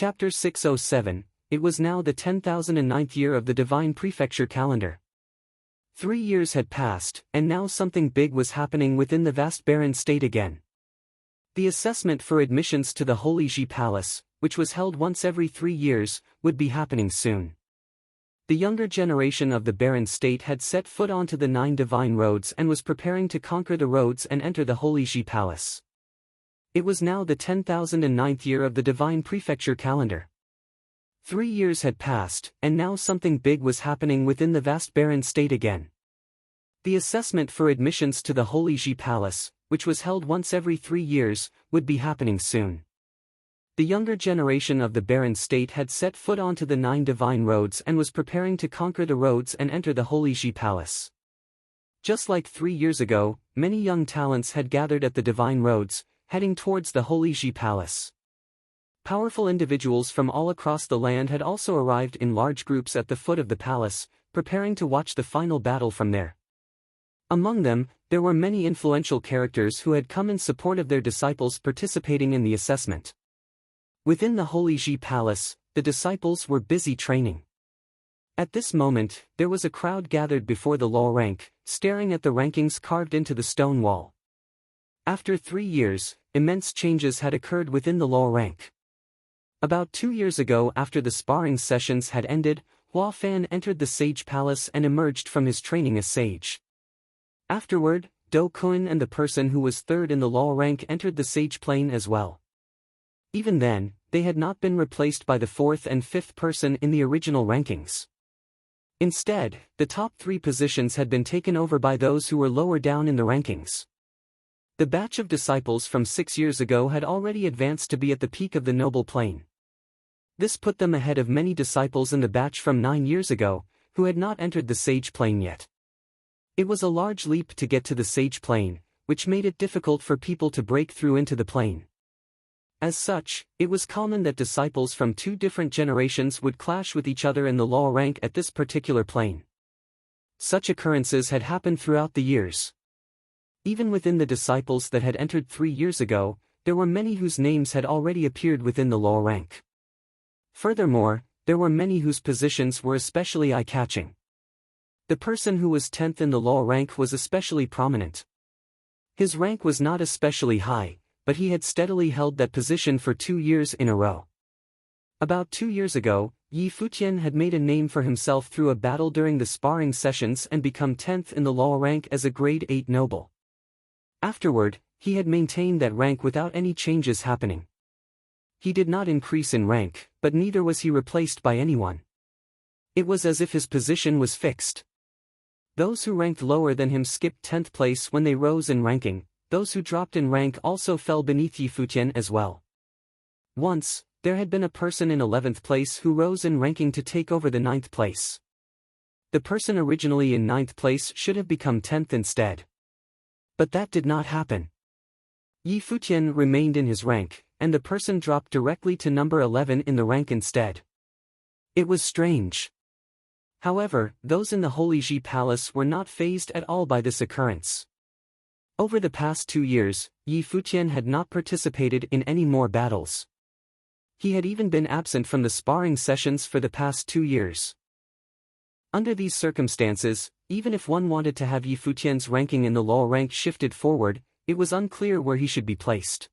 Chapter 607, It was now the 10,009th year of the Divine Prefecture calendar. 3 years had passed, and now something big was happening within the vast barren state again. The assessment for admissions to the Holy Ji Palace, which was held once every 3 years, would be happening soon. The younger generation of the barren state had set foot onto the 9 divine roads and was preparing to conquer the roads and enter the Holy Ji Palace. It was now the 10,009th year of the Divine Prefecture calendar. 3 years had passed, and now something big was happening within the vast barren state again. The assessment for admissions to the Holy Ji Palace, which was held once every 3 years, would be happening soon. The younger generation of the barren state had set foot onto the 9 divine roads and was preparing to conquer the roads and enter the Holy Ji Palace. Just like 3 years ago, many young talents had gathered at the divine roads, heading towards the Holy Ji Palace. Powerful individuals from all across the land had also arrived in large groups at the foot of the palace, preparing to watch the final battle from there. Among them, there were many influential characters who had come in support of their disciples participating in the assessment. Within the Holy Ji Palace, the disciples were busy training. At this moment, there was a crowd gathered before the law rank, staring at the rankings carved into the stone wall. After 3 years, immense changes had occurred within the law rank. About 2 years ago, after the sparring sessions had ended, Hua Fan entered the Sage Palace and emerged from his training as sage. Afterward, Do Kun and the person who was third in the law rank entered the Sage Plane as well. Even then, they had not been replaced by the 4th and 5th person in the original rankings. Instead, the top 3 positions had been taken over by those who were lower down in the rankings. The batch of disciples from 6 years ago had already advanced to be at the peak of the noble plane. This put them ahead of many disciples in the batch from 9 years ago, who had not entered the Sage Plane yet. It was a large leap to get to the Sage Plane, which made it difficult for people to break through into the plane. As such, it was common that disciples from 2 different generations would clash with each other in the law rank at this particular plane. Such occurrences had happened throughout the years. Even within the disciples that had entered 3 years ago, there were many whose names had already appeared within the law rank. Furthermore, there were many whose positions were especially eye-catching. The person who was 10th in the law rank was especially prominent. His rank was not especially high, but he had steadily held that position for 2 years in a row. About 2 years ago, Futian had made a name for himself through a battle during the sparring sessions and become 10th in the law rank as a grade 8 noble. Afterward, he had maintained that rank without any changes happening. He did not increase in rank, but neither was he replaced by anyone. It was as if his position was fixed. Those who ranked lower than him skipped 10th place when they rose in ranking. Those who dropped in rank also fell beneath Futian as well. Once, there had been a person in 11th place who rose in ranking to take over the 9th place. The person originally in 9th place should have become 10th instead. But that did not happen. Futian remained in his rank, and the person dropped directly to number 11 in the rank instead. It was strange. However, those in the Holy Ji Palace were not fazed at all by this occurrence. Over the past 2 years, Futian had not participated in any more battles. He had even been absent from the sparring sessions for the past 2 years. Under these circumstances, even if one wanted to have Futian's ranking in the law rank shifted forward, it was unclear where he should be placed.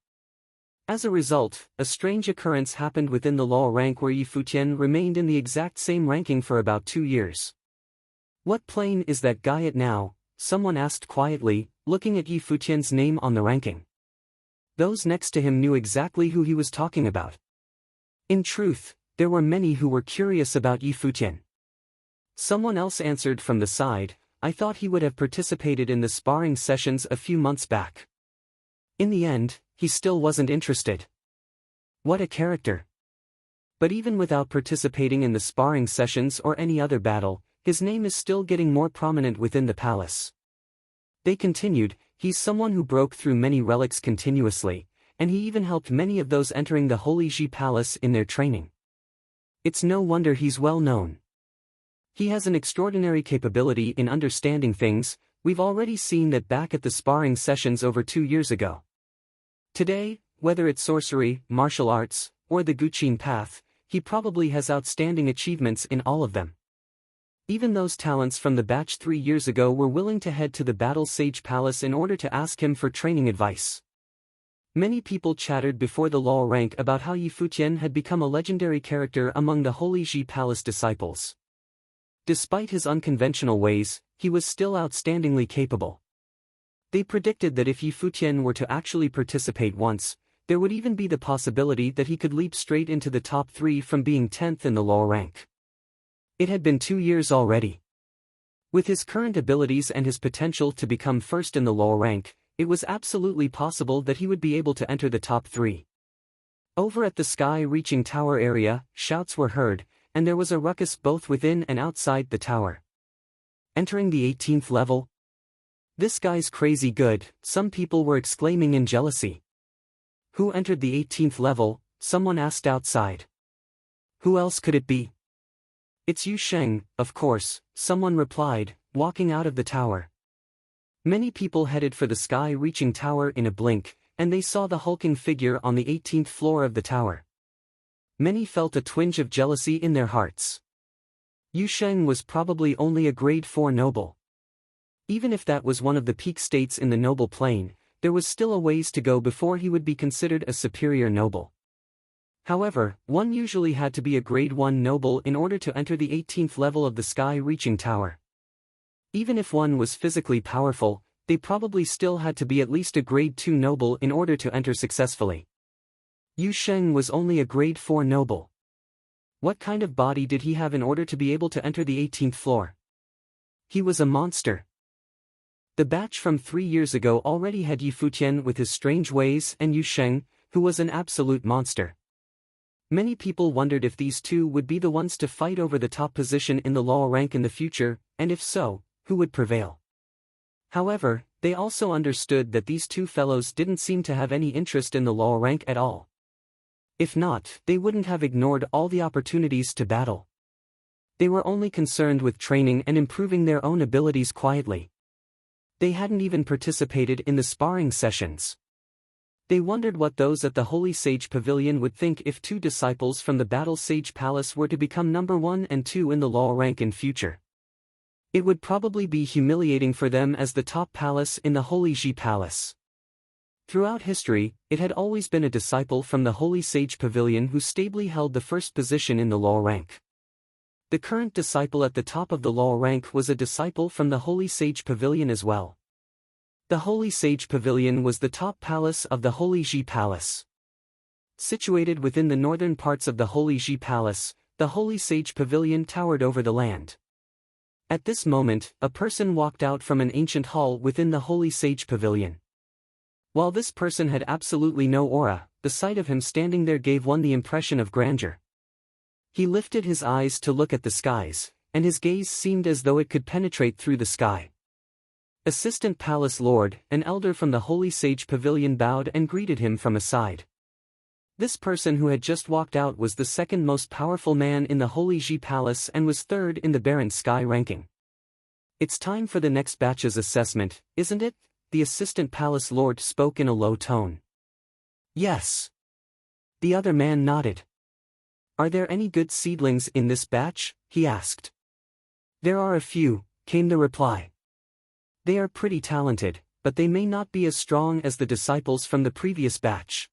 As a result, a strange occurrence happened within the law rank where Futian remained in the exact same ranking for about 2 years. "What plane is that guy at now?" someone asked quietly, looking at Futian's name on the ranking. Those next to him knew exactly who he was talking about. In truth, there were many who were curious about Futian. Someone else answered from the side, "I thought he would have participated in the sparring sessions a few months back." In the end, he still wasn't interested. What a character. But even without participating in the sparring sessions or any other battle, his name is still getting more prominent within the palace. They continued, "He's someone who broke through many relics continuously, and he even helped many of those entering the Holy Ji Palace in their training. It's no wonder he's well known. He has an extraordinary capability in understanding things. We've already seen that back at the sparring sessions over 2 years ago. Today, whether it's sorcery, martial arts, or the Guqin path, he probably has outstanding achievements in all of them. Even those talents from the batch 3 years ago were willing to head to the Battle Sage Palace in order to ask him for training advice. Many people chattered before the law rank about how Yi Futian had become a legendary character among the Holy Ji Palace disciples. Despite his unconventional ways, he was still outstandingly capable. They predicted that if Yi Futian were to actually participate once, there would even be the possibility that he could leap straight into the top 3 from being 10th in the law rank. It had been 2 years already. With his current abilities and his potential to become first in the law rank, it was absolutely possible that he would be able to enter the top 3. Over at the sky-reaching tower area, shouts were heard, and there was a ruckus both within and outside the tower. Entering the 18th level? This guy's crazy good, some people were exclaiming in jealousy. Who entered the 18th level? Someone asked outside. Who else could it be? It's Yu Sheng, of course, someone replied, walking out of the tower. Many people headed for the sky-reaching tower in a blink, and they saw the hulking figure on the 18th floor of the tower. Many felt a twinge of jealousy in their hearts. Yu Sheng was probably only a grade 4 noble. Even if that was one of the peak states in the noble plane, there was still a ways to go before he would be considered a superior noble. However, one usually had to be a grade 1 noble in order to enter the 18th level of the sky-reaching tower. Even if one was physically powerful, they probably still had to be at least a grade 2 noble in order to enter successfully. Yu Sheng was only a grade 4 noble. What kind of body did he have in order to be able to enter the 18th floor? He was a monster. The batch from 3 years ago already had Yi Futian with his strange ways and Yu Sheng, who was an absolute monster. Many people wondered if these two would be the ones to fight over the top position in the law rank in the future, and if so, who would prevail. However, they also understood that these two fellows didn't seem to have any interest in the law rank at all. If not, they wouldn't have ignored all the opportunities to battle. They were only concerned with training and improving their own abilities quietly. They hadn't even participated in the sparring sessions. They wondered what those at the Holy Sage Pavilion would think if 2 disciples from the Battle Sage Palace were to become number 1 and 2 in the law rank in future. It would probably be humiliating for them as the top palace in the Holy Ji Palace. Throughout history, it had always been a disciple from the Holy Sage Pavilion who stably held the first position in the law rank. The current disciple at the top of the law rank was a disciple from the Holy Sage Pavilion as well. The Holy Sage Pavilion was the top palace of the Holy Ji Palace. Situated within the northern parts of the Holy Ji Palace, the Holy Sage Pavilion towered over the land. At this moment, a person walked out from an ancient hall within the Holy Sage Pavilion. While this person had absolutely no aura, the sight of him standing there gave one the impression of grandeur. He lifted his eyes to look at the skies, and his gaze seemed as though it could penetrate through the sky. Assistant Palace Lord, an elder from the Holy Sage Pavilion bowed and greeted him from aside. This person who had just walked out was the second most powerful man in the Holy Ji Palace and was third in the Baron Sky ranking. It's time for the next batch's assessment, isn't it? The Assistant Palace Lord spoke in a low tone. Yes. The other man nodded. Are there any good seedlings in this batch? He asked. There are a few, came the reply. They are pretty talented, but they may not be as strong as the disciples from the previous batch.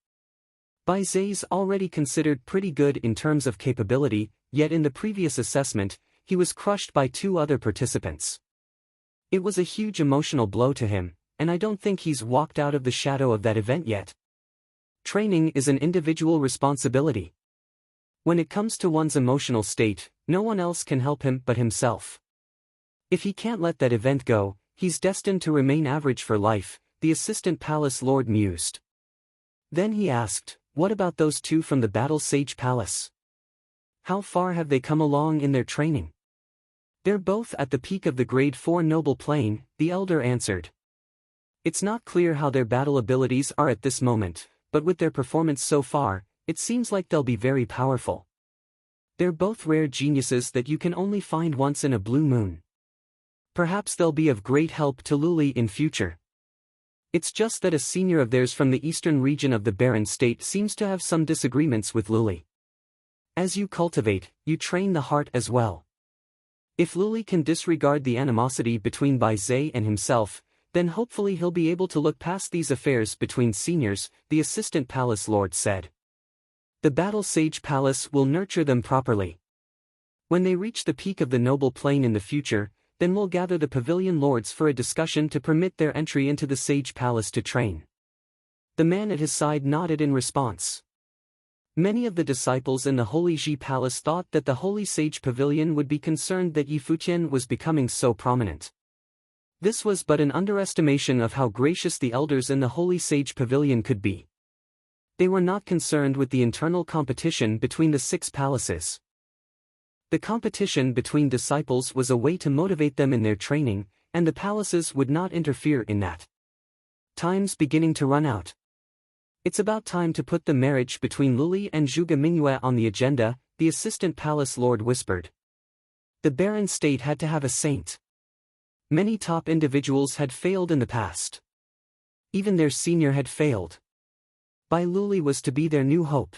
Bai Zai's already considered pretty good in terms of capability, yet in the previous assessment, he was crushed by 2 other participants. It was a huge emotional blow to him, and I don't think he's walked out of the shadow of that event yet. Training is an individual responsibility. When it comes to one's emotional state, no one else can help him but himself. If he can't let that event go, he's destined to remain average for life, the Assistant Palace Lord mused. Then he asked, what about those 2 from the Battle Sage Palace? How far have they come along in their training? They're both at the peak of the grade 4 noble plane, the elder answered. It's not clear how their battle abilities are at this moment, but with their performance so far, it seems like they'll be very powerful. They're both rare geniuses that you can only find once in a blue moon. Perhaps they'll be of great help to Luli in future. It's just that a senior of theirs from the eastern region of the barren state seems to have some disagreements with Luli. As you cultivate, you train the heart as well. If Luli can disregard the animosity between Bai Zhe and himself, then hopefully he'll be able to look past these affairs between seniors, the assistant palace lord said. The battle sage palace will nurture them properly. When they reach the peak of the noble plane in the future, then we'll gather the pavilion lords for a discussion to permit their entry into the sage palace to train. The man at his side nodded in response. Many of the disciples in the Holy Ji Palace thought that the Holy Sage Pavilion would be concerned that Yi Futian was becoming so prominent. This was but an underestimation of how gracious the elders in the Holy Sage Pavilion could be. They were not concerned with the internal competition between the 6 palaces. The competition between disciples was a way to motivate them in their training, and the palaces would not interfere in that. Time's beginning to run out. It's about time to put the marriage between Luli and Zhuge Mingyue on the agenda, the assistant palace lord whispered. The barren state had to have a saint. Many top individuals had failed in the past. Even their senior had failed. Bai Luli was to be their new hope.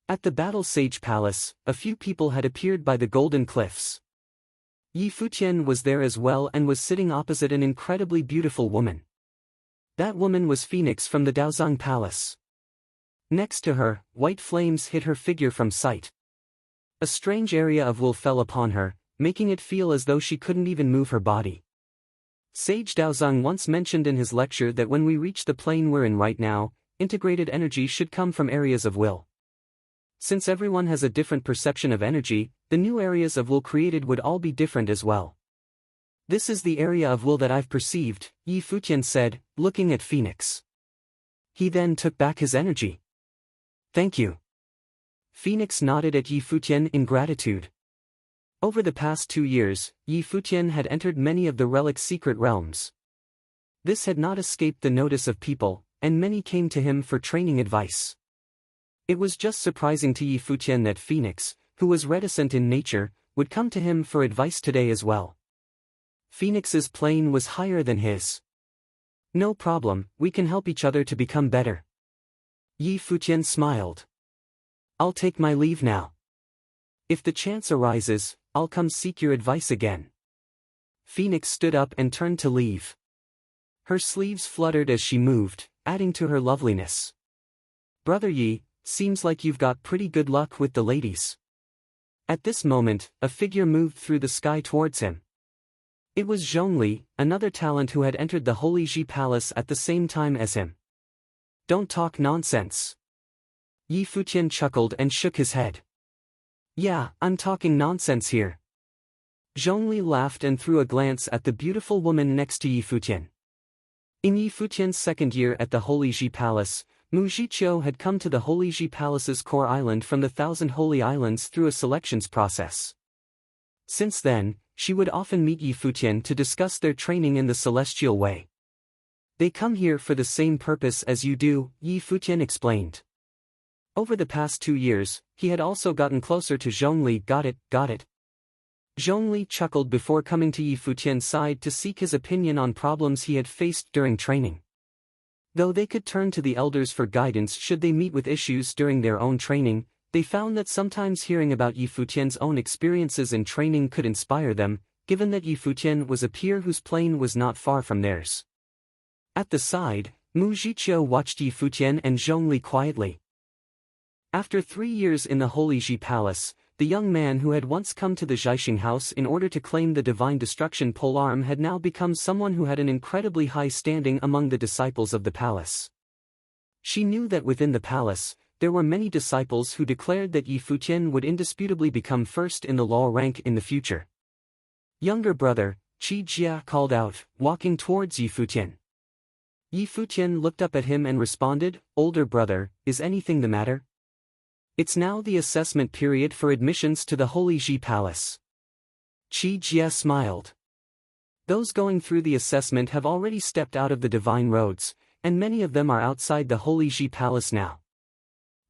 At the Battle Sage Palace, a few people had appeared by the Golden Cliffs. Yi Futian was there as well and was sitting opposite an incredibly beautiful woman. That woman was Phoenix from the Daozang Palace. Next to her, white flames hid her figure from sight. A strange area of wool fell upon her, making it feel as though she couldn't even move her body. Sage Daozang once mentioned in his lecture that when we reach the plane we're in right now, integrated energy should come from areas of will. Since everyone has a different perception of energy, the new areas of will created would all be different as well. This is the area of will that I've perceived, Yi Futian said, looking at Phoenix. He then took back his energy. Thank you. Phoenix nodded at Yi Futian in gratitude. Over the past 2 years, Yi Futian had entered many of the relic's secret realms. This had not escaped the notice of people, and many came to him for training advice. It was just surprising to Yi Futian that Phoenix, who was reticent in nature, would come to him for advice today as well. Phoenix's plane was higher than his. No problem, we can help each other to become better. Yi Futian smiled. I'll take my leave now. If the chance arises, I'll come seek your advice again. Phoenix stood up and turned to leave. Her sleeves fluttered as she moved, adding to her loveliness. Brother Yi, seems like you've got pretty good luck with the ladies. At this moment, a figure moved through the sky towards him. It was Zhongli, another talent who had entered the Holy Ji Palace at the same time as him. Don't talk nonsense. Yi Futian chuckled and shook his head. Yeah, I'm talking nonsense here. Zhongli laughed and threw a glance at the beautiful woman next to Yi Futian. In Yi Futian's second year at the Holy Ji Palace, Mu Zhiqiu had come to the Holy Ji Palace's core island from the 1,000 Holy Islands through a selections process. Since then, she would often meet Yi Futian to discuss their training in the celestial way. They come here for the same purpose as you do, Yi Futian explained. Over the past 2 years, he had also gotten closer to Zhongli. Got it. Zhongli chuckled before coming to Yi Futian's side to seek his opinion on problems he had faced during training. Though they could turn to the elders for guidance should they meet with issues during their own training, they found that sometimes hearing about Yi Futian's own experiences in training could inspire them, given that Yi Futian was a peer whose plane was not far from theirs. At the side, Mu Zhiqiu watched Yi Futian and Zhongli quietly. After 3 years in the Holy Ji Palace, the young man who had once come to the Zhaixing house in order to claim the divine destruction polearm had now become someone who had an incredibly high standing among the disciples of the palace. She knew that within the palace, there were many disciples who declared that Yi Futian would indisputably become first in the law rank in the future. Younger brother, Qi Jia called out, walking towards Yi Futian. Yi Futian looked up at him and responded, older brother, is anything the matter? It's now the assessment period for admissions to the Holy Ji Palace. Qi Jia smiled. Those going through the assessment have already stepped out of the divine roads, and many of them are outside the Holy Ji Palace now.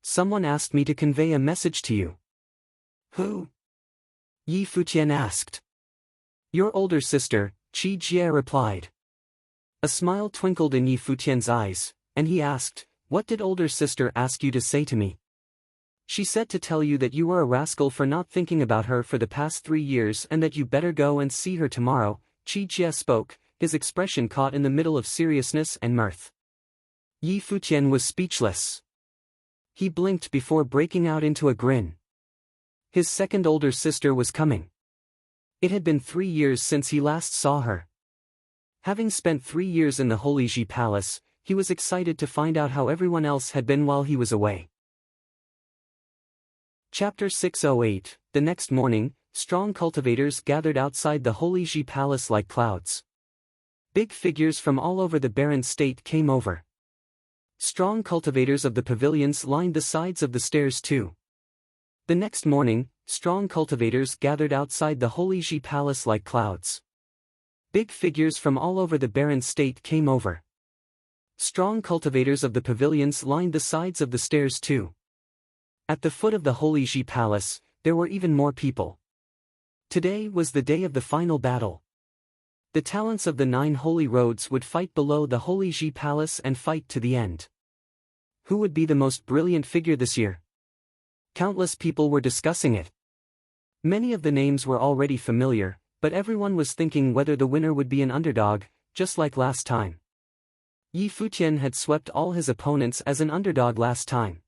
Someone asked me to convey a message to you. Who? Yi Futian asked. Your older sister, Qi Jia replied. A smile twinkled in Yi Futian's eyes, and he asked, "What did older sister ask you to say to me?" "She said to tell you that you were a rascal for not thinking about her for the past 3 years and that you better go and see her tomorrow." Qi Jie spoke, his expression caught in the middle of seriousness and mirth. Yi Futian was speechless. He blinked before breaking out into a grin. His second older sister was coming. It had been 3 years since he last saw her. Having spent 3 years in the Holy Ji Palace, he was excited to find out how everyone else had been while he was away. Chapter 608. The next morning, strong cultivators gathered outside the Holy Ji Palace like clouds. Big figures from all over the barren state came over. Strong cultivators of the pavilions lined the sides of the stairs too. The next morning, strong cultivators gathered outside the Holy Ji Palace like clouds. Big figures from all over the barren state came over. Strong cultivators of the pavilions lined the sides of the stairs too. At the foot of the Holy Ji Palace, there were even more people. Today was the day of the final battle. The talents of the 9 holy roads would fight below the Holy Ji Palace and fight to the end. Who would be the most brilliant figure this year? Countless people were discussing it. Many of the names were already familiar, but everyone was thinking whether the winner would be an underdog, just like last time. Yi Futian had swept all his opponents as an underdog last time.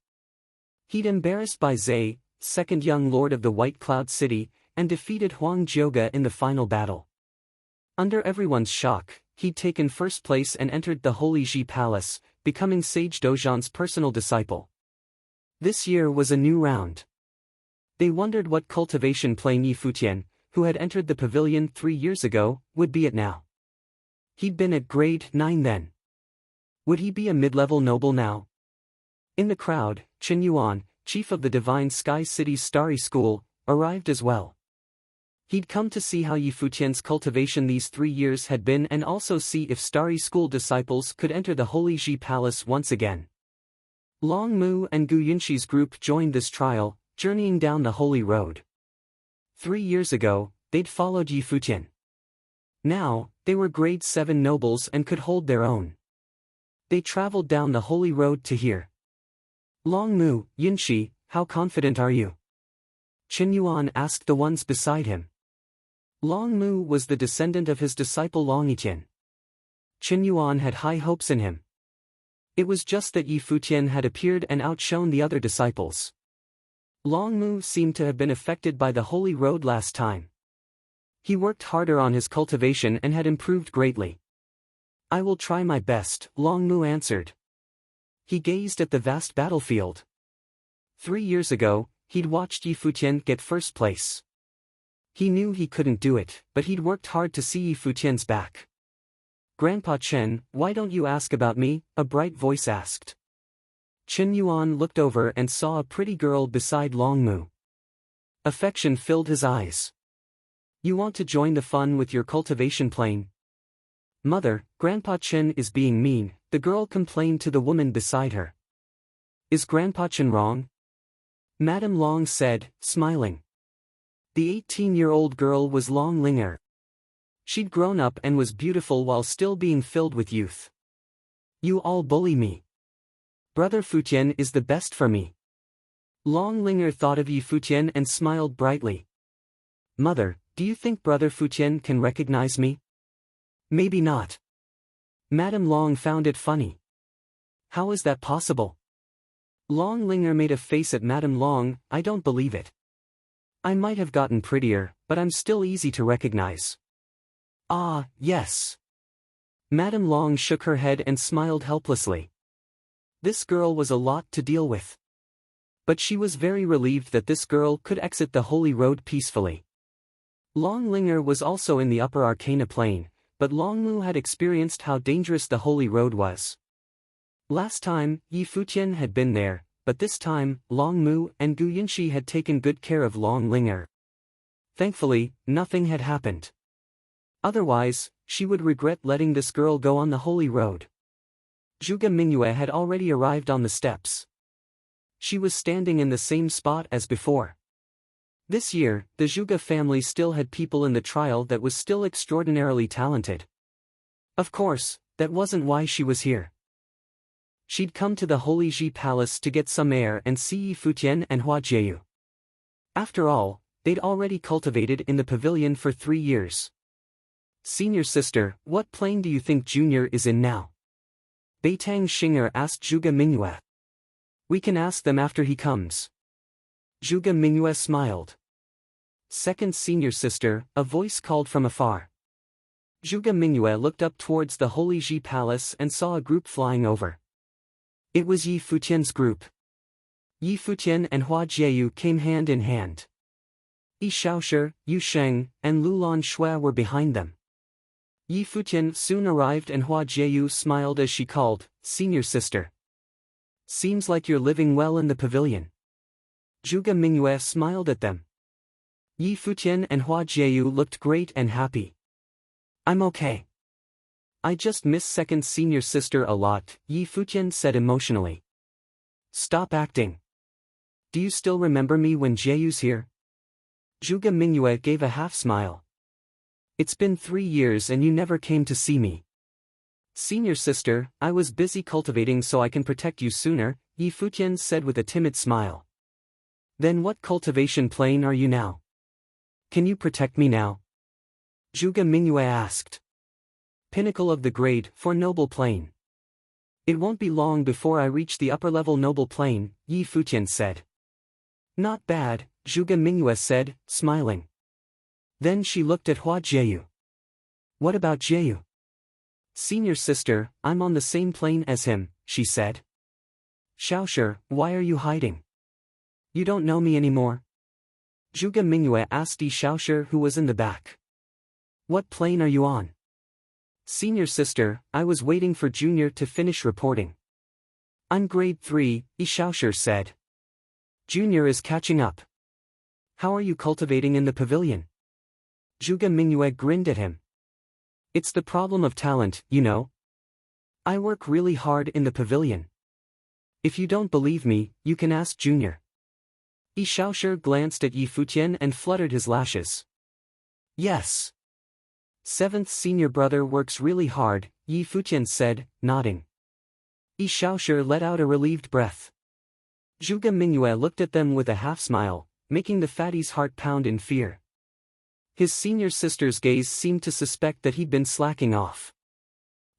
He'd embarrassed Bai Zhe, second young lord of the White Cloud City, and defeated Huang Jiuge in the final battle. Under everyone's shock, he'd taken first place and entered the Holy Ji Palace, becoming Sage Dozhan's personal disciple. This year was a new round. They wondered what cultivation plane Yi Futian, who had entered the pavilion 3 years ago, would be at now. He'd been at grade 9 then. Would he be a mid-level noble now? In the crowd, Chen Yuan, chief of the Divine Sky City's Starry School, arrived as well. He'd come to see how Yi Futian's cultivation these 3 years had been and also see if Starry School disciples could enter the Holy Ji Palace once again. Long Mu and Gu Yunxi's group joined this trial, journeying down the Holy Road. 3 years ago, they'd followed Yi Futian. Now, they were grade 7 nobles and could hold their own. They traveled down the Holy Road to here. Long Mu, Yunxi, how confident are you? Chen Yuan asked the ones beside him. Long Mu was the descendant of his disciple Long Yiqian. Chen Yuan had high hopes in him. It was just that Yi Futian had appeared and outshone the other disciples. Long Mu seemed to have been affected by the Holy Road last time. He worked harder on his cultivation and had improved greatly. I will try my best, Long Mu answered. He gazed at the vast battlefield. 3 years ago, he'd watched Yi Futian get first place. He knew he couldn't do it, but he'd worked hard to see Yi Futian's back. Grandpa Chen, why don't you ask about me? A bright voice asked. Chen Yuan looked over and saw a pretty girl beside Long Mu. Affection filled his eyes. You want to join the fun with your cultivation plane? Mother, Grandpa Chen is being mean, the girl complained to the woman beside her. Is Grandpa Chen wrong? Madame Long said, smiling. The 18-year-old girl was Long Linger. She'd grown up and was beautiful while still being filled with youth. You all bully me. Brother Futian is the best for me. Long Linger thought of Yi Futian and smiled brightly. Mother, do you think Brother Futian can recognize me? Maybe not. Madame Long found it funny. How is that possible? Long Linger made a face at Madame Long. I don't believe it. I might have gotten prettier, but I'm still easy to recognize. Ah, yes. Madame Long shook her head and smiled helplessly. This girl was a lot to deal with. But she was very relieved that this girl could exit the Holy Road peacefully. Long Linger was also in the Upper Arcana Plane, but Long Mu had experienced how dangerous the Holy Road was. Last time, Yi Futian had been there, but this time, Long Mu and Gu Yunxi had taken good care of Long Linger. Thankfully, nothing had happened. Otherwise, she would regret letting this girl go on the Holy Road. Zhuge Mingyue had already arrived on the steps. She was standing in the same spot as before. This year, the Zhuge family still had people in the trial that was still extraordinarily talented. Of course, That wasn't why she was here. She'd come to the Holy Ji Palace to get some air and see Yi Futian and Hua Jieyu. After all, they'd already cultivated in the pavilion for 3 years. Senior sister, what plane do you think Junior is in now? Beitang Xing'er asked Zhuge Mingyue. We can ask them after he comes. Zhuge Mingyue smiled. Second senior sister, a voice called from afar. Zhuge Mingyue looked up towards the Holy Ji Palace and saw a group flying over. It was Yi Futian's group. Yi Futian and Hua Jieyu came hand in hand. Yi Shaoshi, Yu Sheng, and Lulan Shui were behind them. Yi Futian soon arrived and Hua Jieyu smiled as she called, "Senior sister. Seems like you're living well in the pavilion." Zhuge Mingyue smiled at them. Yi Futian and Hua Jieyu looked great and happy. "I'm okay. I just miss second senior sister a lot," Yi Futian said emotionally. "Stop acting. Do you still remember me when Jieyu's here?" Zhuge Mingyue gave a half-smile. "It's been 3 years and you never came to see me." "Senior sister, I was busy cultivating so I can protect you sooner," Yi Futian said with a timid smile. "Then what cultivation plane are you now? Can you protect me now?" Zhuge Mingyue asked. "Pinnacle of the grade, for noble plane. It won't be long before I reach the upper-level noble plane," Yi Futian said. "Not bad," Zhuge Mingyue said, smiling. Then she looked at Hua Jieyu. "What about Jieyu?" "Senior sister, I'm on the same plane as him," she said. "Shaoshi, why are you hiding? You don't know me anymore?" Zhuge Mingyue asked Yi Shaoshi, who was in the back. "What plane are you on?" "Senior sister, I was waiting for Junior to finish reporting." "I'm grade 3, Yi Shaoshi said. "Junior is catching up. How are you cultivating in the pavilion?" Zhuge Mingyue grinned at him. "It's the problem of talent, you know. I work really hard in the pavilion. If you don't believe me, you can ask Junior." Yi Shaoshi glanced at Yi Futian and fluttered his lashes. "Yes. Seventh senior brother works really hard," Yi Futian said, nodding. Yi Shaoshi let out a relieved breath. Zhuge Mingyue looked at them with a half-smile, making the fatty's heart pound in fear. His senior sister's gaze seemed to suspect that he'd been slacking off.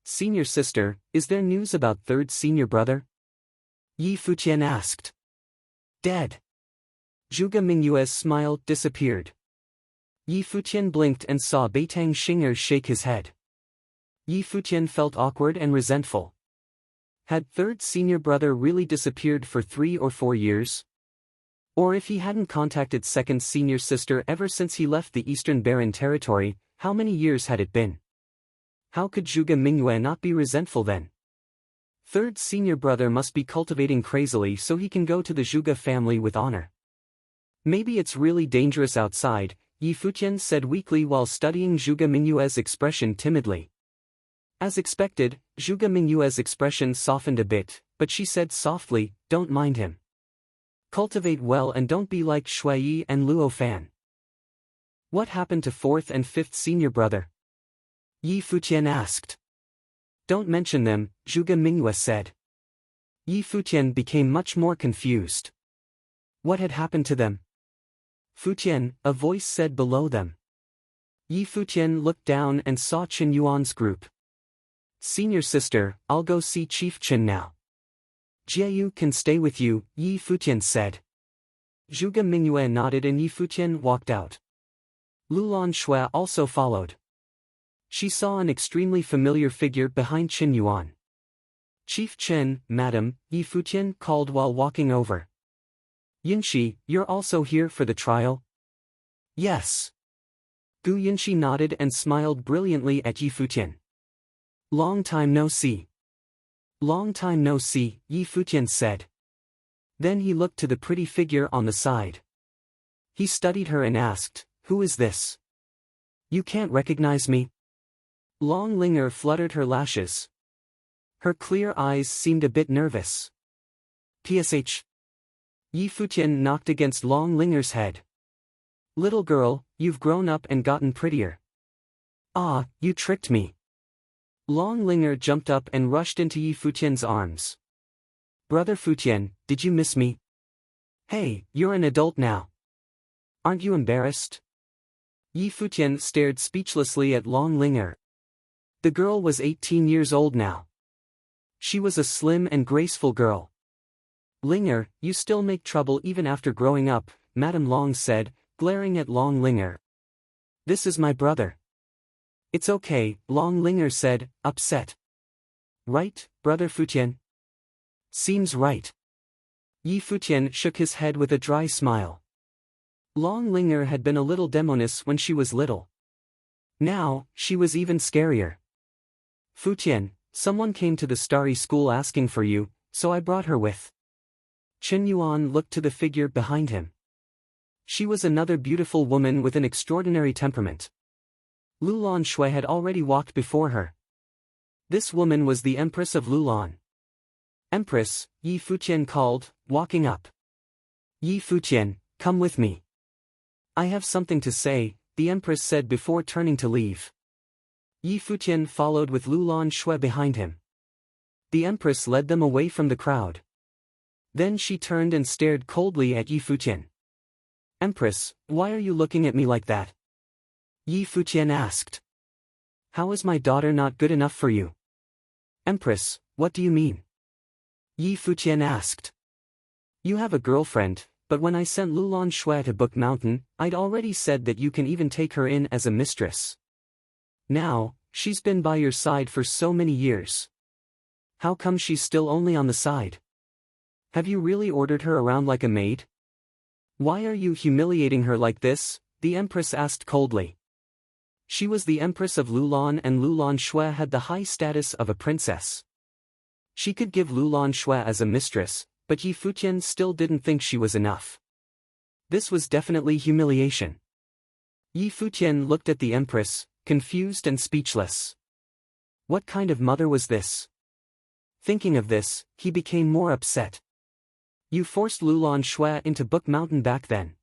"Senior sister, is there news about third senior brother?" Yi Futian asked. "Dead." Zhuge Mingyue's smile disappeared. Yi Futian blinked and saw Beitang Xing'er shake his head. Yi Futian felt awkward and resentful. Had third senior brother really disappeared for 3 or 4 years? Or if he hadn't contacted second senior sister ever since he left the Eastern Barren territory, how many years had it been? How could Zhuge Mingyue not be resentful then? Third senior brother must be cultivating crazily so he can go to the Zhuge family with honor. "Maybe it's really dangerous outside," Yi Futian said weakly while studying Zhuge Mingyue's expression timidly. As expected, Zhuge Mingyue's expression softened a bit, but she said softly, "Don't mind him. Cultivate well and don't be like Shui Yi and Luo Fan." "What happened to fourth and fifth senior brother?" Yi Futian asked. "Don't mention them," Zhuge Mingyue said. Yi Futian became much more confused. What had happened to them? "Futian," a voice said below them. Yi Futian looked down and saw Chen Yuan's group. "Senior sister, I'll go see Chief Chen now." "Jieyu can stay with you," Yi Futian said. Zhuge Mingyue nodded and Yi Futian walked out. Lulan Shui also followed. She saw an extremely familiar figure behind Chen Yuan. "Chief Chen, madam," Yi Futian called while walking over. "Yinshi, you're also here for the trial?" "Yes." Gu Yinshi nodded and smiled brilliantly at Yi Futian. "Long time no see." "Long time no see," Yi Futian said. Then he looked to the pretty figure on the side. He studied her and asked, "Who is this? You can't recognize me?" Long Linger fluttered her lashes. Her clear eyes seemed a bit nervous. "PSH." Yi Futian knocked against Long Linger's head. "Little girl, you've grown up and gotten prettier." "Ah, you tricked me." Long Linger jumped up and rushed into Yi Futian's arms. Brother Futian, did you miss me? Hey, you're an adult now. Aren't you embarrassed? Yi Futian stared speechlessly at Long Linger. The girl was 18 years old now. She was a slim and graceful girl. Linger, you still make trouble even after growing up, Madame Long said, glaring at Long Linger. This is my brother. It's okay, Long Linger said, upset. Right, Brother Futian? Seems right. Yi Futian shook his head with a dry smile. Long Linger had been a little demoness when she was little. Now, she was even scarier. Futian, someone came to the starry school asking for you, so I brought her with. Chen Yuan looked to the figure behind him. She was another beautiful woman with an extraordinary temperament. Lulan Shui had already walked before her. This woman was the Empress of Lulan. Empress, Yi Futian called, walking up. Yi Futian, come with me. I have something to say, the Empress said before turning to leave. Yi Futian followed with Lulan Shui behind him. The Empress led them away from the crowd. Then she turned and stared coldly at Yi Futian. Empress, why are you looking at me like that? Yi Futian asked. How is my daughter not good enough for you? Empress, what do you mean? Yi Futian asked. You have a girlfriend, but when I sent Lulan Shui to Book Mountain, I'd already said that you can even take her in as a mistress. Now, she's been by your side for so many years. How come she's still only on the side? Have you really ordered her around like a maid? Why are you humiliating her like this? The Empress asked coldly. She was the Empress of Lulan and Lulan Shui had the high status of a princess. She could give Lulan Shui as a mistress, but Yi Futian still didn't think she was enough. This was definitely humiliation. Yi Futian looked at the Empress, confused and speechless. What kind of mother was this? Thinking of this, he became more upset. You forced Lulan Shui into Book Mountain back then.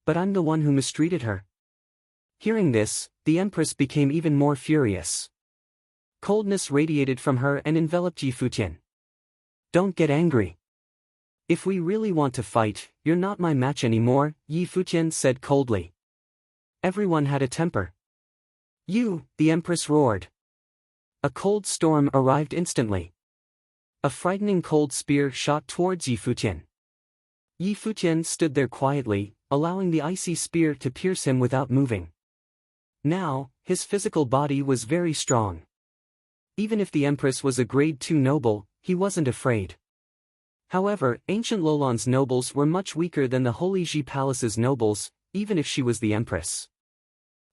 But I'm the one who mistreated her. Hearing this, the Empress became even more furious. Coldness radiated from her and enveloped Yi Futian. Don't get angry. If we really want to fight, you're not my match anymore, Yi Futian said coldly. Everyone had a temper. You, the Empress roared. A cold storm arrived instantly. A frightening cold spear shot towards Yi Futian. Yi Futian stood there quietly, allowing the icy spear to pierce him without moving. Now, his physical body was very strong. Even if the Empress was a grade 2 noble, he wasn't afraid. However, ancient Lulan's nobles were much weaker than the Holy Ji Palace's nobles, even if she was the Empress.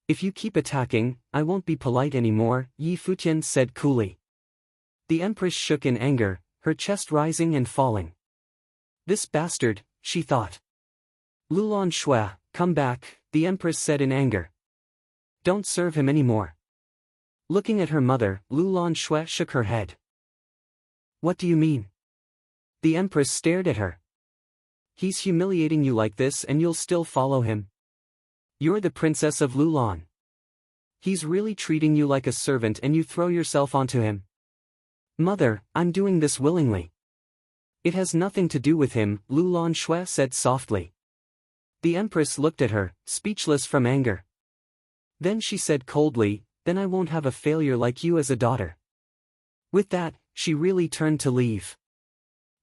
If you keep attacking, I won't be polite anymore, Yi Futian said coolly. The Empress shook in anger, her chest rising and falling. This bastard, she thought. Lulan Shui, come back, the Empress said in anger. Don't serve him anymore. Looking at her mother, Lulan Shui shook her head. What do you mean? The Empress stared at her. He's humiliating you like this and you'll still follow him? You're the Princess of Lulan. He's really treating you like a servant and you throw yourself onto him. Mother, I'm doing this willingly. It has nothing to do with him, Lulan Shui said softly. The Empress looked at her, speechless from anger. Then she said coldly, then I won't have a failure like you as a daughter. With that, she really turned to leave.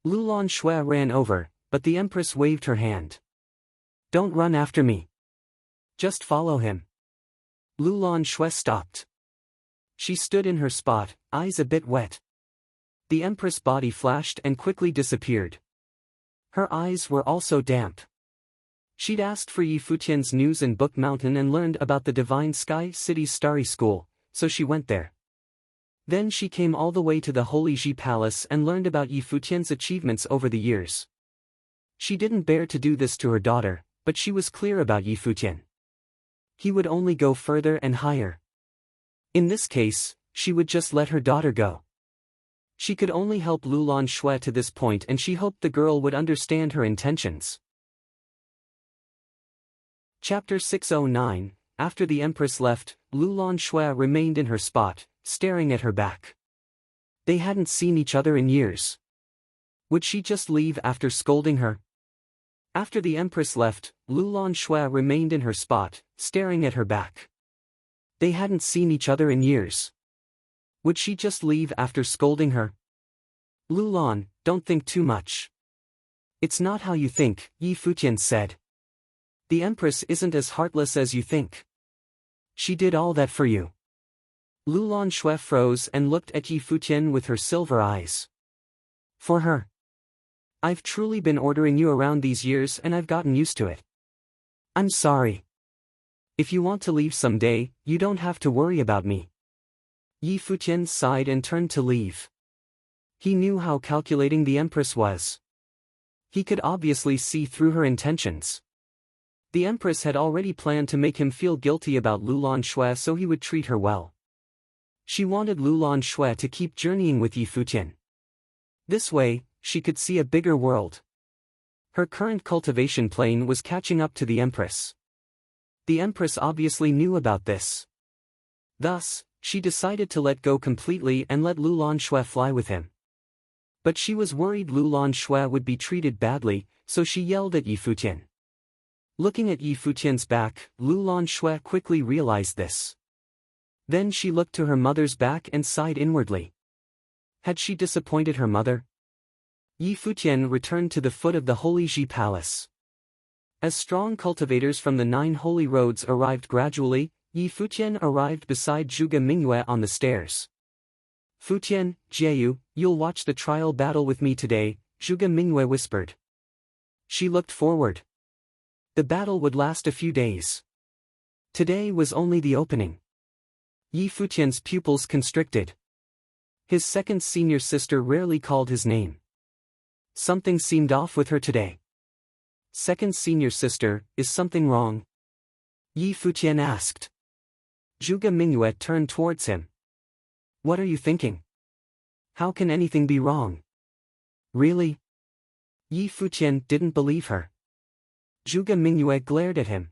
Lulan Shui ran over, but the Empress waved her hand. Don't run after me. Just follow him. Lulan Shui stopped. She stood in her spot, eyes a bit wet. The Empress' body flashed and quickly disappeared. Her eyes were also damp. She'd asked for Yi Futian's news in Book Mountain and learned about the Divine Sky City's Starry School, so she went there. Then she came all the way to the Holy Ji Palace and learned about Yi Futian's achievements over the years. She didn't bear to do this to her daughter, but she was clear about Yi Futian. He would only go further and higher. In this case, she would just let her daughter go. She could only help Lulan Shui to this point and she hoped the girl would understand her intentions. Chapter 609, After the Empress left, Lulan Shui remained in her spot, staring at her back. They hadn't seen each other in years. Would she just leave after scolding her? After the Empress left, Lulan Shui remained in her spot, staring at her back. They hadn't seen each other in years. Would she just leave after scolding her? Lulan, don't think too much. It's not how you think, Yi Futian said. The Empress isn't as heartless as you think. She did all that for you. Lulan Shui froze and looked at Yi Futian with her silver eyes. For her. I've truly been ordering you around these years and I've gotten used to it. I'm sorry. If you want to leave someday, you don't have to worry about me. Yi Futian sighed and turned to leave. He knew how calculating the Empress was. He could obviously see through her intentions. The Empress had already planned to make him feel guilty about Lulan Shui so he would treat her well. She wanted Lulan Shui to keep journeying with Yi Futian. This way, she could see a bigger world. Her current cultivation plane was catching up to the Empress. The Empress obviously knew about this. Thus, she decided to let go completely and let Lulan Shui fly with him. But she was worried Lulan Shui would be treated badly, so she yelled at Yi Futian. Looking at Yi Futian's back, Lulan Shui quickly realized this. Then she looked to her mother's back and sighed inwardly. Had she disappointed her mother? Yi Futian returned to the foot of the Holy Ji Palace. As strong cultivators from the 9 holy roads arrived gradually, Yi Futian arrived beside Zhuge Mingyue on the stairs. Futian, Jieyu, you'll watch the trial battle with me today, Zhuge Mingyue whispered. She looked forward. The battle would last a few days. Today was only the opening. Yi Futian's pupils constricted. His second senior sister rarely called his name. Something seemed off with her today. Second senior sister, is something wrong? Yi Futian asked. Zhuge Mingyue turned towards him. What are you thinking? How can anything be wrong? Really? Yi Futian didn't believe her. Zhuge Mingyue glared at him.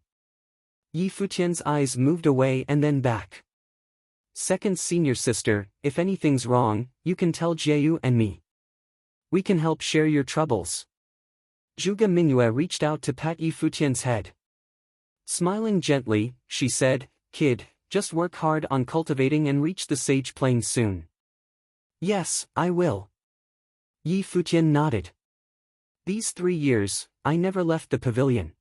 Yi Futian's eyes moved away and then back. Second senior sister, if anything's wrong, you can tell Jieyu and me. We can help share your troubles. Zhuge Mingyue reached out to pat Yi Futian's head. Smiling gently, she said, Kid, just work hard on cultivating and reach the sage plane soon. Yes, I will. Yi Futian nodded. These 3 years, I never left the pavilion.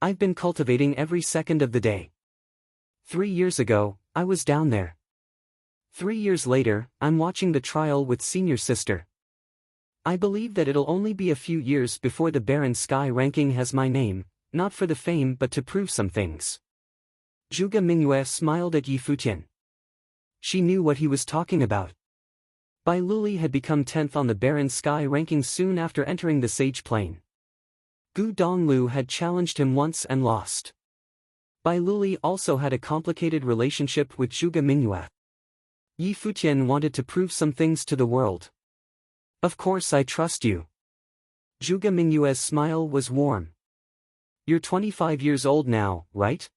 I've been cultivating every second of the day. 3 years ago, I was down there. 3 years later, I'm watching the trial with senior sister. I believe that it'll only be a few years before the Baron Sky ranking has my name, not for the fame but to prove some things. Zhuge Mingyue smiled at Yi Futian. She knew what he was talking about. Bai Luli had become 10th on the Baron Sky ranking soon after entering the Sage Plane. Gu Donglu had challenged him once and lost. Bai Luli also had a complicated relationship with Zhuge Mingyue. Yi Futian wanted to prove some things to the world. Of course I trust you. Zhuge Mingyue's smile was warm. You're 25 years old now, right?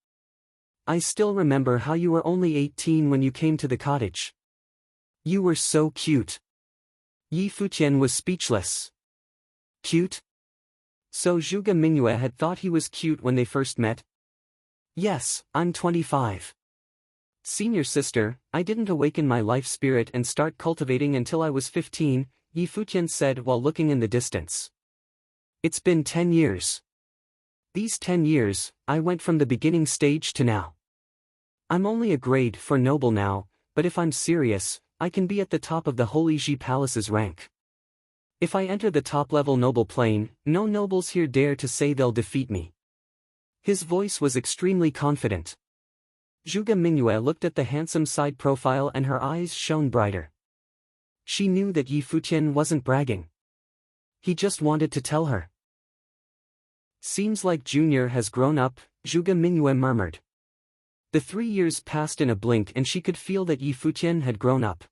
I still remember how you were only 18 when you came to the cottage. You were so cute. Yi Futian was speechless. Cute? So Zhuge Mingyue had thought he was cute when they first met? Yes, I'm 25. Senior sister, I didn't awaken my life spirit and start cultivating until I was 15, Yi Futian said while looking in the distance. It's been 10 years. These 10 years, I went from the beginning stage to now. I'm only a grade 4 noble now, but if I'm serious, I can be at the top of the Holy Ji Palace's rank. If I enter the top-level noble plane, no nobles here dare to say they'll defeat me. His voice was extremely confident. Zhuge Mingyue looked at the handsome side profile and her eyes shone brighter. She knew that Yi Futian wasn't bragging. He just wanted to tell her. Seems like Junior has grown up, Zhuge Mingyue murmured. The 3 years passed in a blink and she could feel that Yi Futian had grown up.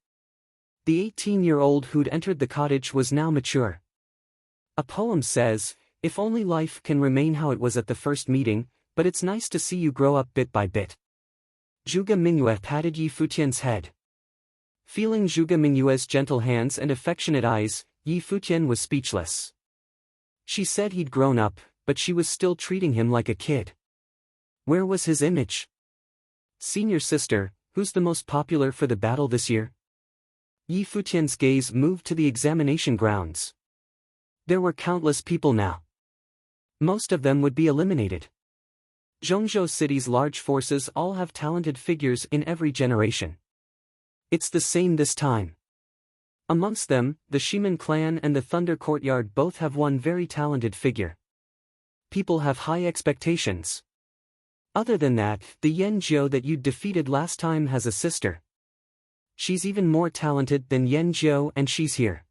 The 18-year-old who'd entered the cottage was now mature. A poem says, if only life can remain how it was at the first meeting, but it's nice to see you grow up bit by bit. Zhuge Mingyue patted Yi Futian's head. Feeling Zhuge Mingyue's gentle hands and affectionate eyes, Yi Futian was speechless. She said he'd grown up, but she was still treating him like a kid. Where was his image? Senior sister, who's the most popular for the battle this year? Yi Futian's gaze moved to the examination grounds. There were countless people now. Most of them would be eliminated. Zhongzhou City's large forces all have talented figures in every generation. It's the same this time. Amongst them, the Shimen clan and the Thunder Courtyard both have one very talented figure. People have high expectations. Other than that, the Yan Jiu that you defeated last time has a sister. She's even more talented than Yan Jiu, and she's here.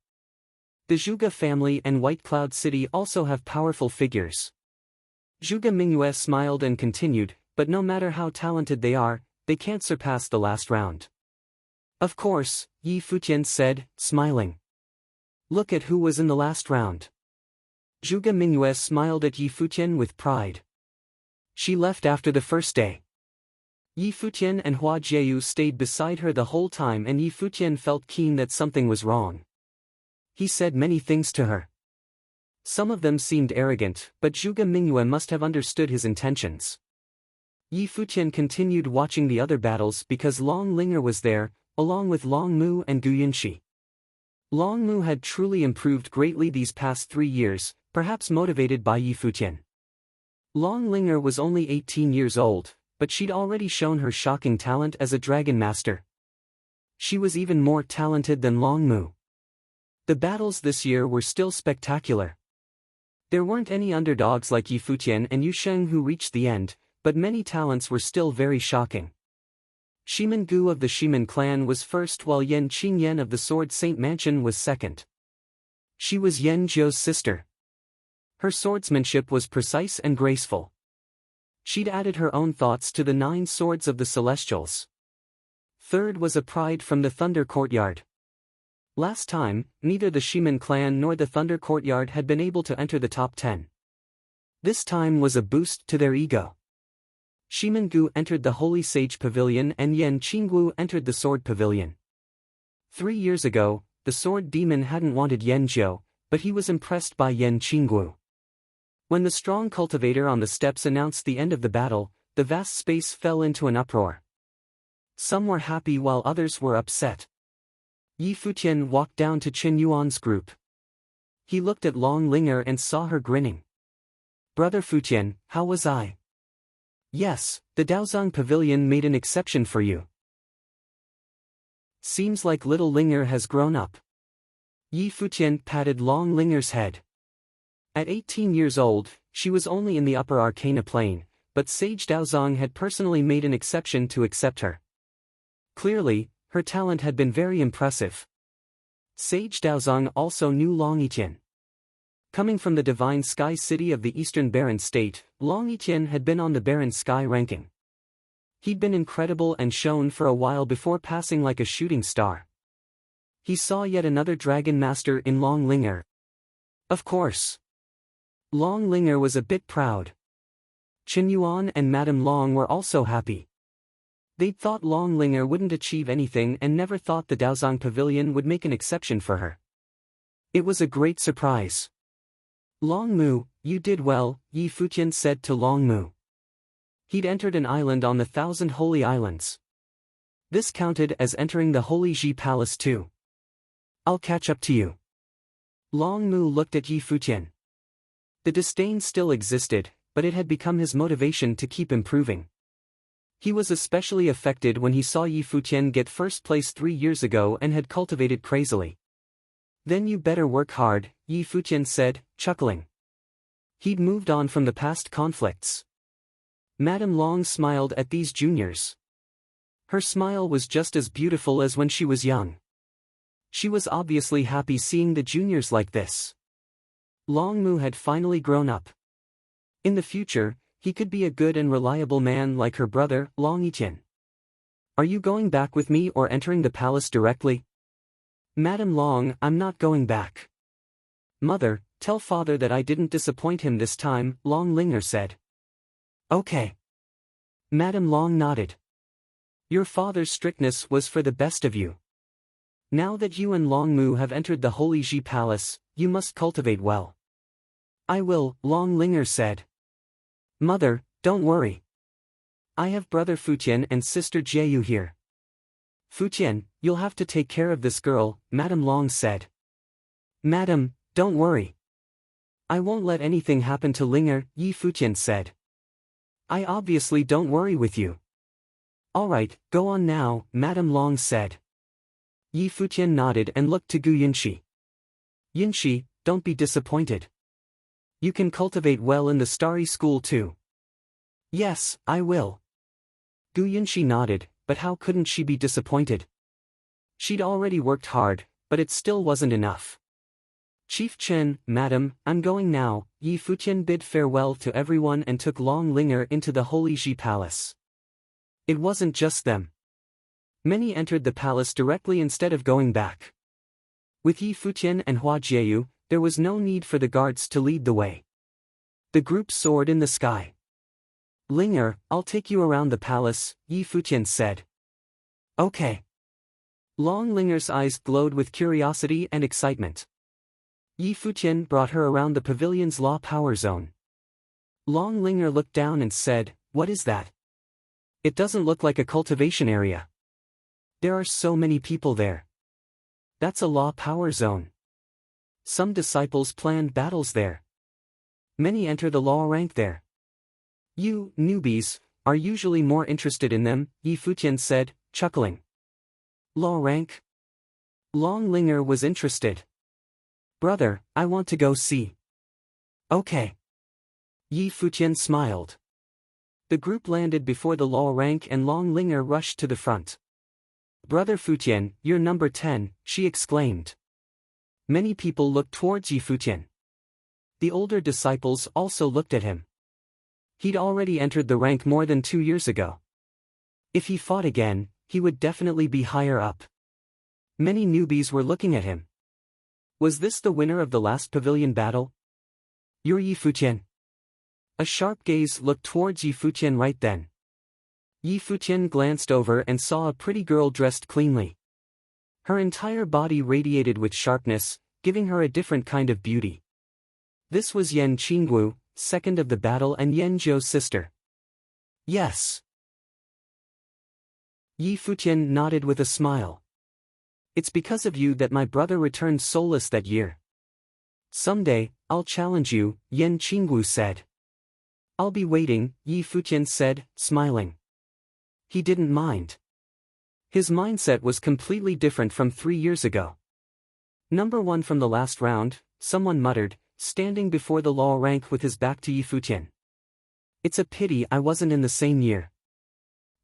The Zhuge family and White Cloud City also have powerful figures. Zhuge Mingyue smiled and continued, but no matter how talented they are, they can't surpass the last round. Of course, Yi Futian said, smiling. Look at who was in the last round. Zhuge Mingyue smiled at Yi Futian with pride. She left after the first day. Yi Futian and Hua Jieyu stayed beside her the whole time, and Yi Futian felt keen that something was wrong. He said many things to her. Some of them seemed arrogant, but Zhuge Mingyue must have understood his intentions. Yi Futian continued watching the other battles because Long Linger was there, along with Long Mu and Gu Yunxi. Long Mu had truly improved greatly these past 3 years, perhaps motivated by Yi Futian. Long Linger was only 18 years old, but she'd already shown her shocking talent as a dragon master. She was even more talented than Long Mu. The battles this year were still spectacular. There weren't any underdogs like Yi Futian and Yu Sheng who reached the end, but many talents were still very shocking. Shimen Gu of the Shimen clan was first, while Yan Qingyan of the Sword Saint Mansion was second. She was Yan Jiu's sister. Her swordsmanship was precise and graceful. She'd added her own thoughts to the 9 swords of the Celestials. Third was a pride from the Thunder Courtyard. Last time, neither the Shimen clan nor the Thunder Courtyard had been able to enter the top 10. This time was a boost to their ego. Shimen Gu entered the Holy Sage Pavilion and Yan Qinggu entered the Sword Pavilion. 3 years ago, the Sword Demon hadn't wanted Yan Jiu, but he was impressed by Yan Qinggu. When the strong cultivator on the steps announced the end of the battle, the vast space fell into an uproar. Some were happy while others were upset. Yi Futian walked down to Qin Yuan's group. He looked at Long Linger and saw her grinning. Brother Futian, how was I? Yes, the Daozang Pavilion made an exception for you. Seems like little Linger has grown up. Yi Futian patted Long Linger's head. At 18 years old, she was only in the upper Arcana plane, but Sage Daozang had personally made an exception to accept her. Clearly, her talent had been very impressive. Sage Daozang also knew Long Yiqian. Coming from the Divine Sky City of the Eastern Barren State, Long Yiqian had been on the Barren Sky ranking. He'd been incredible and shone for a while before passing like a shooting star. He saw yet another dragon master in Long Linger. Of course. Long Linger was a bit proud. Qin Yuan and Madame Long were also happy. They'd thought Long Linger wouldn't achieve anything and never thought the Daozang Pavilion would make an exception for her. It was a great surprise. Long Mu, you did well, Yi Futian said to Long Mu. He'd entered an island on the 1,000 Holy Islands. This counted as entering the Holy Ji Palace too. I'll catch up to you. Long Mu looked at Yi Futian. The disdain still existed, but it had become his motivation to keep improving. He was especially affected when he saw Yi Futian get first place 3 years ago and had cultivated crazily. Then you better work hard, Yi Futian said, chuckling. He'd moved on from the past conflicts. Madame Long smiled at these juniors. Her smile was just as beautiful as when she was young. She was obviously happy seeing the juniors like this. Long Mu had finally grown up. In the future, he could be a good and reliable man like her brother, Long Yiqian. Are you going back with me or entering the palace directly? Madame Long, I'm not going back. Mother, tell father that I didn't disappoint him this time, Long Linger said. Okay. Madame Long nodded. Your father's strictness was for the best of you. Now that you and Long Mu have entered the Holy Ji Palace, you must cultivate well. I will, Long Linger said. Mother, don't worry. I have brother Futian and sister Jieyu here. Futian, you'll have to take care of this girl, Madame Long said. Madam, don't worry. I won't let anything happen to Linger, Yi Futian said. I obviously don't worry with you. Alright, go on now, Madame Long said. Yi Futian nodded and looked to Gu Yinshi. Yinshi, don't be disappointed. You can cultivate well in the Starry School too. Yes, I will. Gu Yinshi nodded, but how couldn't she be disappointed? She'd already worked hard, but it still wasn't enough. Chief Chen, Madam, I'm going now. Yi Futian bid farewell to everyone and took Long Linger into the Holy Ji Palace. It wasn't just them. Many entered the palace directly instead of going back. With Yi Futian and Hua Jieyu, there was no need for the guards to lead the way. The group soared in the sky. Linger, I'll take you around the palace, Yi Futian said. Okay. Long Linger's eyes glowed with curiosity and excitement. Yi Futian brought her around the pavilion's law power zone. Long Linger looked down and said, What is that? It doesn't look like a cultivation area. There are so many people there. That's a law power zone. Some disciples planned battles there. Many enter the law rank there. You, newbies, are usually more interested in them, Yi Futian said, chuckling. Law rank? Long Linger was interested. Brother, I want to go see. Okay. Yi Futian smiled. The group landed before the law rank and Long Linger rushed to the front. Brother Futian, you're number 10, she exclaimed. Many people looked towards Yi Futian. The older disciples also looked at him. He'd already entered the rank more than 2 years ago. If he fought again, he would definitely be higher up. Many newbies were looking at him. Was this the winner of the last pavilion battle? You're Yi Futian. A sharp gaze looked towards Yi Futian right then. Yi Futian glanced over and saw a pretty girl dressed cleanly. Her entire body radiated with sharpness, giving her a different kind of beauty. This was Yan Qinggu, second of the battle and Yan Zhou's sister. Yes. Yi Futian nodded with a smile. It's because of you that my brother returned soulless that year. Someday, I'll challenge you, Yan Qinggu said. I'll be waiting, Yi Futian said, smiling. He didn't mind. His mindset was completely different from 3 years ago. Number 1 from the last round, someone muttered, standing before the law rank with his back to Yi Futian. It's a pity I wasn't in the same year.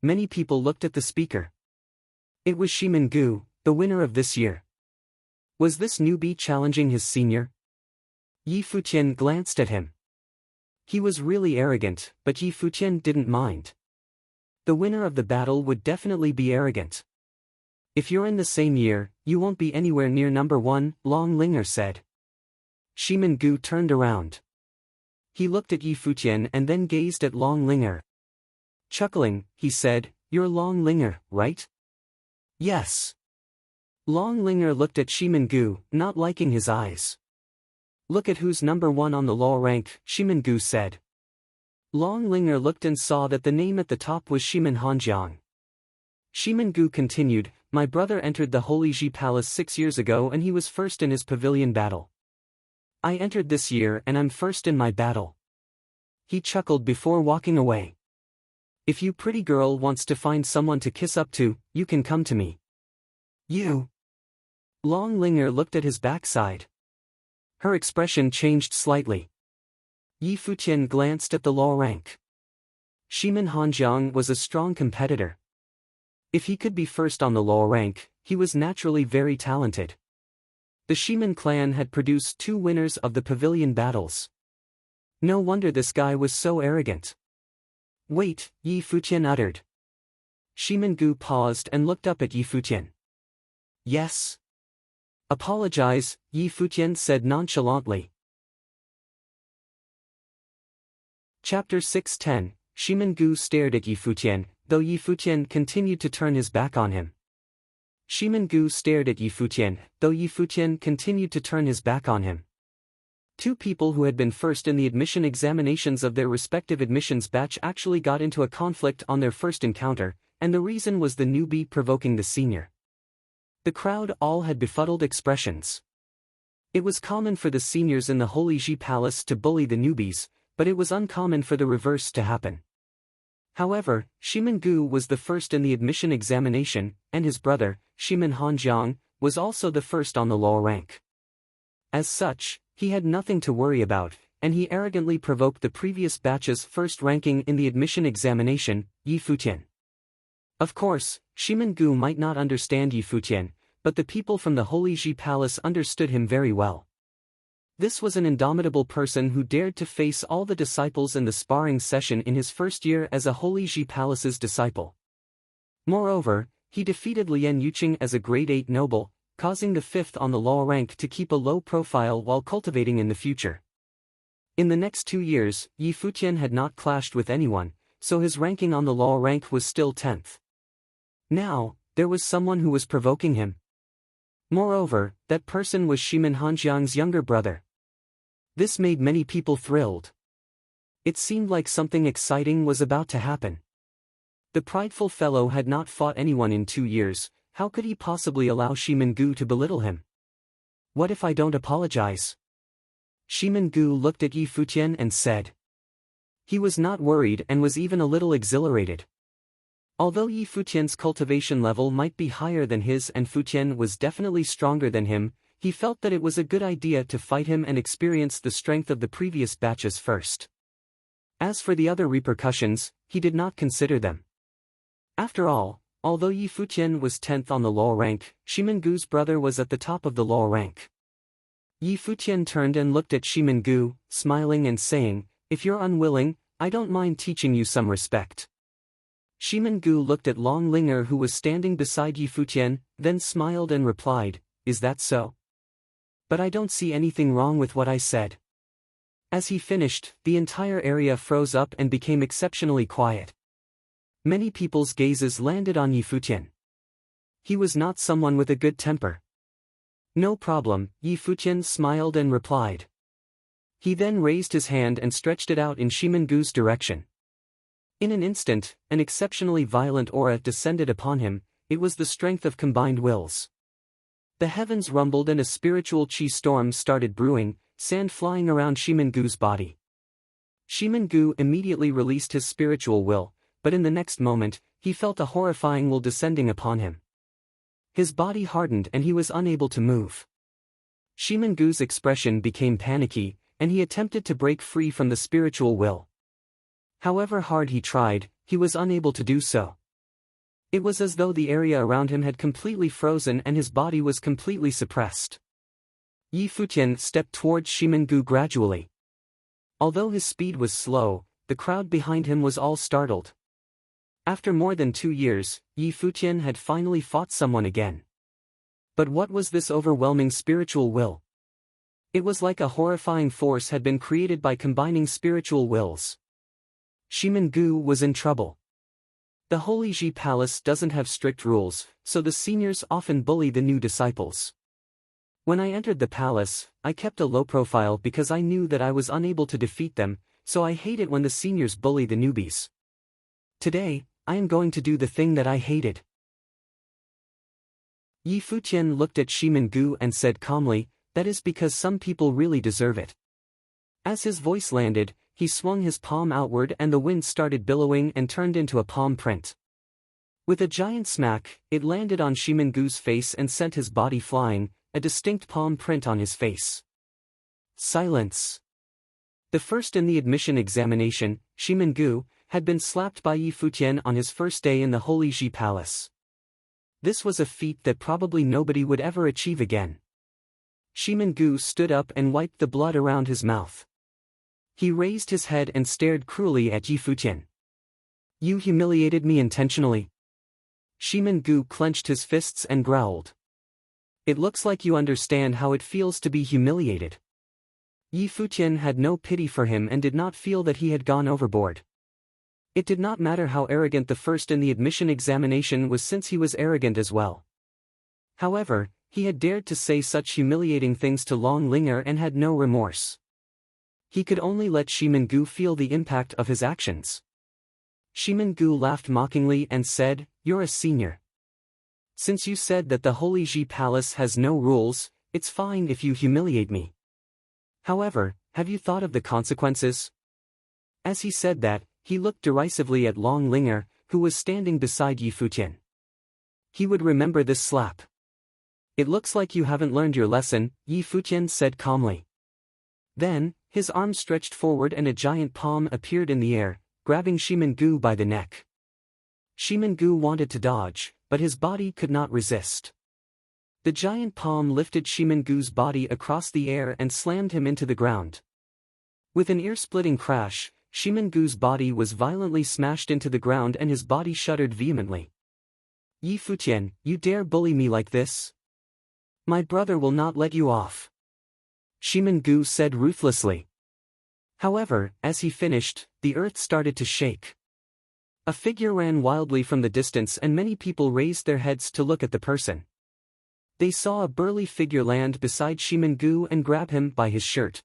Many people looked at the speaker. It was Shimin Gu, the winner of this year. Was this newbie challenging his senior? Yi Futian glanced at him. He was really arrogant, but Yi Futian didn't mind. The winner of the battle would definitely be arrogant. If you're in the same year, you won't be anywhere near number 1, Long Linger said. Shimin Gu turned around. He looked at Yi Futian and then gazed at Long Linger. Chuckling, he said, You're Long Linger, right? Yes. Long Linger looked at Shimin Gu, not liking his eyes. Look at who's number 1 on the law rank, Shimin Gu said. Long Linger looked and saw that the name at the top was Shimin Hanjiang. Shimin Gu continued, My brother entered the Holy Ji Palace 6 years ago and he was first in his pavilion battle. I entered this year and I'm first in my battle. He chuckled before walking away. If you pretty girl wants to find someone to kiss up to, you can come to me. You. Long Linger looked at his backside. Her expression changed slightly. Yi Futian glanced at the law rank. Shimin Hanjiang was a strong competitor. If he could be first on the law rank, he was naturally very talented. The Shimin clan had produced 2 winners of the pavilion battles. No wonder this guy was so arrogant. Wait, Yi Futian uttered. Shimin Gu paused and looked up at Yi Futian. Yes. Apologize, Yi Futian said nonchalantly. Chapter 610, Shimin Gu stared at Yi Futian, though Yi Futian continued to turn his back on him. Gu stared at Yi Futian, though Yi Futian continued to turn his back on him. Two people who had been first in the admission examinations of their respective admissions batch actually got into a conflict on their first encounter, and the reason was the newbie provoking the senior. The crowd all had befuddled expressions. It was common for the seniors in the Holy Ji Palace to bully the newbies, but it was uncommon for the reverse to happen. However, Gu was the first in the admission examination, and his brother, Hanjiang, was also the first on the law rank. As such, he had nothing to worry about, and he arrogantly provoked the previous batch's first ranking in the admission examination, Yi Futian. Of course, Gu might not understand Yi Futian, but the people from the Holy Ji Palace understood him very well. This was an indomitable person who dared to face all the disciples in the sparring session in his first year as a Holy Ji Palace's disciple. Moreover, he defeated Lian Yuqing as a grade 8 noble, causing the fifth on the law rank to keep a low profile while cultivating in the future. In the next 2 years, Yi Futian had not clashed with anyone, so his ranking on the law rank was still 10th. Now, there was someone who was provoking him. Moreover, that person was Hanjiang's younger brother. This made many people thrilled. It seemed like something exciting was about to happen. The prideful fellow had not fought anyone in 2 years, how could he possibly allow Gu to belittle him? What if I don't apologize? Gu looked at Yi Futian and said. He was not worried and was even a little exhilarated. Although Yi Futian's cultivation level might be higher than his and Futian was definitely stronger than him, he felt that it was a good idea to fight him and experience the strength of the previous batches first. As for the other repercussions, he did not consider them. After all, although Yi Futian was 10th on the law rank, Gu's brother was at the top of the law rank. Yi Futian turned and looked at Gu, smiling and saying, "If you're unwilling, I don't mind teaching you some respect." Gu looked at Long Linger who was standing beside Yi Futian, then smiled and replied, "Is that so? But I don't see anything wrong with what I said." As he finished, the entire area froze up and became exceptionally quiet. Many people's gazes landed on Yi Futian. He was not someone with a good temper. "No problem," Yi Futian smiled and replied. He then raised his hand and stretched it out in Gu's direction. In an instant, an exceptionally violent aura descended upon him. It was the strength of combined wills. The heavens rumbled and a spiritual chi storm started brewing, sand flying around Gu's body. Gu immediately released his spiritual will, but in the next moment, he felt a horrifying will descending upon him. His body hardened and he was unable to move. Gu's expression became panicky, and he attempted to break free from the spiritual will. However hard he tried, he was unable to do so. It was as though the area around him had completely frozen and his body was completely suppressed. Yi Futian stepped towards Gu gradually. Although his speed was slow, the crowd behind him was all startled. After more than 2 years, Yi Futian had finally fought someone again. But what was this overwhelming spiritual will? It was like a horrifying force had been created by combining spiritual wills. Gu was in trouble. The Holy Ji Palace doesn't have strict rules, so the seniors often bully the new disciples. When I entered the palace, I kept a low profile because I knew that I was unable to defeat them, so I hate it when the seniors bully the newbies. Today, I am going to do the thing that I hated. Yi Futian looked at Gu and said calmly, "That is because some people really deserve it." As his voice landed, he swung his palm outward and the wind started billowing and turned into a palm print. With a giant smack, it landed on Gu's face and sent his body flying, a distinct palm print on his face. Silence. The first in the admission examination, Gu, had been slapped by Yi Futian on his first day in the Holy Ji Palace. This was a feat that probably nobody would ever achieve again. Gu stood up and wiped the blood around his mouth. He raised his head and stared cruelly at Yi Futian. "You humiliated me intentionally." Gu clenched his fists and growled. "It looks like you understand how it feels to be humiliated." Yi Futian had no pity for him and did not feel that he had gone overboard. It did not matter how arrogant the first in the admission examination was since he was arrogant as well. However, he had dared to say such humiliating things to Long Linger and had no remorse. He could only let Shimengu feel the impact of his actions. Shimengu laughed mockingly and said, "You're a senior. Since you said that the Holy Ji Palace has no rules, it's fine if you humiliate me. However, have you thought of the consequences?" As he said that, he looked derisively at Long Linger, who was standing beside Yi Futian. He would remember this slap. "It looks like you haven't learned your lesson," Yi Futian said calmly. Then, his arm stretched forward and a giant palm appeared in the air, grabbing Shimengu by the neck. Shimengu wanted to dodge, but his body could not resist. The giant palm lifted Shimengu's body across the air and slammed him into the ground. With an ear-splitting crash, Shimengu's body was violently smashed into the ground and his body shuddered vehemently. "Yi Futian, you dare bully me like this? My brother will not let you off," Shimengu said ruthlessly. However, as he finished, the earth started to shake. A figure ran wildly from the distance and many people raised their heads to look at the person. They saw a burly figure land beside Shimengu and grab him by his shirt.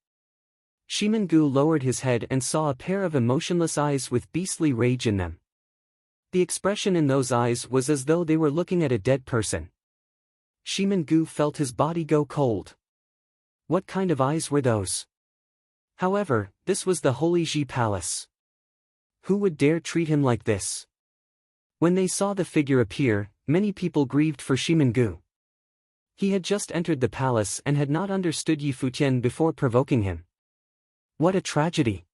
Shimengu lowered his head and saw a pair of emotionless eyes with beastly rage in them. The expression in those eyes was as though they were looking at a dead person. Shimengu felt his body go cold. What kind of eyes were those? However, this was the Holy Ji Palace. Who would dare treat him like this? When they saw the figure appear, many people grieved for Shimengu. He had just entered the palace and had not understood Yi Futian before provoking him. What a tragedy!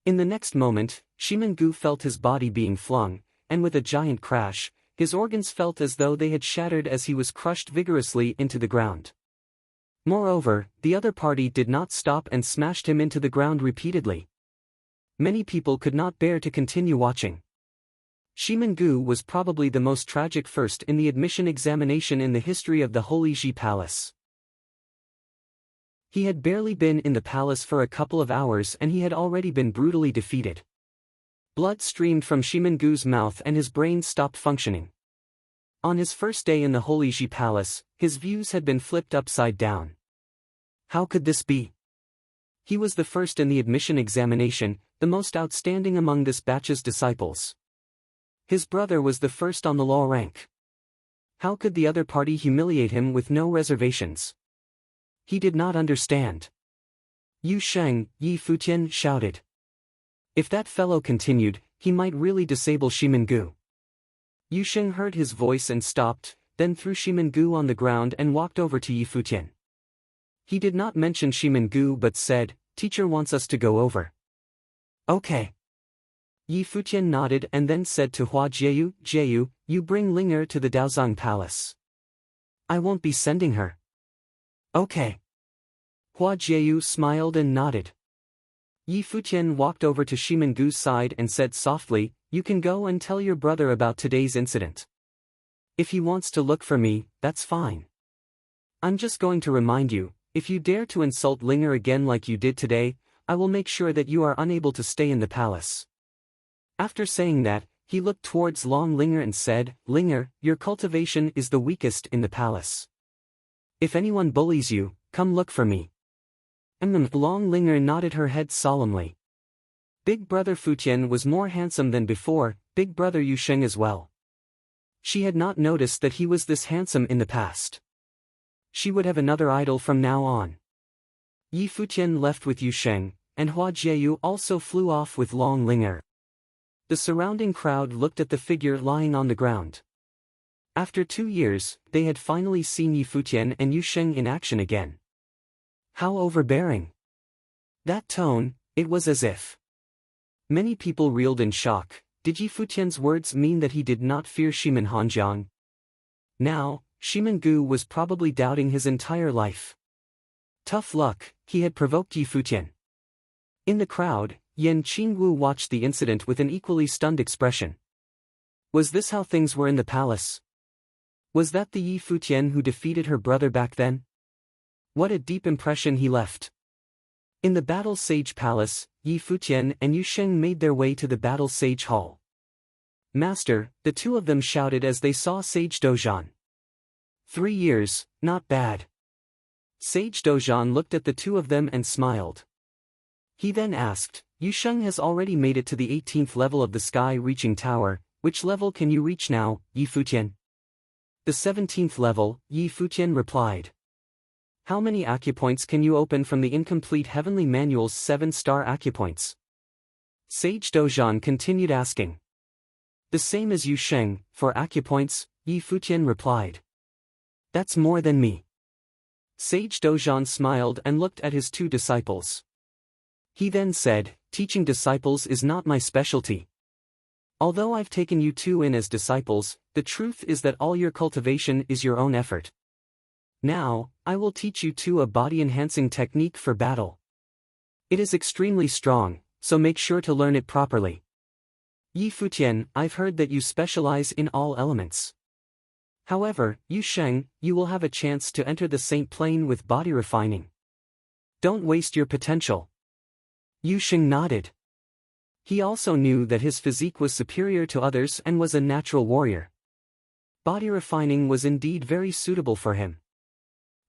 In the next moment, Shimengu felt his body being flung, and with a giant crash, his organs felt as though they had shattered as he was crushed vigorously into the ground. Moreover, the other party did not stop and smashed him into the ground repeatedly. Many people could not bear to continue watching. Shimengu was probably the most tragic first in the admission examination in the history of the Holy Ji Palace. He had barely been in the palace for a couple of hours and he had already been brutally defeated. Blood streamed from Shimengu's mouth and his brain stopped functioning. On his first day in the Holy Ji Palace, his views had been flipped upside down. How could this be? He was the first in the admission examination, the most outstanding among this batch's disciples. His brother was the first on the law rank. How could the other party humiliate him with no reservations? He did not understand. "Yu Sheng," Yi Futian shouted. If that fellow continued, he might really disable Shimengu. Yu Sheng heard his voice and stopped, then threw Shimengu on the ground and walked over to Yi Futian. He did not mention Shimengu but said, "Teacher wants us to go over." "Okay." Yi Futian nodded and then said to Hua Jieyu, "Jieyu, you bring Linger to the Daozang Palace." "I won't be sending her." "Okay." Hua Jieyu smiled and nodded. Yi Futian walked over to Shimengu's side and said softly, "You can go and tell your brother about today's incident. If he wants to look for me, that's fine. I'm just going to remind you, if you dare to insult Linger again like you did today, I will make sure that you are unable to stay in the palace." After saying that, he looked towards Long Linger and said, "Linger, your cultivation is the weakest in the palace. If anyone bullies you, come look for me." Long Linger nodded her head solemnly. Big brother Futian was more handsome than before, big brother Yu Sheng as well. She had not noticed that he was this handsome in the past. She would have another idol from now on. Yi Futian left with Yu Sheng, and Hua Jieyu also flew off with Long Linger. The surrounding crowd looked at the figure lying on the ground. After 2 years, they had finally seen Yi Futian and Yu Sheng in action again. How overbearing! That tone, it was as if. Many people reeled in shock. Did Yi Futian's words mean that he did not fear Shimen Hanjiang? Now, Shimengu was probably doubting his entire life. Tough luck, he had provoked Yi Futian. In the crowd, Yan Qingwu watched the incident with an equally stunned expression. Was this how things were in the palace? Was that the Yi Futian who defeated her brother back then? What a deep impression he left. In the Battle Sage Palace, Yi Futian and Yu Sheng made their way to the Battle Sage Hall. "Master," the two of them shouted as they saw Sage Dozhan. 3 years, not bad. Sage Dozhan looked at the two of them and smiled. He then asked, Yu Sheng has already made it to the 18th level of the sky-reaching tower, which level can you reach now, Yi Futian? The 17th level, Yi Futian replied. How many acupoints can you open from the incomplete Heavenly Manual's 7-star acupoints? Sage Dozhan continued asking. The same as Yu Sheng, for acupoints, Yi Futian replied. That's more than me. Sage Dozhan smiled and looked at his two disciples. He then said, teaching disciples is not my specialty. Although I've taken you two in as disciples, the truth is that all your cultivation is your own effort. Now, I will teach you two a body-enhancing technique for battle. It is extremely strong, so make sure to learn it properly. Yi Futian, I've heard that you specialize in all elements. However, Yu Sheng, you will have a chance to enter the Saint Plane with body refining. Don't waste your potential. Yu Sheng nodded. He also knew that his physique was superior to others and was a natural warrior. Body refining was indeed very suitable for him.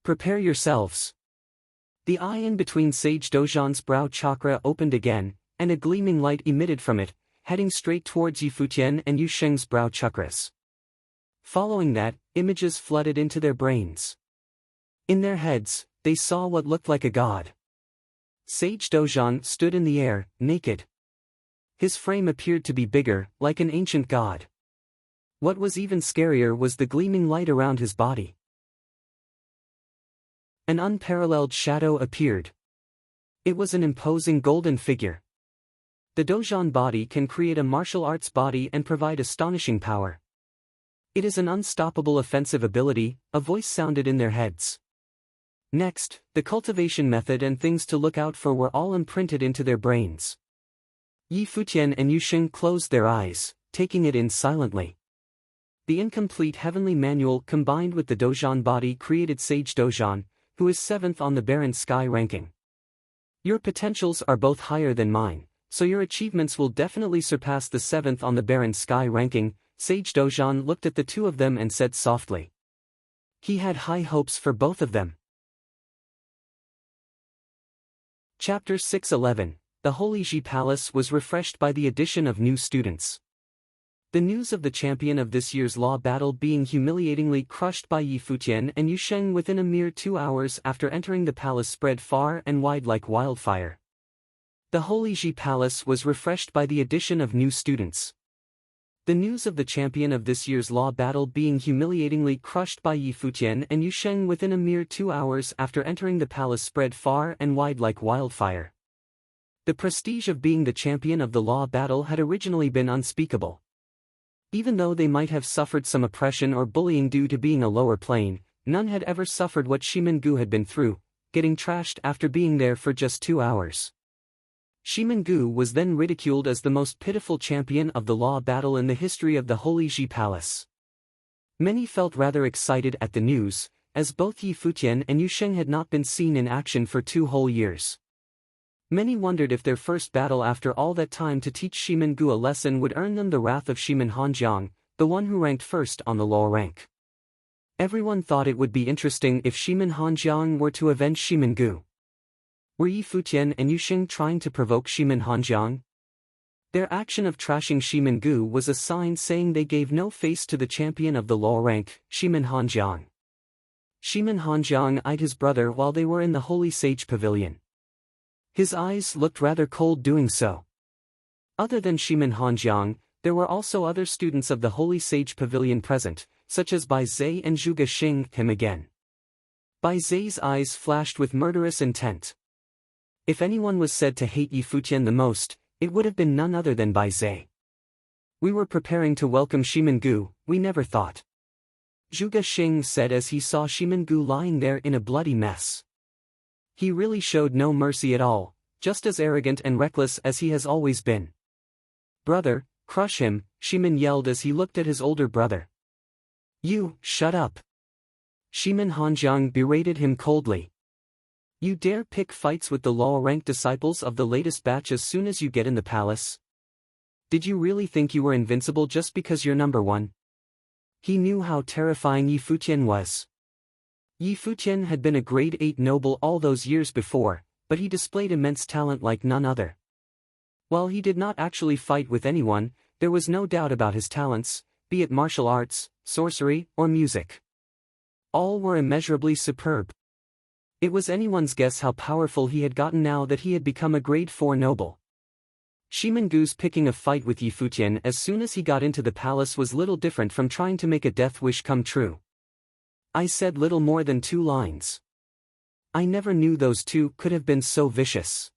Prepare yourselves. The eye in between Sage Dozhan's brow chakra opened again, and a gleaming light emitted from it, heading straight towards Yi Futian and Yu Sheng's brow chakras. Following that, images flooded into their brains. In their heads, they saw what looked like a god. Sage Dozhan stood in the air, naked. His frame appeared to be bigger, like an ancient god. What was even scarier was the gleaming light around his body. An unparalleled shadow appeared. It was an imposing golden figure. The Dozhan body can create a martial arts body and provide astonishing power. It is an unstoppable offensive ability, a voice sounded in their heads. Next, the cultivation method and things to look out for were all imprinted into their brains. Yi Futian and Yu Sheng closed their eyes, taking it in silently. The incomplete Heavenly Manual combined with the Dozhan body created Sage Dozhan, who is 7th on the Barren Sky ranking. Your potentials are both higher than mine, so your achievements will definitely surpass the 7th on the Barren Sky ranking. Sage Dozhan looked at the two of them and said softly. He had high hopes for both of them. Chapter 6:11. The Holy Ji Palace was refreshed by the addition of new students. The news of the champion of this year's law battle being humiliatingly crushed by Yi Futian and Yu Sheng within a mere 2 hours after entering the palace spread far and wide like wildfire. The Holy Ji Palace was refreshed by the addition of new students. The news of the champion of this year's law battle being humiliatingly crushed by Yi Futian and Yu Sheng within a mere 2 hours after entering the palace spread far and wide like wildfire. The prestige of being the champion of the law battle had originally been unspeakable. Even though they might have suffered some oppression or bullying due to being a lower plane, none had ever suffered what Shimengu had been through, getting trashed after being there for just 2 hours. Shimengu was then ridiculed as the most pitiful champion of the law battle in the history of the Holy Ji Palace. Many felt rather excited at the news, as both Yi Futian and Yu Sheng had not been seen in action for 2 whole years. Many wondered if their first battle after all that time to teach Shimengu a lesson would earn them the wrath of Shimen Hanjiang, the one who ranked first on the law rank. Everyone thought it would be interesting if Shimen Hanjiang were to avenge Shimengu. Were Yi Futian and Yu Sheng trying to provoke Shimen Hanjiang? Their action of trashing Shimengu was a sign saying they gave no face to the champion of the law rank, Shimen Hanjiang. Shimen Hanjiang eyed his brother while they were in the Holy Sage Pavilion. His eyes looked rather cold doing so. Other than Shimen Hanjiang, there were also other students of the Holy Sage Pavilion present, such as Bai Zhe and Zhuge Xing him again. Bai Zhe's eyes flashed with murderous intent. If anyone was said to hate Yi Futian the most, it would have been none other than Bai Zhe. We were preparing to welcome Shimengu, we never thought. Zhuge Xing said as he saw Shimengu lying there in a bloody mess. He really showed no mercy at all, just as arrogant and reckless as he has always been. Brother, crush him, Shimen yelled as he looked at his older brother. You, shut up. Shimen Hanjiang berated him coldly. You dare pick fights with the law-ranked disciples of the latest batch as soon as you get in the palace? Did you really think you were invincible just because you're number 1? He knew how terrifying Yi Futian was. Yi Futian had been a grade 8 noble all those years before, but he displayed immense talent like none other. While he did not actually fight with anyone, there was no doubt about his talents, be it martial arts, sorcery, or music. All were immeasurably superb. It was anyone's guess how powerful he had gotten now that he had become a grade 4 noble. Shimengu's picking a fight with Yi Futian as soon as he got into the palace was little different from trying to make a death wish come true. I said little more than 2 lines. I never knew those two could have been so vicious.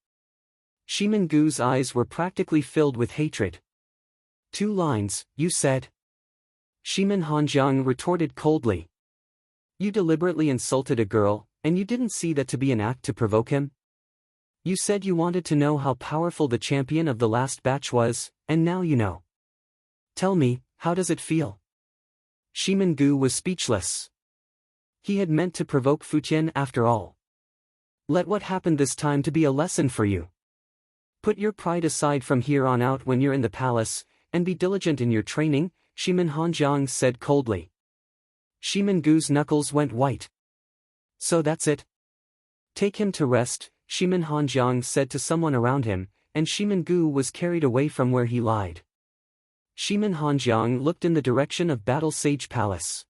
Shimengu's eyes were practically filled with hatred. 2 lines, you said? Shimen Hanjiang retorted coldly. You deliberately insulted a girl, and you didn't see that to be an act to provoke him? You said you wanted to know how powerful the champion of the last batch was, and now you know. Tell me, how does it feel? Shimengu was speechless. He had meant to provoke Futian after all. Let what happened this time to be a lesson for you. Put your pride aside from here on out when you're in the palace, and be diligent in your training, Shimen Hanjiang said coldly. Shimengu's knuckles went white. So that's it? Take him to rest, Shimen Hanjiang said to someone around him, and Shimengu was carried away from where he lied. Shimen Hanjiang looked in the direction of Battle Sage Palace.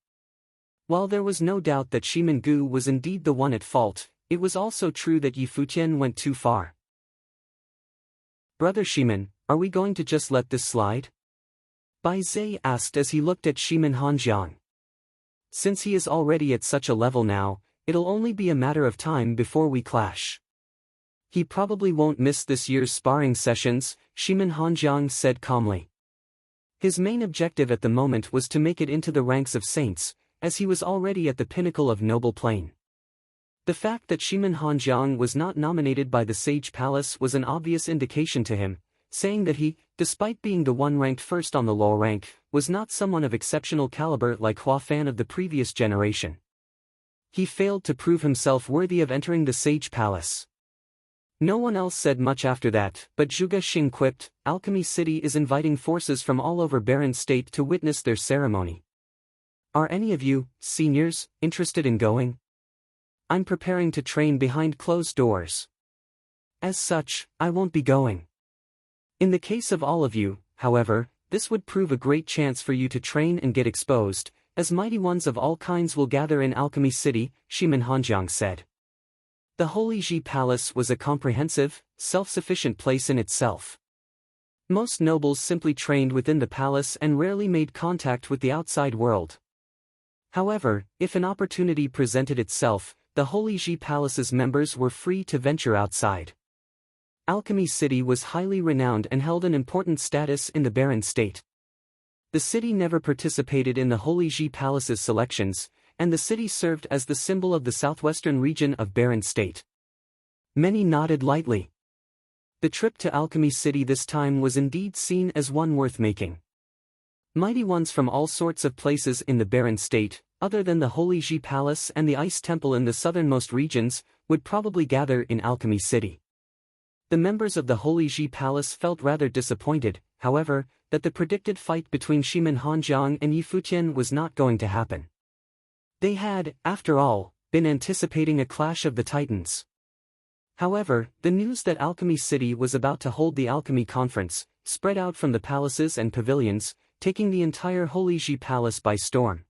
While there was no doubt that Shimengu was indeed the one at fault, it was also true that Yi Futian went too far. Brother Shimen, are we going to just let this slide? Bai Zhe asked as he looked at Shimen Hanjiang. Since he is already at such a level now, it'll only be a matter of time before we clash. He probably won't miss this year's sparring sessions, Shimen Hanjiang said calmly. His main objective at the moment was to make it into the ranks of saints, as he was already at the pinnacle of noble plane. The fact that Shimen Hanjiang was not nominated by the Sage Palace was an obvious indication to him, saying that he, despite being the one ranked first on the law rank, was not someone of exceptional caliber like Hua Fan of the previous generation. He failed to prove himself worthy of entering the Sage Palace. No one else said much after that, but Zhuge Xing quipped, Alchemy City is inviting forces from all over Barren State to witness their ceremony. Are any of you, seniors, interested in going? I'm preparing to train behind closed doors. As such, I won't be going. In the case of all of you, however, this would prove a great chance for you to train and get exposed, as mighty ones of all kinds will gather in Alchemy City, Shimen Hanjiang said. The Holy Ji Palace was a comprehensive, self-sufficient place in itself. Most nobles simply trained within the palace and rarely made contact with the outside world. However, if an opportunity presented itself, the Holy Ji Palace's members were free to venture outside. Alchemy City was highly renowned and held an important status in the Barren State. The city never participated in the Holy Ji Palace's selections, and the city served as the symbol of the southwestern region of Barren State. Many nodded lightly. The trip to Alchemy City this time was indeed seen as one worth making. Mighty ones from all sorts of places in the Barren State, other than the Holy Ji Palace and the Ice Temple in the southernmost regions, would probably gather in Alchemy City. The members of the Holy Ji Palace felt rather disappointed, however, that the predicted fight between Shimen Hanjiang and Yi Futian was not going to happen. They had, after all, been anticipating a clash of the titans. However, the news that Alchemy City was about to hold the Alchemy Conference spread out from the palaces and pavilions, taking the entire Holy Ji Palace by storm.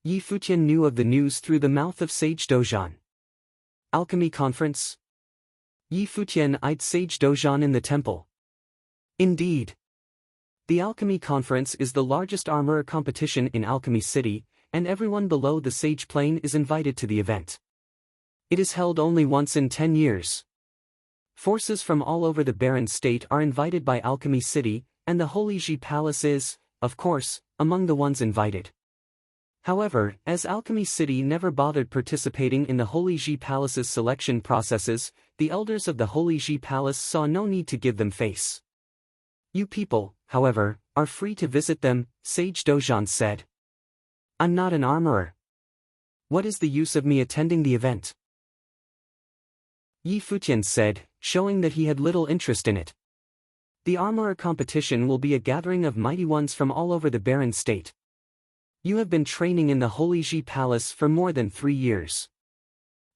Yi Futian knew of the news through the mouth of Sage Dozhan. Alchemy Conference? Yi Futian eyed Sage Dozhan in the temple. Indeed. The Alchemy Conference is the largest armorer competition in Alchemy City, and everyone below the Sage Plane is invited to the event. It is held only once in 10 years. Forces from all over the Barren State are invited by Alchemy City, and the Holy Ji Palace is, of course, among the ones invited. However, as Alchemy City never bothered participating in the Holy Ji Palace's selection processes, the elders of the Holy Ji Palace saw no need to give them face. You people, however, are free to visit them, Sage Dozhan said. I'm not an armorer. What is the use of me attending the event? Yi Futian said, showing that he had little interest in it. The armorer competition will be a gathering of mighty ones from all over the Barren State. You have been training in the Holy Ji Palace for more than 3 years.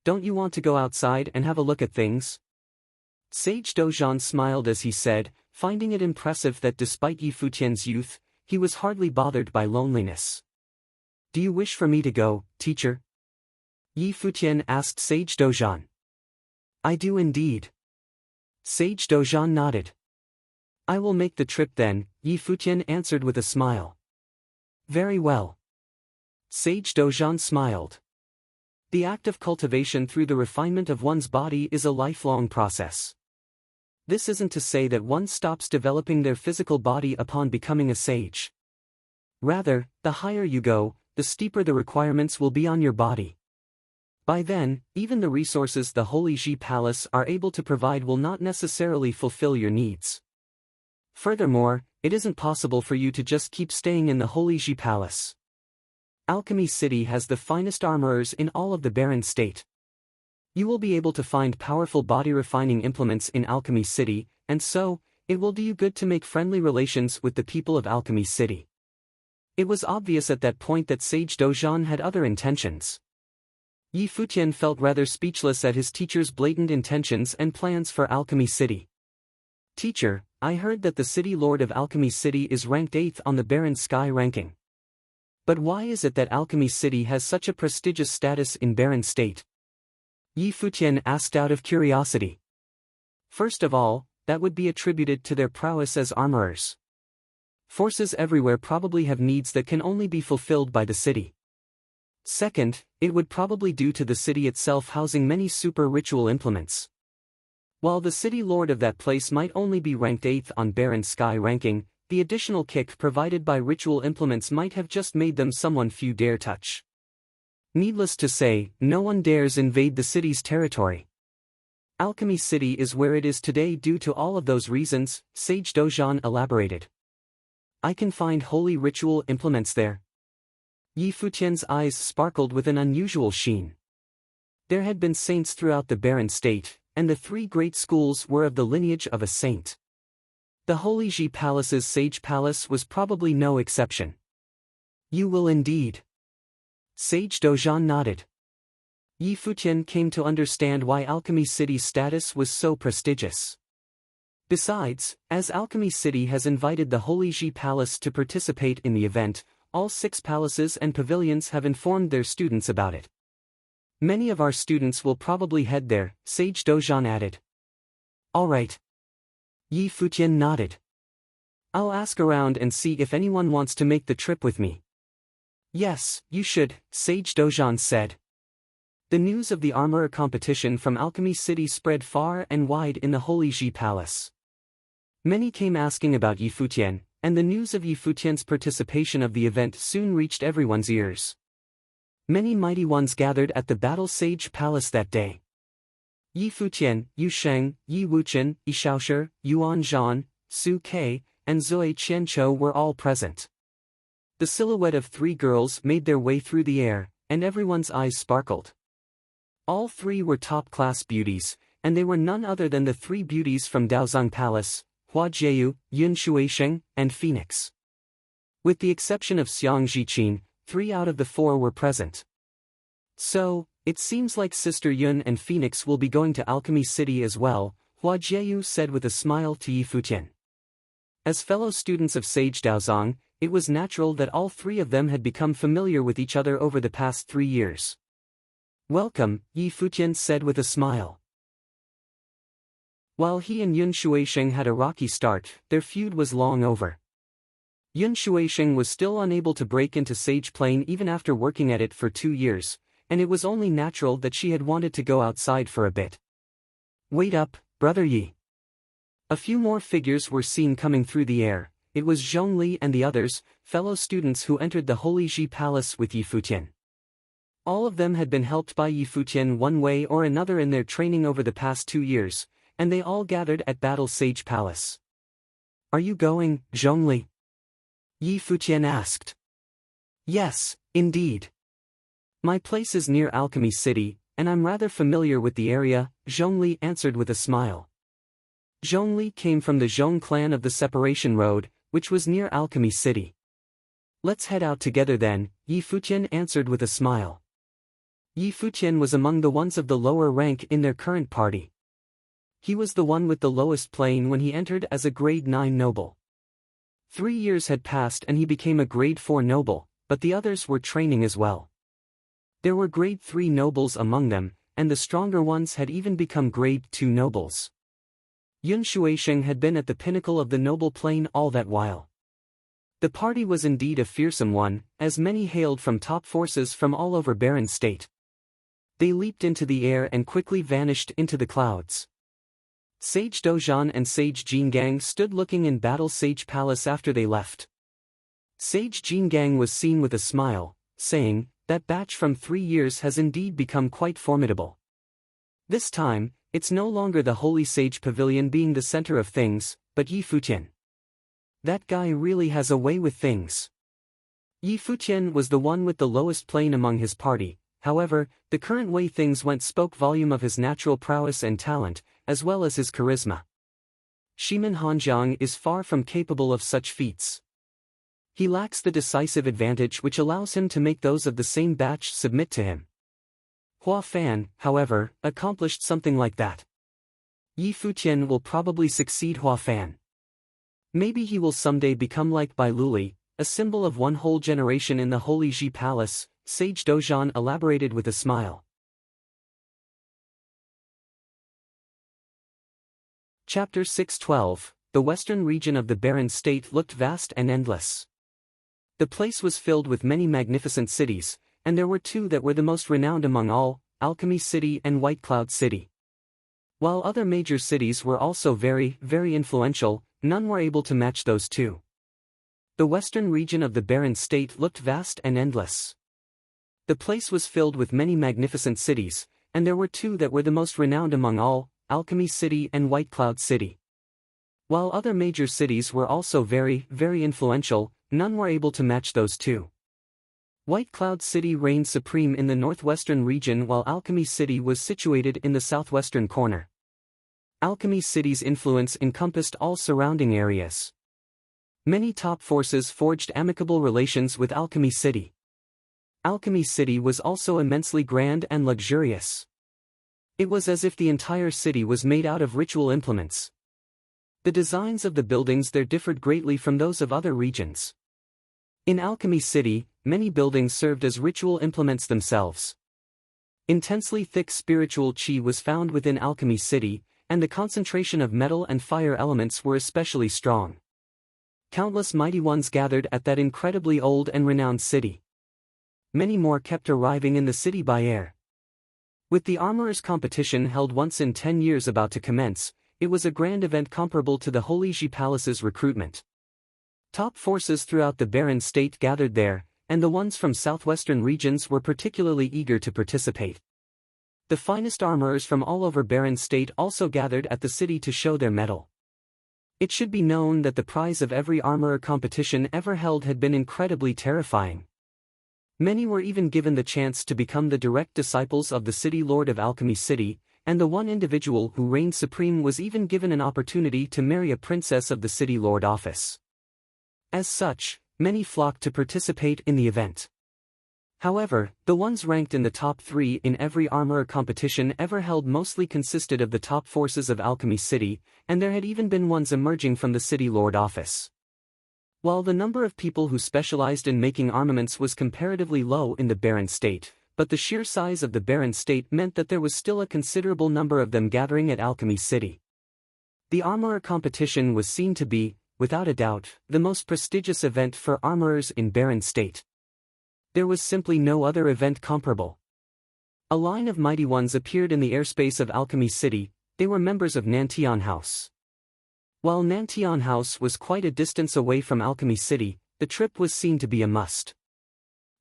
Don't you want to go outside and have a look at things? Sage Dozhan smiled as he said, finding it impressive that despite Yi Futian's youth, he was hardly bothered by loneliness. Do you wish for me to go, teacher? Yi Futian asked Sage Dozhan. I do indeed. Sage Dozhan nodded. I will make the trip then, Yi Futian answered with a smile. Very well. Sage Dozhan smiled. The act of cultivation through the refinement of one's body is a lifelong process. This isn't to say that one stops developing their physical body upon becoming a sage. Rather, the higher you go, the steeper the requirements will be on your body. By then, even the resources the Holy Ji Palace are able to provide will not necessarily fulfill your needs. Furthermore, it isn't possible for you to just keep staying in the Holy Ji Palace. Alchemy City has the finest armorers in all of the Barren State. You will be able to find powerful body-refining implements in Alchemy City, and so, it will do you good to make friendly relations with the people of Alchemy City. It was obvious at that point that Sage Dozhan had other intentions. Yi Futian felt rather speechless at his teacher's blatant intentions and plans for Alchemy City. Teacher, I heard that the City Lord of Alchemy City is ranked 8th on the Barren Sky ranking. But why is it that Alchemy City has such a prestigious status in Barren State? Yi Futian asked out of curiosity. First of all, that would be attributed to their prowess as armorers. Forces everywhere probably have needs that can only be fulfilled by the city. Second, it would probably due to the city itself housing many super ritual implements. While the city lord of that place might only be ranked 8th on Barren Sky ranking, the additional kick provided by ritual implements might have just made them someone few dare touch. Needless to say, no one dares invade the city's territory. Alchemy City is where it is today due to all of those reasons, Sage Dozhan elaborated. I can find holy ritual implements there. Yi Futian's eyes sparkled with an unusual sheen. There had been saints throughout the Barren State, and the 3 great schools were of the lineage of a saint. The Holy Ji Palace's Sage Palace was probably no exception. You will indeed. Sage Dozhan nodded. Yi Futian came to understand why Alchemy City's status was so prestigious. Besides, as Alchemy City has invited the Holy Ji Palace to participate in the event, all 6 palaces and pavilions have informed their students about it. Many of our students will probably head there, Sage Dozhan added. All right. Yi Futian nodded. I'll ask around and see if anyone wants to make the trip with me. Yes, you should, Sage Dozhan said. The news of the armorer competition from Alchemy City spread far and wide in the Holy Ji Palace. Many came asking about Yi Futian, and the news of Yi Futian's participation of the event soon reached everyone's ears. Many mighty ones gathered at the Battle Sage Palace that day. Yi Futian, Yu Sheng, Yi Wuchen, Yi Shaoshi, Yuan Zhan, Su Ke, and Zui Qianqiu were all present. The silhouette of 3 girls made their way through the air, and everyone's eyes sparkled. All 3 were top-class beauties, and they were none other than the 3 beauties from Daozang Palace, Hua Jieyu, Yun Shuisheng, and Phoenix. With the exception of Xiang Zhiqin, 3 out of the 4 were present. So, it seems like Sister Yun and Phoenix will be going to Alchemy City as well, Hua Jieyu said with a smile to Yi Futian. As fellow students of Sage Daozang, it was natural that all 3 of them had become familiar with each other over the past 3 years. Welcome, Yi Futian said with a smile. While he and Yun Shuisheng had a rocky start, their feud was long over. Yun Shuisheng was still unable to break into Sage Plane even after working at it for 2 years, and it was only natural that she had wanted to go outside for a bit. Wait up, Brother Yi. A few more figures were seen coming through the air. It was Zhongli and the others, fellow students who entered the Holy Ji Palace with Yi Futian. All of them had been helped by Yi Futian one way or another in their training over the past 2 years, and they all gathered at Battle Sage Palace. Are you going, Zhongli? Yi Futian asked. Yes, indeed. My place is near Alchemy City, and I'm rather familiar with the area, Zhongli answered with a smile. Zhongli came from the Zhong clan of the Separation Road, which was near Alchemy City. Let's head out together then, Yi Futian answered with a smile. Yi Futian was among the ones of the lower rank in their current party. He was the one with the lowest plane when he entered as a grade 9 noble. 3 years had passed and he became a grade 4 noble, but the others were training as well. There were grade 3 nobles among them, and the stronger ones had even become grade 2 nobles. Yun Shuisheng had been at the pinnacle of the noble plane all that while. The party was indeed a fearsome one, as many hailed from top forces from all over Barren State. They leaped into the air and quickly vanished into the clouds. Sage Dozhan and Sage Jingang stood looking in Battle Sage Palace after they left. Sage Jingang was seen with a smile, saying, "That batch from 3 years has indeed become quite formidable. This time, it's no longer the Holy Sage Pavilion being the center of things, but Yi Futian. That guy really has a way with things." Yi Futian was the one with the lowest plane among his party, however, the current way things went spoke volume of his natural prowess and talent, as well as his charisma. Shimin Hanjiang is far from capable of such feats. He lacks the decisive advantage which allows him to make those of the same batch submit to him. Hua Fan, however, accomplished something like that. Yi Futian will probably succeed Hua Fan. Maybe he will someday become like Bai Luli, a symbol of one whole generation in the Holy Ji Palace, Sage Dozhan elaborated with a smile. Chapter 612, The western region of the Barren State looked vast and endless. The place was filled with many magnificent cities, and there were 2 that were the most renowned among all, Alchemy City and White Cloud City. While other major cities were also very, very influential, none were able to match those 2. The western region of the Barren State looked vast and endless. The place was filled with many magnificent cities, and there were 2 that were the most renowned among all, Alchemy City and White Cloud City. While other major cities were also very, very influential, none were able to match those 2. White Cloud City reigned supreme in the northwestern region while Alchemy City was situated in the southwestern corner. Alchemy City's influence encompassed all surrounding areas. Many top forces forged amicable relations with Alchemy City. Alchemy City was also immensely grand and luxurious. It was as if the entire city was made out of ritual implements. The designs of the buildings there differed greatly from those of other regions. In Alchemy City, many buildings served as ritual implements themselves. Intensely thick spiritual qi was found within Alchemy City, and the concentration of metal and fire elements were especially strong. Countless mighty ones gathered at that incredibly old and renowned city. Many more kept arriving in the city by air. With the armorers' competition held once in 10 years about to commence, it was a grand event comparable to the Holy Ji Palace's recruitment. Top forces throughout the Barren State gathered there, and the ones from southwestern regions were particularly eager to participate. The finest armorers from all over Barren State also gathered at the city to show their mettle. It should be known that the prize of every armorer competition ever held had been incredibly terrifying. Many were even given the chance to become the direct disciples of the city lord of Alchemy City, and the one individual who reigned supreme was even given an opportunity to marry a princess of the city lord office. As such, many flocked to participate in the event. However, the ones ranked in the top 3 in every armorer competition ever held mostly consisted of the top forces of Alchemy City, and there had even been ones emerging from the city lord office. While the number of people who specialized in making armaments was comparatively low in the Barren State, but the sheer size of the Barren State meant that there was still a considerable number of them gathering at Alchemy City. The armorer competition was seen to be, without a doubt, the most prestigious event for armorers in Barren State. There was simply no other event comparable. A line of mighty ones appeared in the airspace of Alchemy City. They were members of Nantian House. While Nantian House was quite a distance away from Alchemy City, the trip was seen to be a must.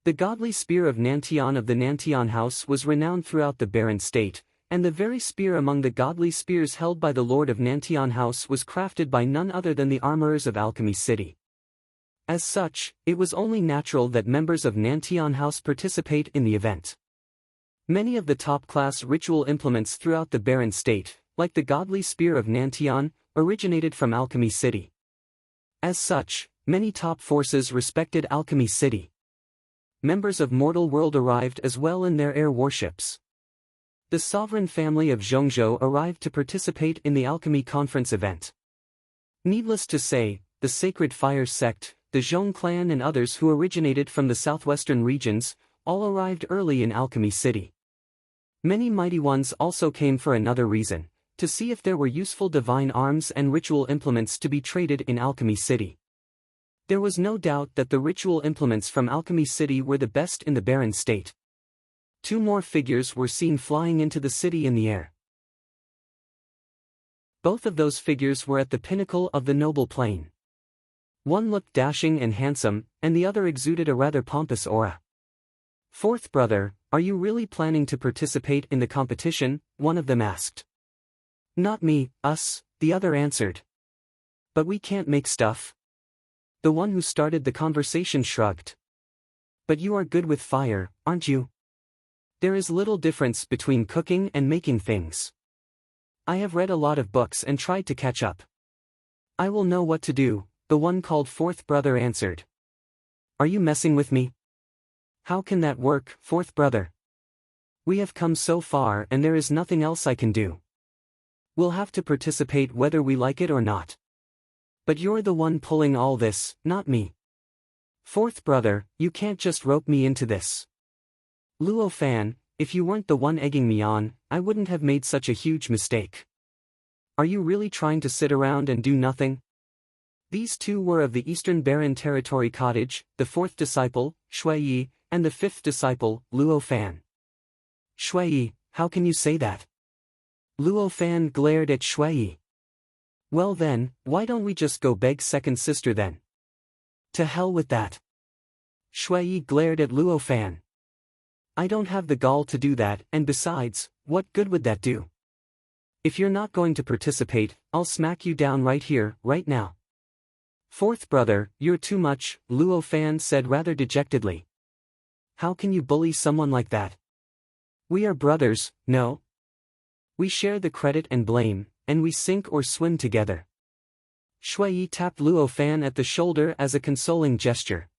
The godly spear of Nantian of the Nantian House was renowned throughout the Barren State, and the very spear among the godly spears held by the Lord of Nantian House was crafted by none other than the armorers of Alchemy City. As such, it was only natural that members of Nantian House participate in the event. Many of the top-class ritual implements throughout the Barren State, like the godly spear of Nantian, originated from Alchemy City. As such, Many top forces respected Alchemy City. Members of mortal world arrived as well in their air warships. The sovereign family of Zhongzhou arrived to participate in the alchemy conference event. Needless to say, the Sacred Fire sect, the Zhong clan and others who originated from the southwestern regions, all arrived early in Alchemy City. Many mighty ones also came for another reason, to see if there were useful divine arms and ritual implements to be traded in Alchemy City. There was no doubt that the ritual implements from Alchemy City were the best in the barren state. 2 more figures were seen flying into the city in the air. Both of those figures were at the pinnacle of the noble plane. One looked dashing and handsome, and the other exuded a rather pompous aura. "Fourth brother, are you really planning to participate in the competition?" one of them asked. "Not me, us," the other answered. "But we can't make stuff." The one who started the conversation shrugged. "But you are good with fire, aren't you? There is little difference between cooking and making things. I have read a lot of books and tried to catch up. I will know what to do," the one called fourth brother answered. "Are you messing with me? How can that work, fourth brother? We have come so far and there is nothing else I can do. We'll have to participate whether we like it or not. But you're the one pulling all this, not me. Fourth brother, you can't just rope me into this. Luo Fan, if you weren't the one egging me on, I wouldn't have made such a huge mistake. Are you really trying to sit around and do nothing?" These 2 were of the Eastern Barren Territory Cottage, the 4th disciple, Shuiyi, and the 5th disciple, Luo Fan. "Shuiyi, how can you say that?" Luo Fan glared at Shuiyi. "Well then, why don't we just go beg second sister then?" "To hell with that." Shuiyi glared at Luo Fan. "I don't have the gall to do that, and besides, what good would that do? If you're not going to participate, I'll smack you down right here, right now." "Fourth brother, you're too much," Luo Fan said rather dejectedly. "How can you bully someone like that? We are brothers, no? We share the credit and blame, and we sink or swim together." Shuiyi tapped Luo Fan at the shoulder as a consoling gesture.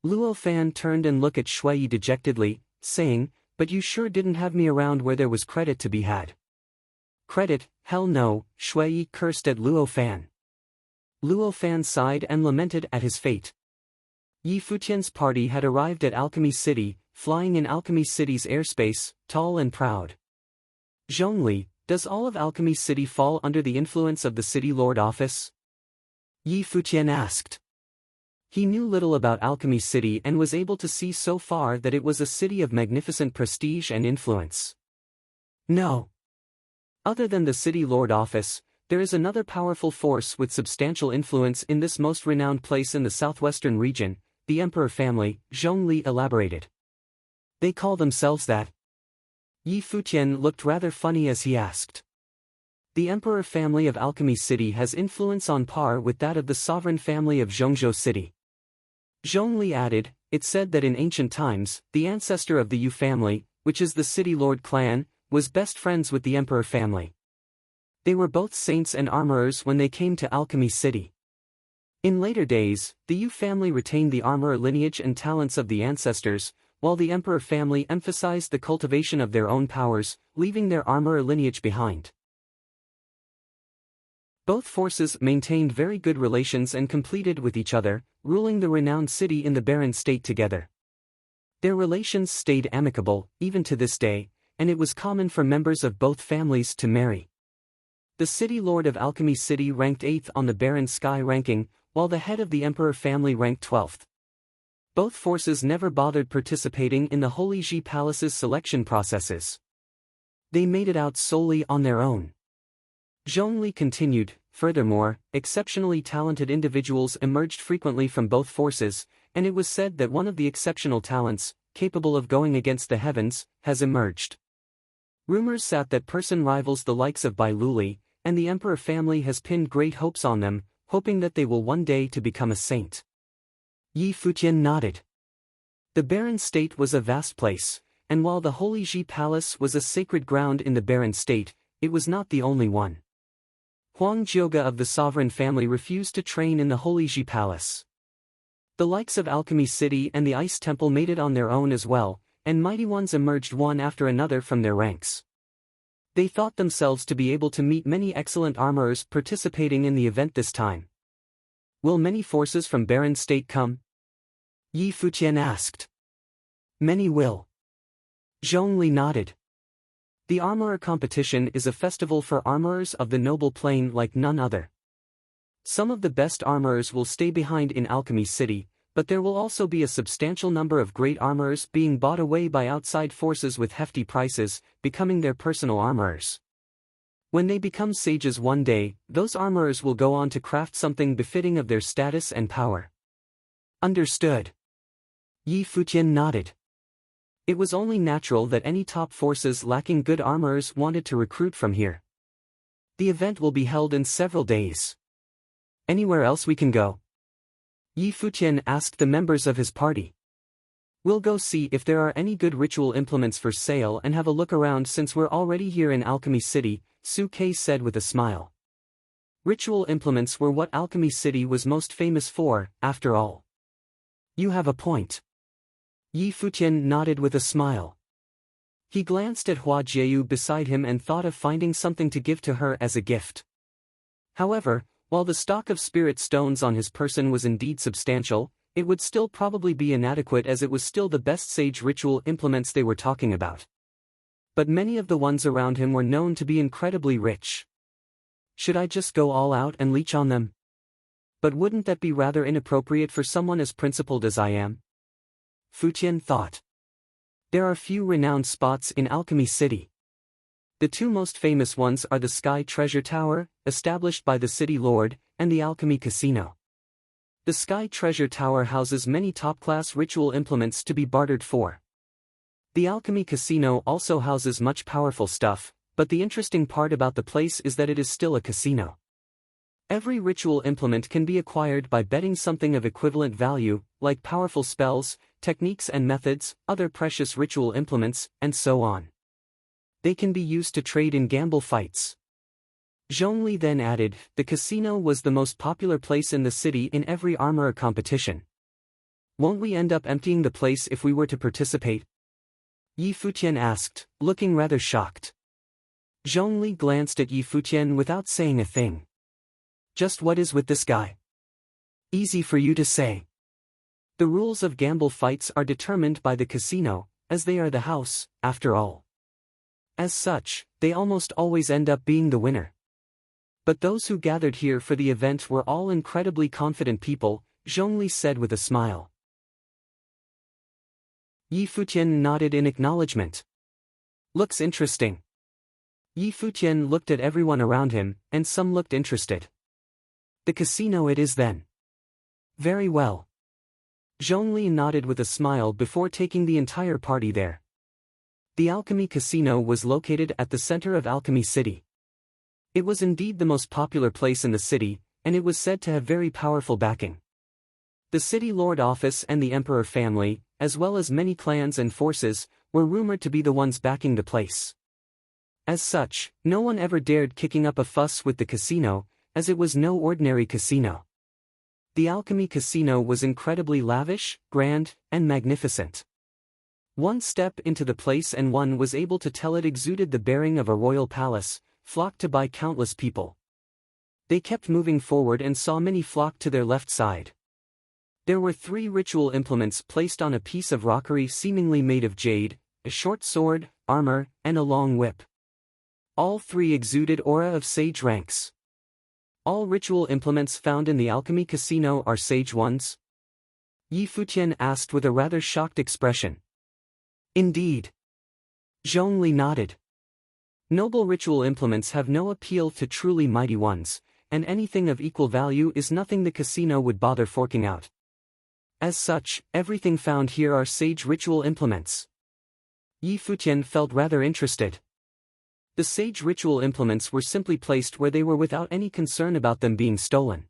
Luo Fan turned and looked at Shuiyi dejectedly, saying, "But you sure didn't have me around where there was credit to be had." "Credit, hell no," Shuiyi cursed at Luo Fan. Luo Fan sighed and lamented at his fate. Yi Futian's party had arrived at Alchemy City, flying in Alchemy City's airspace, tall and proud. "Zhongli, does all of Alchemy City fall under the influence of the City Lord office?" Yi Futian asked. He knew little about Alchemy City and was able to see so far that it was a city of magnificent prestige and influence. "No. Other than the City Lord office, there is another powerful force with substantial influence in this most renowned place in the southwestern region, the Emperor family," Zhongli elaborated. "They call themselves that?" Yi Futian looked rather funny as he asked. "The Emperor family of Alchemy City has influence on par with that of the sovereign family of Zhongzhou City." Zhongli added, "It said that in ancient times, the ancestor of the Yu family, which is the City Lord clan, was best friends with the Emperor family. They were both saints and armorers when they came to Alchemy City. In later days, the Yu family retained the armorer lineage and talents of the ancestors, while the Emperor family emphasized the cultivation of their own powers, leaving their armorer lineage behind." Both forces maintained very good relations and completed with each other, ruling the renowned city in the barren state together. Their relations stayed amicable, even to this day, and it was common for members of both families to marry. The City Lord of Alchemy City ranked 8th on the Barren Sky ranking, while the head of the Emperor family ranked 12th. Both forces never bothered participating in the Holy Ji Palace's selection processes. They made it out solely on their own. Zhongli continued, "Furthermore, exceptionally talented individuals emerged frequently from both forces, and it was said that one of the exceptional talents, capable of going against the heavens, has emerged. Rumors sat that person rivals the likes of Bai Luli, and the Emperor family has pinned great hopes on them, hoping that they will one day to become a saint." Yi Futian nodded. The barren state was a vast place, and while the Holy Ji Palace was a sacred ground in the barren state, it was not the only one. Huang Jioga of the sovereign family refused to train in the Holy Ji Palace. The likes of Alchemy City and the Ice Temple made it on their own as well, and mighty ones emerged one after another from their ranks. They thought themselves to be able to meet many excellent armorers participating in the event this time. Will many forces from Barren State come? Yi Futian asked. Many will. Zhongli nodded. The armorer competition is a festival for armorers of the noble plane like none other. Some of the best armorers will stay behind in Alchemy City, but there will also be a substantial number of great armorers being bought away by outside forces with hefty prices, becoming their personal armorers. When they become sages one day, those armorers will go on to craft something befitting of their status and power. Understood. Yi Futian nodded. It was only natural that any top forces lacking good armorers wanted to recruit from here. The event will be held in several days. Anywhere else we can go? Yi Futian asked the members of his party. We'll go see if there are any good ritual implements for sale and have a look around since we're already here in Alchemy City, Su Kei said with a smile. Ritual implements were what Alchemy City was most famous for, after all. You have a point. Yi Futian nodded with a smile. He glanced at Hua Jieyu beside him and thought of finding something to give to her as a gift. However, while the stock of spirit stones on his person was indeed substantial, it would still probably be inadequate as it was still the best sage ritual implements they were talking about. But many of the ones around him were known to be incredibly rich. Should I just go all out and leech on them? But wouldn't that be rather inappropriate for someone as principled as I am? Futian thought. There are few renowned spots in Alchemy City. The two most famous ones are the Sky Treasure Tower, established by the City Lord, and the Alchemy Casino. The Sky Treasure Tower houses many top-class ritual implements to be bartered for. The Alchemy Casino also houses much powerful stuff, but the interesting part about the place is that it is still a casino. Every ritual implement can be acquired by betting something of equivalent value, like powerful spells, techniques and methods, other precious ritual implements, and so on. They can be used to trade in gamble fights. Zhongli then added, the casino was the most popular place in the city in every armorer competition. Won't we end up emptying the place if we were to participate? Yi Futian asked, looking rather shocked. Zhongli glanced at Yi Futian without saying a thing. Just what is with this guy? Easy for you to say. The rules of gamble fights are determined by the casino, as they are the house, after all. As such, they almost always end up being the winner. But those who gathered here for the event were all incredibly confident people, Zhongli said with a smile. Yi Futian nodded in acknowledgement. Looks interesting. Yi Futian looked at everyone around him, and some looked interested. The casino it is then. Very well. Zhongli nodded with a smile before taking the entire party there. The Alchemy Casino was located at the center of Alchemy City. It was indeed the most popular place in the city, and it was said to have very powerful backing. The City Lord office and the Emperor family, as well as many clans and forces, were rumored to be the ones backing the place. As such, no one ever dared kicking up a fuss with the casino, as it was no ordinary casino. The Alchemy Casino was incredibly lavish, grand, and magnificent. One step into the place and one was able to tell it exuded the bearing of a royal palace, flocked to by countless people. They kept moving forward and saw many flock to their left side. There were 3 ritual implements placed on a piece of rockery seemingly made of jade, a short sword, armor, and a long whip. All 3 exuded aura of sage ranks. All ritual implements found in the Alchemy Casino are sage ones? Yi Futian asked with a rather shocked expression. Indeed. Zhongli nodded. Noble ritual implements have no appeal to truly mighty ones, and anything of equal value is nothing the casino would bother forking out. As such, everything found here are sage ritual implements. Yi Futian felt rather interested. The sage ritual implements were simply placed where they were without any concern about them being stolen.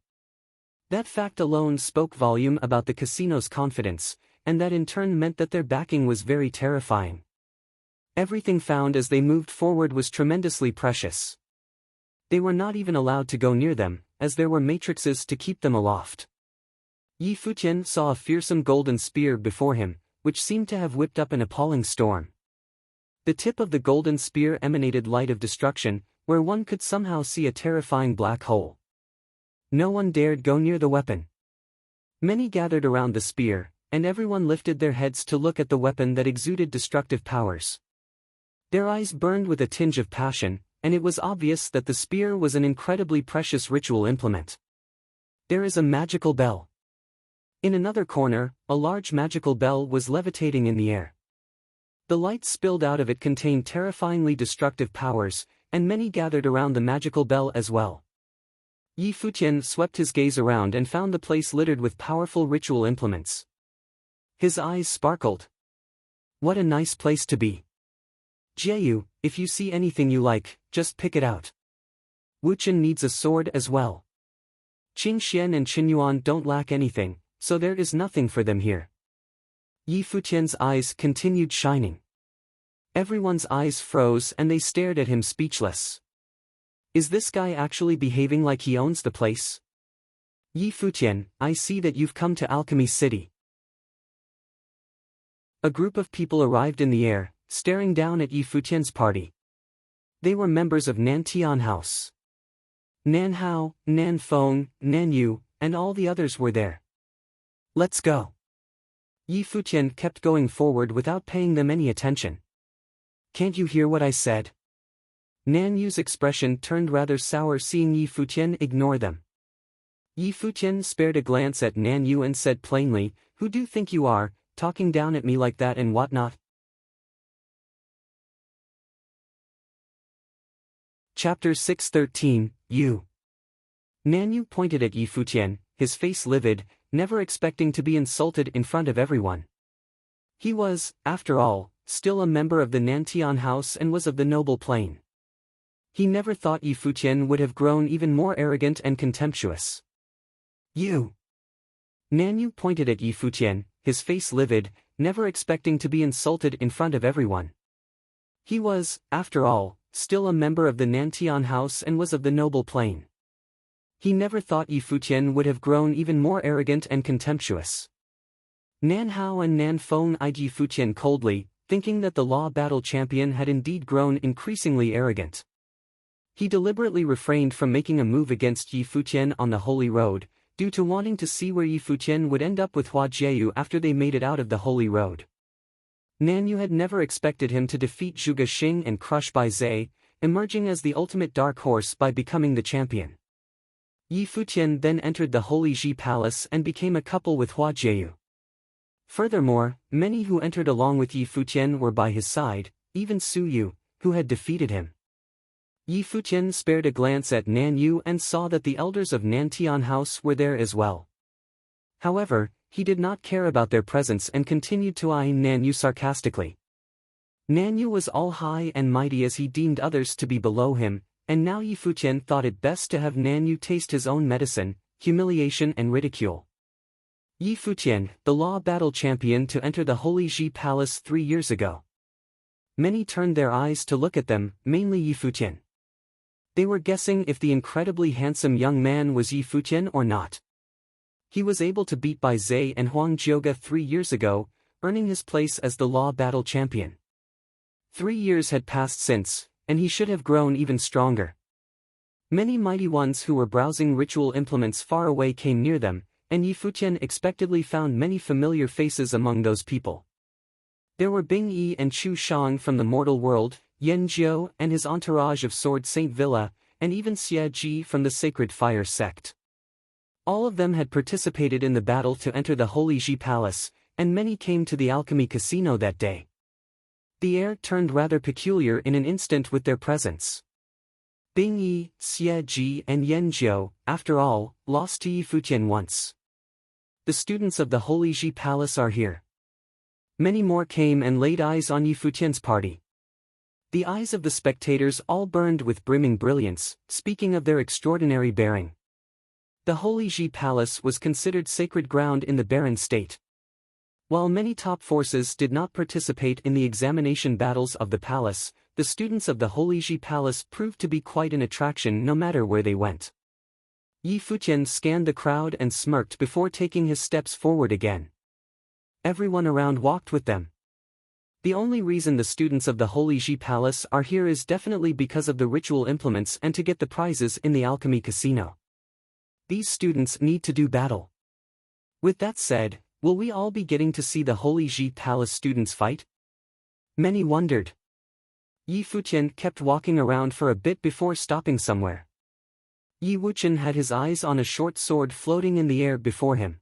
That fact alone spoke volume about the casino's confidence, and that in turn meant that their backing was very terrifying. Everything found as they moved forward was tremendously precious. They were not even allowed to go near them, as there were matrices to keep them aloft. Yi Futian saw a fearsome golden spear before him, which seemed to have whipped up an appalling storm. The tip of the golden spear emanated light of destruction, where one could somehow see a terrifying black hole. No one dared go near the weapon. Many gathered around the spear, and everyone lifted their heads to look at the weapon that exuded destructive powers. Their eyes burned with a tinge of passion, and it was obvious that the spear was an incredibly precious ritual implement. There is a magical bell. In another corner, a large magical bell was levitating in the air. The light spilled out of it contained terrifyingly destructive powers, and many gathered around the magical bell as well. Yi Futian swept his gaze around and found the place littered with powerful ritual implements. His eyes sparkled. What a nice place to be. Jieyu, if you see anything you like, just pick it out. Wuchen needs a sword as well. Qingxian and Qinyuan don't lack anything, so there is nothing for them here. Yi Futian's eyes continued shining. Everyone's eyes froze and they stared at him speechless. Is this guy actually behaving like he owns the place? Yi Futian, I see that you've come to Alchemy City. A group of people arrived in the air, staring down at Yi Futian's party. They were members of Nan Tian House. Nan Hao, Nan Feng, Nan Yu, and all the others were there. Let's go. Yi Futian kept going forward without paying them any attention. Can't you hear what I said? Nan Yu's expression turned rather sour seeing Yi Futian ignore them. Yi Futian spared a glance at Nan Yu and said plainly, "Who do you think you are, talking down at me like that and whatnot?" Chapter 613, Yu. Nan Yu pointed at Yi Futian, his face livid, never expecting to be insulted in front of everyone. He was, after all, still a member of the Nantian house and was of the noble plane. He never thought Yi Futian would have grown even more arrogant and contemptuous. You. Nan Yu pointed at Yi Futian, his face livid, never expecting to be insulted in front of everyone. He was, after all, still a member of the Nantian house and was of the noble plane. He never thought Yi Futian would have grown even more arrogant and contemptuous. Nan Hao and Nan Feng eyed Yi Futian coldly, thinking that the law battle champion had indeed grown increasingly arrogant. He deliberately refrained from making a move against Yi Futian on the Holy Road, due to wanting to see where Yi Futian would end up with Hua Jieyu after they made it out of the Holy Road. Nan Yu had never expected him to defeat Zhuge Xing and crush Bai Zhe, emerging as the ultimate dark horse by becoming the champion. Yi Futian then entered the Holy Ji Palace and became a couple with Hua Jieyu. Furthermore, many who entered along with Yi Futian were by his side, even Su Yu, who had defeated him. Yi Futian spared a glance at Nan Yu and saw that the elders of Nantian House were there as well. However, he did not care about their presence and continued to eye Nan Yu sarcastically. Nan Yu was all high and mighty as he deemed others to be below him, and now Yi Futian thought it best to have Nan Yu taste his own medicine, humiliation and ridicule. Yi Futian, the law battle champion to enter the Holy Ji Palace 3 years ago. Many turned their eyes to look at them, mainly Yi Futian. They were guessing if the incredibly handsome young man was Yi Futian or not. He was able to beat Bai Zhe and Huang Jiuge 3 years ago, earning his place as the law battle champion. 3 years had passed since, and he should have grown even stronger. Many mighty ones who were browsing ritual implements far away came near them, and Yi Futian expectedly found many familiar faces among those people. There were Bing Yi and Chu Shang from the mortal world, Yan Jiu and his entourage of Sword Saint Villa, and even Xie Ji from the Sacred Fire sect. All of them had participated in the battle to enter the Holy Ji Palace, and many came to the Alchemy Casino that day. The air turned rather peculiar in an instant with their presence. Bing Yi, Xie Ji and Yan Jiu, after all, lost to Yi Futian once. The students of the Holy Ji Palace are here. Many more came and laid eyes on Yi Futian's party. The eyes of the spectators all burned with brimming brilliance, speaking of their extraordinary bearing. The Holy Ji Palace was considered sacred ground in the barren state. While many top forces did not participate in the examination battles of the palace, the students of the Holy Ji Palace proved to be quite an attraction no matter where they went. Yi Futian scanned the crowd and smirked before taking his steps forward again. Everyone around walked with them. The only reason the students of the Holy Ji Palace are here is definitely because of the ritual implements and to get the prizes in the alchemy casino. These students need to do battle. With that said, will we all be getting to see the Holy Ji Palace students fight? Many wondered. Yi Futian kept walking around for a bit before stopping somewhere. Yi Wuchen had his eyes on a short sword floating in the air before him.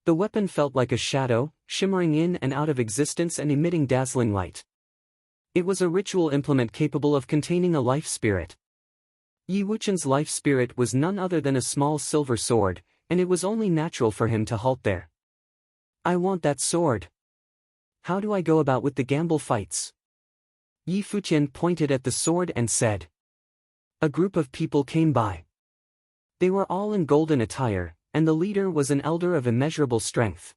The weapon felt like a shadow, shimmering in and out of existence and emitting dazzling light. It was a ritual implement capable of containing a life spirit. Yi Wuchen's life spirit was none other than a small silver sword, and it was only natural for him to halt there. I want that sword. How do I go about with the gamble fights? Yi Futian pointed at the sword and said. A group of people came by. They were all in golden attire, and the leader was an elder of immeasurable strength.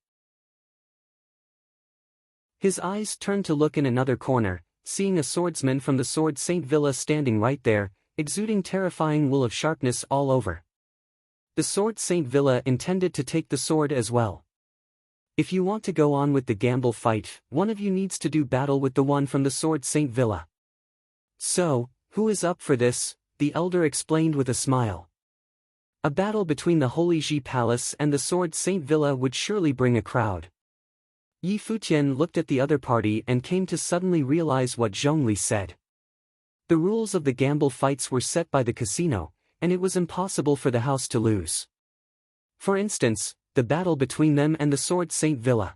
His eyes turned to look in another corner, seeing a swordsman from the Sword Saint Villa standing right there, exuding terrifying will of sharpness all over. The Sword Saint Villa intended to take the sword as well. If you want to go on with the gamble fight, one of you needs to do battle with the one from the Sword Saint Villa. So, who is up for this? The elder explained with a smile. A battle between the Holy Ji Palace and the Sword Saint Villa would surely bring a crowd. Yi Futian looked at the other party and came to suddenly realize what Zhongli said. The rules of the gamble fights were set by the casino, and it was impossible for the house to lose. For instance, the battle between them and the Sword Saint Villa.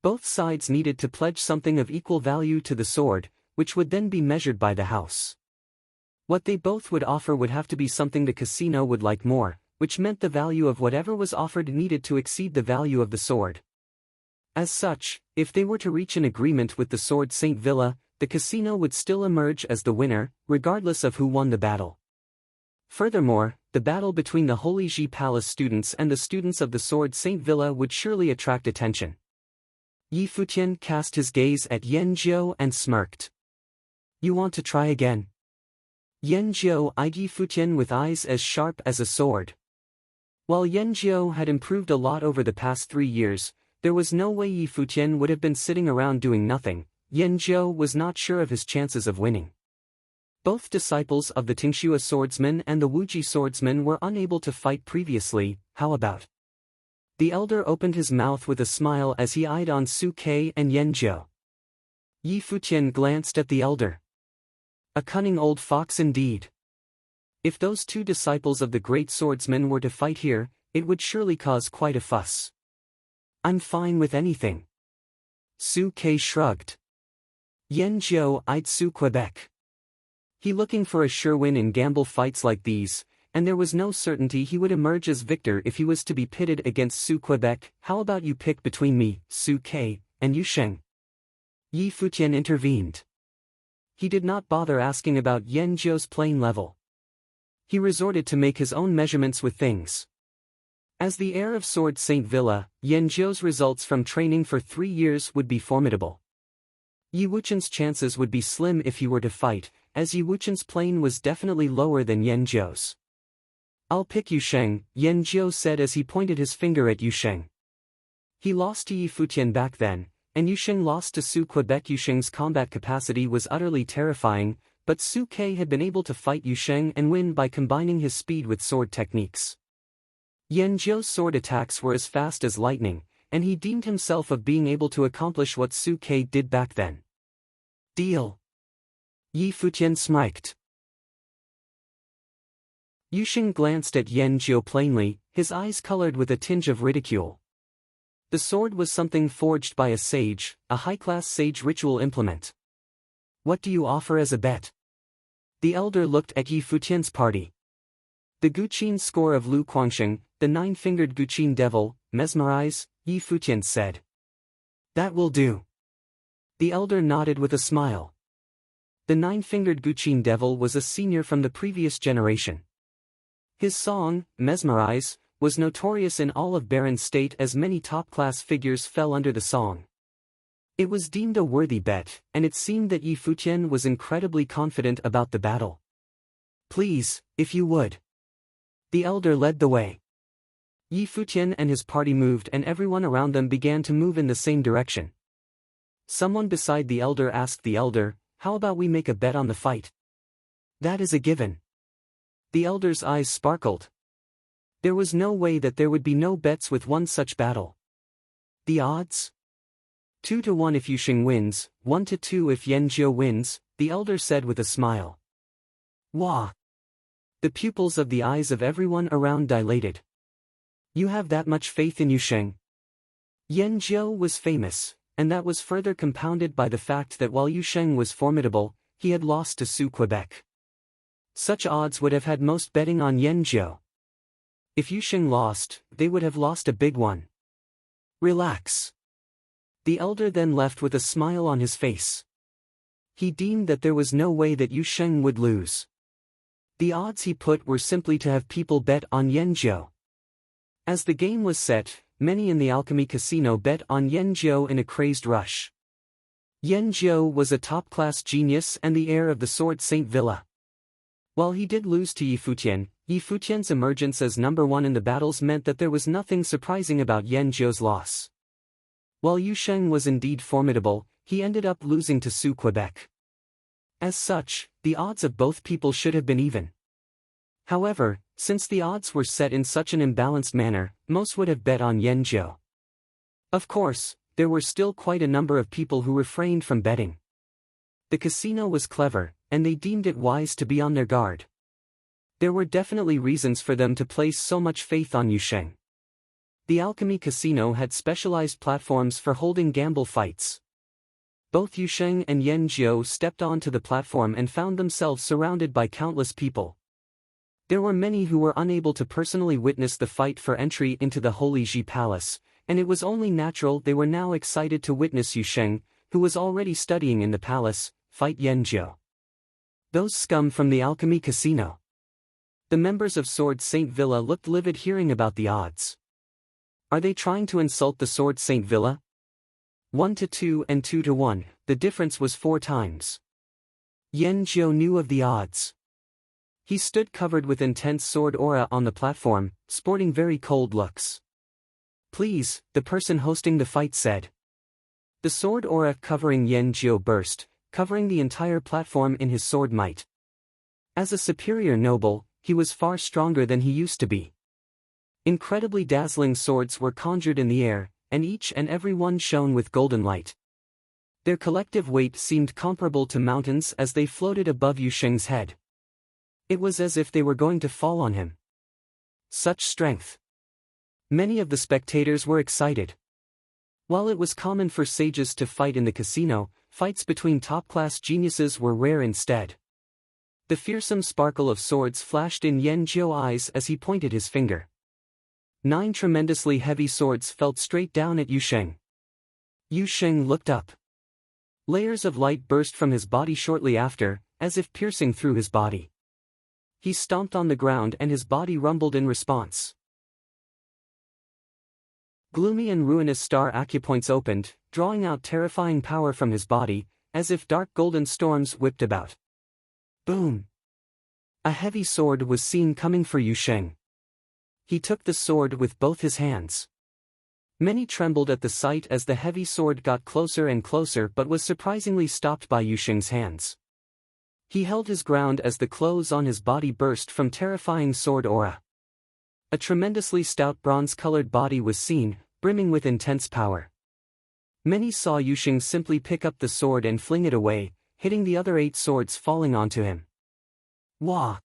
Both sides needed to pledge something of equal value to the sword, which would then be measured by the house. What they both would offer would have to be something the casino would like more, which meant the value of whatever was offered needed to exceed the value of the sword. As such, if they were to reach an agreement with the Sword Saint Villa, the casino would still emerge as the winner, regardless of who won the battle. Furthermore, the battle between the Holy Ji Palace students and the students of the Sword Saint Villa would surely attract attention. Yi Futian cast his gaze at Yan Jiao and smirked. You want to try again? Yan Jiao eyed Yi Futian with eyes as sharp as a sword. While Yan Jiao had improved a lot over the past 3 years, there was no way Yi Futian would have been sitting around doing nothing. Yan Jiao was not sure of his chances of winning. Both disciples of the Tingxua swordsman and the Wuji swordsman were unable to fight previously. How about? The elder opened his mouth with a smile as he eyed on Su Ke and Yan Jiao. Yi Futian glanced at the elder. A cunning old fox indeed. If those two disciples of the great swordsman were to fight here, it would surely cause quite a fuss. I'm fine with anything. Su Ke shrugged. Yan Jiao eyed Su Quebec. He looking for a sure win in gamble fights like these, and there was no certainty he would emerge as victor if he was to be pitted against Su Quebec. How about you pick between me, Su Ke, and Yu Sheng? Yi Futian intervened. He did not bother asking about Yan Jiao's playing level. He resorted to make his own measurements with things. As the heir of Sword Saint Villa, Yan Jiao's results from training for 3 years would be formidable. Yi Wuchen's chances would be slim if he were to fight, as Yi Wuchen's playing was definitely lower than Yan Jiao's. I'll pick Yu Sheng, Yan Jiao said as he pointed his finger at Yu Sheng. He lost to Yi Futian back then, and Yu Sheng lost to Su Quebec. Yu Sheng's combat capacity was utterly terrifying, but Su Ke had been able to fight Yu Sheng and win by combining his speed with sword techniques. Yan Jiao's sword attacks were as fast as lightning, and he deemed himself of being able to accomplish what Su Ke did back then. Deal. Yi Futian smirked. Yu Sheng glanced at Yan Jiao plainly, his eyes colored with a tinge of ridicule. The sword was something forged by a sage, a high-class sage ritual implement. What do you offer as a bet? The elder looked at Yi Futian's party. The Guqin score of Lu Guangsheng, the 9-fingered Guqin devil, mesmerize, Yi Futian said. That will do. The elder nodded with a smile. The 9-fingered Guqin devil was a senior from the previous generation. His song, Mesmerize, was notorious in all of Baron State as many top-class figures fell under the song. It was deemed a worthy bet, and it seemed that Yi Futian was incredibly confident about the battle. Please, if you would. The elder led the way. Yi Futian and his party moved and everyone around them began to move in the same direction. Someone beside the elder asked the elder, "How about we make a bet on the fight?" "That is a given." The elder's eyes sparkled. There was no way that there would be no bets with one such battle. The odds? 2-1 if Yusheng wins, 1-2 if Yanjiu wins, the elder said with a smile. Wah! The pupils of the eyes of everyone around dilated. You have that much faith in Yusheng? Yanjiu was famous, and that was further compounded by the fact that while Yusheng was formidable, he had lost to Su Quebec. Such odds would have had most betting on Yanjiu. If Yusheng lost, they would have lost a big one. Relax. The elder then left with a smile on his face. He deemed that there was no way that Yusheng would lose. The odds he put were simply to have people bet on Yanjiu. As the game was set, many in the Alchemy Casino bet on Yanjiu in a crazed rush. Yanjiu was a top-class genius and the heir of the Sword Saint Villa. While he did lose to Yi Futian's emergence as number one in the battles meant that there was nothing surprising about Yanjiu's loss. While Yusheng was indeed formidable, he ended up losing to Su Quebec. As such, the odds of both people should have been even. However, since the odds were set in such an imbalanced manner, most would have bet on Yanjiu. Of course, there were still quite a number of people who refrained from betting. The casino was clever, and they deemed it wise to be on their guard. There were definitely reasons for them to place so much faith on Yusheng. The Alchemy Casino had specialized platforms for holding gamble fights. Both Yusheng and Yanjiu stepped onto the platform and found themselves surrounded by countless people. There were many who were unable to personally witness the fight for entry into the Holy Ji Palace, and it was only natural they were now excited to witness Yusheng, who was already studying in the palace, fight Yanjiu. Those scum from the Alchemy Casino. The members of Sword Saint Villa looked livid hearing about the odds. Are they trying to insult the Sword Saint Villa? 1-2 and 2-1, the difference was 4 times. Yanjiu knew of the odds. He stood covered with intense sword aura on the platform, sporting very cold looks. Please, the person hosting the fight said. The sword aura covering Yanjiu burst, covering the entire platform in his sword might. As a superior noble, he was far stronger than he used to be. Incredibly dazzling swords were conjured in the air, and each and every one shone with golden light. Their collective weight seemed comparable to mountains as they floated above Yusheng's head. It was as if they were going to fall on him. Such strength. Many of the spectators were excited. While it was common for sages to fight in the casino, fights between top-class geniuses were rare instead. The fearsome sparkle of swords flashed in Yanjiu's eyes as he pointed his finger. 9 tremendously heavy swords fell straight down at Yusheng. Yusheng looked up. Layers of light burst from his body shortly after, as if piercing through his body. He stomped on the ground and his body rumbled in response. Gloomy and ruinous star acupoints opened, drawing out terrifying power from his body, as if dark golden storms whipped about. Boom! A heavy sword was seen coming for Yusheng. He took the sword with both his hands. Many trembled at the sight as the heavy sword got closer and closer but was surprisingly stopped by Yusheng's hands. He held his ground as the clothes on his body burst from terrifying sword aura. A tremendously stout bronze-colored body was seen, brimming with intense power. Many saw Yusheng simply pick up the sword and fling it away, hitting the other 8 swords falling onto him. Wah!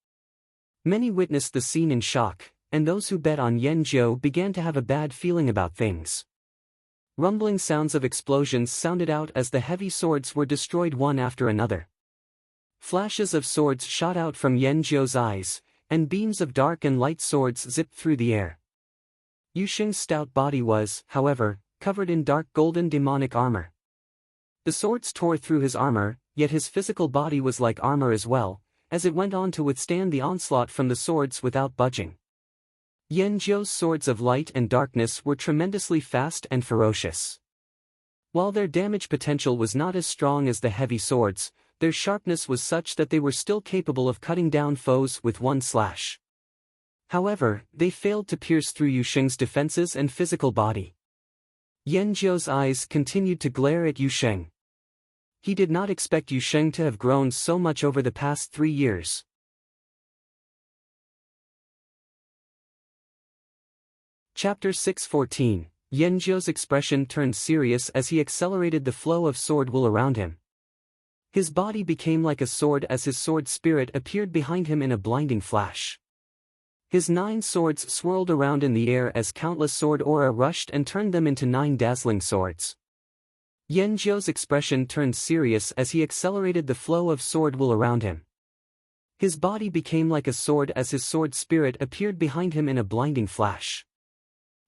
Many witnessed the scene in shock, and those who bet on Yanjiu began to have a bad feeling about things. Rumbling sounds of explosions sounded out as the heavy swords were destroyed one after another. Flashes of swords shot out from Yanjiu's eyes, and beams of dark and light swords zipped through the air. Yusheng's stout body was, however, covered in dark golden demonic armor. The swords tore through his armor, yet his physical body was like armor as well, as it went on to withstand the onslaught from the swords without budging. Yanjiu's swords of light and darkness were tremendously fast and ferocious. While their damage potential was not as strong as the heavy swords, their sharpness was such that they were still capable of cutting down foes with one slash. However, they failed to pierce through Yu Sheng's defenses and physical body. Yan Zhou's eyes continued to glare at Yu Sheng. He did not expect Yu Sheng to have grown so much over the past 3 years. Chapter 6:14. Yan Zhou's expression turned serious as he accelerated the flow of sword wool around him. His body became like a sword as his sword spirit appeared behind him in a blinding flash. His 9 swords swirled around in the air as countless sword aura rushed and turned them into 9 dazzling swords. Yan Zhou's expression turned serious as he accelerated the flow of sword wool around him. His body became like a sword as his sword spirit appeared behind him in a blinding flash.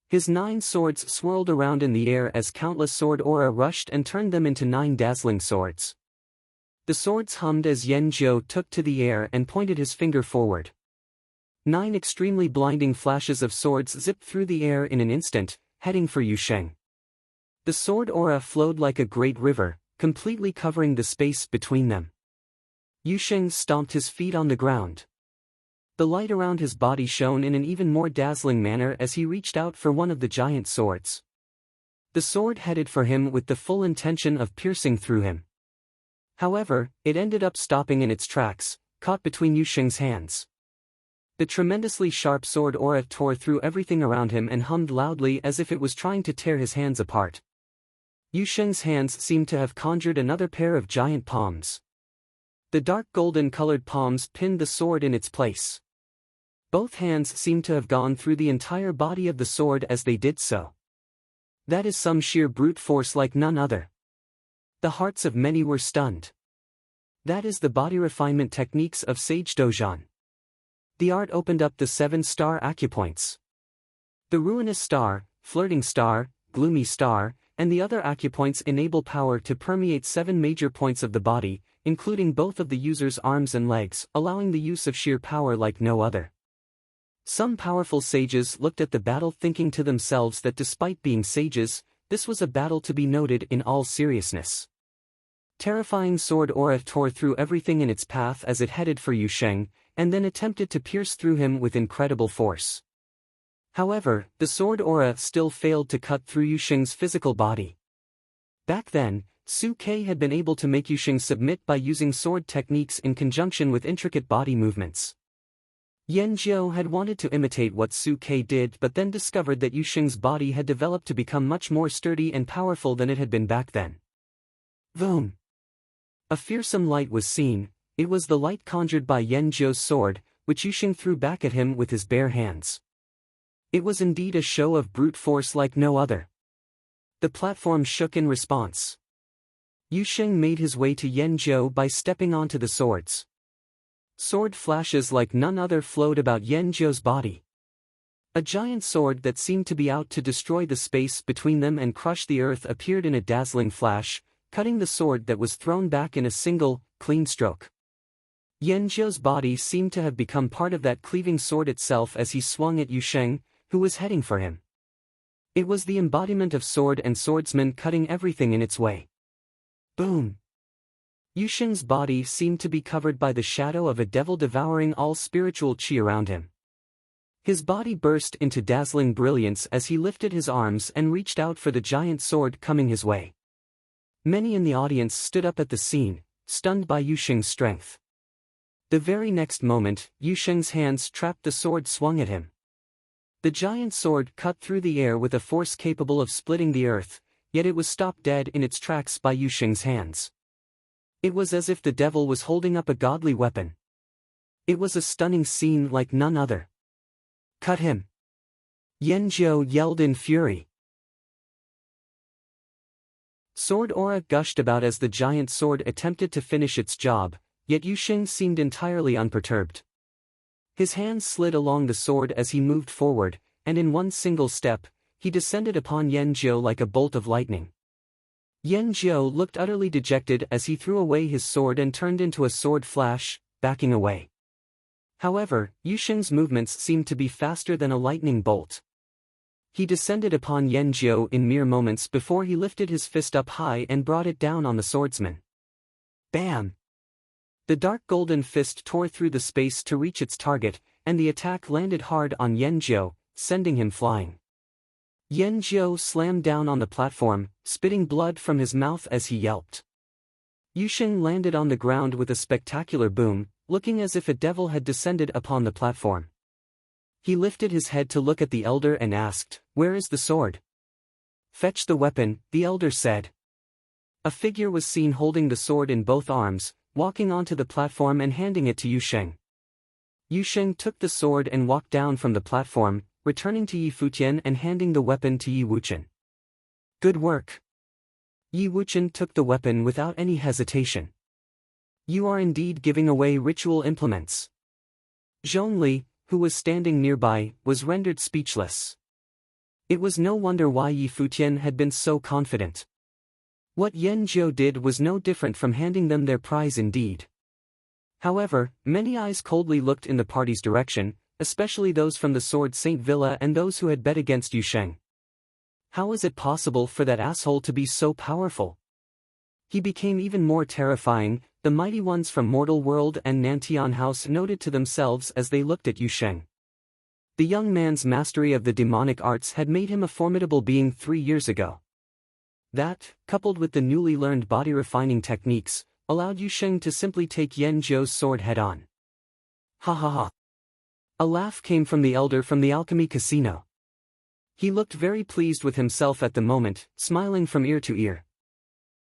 His 9 swords swirled around in the air as countless sword aura rushed and turned them into 9 dazzling swords. The swords hummed as Yan Zhou took to the air and pointed his finger forward. 9 extremely blinding flashes of swords zipped through the air in an instant, heading for Yu Sheng. The sword aura flowed like a great river, completely covering the space between them. Yu Sheng stomped his feet on the ground. The light around his body shone in an even more dazzling manner as he reached out for one of the giant swords. The sword headed for him with the full intention of piercing through him. However, it ended up stopping in its tracks, caught between Yu Sheng's hands. The tremendously sharp sword aura tore through everything around him and hummed loudly as if it was trying to tear his hands apart. Yu Sheng's hands seemed to have conjured another pair of giant palms. The dark golden-colored palms pinned the sword in its place. Both hands seemed to have gone through the entire body of the sword as they did so. That is some sheer brute force like none other. The hearts of many were stunned. That is the body refinement techniques of Sage Dojan. The art opened up the 7-star acupoints. The ruinous star, flirting star, gloomy star, and the other acupoints enable power to permeate 7 major points of the body, including both of the user's arms and legs, allowing the use of sheer power like no other. Some powerful sages looked at the battle thinking to themselves that despite being sages, this was a battle to be noted in all seriousness. Terrifying sword aura tore through everything in its path as it headed for Yu Sheng, and then attempted to pierce through him with incredible force. However, the sword aura still failed to cut through Yu Sheng's physical body. Back then, Su Ke had been able to make Yu Sheng submit by using sword techniques in conjunction with intricate body movements. Yan Zhou had wanted to imitate what Su Ke did but then discovered that Yu Sheng's body had developed to become much more sturdy and powerful than it had been back then. Boom! A fearsome light was seen. It was the light conjured by Yan Zhou's sword, which Yu Sheng threw back at him with his bare hands. It was indeed a show of brute force like no other. The platform shook in response. Yu Sheng made his way to Yan Zhou by stepping onto the swords. Sword flashes like none other flowed about Yan Zhou's body. A giant sword that seemed to be out to destroy the space between them and crush the earth appeared in a dazzling flash, cutting the sword that was thrown back in a single, clean stroke. Yan Zhou's body seemed to have become part of that cleaving sword itself as he swung at Yu Sheng, who was heading for him. It was the embodiment of sword and swordsman cutting everything in its way. Boom! Yu Sheng's body seemed to be covered by the shadow of a devil devouring all spiritual qi around him. His body burst into dazzling brilliance as he lifted his arms and reached out for the giant sword coming his way. Many in the audience stood up at the scene, stunned by Yu Sheng's strength. The very next moment, Yu Sheng's hands trapped the sword swung at him. The giant sword cut through the air with a force capable of splitting the earth, yet it was stopped dead in its tracks by Yu Sheng's hands. It was as if the devil was holding up a godly weapon. It was a stunning scene like none other. Cut him! Yan Zhou yelled in fury. Sword aura gushed about as the giant sword attempted to finish its job, yet Yu Sheng seemed entirely unperturbed. His hands slid along the sword as he moved forward, and in one single step, he descended upon Yan Zhou like a bolt of lightning. Yan Zhou looked utterly dejected as he threw away his sword and turned into a sword flash, backing away. However, Yu Sheng's movements seemed to be faster than a lightning bolt. He descended upon Yan Jiao in mere moments before he lifted his fist up high and brought it down on the swordsman. Bam! The dark golden fist tore through the space to reach its target, and the attack landed hard on Yan Jiao, sending him flying. Yan Jiao slammed down on the platform, spitting blood from his mouth as he yelped. Yusheng landed on the ground with a spectacular boom, looking as if a devil had descended upon the platform. He lifted his head to look at the elder and asked, "Where is the sword?" "Fetch the weapon," the elder said. A figure was seen holding the sword in both arms, walking onto the platform and handing it to Yusheng. Yusheng took the sword and walked down from the platform, returning to Yi Futian and handing the weapon to Yi Wuchen. "Good work." Yi Wuchen took the weapon without any hesitation. "You are indeed giving away ritual implements." Zhongli, who was standing nearby, was rendered speechless. It was no wonder why Yi Futian had been so confident. What Yan Jiao did was no different from handing them their prize indeed. However, many eyes coldly looked in the party's direction, especially those from the Sword Saint Villa and those who had bet against Yusheng. How is it possible for that asshole to be so powerful? He became even more terrifying. The mighty ones from Mortal World and Nantian House noted to themselves as they looked at Yusheng. The young man's mastery of the demonic arts had made him a formidable being 3 years ago. That, coupled with the newly learned body-refining techniques, allowed Yusheng to simply take Yan Jiao's sword head-on. Ha ha ha. A laugh came from the elder from the alchemy casino. He looked very pleased with himself at the moment, smiling from ear to ear.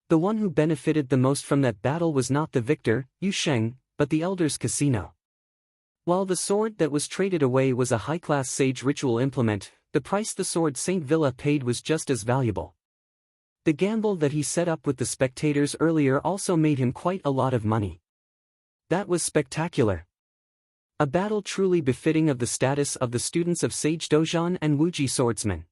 The one who benefited the most from that battle was not the victor, Yusheng, but the elder's casino. While the sword that was traded away was a high-class sage ritual implement, the price the Sword Saint Villa paid was just as valuable. The gamble that he set up with the spectators earlier also made him quite a lot of money. That was spectacular. A battle truly befitting of the status of the students of Sage Dojan and Wuji swordsmen.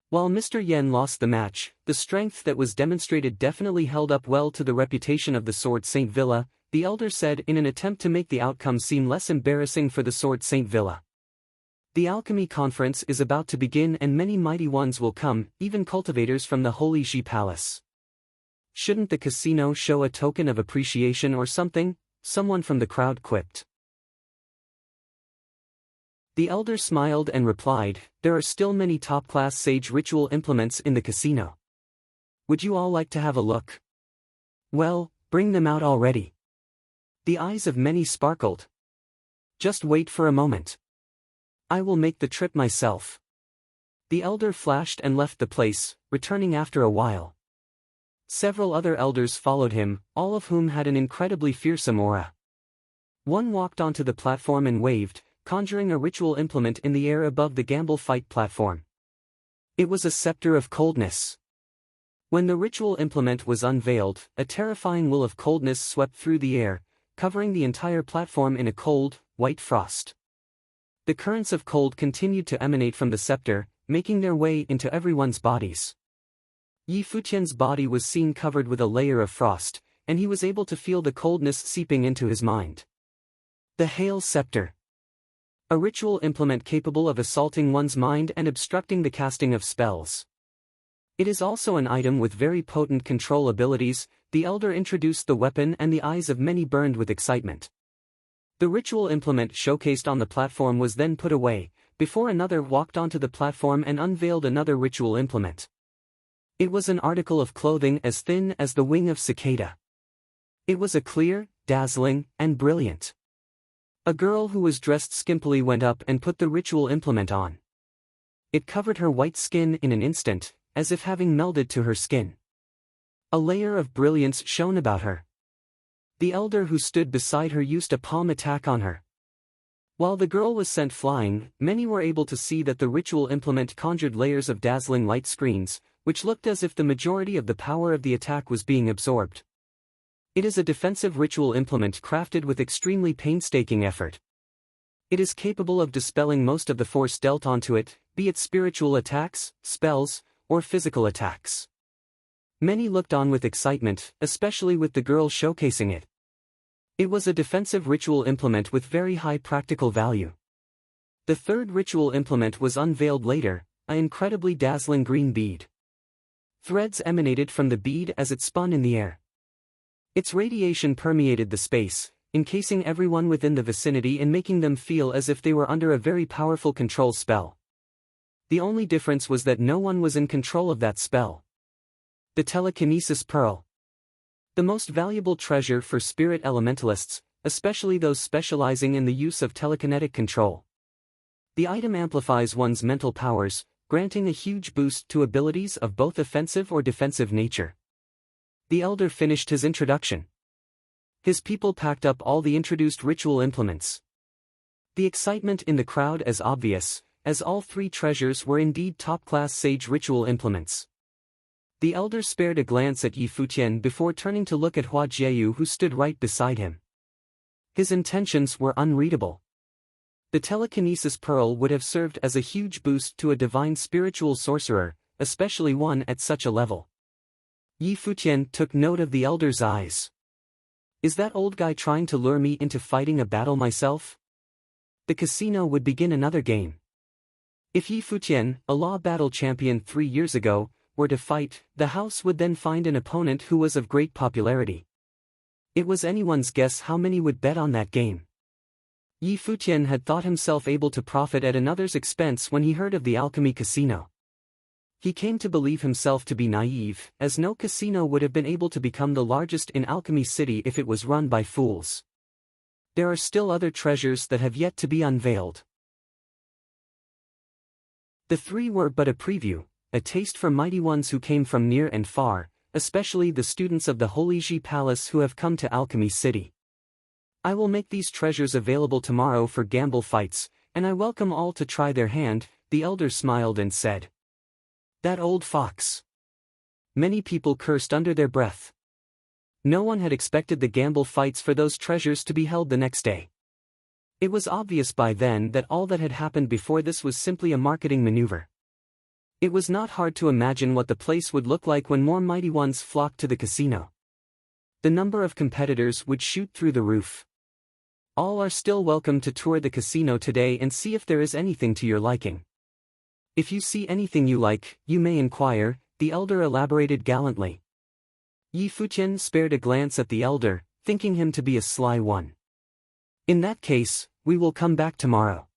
While Mr. Yen lost the match, the strength that was demonstrated definitely held up well to the reputation of the Sword Saint Villa, the elder said in an attempt to make the outcome seem less embarrassing for the Sword Saint Villa. The alchemy conference is about to begin and many mighty ones will come, even cultivators from the Holy Ji Palace. Shouldn't the casino show a token of appreciation or something? Someone from the crowd quipped. The elder smiled and replied, "There are still many top-class sage ritual implements in the casino. Would you all like to have a look?" "Well, bring them out already." The eyes of many sparkled. "Just wait for a moment. I will make the trip myself." The elder flashed and left the place, returning after a while. Several other elders followed him, all of whom had an incredibly fearsome aura. One walked onto the platform and waved, conjuring a ritual implement in the air above the gamble fight platform. It was a scepter of coldness. When the ritual implement was unveiled, a terrifying will of coldness swept through the air, covering the entire platform in a cold, white frost. The currents of cold continued to emanate from the scepter, making their way into everyone's bodies. Yi Futian's body was seen covered with a layer of frost, and he was able to feel the coldness seeping into his mind. The Hail Scepter. A ritual implement capable of assaulting one's mind and obstructing the casting of spells. It is also an item with very potent control abilities. The elder introduced the weapon and the eyes of many burned with excitement. The ritual implement showcased on the platform was then put away, before another walked onto the platform and unveiled another ritual implement. It was an article of clothing as thin as the wing of cicada. It was a clear, dazzling, and brilliant. A girl who was dressed skimpily went up and put the ritual implement on. It covered her white skin in an instant, as if having melded to her skin. A layer of brilliance shone about her. The elder who stood beside her used a palm attack on her. While the girl was sent flying, many were able to see that the ritual implement conjured layers of dazzling light screens, which looked as if the majority of the power of the attack was being absorbed. It is a defensive ritual implement crafted with extremely painstaking effort. It is capable of dispelling most of the force dealt onto it, be it spiritual attacks, spells, or physical attacks. Many looked on with excitement, especially with the girl showcasing it. It was a defensive ritual implement with very high practical value. The third ritual implement was unveiled later, an incredibly dazzling green bead. Threads emanated from the bead as it spun in the air. Its radiation permeated the space, encasing everyone within the vicinity and making them feel as if they were under a very powerful control spell. The only difference was that no one was in control of that spell. The telekinesis pearl. The most valuable treasure for spirit elementalists, especially those specializing in the use of telekinetic control. The item amplifies one's mental powers, granting a huge boost to abilities of both offensive or defensive nature. The elder finished his introduction. His people packed up all the introduced ritual implements. The excitement in the crowd is obvious, as all three treasures were indeed top-class sage ritual implements. The elder spared a glance at Yi Futian before turning to look at Hua Jieyu, who stood right beside him. His intentions were unreadable. The telekinesis pearl would have served as a huge boost to a divine spiritual sorcerer, especially one at such a level. Yi Futian took note of the elder's eyes. Is that old guy trying to lure me into fighting a battle myself? The casino would begin another game. If Yi Futian, a law battle champion 3 years ago, were to fight, the house would then find an opponent who was of great popularity. It was anyone's guess how many would bet on that game. Yi Futian had thought himself able to profit at another's expense when he heard of the alchemy casino. He came to believe himself to be naive, as no casino would have been able to become the largest in Alchemy City if it was run by fools. There are still other treasures that have yet to be unveiled. The three were but a preview, a taste for mighty ones who came from near and far, especially the students of the Holy Ji Palace who have come to Alchemy City. I will make these treasures available tomorrow for gamble fights, and I welcome all to try their hand, the elder smiled and said. That old fox. Many people cursed under their breath. No one had expected the gamble fights for those treasures to be held the next day. It was obvious by then that all that had happened before this was simply a marketing maneuver. It was not hard to imagine what the place would look like when more mighty ones flocked to the casino. The number of competitors would shoot through the roof. All are still welcome to tour the casino today and see if there is anything to your liking. If you see anything you like, you may inquire, the elder elaborated gallantly. Yi Futian spared a glance at the elder, thinking him to be a sly one. In that case, we will come back tomorrow.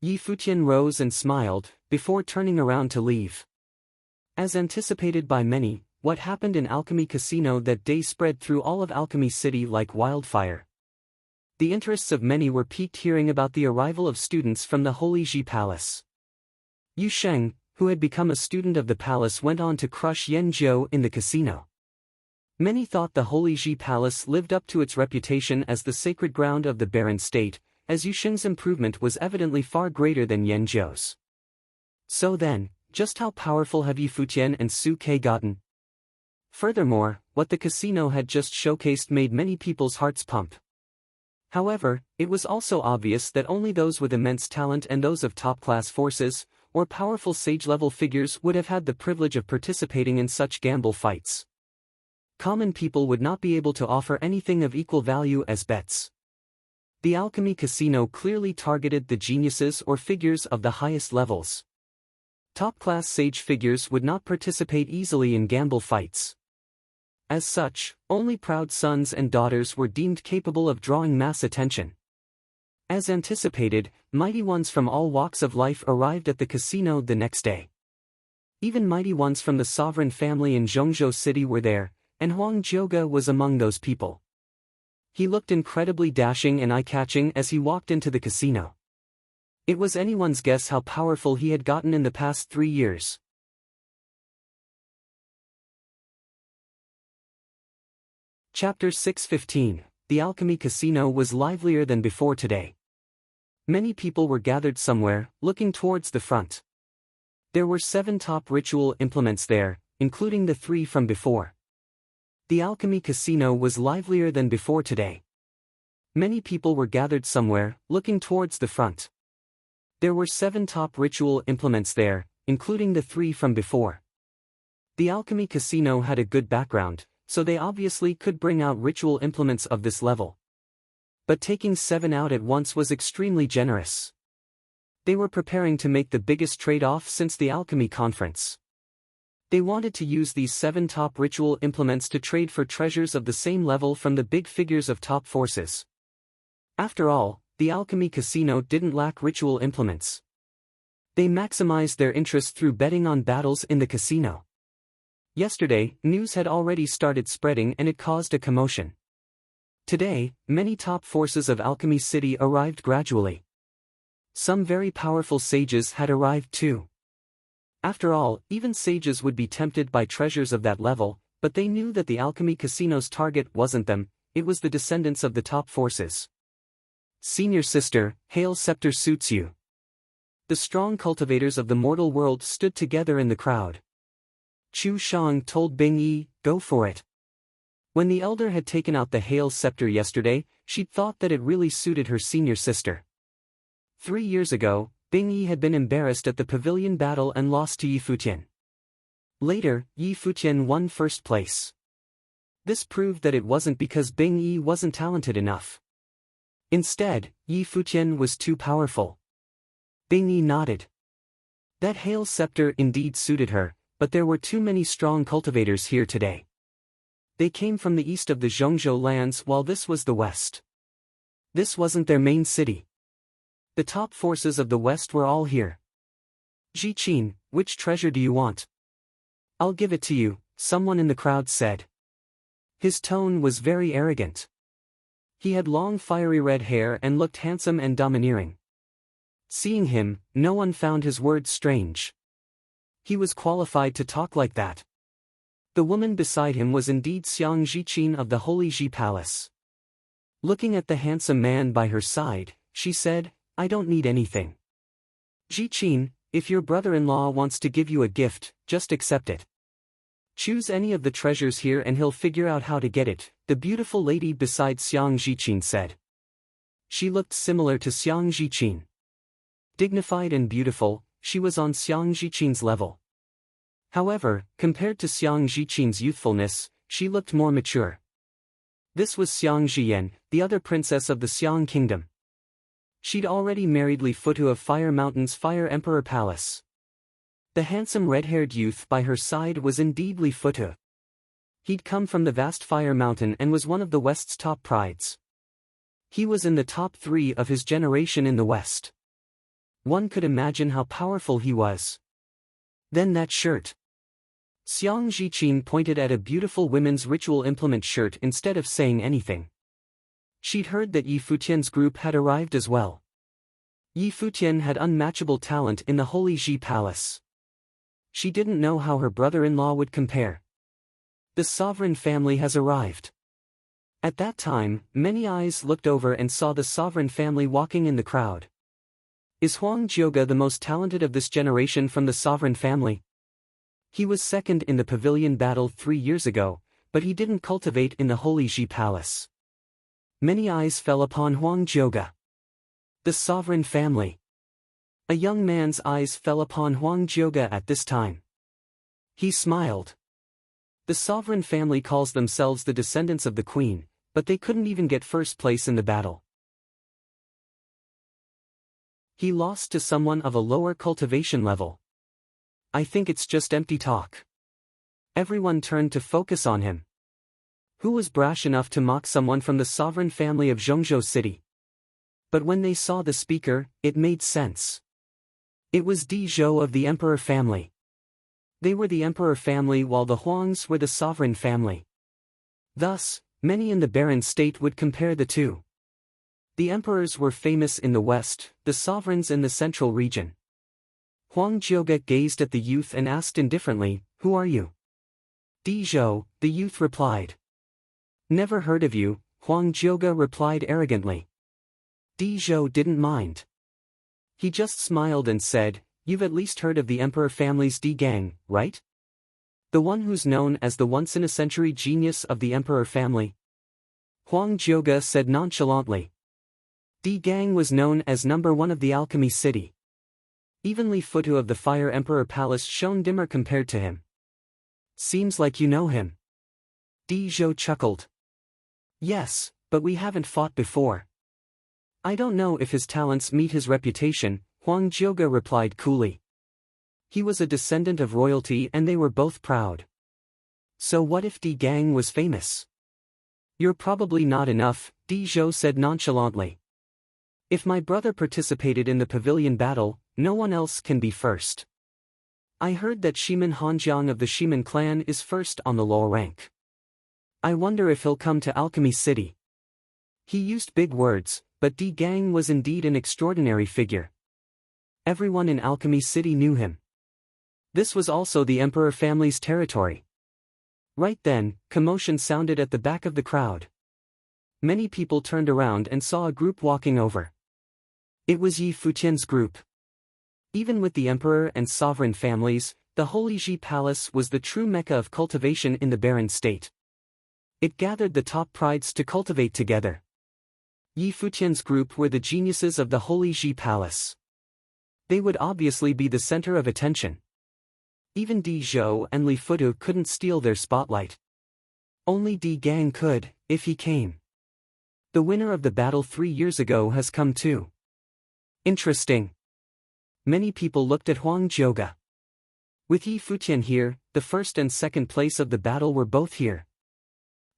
Yi Futian rose and smiled, before turning around to leave. As anticipated by many, what happened in Alchemy Casino that day spread through all of Alchemy City like wildfire. The interests of many were piqued hearing about the arrival of students from the Holy Ji Palace. Yu Sheng, who had become a student of the palace, went on to crush Yan Zhou in the casino. Many thought the Holy Ji Palace lived up to its reputation as the sacred ground of the barren state, as Yu Sheng's improvement was evidently far greater than Yan Zhou's. So then, just how powerful have Yi Futian and Su Ke gotten? Furthermore, what the casino had just showcased made many people's hearts pump. However, it was also obvious that only those with immense talent and those of top-class forces, or powerful sage-level figures would have had the privilege of participating in such gamble fights. Common people would not be able to offer anything of equal value as bets. The Alchemy Casino clearly targeted the geniuses or figures of the highest levels. Top-class sage figures would not participate easily in gamble fights. As such, only proud sons and daughters were deemed capable of drawing mass attention. As anticipated, mighty ones from all walks of life arrived at the casino the next day. Even mighty ones from the sovereign family in Zhongzhou City were there, and Huang Jiuge was among those people. He looked incredibly dashing and eye-catching as he walked into the casino. It was anyone's guess how powerful he had gotten in the past 3 years. Chapter 6:15. The Alchemy Casino was livelier than before today. Many people were gathered somewhere, looking towards the front. There were 7 top ritual implements there, including the 3 from before. The Alchemy Casino was livelier than before today. Many people were gathered somewhere, looking towards the front. There were 7 top ritual implements there, including the 3 from before. The Alchemy Casino had a good background, so they obviously could bring out ritual implements of this level. But taking 7 out at once was extremely generous. They were preparing to make the biggest trade-off since the alchemy conference. They wanted to use these 7 top ritual implements to trade for treasures of the same level from the big figures of top forces. After all, the alchemy casino didn't lack ritual implements. They maximized their interest through betting on battles in the casino. Yesterday, news had already started spreading and it caused a commotion. Today, many top forces of Alchemy City arrived gradually. Some very powerful sages had arrived too. After all, even sages would be tempted by treasures of that level, but they knew that the alchemy casino's target wasn't them, it was the descendants of the top forces. Senior sister, Hail Scepter suits you. The strong cultivators of the mortal world stood together in the crowd. Chu Shang told Bing Yi, go for it. When the elder had taken out the Hail Scepter yesterday, she'd thought that it really suited her senior sister. 3 years ago, Bing Yi had been embarrassed at the pavilion battle and lost to Yi Futian. Later, Yi Futian won first place. This proved that it wasn't because Bing Yi wasn't talented enough. Instead, Yi Futian was too powerful. Bing Yi nodded. That Hail Scepter indeed suited her, but there were too many strong cultivators here today. They came from the east of the Zhongzhou lands while this was the west. This wasn't their main city. The top forces of the west were all here. Ji Qin, which treasure do you want? I'll give it to you, someone in the crowd said. His tone was very arrogant. He had long fiery red hair and looked handsome and domineering. Seeing him, no one found his words strange. He was qualified to talk like that. The woman beside him was indeed Xiang Jiqin of the Holy Ji Palace. Looking at the handsome man by her side, she said, I don't need anything. Jiqin, if your brother-in-law wants to give you a gift, just accept it. Choose any of the treasures here and he'll figure out how to get it, the beautiful lady beside Xiang Jiqin said. She looked similar to Xiang Jiqin. Dignified and beautiful, she was on Xiang Jiqin's level. However, compared to Xiang Jiqin's youthfulness, she looked more mature. This was Xiang Jiyan, the other princess of the Xiang kingdom. She'd already married Li Futu of Fire Mountain's Fire Emperor Palace. The handsome red-haired youth by her side was indeed Li Futu. He'd come from the vast Fire Mountain and was one of the West's top prides. He was in the top 3 of his generation in the West. One could imagine how powerful he was. Then that shirt. Xiang Jiqin pointed at a beautiful women's ritual implement shirt instead of saying anything. She'd heard that Yi Futian's group had arrived as well. Yi Futian had unmatchable talent in the Holy Ji Palace. She didn't know how her brother-in-law would compare. The sovereign family has arrived. At that time, many eyes looked over and saw the sovereign family walking in the crowd. Is Huang Jiuge the most talented of this generation from the sovereign family? He was second in the pavilion battle 3 years ago, but he didn't cultivate in the Holy Ji Palace. Many eyes fell upon Huang Jiuge. The sovereign family. A young man's eyes fell upon Huang Jiuge at this time. He smiled. The sovereign family calls themselves the descendants of the queen, but they couldn't even get first place in the battle. He lost to someone of a lower cultivation level. I think it's just empty talk. Everyone turned to focus on him. Who was brash enough to mock someone from the sovereign family of Zhongzhou City? But when they saw the speaker, it made sense. It was Di Zhou of the emperor family. They were the emperor family while the Huangs were the sovereign family. Thus, many in the barren state would compare the two. The emperors were famous in the west, the sovereigns in the central region. Huang Jiuge gazed at the youth and asked indifferently, who are you? Di Zhou, the youth replied. Never heard of you, Huang Jiuge replied arrogantly. Di Zhou didn't mind. He just smiled and said, you've at least heard of the emperor family's Di Gang, right? The one who's known as the once-in-a-century genius of the emperor family. Huang Jiuge said nonchalantly. Di Gang was known as number 1 of the alchemy city. Even Li Futu of the Fire Emperor Palace shone dimmer compared to him. Seems like you know him. Di Zhou chuckled. Yes, but we haven't fought before. I don't know if his talents meet his reputation, Huang Jioga replied coolly. He was a descendant of royalty and they were both proud. So what if Di Gang was famous? You're probably not enough, Di Zhou said nonchalantly. If my brother participated in the pavilion battle, no one else can be first. I heard that Shiman Hanjiang of the Shiman clan is first on the law rank. I wonder if he'll come to Alchemy City. He used big words, but Di Gang was indeed an extraordinary figure. Everyone in Alchemy City knew him. This was also the Emperor family's territory. Right then, commotion sounded at the back of the crowd. Many people turned around and saw a group walking over. It was Yi Futian's group. Even with the emperor and sovereign families, the Holy Ji Palace was the true mecca of cultivation in the barren state. It gathered the top prides to cultivate together. Yi Futian's group were the geniuses of the Holy Ji Palace. They would obviously be the center of attention. Even Di Zhou and Li Futu couldn't steal their spotlight. Only Di Gang could, if he came. The winner of the battle 3 years ago has come too. Interesting. Many people looked at Huang Jioga. With Yi Futian here, the first and second place of the battle were both here.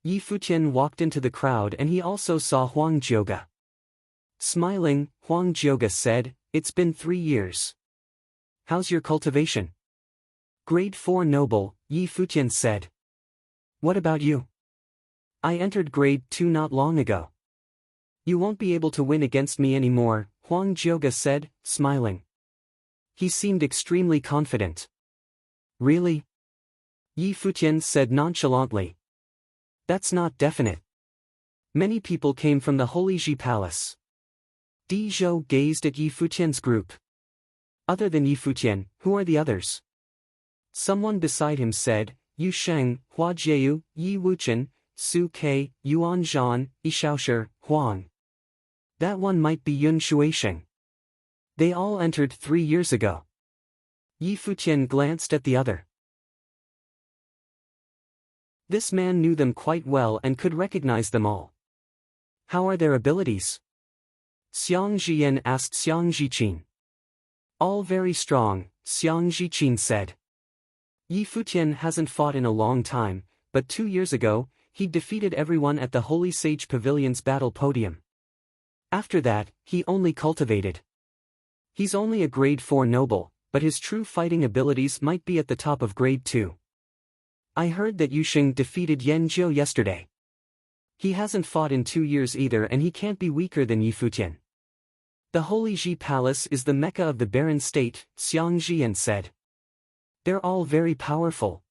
Yi Futian walked into the crowd and he also saw Huang Jioga. Smiling, Huang Jioga said, "It's been 3 years. How's your cultivation?" "Grade 4 noble," Yi Futian said. "What about you?" "I entered grade 2 not long ago." "You won't be able to win against me anymore," Huang Jioga said, smiling. He seemed extremely confident. "Really?" Yi Futian said nonchalantly. "That's not definite." Many people came from the Holy Ji Palace. Di Zhou gazed at Yi Futian's group. "Other than Yi Futian, who are the others?" Someone beside him said, "Yu Sheng, Hua Jieyu, Yi Wuchen, Su Ke, Yuan Zhan, Yi Shaoshi, Huang. That one might be Yun Shuisheng. They all entered 3 years ago." Yi Futian glanced at the other. This man knew them quite well and could recognize them all. "How are their abilities?" Xiang Jiyan asked Xiang Jiqin. "All very strong," Xiang Jiqin said. Yi Futian hasn't fought in a long time, but 2 years ago, he defeated everyone at the Holy Sage Pavilion's battle podium. After that, he only cultivated. He's only a grade 4 noble, but his true fighting abilities might be at the top of grade 2. I heard that Yusheng defeated Yan Jiu yesterday. He hasn't fought in 2 years either and he can't be weaker than Yi Futian. The Holy Ji Palace is the mecca of the barren state, Xiang Jian said. They're all very powerful.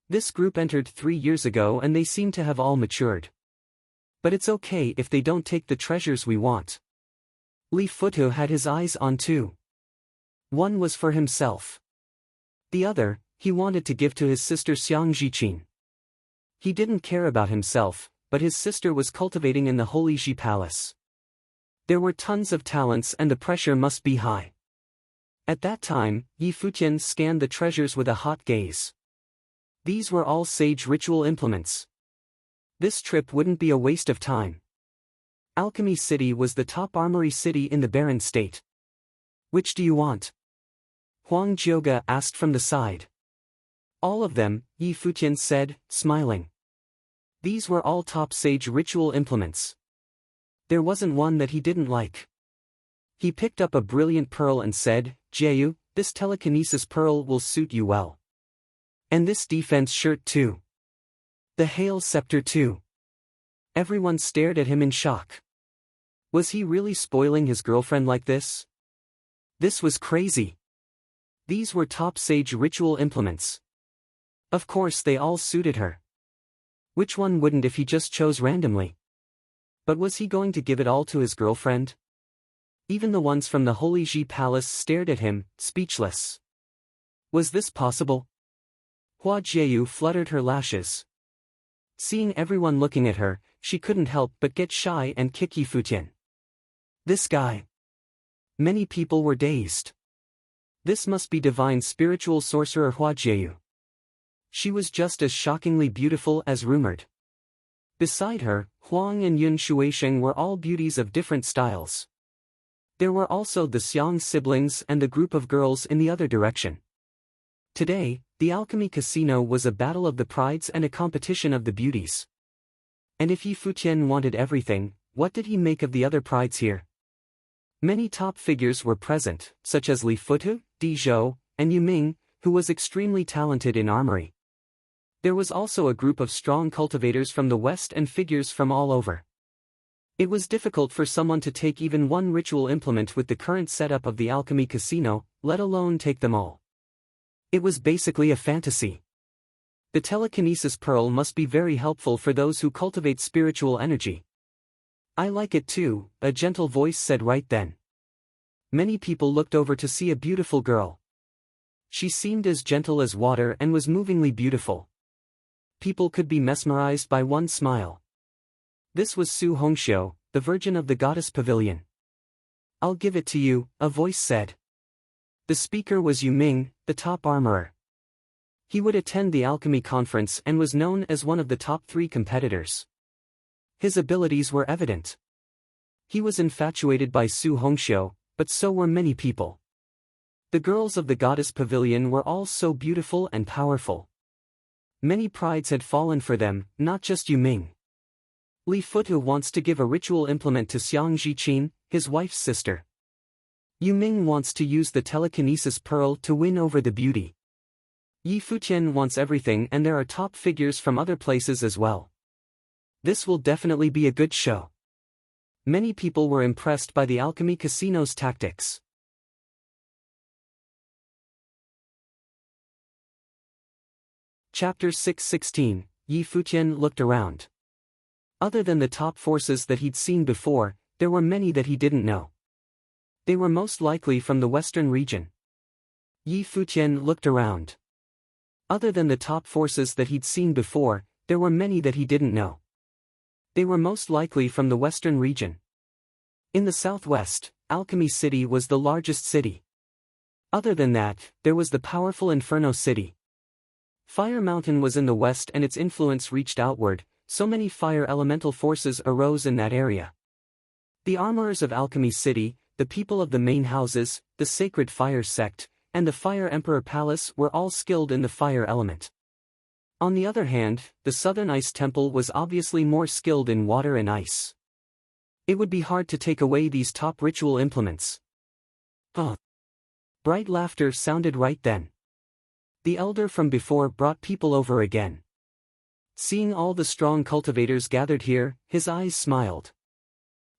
This group entered 3 years ago and they seem to have all matured. But it's okay if they don't take the treasures we want. Li Futu had his eyes on 2. One was for himself. The other, he wanted to give to his sister Xiang Jiqin. He didn't care about himself, but his sister was cultivating in the Holy Ji Palace. There were tons of talents and the pressure must be high. At that time, Yi Futian scanned the treasures with a hot gaze. These were all sage ritual implements. This trip wouldn't be a waste of time. Alchemy City was the top armory city in the barren state. Which do you want? Huang Jioga asked from the side. All of them, Yi Futian said, smiling. These were all top sage ritual implements. There wasn't one that he didn't like. He picked up a brilliant pearl and said, Jieyu, this telekinesis pearl will suit you well. And this defense shirt too. The Hail Scepter too. Everyone stared at him in shock. Was he really spoiling his girlfriend like this? This was crazy. These were top sage ritual implements. Of course they all suited her. Which one wouldn't if he just chose randomly? But was he going to give it all to his girlfriend? Even the ones from the Holy Ji Palace stared at him, speechless. Was this possible? Hua Jieyu fluttered her lashes. Seeing everyone looking at her, she couldn't help but get shy and kick Yi Futian. This guy. Many people were dazed. This must be divine spiritual sorcerer Hua Jieyu. She was just as shockingly beautiful as rumored. Beside her, Huang and Yun Shuisheng were all beauties of different styles. There were also the Xiang siblings and the group of girls in the other direction. Today, the alchemy casino was a battle of the prides and a competition of the beauties. And if Yi Futian wanted everything, what did he make of the other prides here? Many top figures were present, such as Li Futu, Di Zhou, and Yu Ming, who was extremely talented in armory. There was also a group of strong cultivators from the west and figures from all over. It was difficult for someone to take even one ritual implement with the current setup of the alchemy casino, let alone take them all. It was basically a fantasy. The telekinesis pearl must be very helpful for those who cultivate spiritual energy. I like it too, a gentle voice said right then. Many people looked over to see a beautiful girl. She seemed as gentle as water and was movingly beautiful. People could be mesmerized by one smile. This was Su Hongxiu, the virgin of the goddess pavilion. I'll give it to you, a voice said. The speaker was Yu Ming, the top armorer. He would attend the alchemy conference and was known as one of the top 3 competitors. His abilities were evident. He was infatuated by Su Hongxiu, but so were many people. The girls of the goddess pavilion were all so beautiful and powerful. Many prides had fallen for them, not just Yu Ming. Li Futu wants to give a ritual implement to Xiang Zhiqin, his wife's sister. Yu Ming wants to use the telekinesis pearl to win over the beauty. Yi Futian wants everything, and there are top figures from other places as well. This will definitely be a good show. Many people were impressed by the alchemy casino's tactics. Chapter 6:16, Yi Futian looked around. Other than the top forces that he'd seen before, there were many that he didn't know. They were most likely from the western region. Yi Futian looked around. Other than the top forces that he'd seen before, there were many that he didn't know. They were most likely from the western region. In the southwest, Alchemy City was the largest city. Other than that, there was the powerful Inferno City. Fire Mountain was in the west and its influence reached outward, so many fire elemental forces arose in that area. The armorers of Alchemy City, the people of the main houses, the Sacred Fire Sect, and the Fire Emperor Palace were all skilled in the fire element. On the other hand, the Southern Ice Temple was obviously more skilled in water and ice. It would be hard to take away these top ritual implements. Bright laughter sounded right then. The elder from before brought people over again. Seeing all the strong cultivators gathered here, his eyes smiled.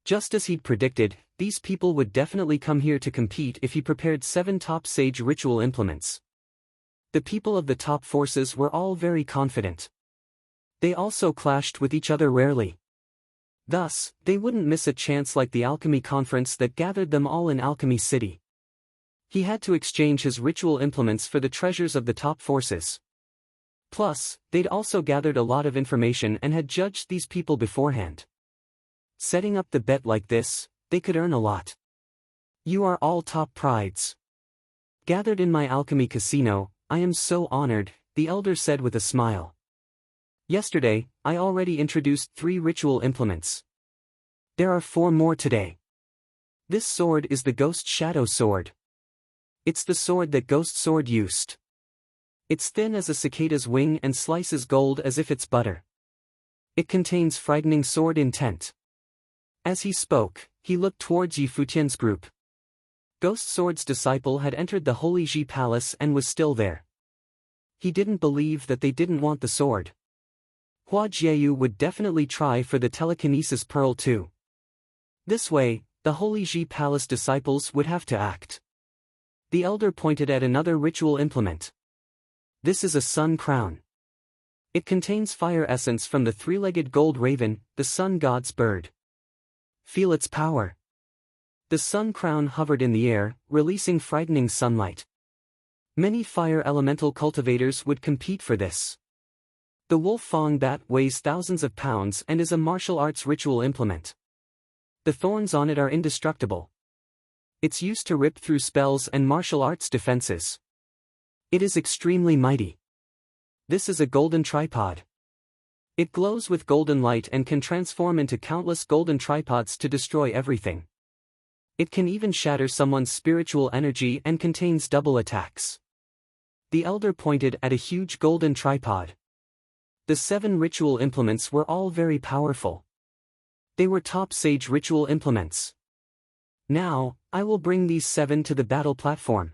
Just as he'd predicted, these people would definitely come here to compete if he prepared 7 top sage ritual implements. The people of the top forces were all very confident. They also clashed with each other rarely. Thus, they wouldn't miss a chance like the alchemy conference that gathered them all in Alchemy City. He had to exchange his ritual implements for the treasures of the top forces. Plus, they'd also gathered a lot of information and had judged these people beforehand. Setting up the bet like this, they could earn a lot. You are all top prides. Gathered in my alchemy casino, I am so honored, the elder said with a smile. Yesterday, I already introduced 3 ritual implements. There are 4 more today. This sword is the Ghost Shadow Sword. It's the sword that Ghost Sword used. It's thin as a cicada's wing and slices gold as if it's butter. It contains frightening sword intent. As he spoke, he looked towards Yi Futian's group. Ghost Sword's disciple had entered the Holy Ji Palace and was still there. He didn't believe that they didn't want the sword. Hua Jieyu would definitely try for the telekinesis pearl too. This way, the Holy Ji Palace disciples would have to act. The elder pointed at another ritual implement. This is a sun crown. It contains fire essence from the 3-legged gold raven, the sun god's bird. Feel its power. The sun crown hovered in the air, releasing frightening sunlight. Many fire elemental cultivators would compete for this. The wolf fong bat weighs thousands of pounds and is a martial arts ritual implement. The thorns on it are indestructible. It's used to rip through spells and martial arts defenses. It is extremely mighty. This is a golden tripod. It glows with golden light and can transform into countless golden tripods to destroy everything. It can even shatter someone's spiritual energy and contains double attacks. The elder pointed at a huge golden tripod. The 7 ritual implements were all very powerful. They were top sage ritual implements. Now, I will bring these 7 to the battle platform.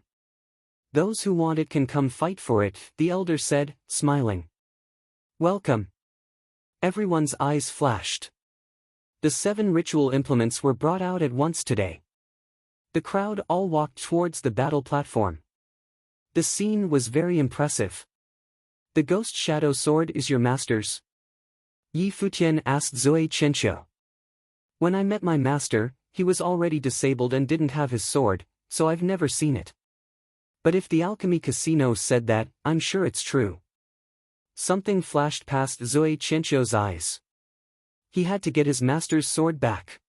Those who want it can come fight for it, the elder said, smiling. Welcome. Everyone's eyes flashed. The 7 ritual implements were brought out at once today. The crowd all walked towards the battle platform. The scene was very impressive. The ghost shadow sword is your master's? Yi Futian asked Zoe Chencho. When I met my master, he was already disabled and didn't have his sword, so I've never seen it. But if the alchemy casino said that, I'm sure it's true. Something flashed past Zoe Chencho's eyes. He had to get his master's sword back.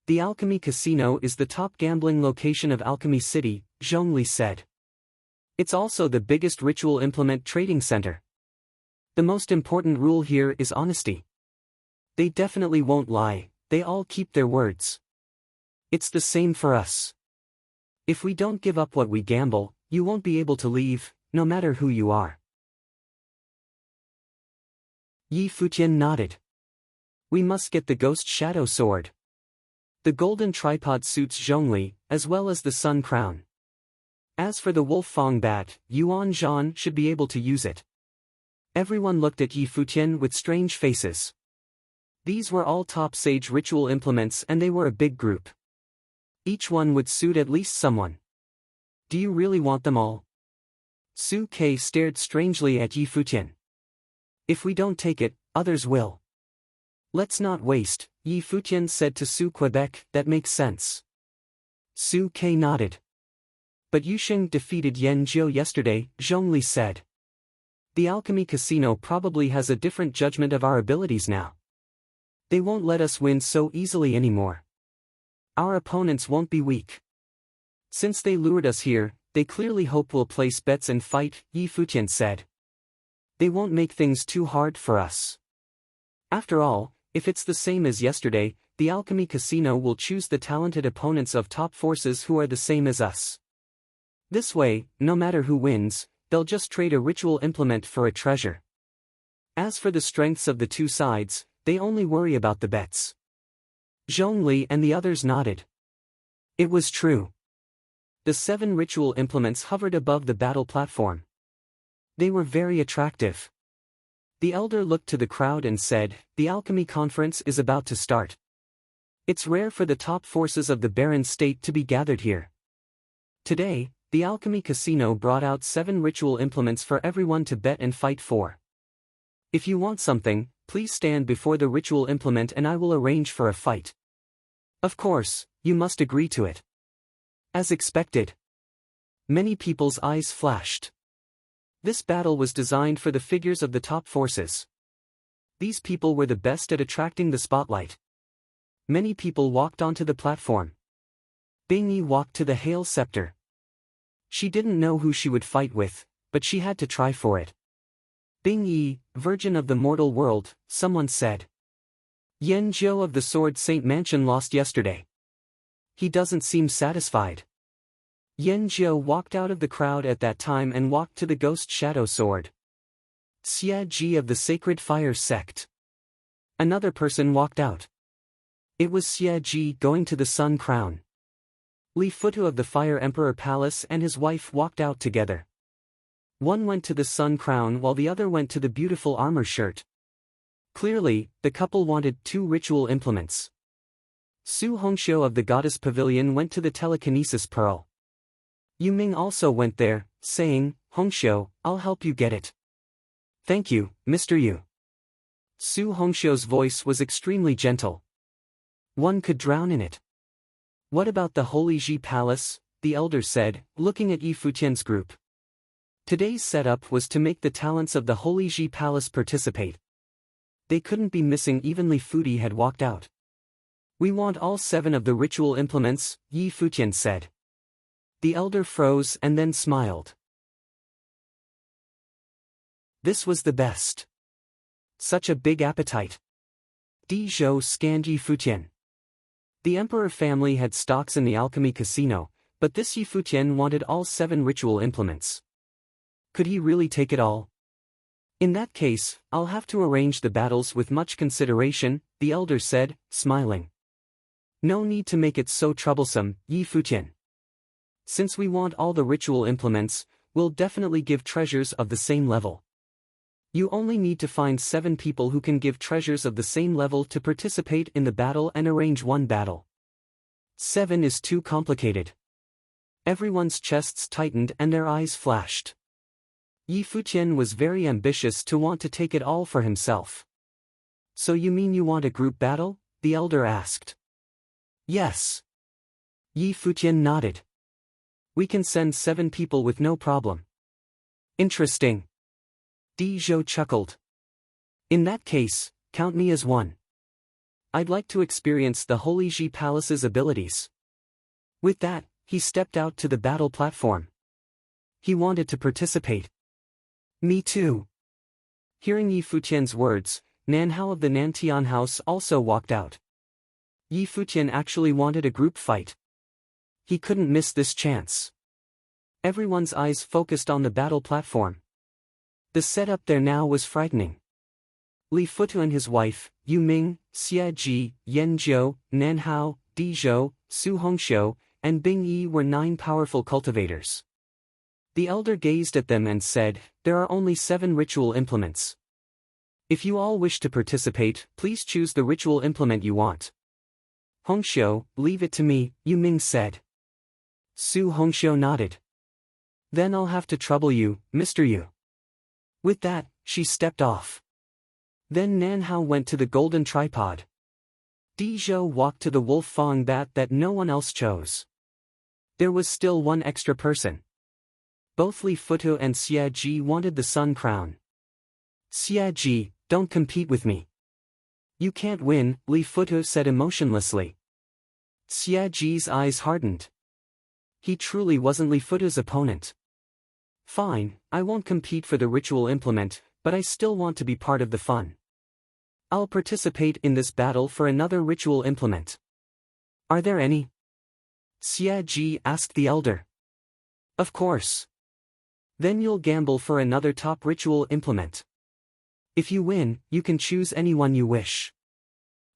The alchemy casino is the top gambling location of Alchemy City, Zhongli said. It's also the biggest ritual implement trading center. The most important rule here is honesty. They definitely won't lie, they all keep their words. It's the same for us. If we don't give up what we gamble, you won't be able to leave, no matter who you are. Yi Futian nodded. We must get the ghost shadow sword. The golden tripod suits Zhongli, as well as the sun crown. As for the wolf fang bat, Yuan Zhan should be able to use it. Everyone looked at Yi Futian with strange faces. These were all top sage ritual implements and they were a big group. Each one would suit at least someone. Do you really want them all? Su Ke stared strangely at Yi Futian. If we don't take it, others will. Let's not waste, Yi Futian said to Su Quebec, that makes sense. Su Ke nodded. But Yusheng defeated Yan Jiu yesterday, Zhongli said. The alchemy casino probably has a different judgment of our abilities now. They won't let us win so easily anymore. Our opponents won't be weak. Since they lured us here, they clearly hope we'll place bets and fight, Yi Futian said. They won't make things too hard for us. After all, if it's the same as yesterday, the alchemy casino will choose the talented opponents of top forces who are the same as us. This way, no matter who wins, they'll just trade a ritual implement for a treasure. As for the strengths of the two sides, they only worry about the bets. Zhongli and the others nodded. It was true. The 7 ritual implements hovered above the battle platform. They were very attractive. The elder looked to the crowd and said, the alchemy conference is about to start. It's rare for the top forces of the Baron State to be gathered here. Today, the alchemy casino brought out 7 ritual implements for everyone to bet and fight for. If you want something, please stand before the ritual implement and I will arrange for a fight. Of course, you must agree to it. As expected. Many people's eyes flashed. This battle was designed for the figures of the top forces. These people were the best at attracting the spotlight. Many people walked onto the platform. Bing Yi walked to the Hail Scepter. She didn't know who she would fight with, but she had to try for it. Bing Yi, Virgin of the Mortal World, someone said. Yan Jiu of the Sword Saint Mansion lost yesterday. He doesn't seem satisfied. Yan Jiu walked out of the crowd at that time and walked to the Ghost Shadow Sword. Xia Ji of the Sacred Fire Sect. Another person walked out. It was Xia Ji going to the Sun Crown. Li Futu of the Fire Emperor Palace and his wife walked out together. One went to the Sun Crown while the other went to the beautiful armor shirt. Clearly, the couple wanted 2 ritual implements. Su Hongxiu of the Goddess Pavilion went to the Telekinesis Pearl. Yu Ming also went there, saying, Hongxiu, I'll help you get it. Thank you, Mr. Yu. Su Hongxiu's voice was extremely gentle. One could drown in it. What about the Holy Ji Palace? The elder said, looking at Yi Futian's group. Today's setup was to make the talents of the Holy Ji Palace participate. They couldn't be missing. Even Li Futi had walked out. We want all 7 of the ritual implements, Yi Futian said. The elder froze and then smiled. This was the best. Such a big appetite. Di Zhou scanned Yi Futian. The emperor family had stocks in the alchemy casino, but this Yi Futian wanted all 7 ritual implements. Could he really take it all? In that case, I'll have to arrange the battles with much consideration, the elder said, smiling. No need to make it so troublesome, Yi Futian. Since we want all the ritual implements, we'll definitely give treasures of the same level. You only need to find 7 people who can give treasures of the same level to participate in the battle and arrange one battle. 7 is too complicated. Everyone's chests tightened and their eyes flashed. Yi Futian was very ambitious to want to take it all for himself. So you mean you want a group battle? The elder asked. Yes. Yi Futian nodded. We can send 7 people with no problem. Interesting. Di Zhou chuckled. In that case, count me as one. I'd like to experience the Holy Ji Palace's abilities. With that, he stepped out to the battle platform. He wanted to participate. Me too. Hearing Yi Futian's words, Nanhao of the Nantian house also walked out. Yi Futian actually wanted a group fight. He couldn't miss this chance. Everyone's eyes focused on the battle platform. The setup there now was frightening. Li Futu and his wife, Yu Ming, Xie Ji, Yan Zhou, Nanhao, Di Zhou, Su Hongxiu, and Bing Yi were 9 powerful cultivators. The elder gazed at them and said, there are only 7 ritual implements. If you all wish to participate, please choose the ritual implement you want. Hongxiu, leave it to me, Yu Ming said. Su Hongxiu nodded. Then I'll have to trouble you, Mr. Yu. With that, she stepped off. Then Nanhao went to the golden tripod. Di Zhou walked to the wolf fang bat that no one else chose. There was still one extra person. Both Li Futu and Xie Ji wanted the sun crown. Xie Ji, don't compete with me. You can't win, Li Futu said emotionlessly. Xie Ji's eyes hardened. He truly wasn't Li Futu's opponent. Fine, I won't compete for the ritual implement, but I still want to be part of the fun. I'll participate in this battle for another ritual implement. Are there any? Xie Ji asked the elder. Of course. Then you'll gamble for another top ritual implement. If you win, you can choose anyone you wish.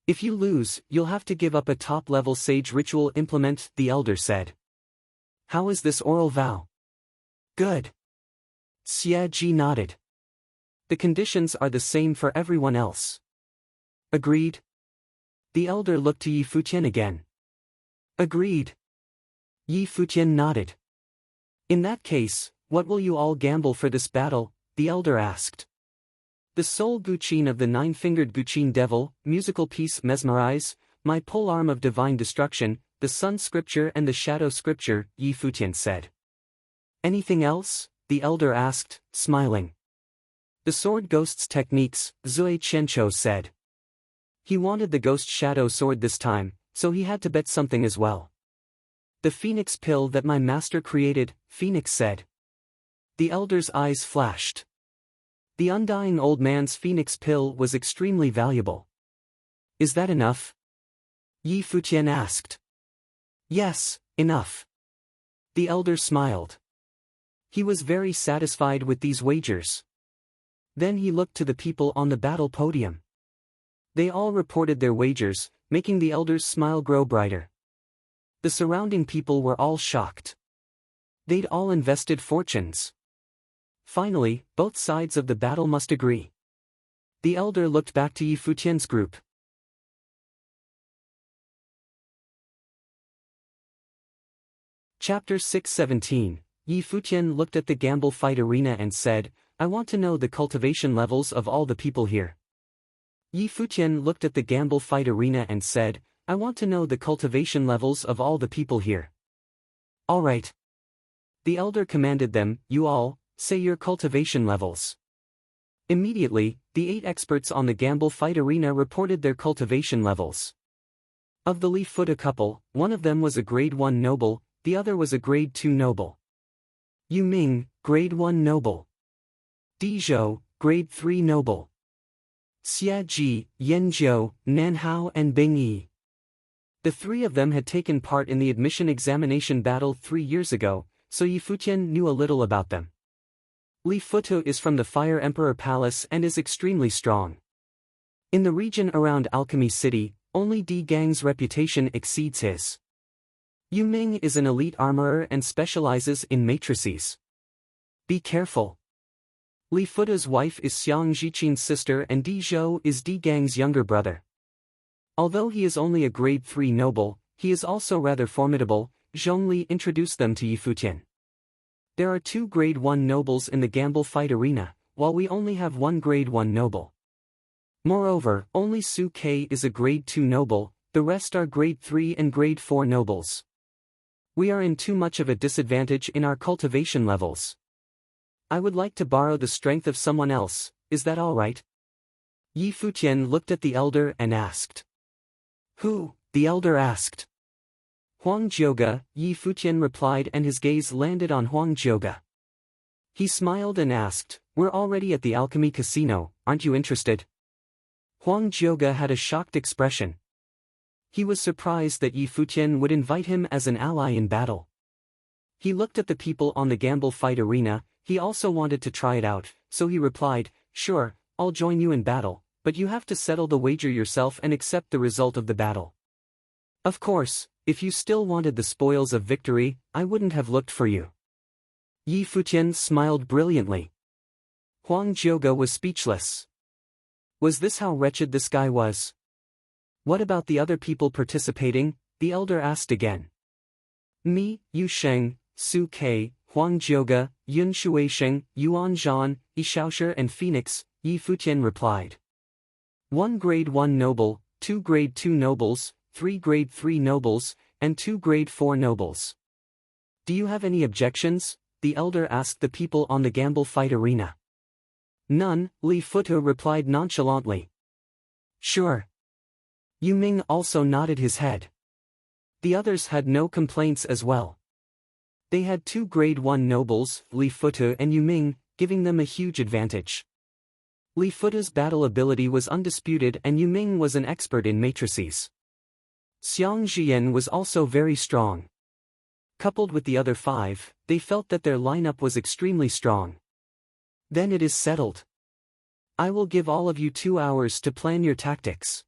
If you lose, you'll have to give up a top-level sage ritual implement, the elder said. How is this oral vow? Good. Xie Ji nodded. The conditions are the same for everyone else. Agreed? The elder looked to Yi Futian again. Agreed. Yi Futian nodded. In that case, what will you all gamble for this battle? The elder asked. The soul Guqin of the 9-fingered Guqin devil, musical piece Mesmerize, my polearm of divine destruction, the sun scripture and the shadow scripture, Yi Futian said. Anything else? The elder asked, smiling. The sword ghost's techniques, Zui Qianqiu said. He wanted the ghost shadow sword this time, so he had to bet something as well. The phoenix pill that my master created, Phoenix said. The elder's eyes flashed. The undying old man's phoenix pill was extremely valuable. Is that enough? Yi Futian asked. Yes, enough. The elder smiled. He was very satisfied with these wagers. Then he looked to the people on the battle podium. They all reported their wagers, making the elder's smile grow brighter. The surrounding people were all shocked. They'd all invested fortunes. Finally, both sides of the battle must agree. The elder looked back to Yi Futian's group. Chapter 617. Yi Futian looked at the gamble fight arena and said, I want to know the cultivation levels of all the people here. Yi Futian looked at the gamble fight arena and said, I want to know the cultivation levels of all the people here. All right. The elder commanded them, you all, say your cultivation levels. Immediately, the 8 experts on the gamble fight arena reported their cultivation levels. Of the Li Futu couple, one of them was a grade 1 noble, the other was a grade 2 noble. Yu Ming, grade 1 noble. Di Zhou, grade 3 noble. Xie Ji, Yan Zhou, Nanhao and Bing Yi. The three of them had taken part in the admission examination battle 3 years ago, so Yi Futian knew a little about them. Li Futu is from the Fire Emperor Palace and is extremely strong. In the region around Alchemy City, only Di Gang's reputation exceeds his. Yu Ming is an elite armorer and specializes in matrices. Be careful. Li Futu's wife is Xiang Zhiqin's sister and Di Zhou is Di Gang's younger brother. Although he is only a grade 3 noble, he is also rather formidable. Zhongli introduced them to Yi Futian. There are 2 grade 1 nobles in the gamble fight arena, while we only have 1 grade 1 noble. Moreover, only Su Ke is a grade 2 noble, the rest are grade 3 and grade 4 nobles. We are in too much of a disadvantage in our cultivation levels. I would like to borrow the strength of someone else, is that alright? Yi Futian looked at the elder and asked. Who? The elder asked. Huang Jioga, Yi Futian replied, and his gaze landed on Huang Jioga. He smiled and asked, We're already at the Alchemy Casino, aren't you interested? Huang Jioga had a shocked expression. He was surprised that Yi Futian would invite him as an ally in battle. He looked at the people on the gamble fight arena. He also wanted to try it out, so he replied, Sure, I'll join you in battle, but you have to settle the wager yourself and accept the result of the battle. Of course, if you still wanted the spoils of victory, I wouldn't have looked for you. Yi Futian smiled brilliantly. Huang Jioga was speechless. Was this how wretched this guy was? What about the other people participating? The elder asked again. Me, Yu Sheng, Su Ke, Huang Jioga, Yun Shuisheng, Yuan Zhan, Yi Shaoshi and Phoenix, Yi Futian replied. 1 grade 1 noble, 2 grade 2 nobles, 3 grade 3 nobles, and 2 grade 4 nobles. Do you have any objections? The elder asked the people on the gamble fight arena. None, Li Futu replied nonchalantly. Sure. Yu Ming also nodded his head. The others had no complaints as well. They had 2 grade 1 nobles, Li Futu and Yu Ming, giving them a huge advantage. Li Futu's battle ability was undisputed and Yu Ming was an expert in matrices. Xiang Zhiyan was also very strong. Coupled with the other 5, they felt that their lineup was extremely strong. Then it is settled. I will give all of you 2 hours to plan your tactics.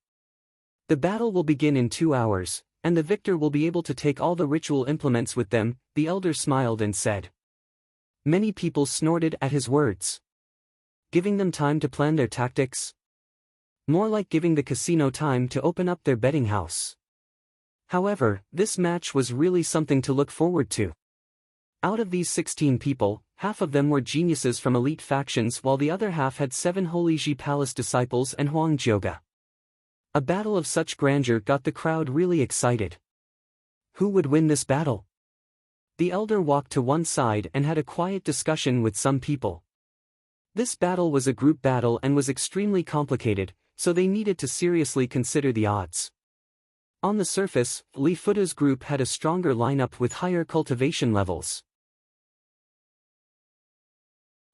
The battle will begin in 2 hours, and the victor will be able to take all the ritual implements with them, the elder smiled and said. Many people snorted at his words. Giving them time to plan their tactics? More like giving the casino time to open up their betting house. However, this match was really something to look forward to. Out of these 16 people, half of them were geniuses from elite factions while the other half had 7 Holy Ji Palace disciples and Huang Jioga. A battle of such grandeur got the crowd really excited. Who would win this battle? The elder walked to one side and had a quiet discussion with some people. This battle was a group battle and was extremely complicated, so they needed to seriously consider the odds. On the surface, Li Futu's group had a stronger lineup with higher cultivation levels.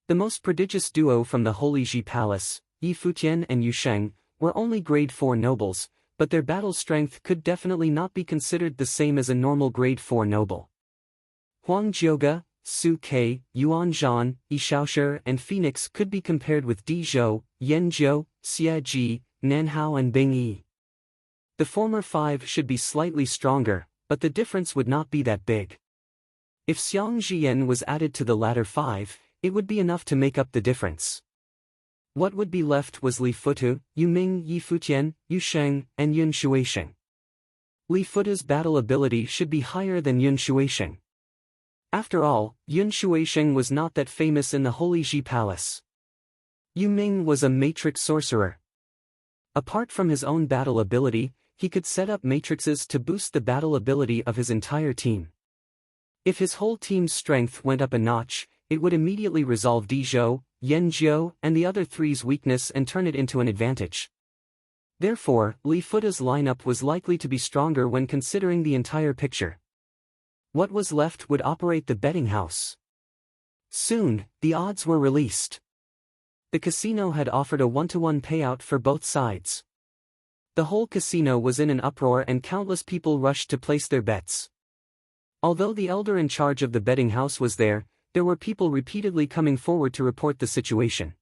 The most prodigious duo from the Holy Ji Palace, Yi Futian and Yu Sheng, were only grade 4 nobles, but their battle strength could definitely not be considered the same as a normal grade 4 noble. Huang Jioga, Su Ke, Yuan Zhan, Yi Shaoshi and Phoenix could be compared with Di Zhou, Yan Zhou, Xie Ji, Nan Hao and Bing Yi. The former 5 should be slightly stronger, but the difference would not be that big. If Xiang Zhiyan was added to the latter 5, it would be enough to make up the difference. What would be left was Li Futu, Yu Ming, Yi Futian, Yu Sheng, and Yun Shuisheng. Li Futu's battle ability should be higher than Yun Shuisheng. After all, Yun Shuisheng was not that famous in the Holy Ji Palace. Yu Ming was a matrix sorcerer. Apart from his own battle ability, he could set up matrices to boost the battle ability of his entire team. If his whole team's strength went up a notch, it would immediately resolve Di Zhou, Yan Zhou, and the other 3's weakness and turn it into an advantage. Therefore, Li Futu's lineup was likely to be stronger when considering the entire picture. What was left would operate the betting house. Soon, the odds were released. The casino had offered a 1-to-1 payout for both sides. The whole casino was in an uproar and countless people rushed to place their bets. Although the elder in charge of the betting house was there were people repeatedly coming forward to report the situation.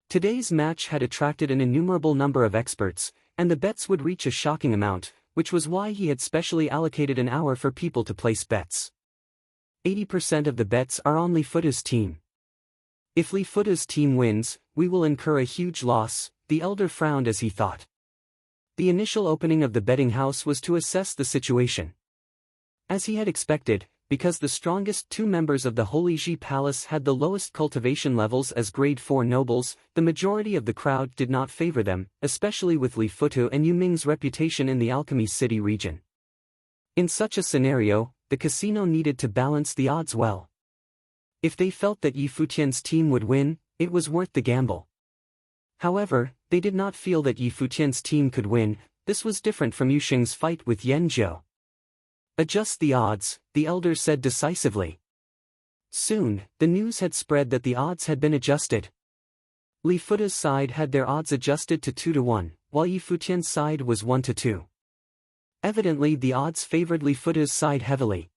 Today's match had attracted an innumerable number of experts, and the bets would reach a shocking amount, which was why he had specially allocated an hour for people to place bets. 80% of the bets are on Futian's team. If Futian's team wins, we will incur a huge loss, the elder frowned as he thought. The initial opening of the betting house was to assess the situation. As he had expected, because the strongest two members of the Holy Ji Palace had the lowest cultivation levels as grade 4 nobles, the majority of the crowd did not favor them, especially with Li Futu and Yu Ming's reputation in the Alchemy City region. In such a scenario, the casino needed to balance the odds well. If they felt that Yi Futian's team would win, it was worth the gamble. However, they did not feel that Yi Futian's team could win. This was different from Yu Xing's fight with Yan Zhou. Adjust the odds, the elder said decisively. Soon, the news had spread that the odds had been adjusted. Li Futian's side had their odds adjusted to 2-1, while Yi Futian's side was 1-2. Evidently the odds favored Li Futian's side heavily.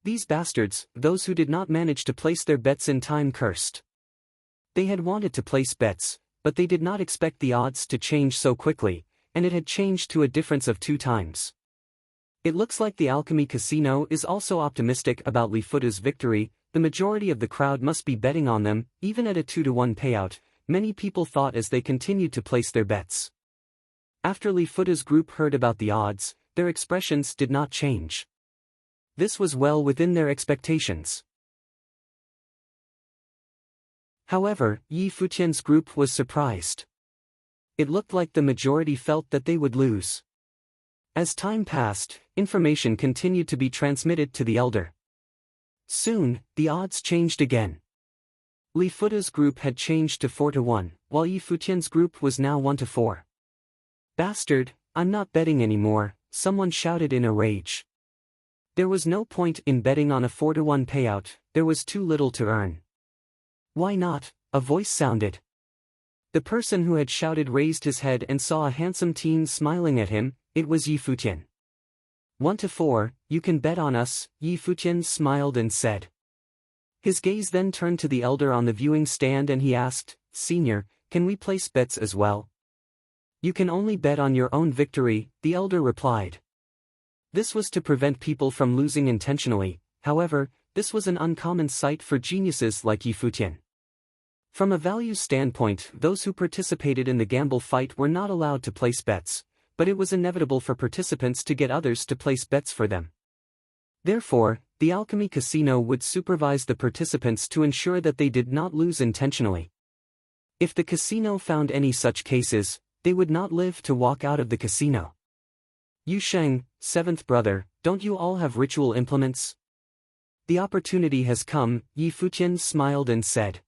These bastards, those who did not manage to place their bets in time, cursed. They had wanted to place bets, but they did not expect the odds to change so quickly, and it had changed to a difference of 2 times. It looks like the Alchemy Casino is also optimistic about Li Futian's victory. The majority of the crowd must be betting on them, even at a 2-1 payout, many people thought as they continued to place their bets. After Li Futian's group heard about the odds, their expressions did not change. This was well within their expectations. However, Yi Futian's group was surprised. It looked like the majority felt that they would lose. As time passed, information continued to be transmitted to the elder. Soon, the odds changed again. Li Futian's group had changed to 4-1, while Yi Futian's group was now 1-4. Bastard, I'm not betting anymore, someone shouted in a rage. There was no point in betting on a 4-1 payout, there was too little to earn. Why not? A voice sounded. The person who had shouted raised his head and saw a handsome teen smiling at him. It was Yi Futian. 1-4, you can bet on us, Yi Futian smiled and said. His gaze then turned to the elder on the viewing stand and he asked, Senior, can we place bets as well? You can only bet on your own victory, the elder replied. This was to prevent people from losing intentionally. However, this was an uncommon sight for geniuses like Yi Futian. From a values standpoint, those who participated in the gamble fight were not allowed to place bets, but it was inevitable for participants to get others to place bets for them. Therefore, the Alchemy Casino would supervise the participants to ensure that they did not lose intentionally. If the casino found any such cases, they would not live to walk out of the casino. Yu Sheng, 7th brother, don't you all have ritual implements? The opportunity has come, Yi Futian smiled and said.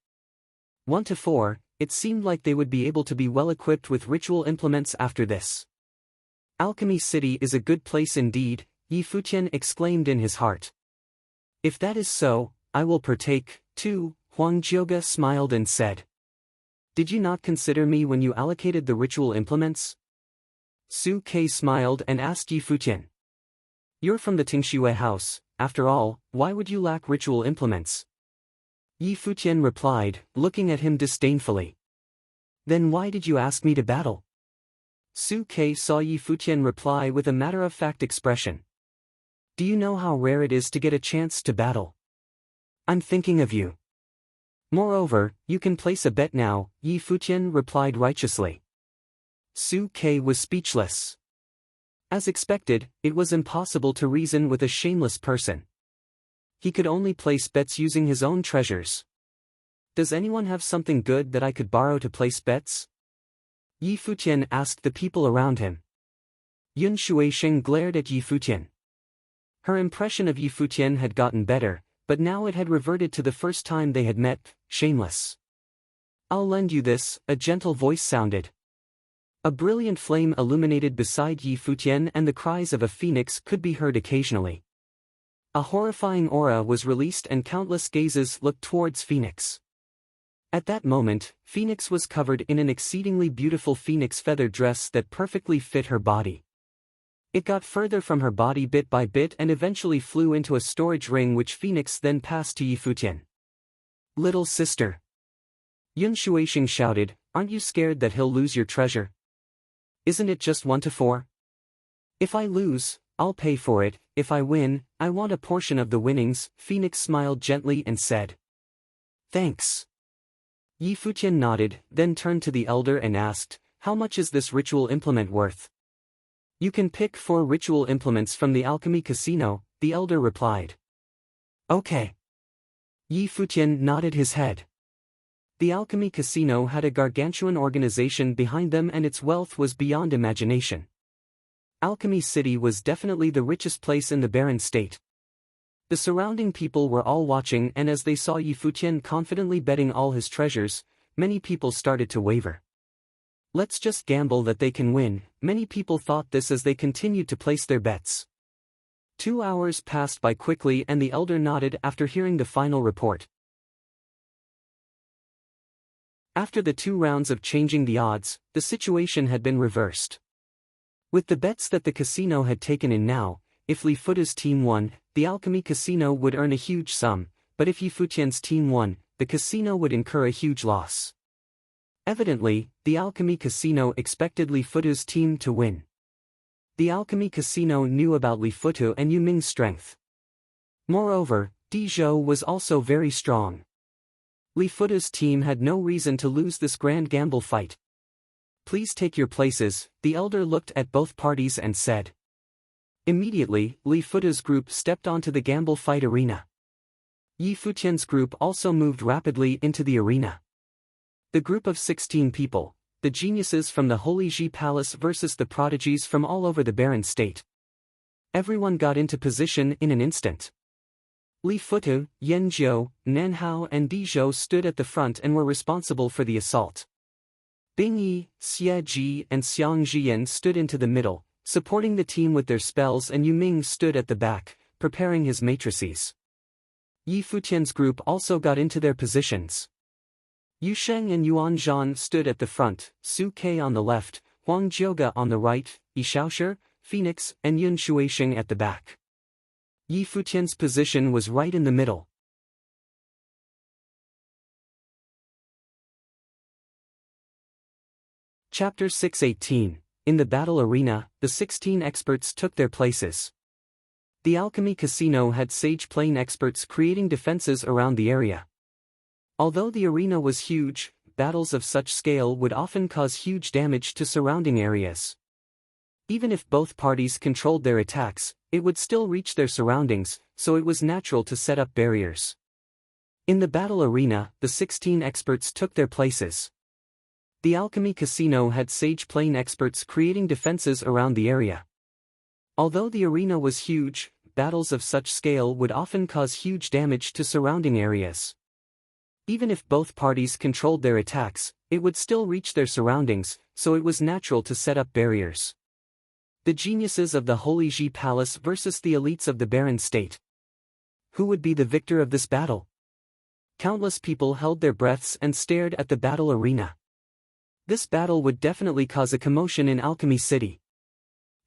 1-4, it seemed like they would be able to be well equipped with ritual implements after this. Alchemy City is a good place indeed, Yi Futian exclaimed in his heart. If that is so, I will partake, too, Huang Jioga smiled and said. Did you not consider me when you allocated the ritual implements? Su Ke smiled and asked Yi Futian. You're from the Tingxue house, after all, why would you lack ritual implements? Yi Futian replied, looking at him disdainfully. Then why did you ask me to battle? Su Ke saw Yi Futian reply with a matter-of-fact expression. Do you know how rare it is to get a chance to battle? I'm thinking of you. Moreover, you can place a bet now, Yi Futian replied righteously. Su Ke was speechless. As expected, it was impossible to reason with a shameless person. He could only place bets using his own treasures. Does anyone have something good that I could borrow to place bets? Yi Futian asked the people around him. Yun Shuixing glared at Yi Futian. Her impression of Yi Futian had gotten better, but now it had reverted to the first time they had met, shameless. I'll lend you this, a gentle voice sounded. A brilliant flame illuminated beside Yi Futian and the cries of a phoenix could be heard occasionally. A horrifying aura was released and countless gazes looked towards Phoenix. At that moment, Phoenix was covered in an exceedingly beautiful phoenix feather dress that perfectly fit her body. It got further from her body bit by bit and eventually flew into a storage ring which Phoenix then passed to Yi Futian. "Little sister," Yun Shuixing shouted, "aren't you scared that he'll lose your treasure? Isn't it just 1-4? If I lose, I'll pay for it. If I win, I want a portion of the winnings." Phoenix smiled gently and said, "Thanks." Yi Futian nodded, then turned to the elder and asked, "How much is this ritual implement worth?" "You can pick 4 ritual implements from the alchemy casino," the elder replied. "Okay." Yi Futian nodded his head. The alchemy casino had a gargantuan organization behind them and its wealth was beyond imagination. Alchemy City was definitely the richest place in the barren state. The surrounding people were all watching, and as they saw Yi Futian confidently betting all his treasures, many people started to waver. "Let's just gamble that they can win," many people thought this as they continued to place their bets. 2 hours passed by quickly and the elder nodded after hearing the final report. After the 2 rounds of changing the odds, the situation had been reversed. With the bets that the casino had taken in now, if Li Futa's team won, the alchemy casino would earn a huge sum, but if Yi Futian's team won, the casino would incur a huge loss. Evidently, the alchemy casino expected Li Futa's team to win. The alchemy casino knew about Li Futu and Yu Ming's strength. Moreover, Di Zhou was also very strong. Li Futa's team had no reason to lose this grand gamble fight. "Please take your places," the elder looked at both parties and said. Immediately, Li Futa's group stepped onto the gamble fight arena. Yi Futian's group also moved rapidly into the arena. The group of 16 people, the geniuses from the Holy Ji Palace versus the prodigies from all over the barren state. Everyone got into position in an instant. Li Futu, Yan Zhou, Nan Hao and Di Zhou stood at the front and were responsible for the assault. Bing Yi, Xie Ji and Xiang Jian stood into the middle, supporting the team with their spells, and Yu Ming stood at the back, preparing his matrices. Yi Futian's group also got into their positions. Yu Sheng and Yuan Zhan stood at the front, Su Kei on the left, Huang Jiuge on the right, Yi Shaoshi, Phoenix and Yun Shuixing at the back. Yi Futian's position was right in the middle. Chapter 6:18. In the battle arena, the 16 experts took their places. The alchemy casino had sage plane experts creating defenses around the area. Although the arena was huge, battles of such scale would often cause huge damage to surrounding areas. Even if both parties controlled their attacks, it would still reach their surroundings, so it was natural to set up barriers. In the battle arena, the 16 experts took their places. The alchemy casino had sage plane experts creating defenses around the area. Although the arena was huge, battles of such scale would often cause huge damage to surrounding areas. Even if both parties controlled their attacks, it would still reach their surroundings, so it was natural to set up barriers. The geniuses of the Holy Ji Palace versus the elites of the barren state. Who would be the victor of this battle? Countless people held their breaths and stared at the battle arena. This battle would definitely cause a commotion in Alchemy City.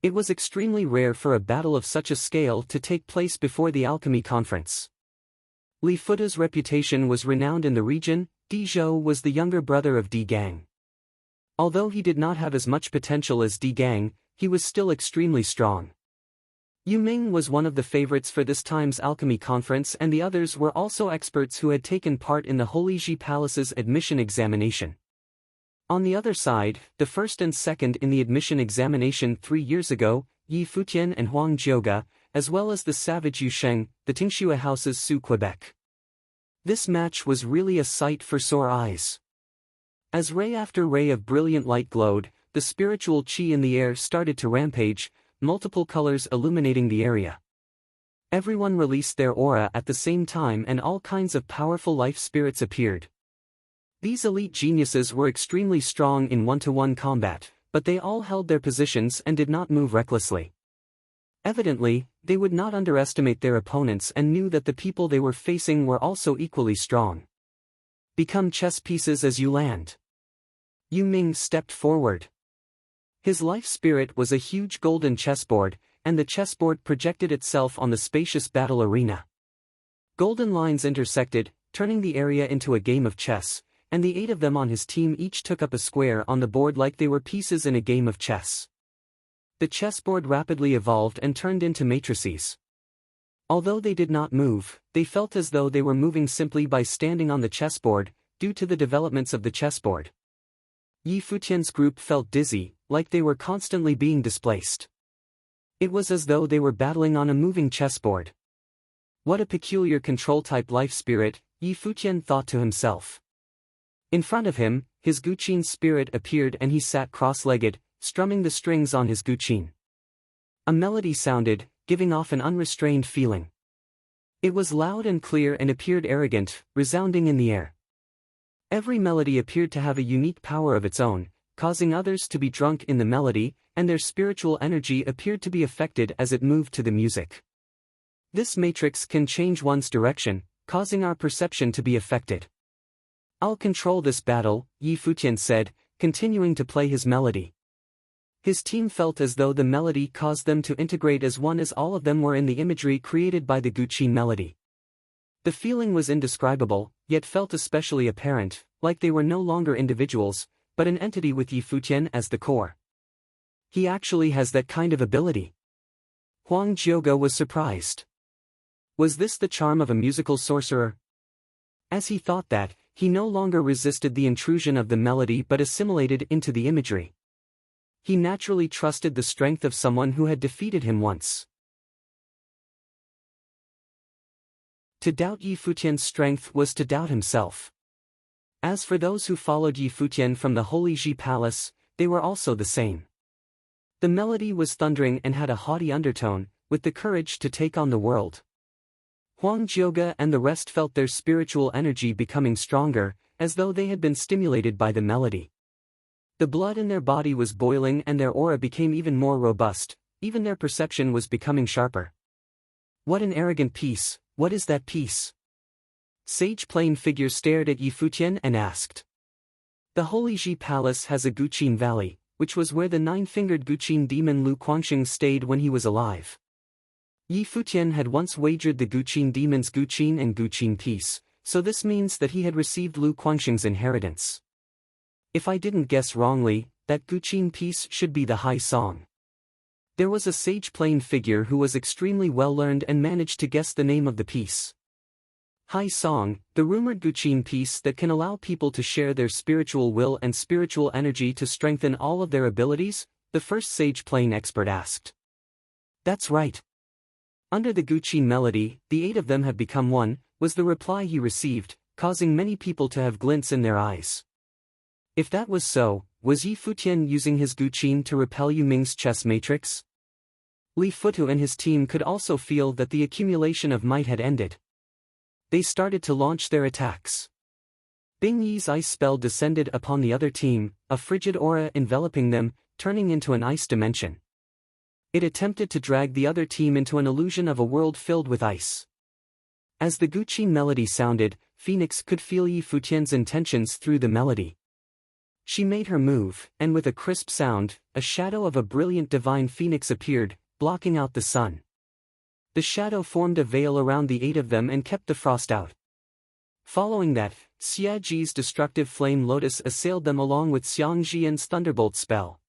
It was extremely rare for a battle of such a scale to take place before the Alchemy Conference. Li Futa's reputation was renowned in the region. Di Zhou was the younger brother of Di Gang. Although he did not have as much potential as Di Gang, he was still extremely strong. Yu Ming was one of the favorites for this time's Alchemy Conference, and the others were also experts who had taken part in the Holy Ji Palace's admission examination. On the other side, the first and second in the admission examination 3 years ago, Yi Futian and Huang Jiuge, as well as the savage Yu Sheng, the Tingxue House's Su Quebec. This match was really a sight for sore eyes. As ray after ray of brilliant light glowed, the spiritual qi in the air started to rampage, multiple colors illuminating the area. Everyone released their aura at the same time and all kinds of powerful life spirits appeared. These elite geniuses were extremely strong in one-to-one combat, but they all held their positions and did not move recklessly. Evidently, they would not underestimate their opponents and knew that the people they were facing were also equally strong. Become chess pieces as you land. Yu Ming stepped forward. His life spirit was a huge golden chessboard, and the chessboard projected itself on the spacious battle arena. Golden lines intersected, turning the area into a game of chess, and the 8 of them on his team each took up a square on the board like they were pieces in a game of chess. The chessboard rapidly evolved and turned into matrices. Although they did not move, they felt as though they were moving simply by standing on the chessboard, due to the developments of the chessboard. Yi Futian's group felt dizzy, like they were constantly being displaced. It was as though they were battling on a moving chessboard. What a peculiar control-type life spirit, Yi Futian thought to himself. In front of him, his Guqin spirit appeared and he sat cross-legged, strumming the strings on his Guqin. A melody sounded, giving off an unrestrained feeling. It was loud and clear and appeared arrogant, resounding in the air. Every melody appeared to have a unique power of its own, causing others to be drunk in the melody, and their spiritual energy appeared to be affected as it moved to the music. This matrix can change one's direction, causing our perception to be affected. I'll control this battle, Yi Futian said, continuing to play his melody. His team felt as though the melody caused them to integrate as one as all of them were in the imagery created by the Guqin melody. The feeling was indescribable, yet felt especially apparent, like they were no longer individuals, but an entity with Yi Futian as the core. He actually has that kind of ability. Huang Jiuge was surprised. Was this the charm of a musical sorcerer? As he thought that, he no longer resisted the intrusion of the melody but assimilated into the imagery. He naturally trusted the strength of someone who had defeated him once. To doubt Yi Futian's strength was to doubt himself. As for those who followed Yi Futian from the Holy Ji Palace, they were also the same. The melody was thundering and had a haughty undertone, with the courage to take on the world. Huang Jiuge and the rest felt their spiritual energy becoming stronger, as though they had been stimulated by the melody. The blood in their body was boiling and their aura became even more robust, even their perception was becoming sharper. What an arrogant piece, what is that piece? Sage Plain figure stared at Yi Futian and asked. The Holy Ji Palace has a Guqin Valley, which was where the 9-fingered Guqin demon Lu Guangxing stayed when he was alive. Yi Futian had once wagered the Guqin demon's Guqin and Guqin piece, so this means that he had received Lu Guangxing's inheritance. If I didn't guess wrongly, that Guqin piece should be the Hai Song. There was a Sage Plain figure who was extremely well-learned and managed to guess the name of the piece. Hai Song, the rumored Guqin piece that can allow people to share their spiritual will and spiritual energy to strengthen all of their abilities, the first Sage Plain expert asked. That's right. Under the Guqin melody, the 8 of them have become one, was the reply he received, causing many people to have glints in their eyes. If that was so, was Yi Futian using his Guqin to repel Yu Ming's chess matrix? Li Futu and his team could also feel that the accumulation of might had ended. They started to launch their attacks. Bing Yi's ice spell descended upon the other team, a frigid aura enveloping them, turning into an ice dimension. It attempted to drag the other team into an illusion of a world filled with ice. As the Guqin melody sounded, Phoenix could feel Yi Futian's intentions through the melody. She made her move, and with a crisp sound, a shadow of a brilliant divine phoenix appeared, blocking out the sun. The shadow formed a veil around the 8 of them and kept the frost out. Following that, Xia Ji's destructive flame lotus assailed them along with Xiang Jian's thunderbolt spell.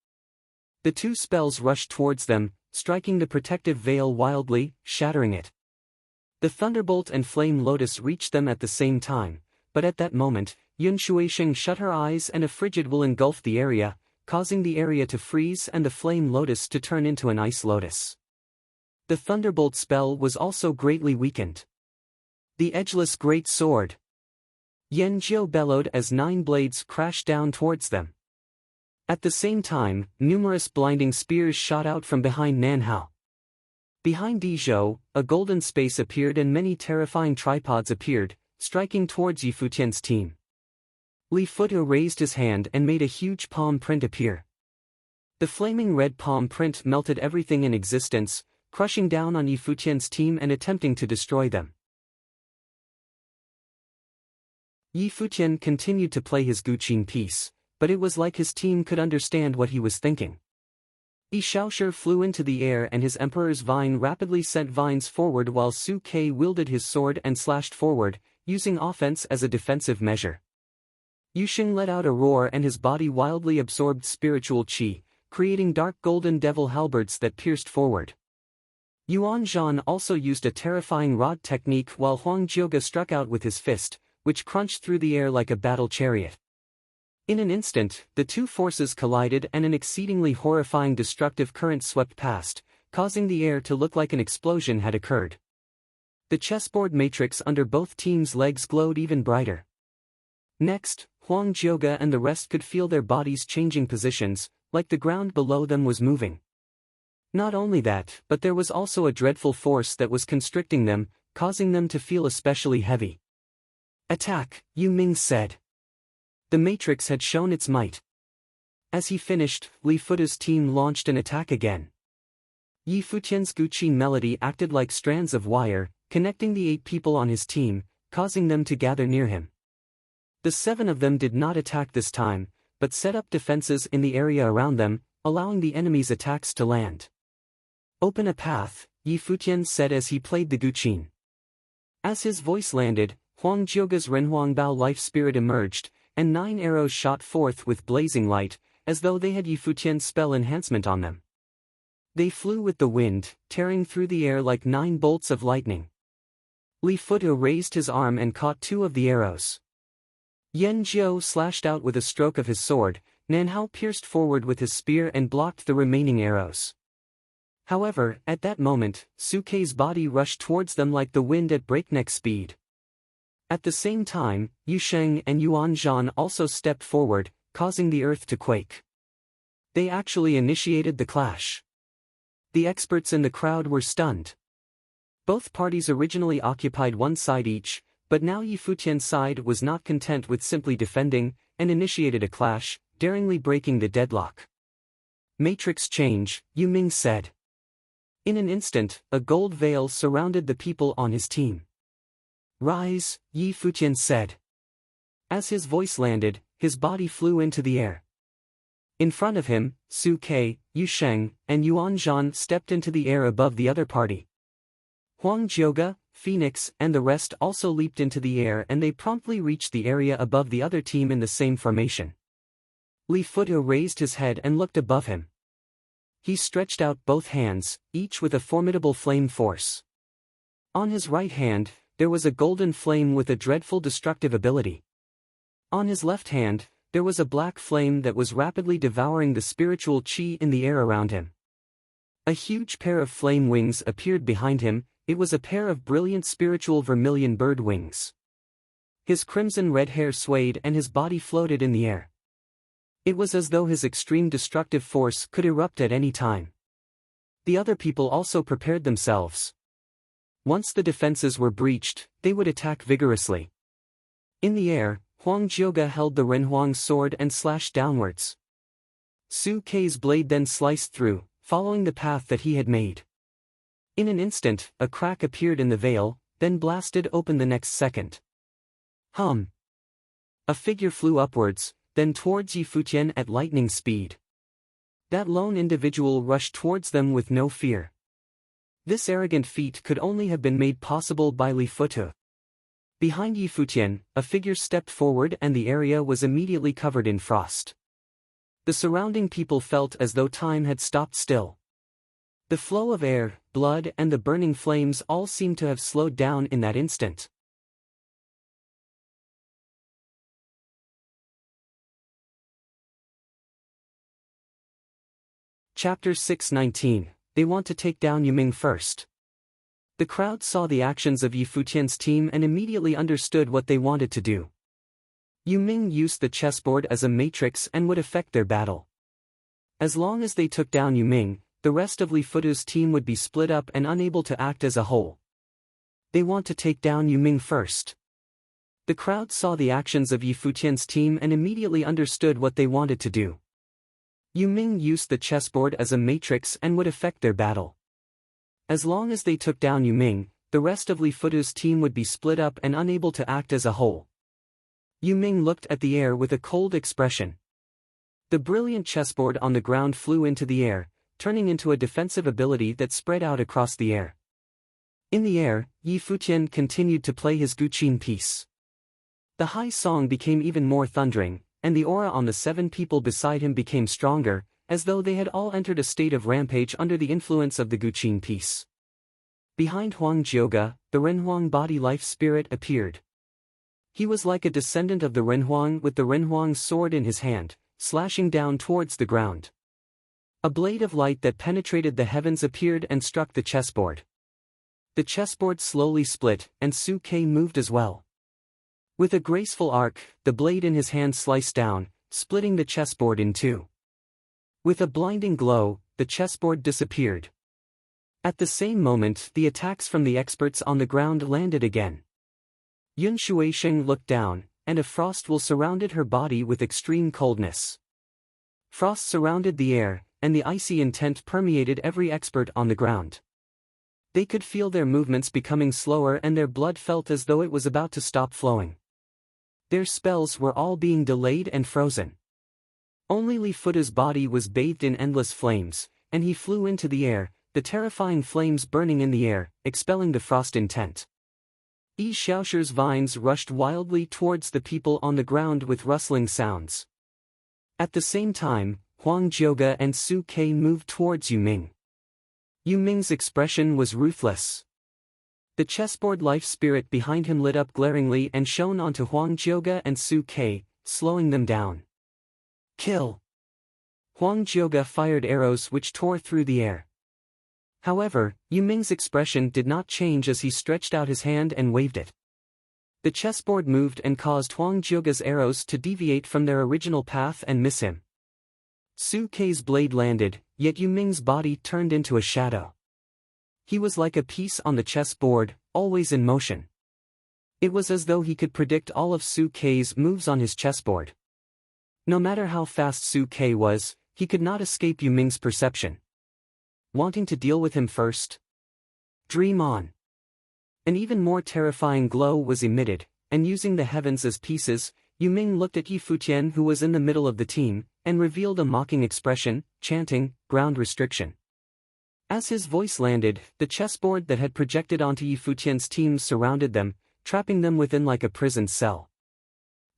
The 2 spells rushed towards them, striking the protective veil wildly, shattering it. The thunderbolt and flame lotus reached them at the same time, but at that moment, Yun Shuixing shut her eyes and a frigid will engulfed the area, causing the area to freeze and the flame lotus to turn into an ice lotus. The thunderbolt spell was also greatly weakened. The edgeless great sword. Yan Jiu bellowed as 9 blades crashed down towards them. At the same time, numerous blinding spears shot out from behind Nanhao. Behind Dizhou, a golden space appeared and many terrifying tripods appeared, striking towards Yi Futian's team. Li Futu raised his hand and made a huge palm print appear. The flaming red palm print melted everything in existence, crushing down on Yi Futian's team and attempting to destroy them. Yi Futian continued to play his Guqin piece, but it was like his team could understand what he was thinking. Yi Shaoshi flew into the air and his Emperor's Vine rapidly sent vines forward while Su Ke wielded his sword and slashed forward, using offense as a defensive measure. Yusheng let out a roar and his body wildly absorbed spiritual qi, creating dark golden devil halberds that pierced forward. Yuan Zhan also used a terrifying rod technique while Huang Jioge struck out with his fist, which crunched through the air like a battle chariot. In an instant, the two forces collided and an exceedingly horrifying destructive current swept past, causing the air to look like an explosion had occurred. The chessboard matrix under both teams' legs glowed even brighter. Next, Huang Jioge and the rest could feel their bodies changing positions, like the ground below them was moving. Not only that, but there was also a dreadful force that was constricting them, causing them to feel especially heavy. "Attack," Yu Ming said. The matrix had shown its might. As he finished, Li Futa's team launched an attack again. Yi Futian's Guqin melody acted like strands of wire, connecting the 8 people on his team, causing them to gather near him. The 7 of them did not attack this time, but set up defenses in the area around them, allowing the enemy's attacks to land. "Open a path," Yi Futian said as he played the Guqin. As his voice landed, Huang Jioge's Renhuangbao life spirit emerged, and 9 arrows shot forth with blazing light, as though they had Yi Futian's spell enhancement on them. They flew with the wind, tearing through the air like 9 bolts of lightning. Li Futu raised his arm and caught 2 of the arrows. Yan Jiao slashed out with a stroke of his sword, Nan Hao pierced forward with his spear and blocked the remaining arrows. However, at that moment, Su Ke's body rushed towards them like the wind at breakneck speed. At the same time, Yusheng and Yuan Zhan also stepped forward, causing the earth to quake. They actually initiated the clash. The experts in the crowd were stunned. Both parties originally occupied one side each, but now Yi Futian's side was not content with simply defending, and initiated a clash, daringly breaking the deadlock. "Matrix change," Yu Ming said. In an instant, a gold veil surrounded the people on his team. "Rise," Yi Futian said. As his voice landed, his body flew into the air. In front of him, Su Ke, Yusheng, and Yuan Zhan stepped into the air above the other party. Huang Jioge, Phoenix, and the rest also leaped into the air and they promptly reached the area above the other team in the same formation. Li Futu raised his head and looked above him. He stretched out both hands, each with a formidable flame force. On his right hand, there was a golden flame with a dreadful destructive ability. On his left hand, there was a black flame that was rapidly devouring the spiritual qi in the air around him. A huge pair of flame wings appeared behind him, it was a pair of brilliant spiritual vermilion bird wings. His crimson red hair swayed and his body floated in the air. It was as though his extreme destructive force could erupt at any time. The other people also prepared themselves. Once the defenses were breached, they would attack vigorously. In the air, Huang Jioge held the Renhuang sword and slashed downwards. Su Ke's blade then sliced through, following the path that he had made. In an instant, a crack appeared in the veil, then blasted open the next second. Hum! A figure flew upwards, then towards Yi Futian at lightning speed. That lone individual rushed towards them with no fear. This arrogant feat could only have been made possible by Li Futu. Behind Yi Futian, a figure stepped forward and the area was immediately covered in frost. The surrounding people felt as though time had stopped still. The flow of air, blood and the burning flames all seemed to have slowed down in that instant. Chapter 619. They want to take down Yiming first. The crowd saw the actions of Yi Futian's team and immediately understood what they wanted to do. Yiming used the chessboard as a matrix and would affect their battle. As long as they took down Yiming, the rest of Li Futu's team would be split up and unable to act as a whole. They want to take down Yiming first. The crowd saw the actions of Yi Futian's team and immediately understood what they wanted to do. Yiming used the chessboard as a matrix and would affect their battle. As long as they took down Yiming, the rest of Li Futu's team would be split up and unable to act as a whole. Yu Ming looked at the air with a cold expression. The brilliant chessboard on the ground flew into the air, turning into a defensive ability that spread out across the air. In the air, Yi Futian continued to play his Guqin piece. The high song became even more thundering, and the aura on the 7 people beside him became stronger, as though they had all entered a state of rampage under the influence of the Guqin piece. Behind Huang Jioge, the Renhuang body life spirit appeared. He was like a descendant of the Renhuang with the Renhuang's sword in his hand, slashing down towards the ground. A blade of light that penetrated the heavens appeared and struck the chessboard. The chessboard slowly split, and Su Ke moved as well. With a graceful arc, the blade in his hand sliced down, splitting the chessboard in two. With a blinding glow, the chessboard disappeared. At the same moment, the attacks from the experts on the ground landed again. Yun Shuisheng looked down, and a frost wool surrounded her body with extreme coldness. Frost surrounded the air, and the icy intent permeated every expert on the ground. They could feel their movements becoming slower and their blood felt as though it was about to stop flowing. Their spells were all being delayed and frozen. Only Li Futa's body was bathed in endless flames, and he flew into the air, the terrifying flames burning in the air, expelling the frost intent. Yi Xiaoshu's vines rushed wildly towards the people on the ground with rustling sounds. At the same time, Huang Jioge and Su Ke moved towards Yu Ming. Yu Ming's expression was ruthless. The chessboard life spirit behind him lit up glaringly and shone onto Huang Jioge and Su Ke, slowing them down. Kill! Huang Jioge fired arrows which tore through the air. However, Yu Ming's expression did not change as he stretched out his hand and waved it. The chessboard moved and caused Huang Jioge's arrows to deviate from their original path and miss him. Su Ke's blade landed, yet Yu Ming's body turned into a shadow. He was like a piece on the chessboard, always in motion. It was as though he could predict all of Su Ke's moves on his chessboard. No matter how fast Su Ke was, he could not escape Yu Ming's perception. Wanting to deal with him first? Dream on. An even more terrifying glow was emitted, and using the heavens as pieces, Yu Ming looked at Yi Futian who was in the middle of the team, and revealed a mocking expression, chanting, ground restriction. As his voice landed, the chessboard that had projected onto Yi Futian's team surrounded them, trapping them within like a prison cell.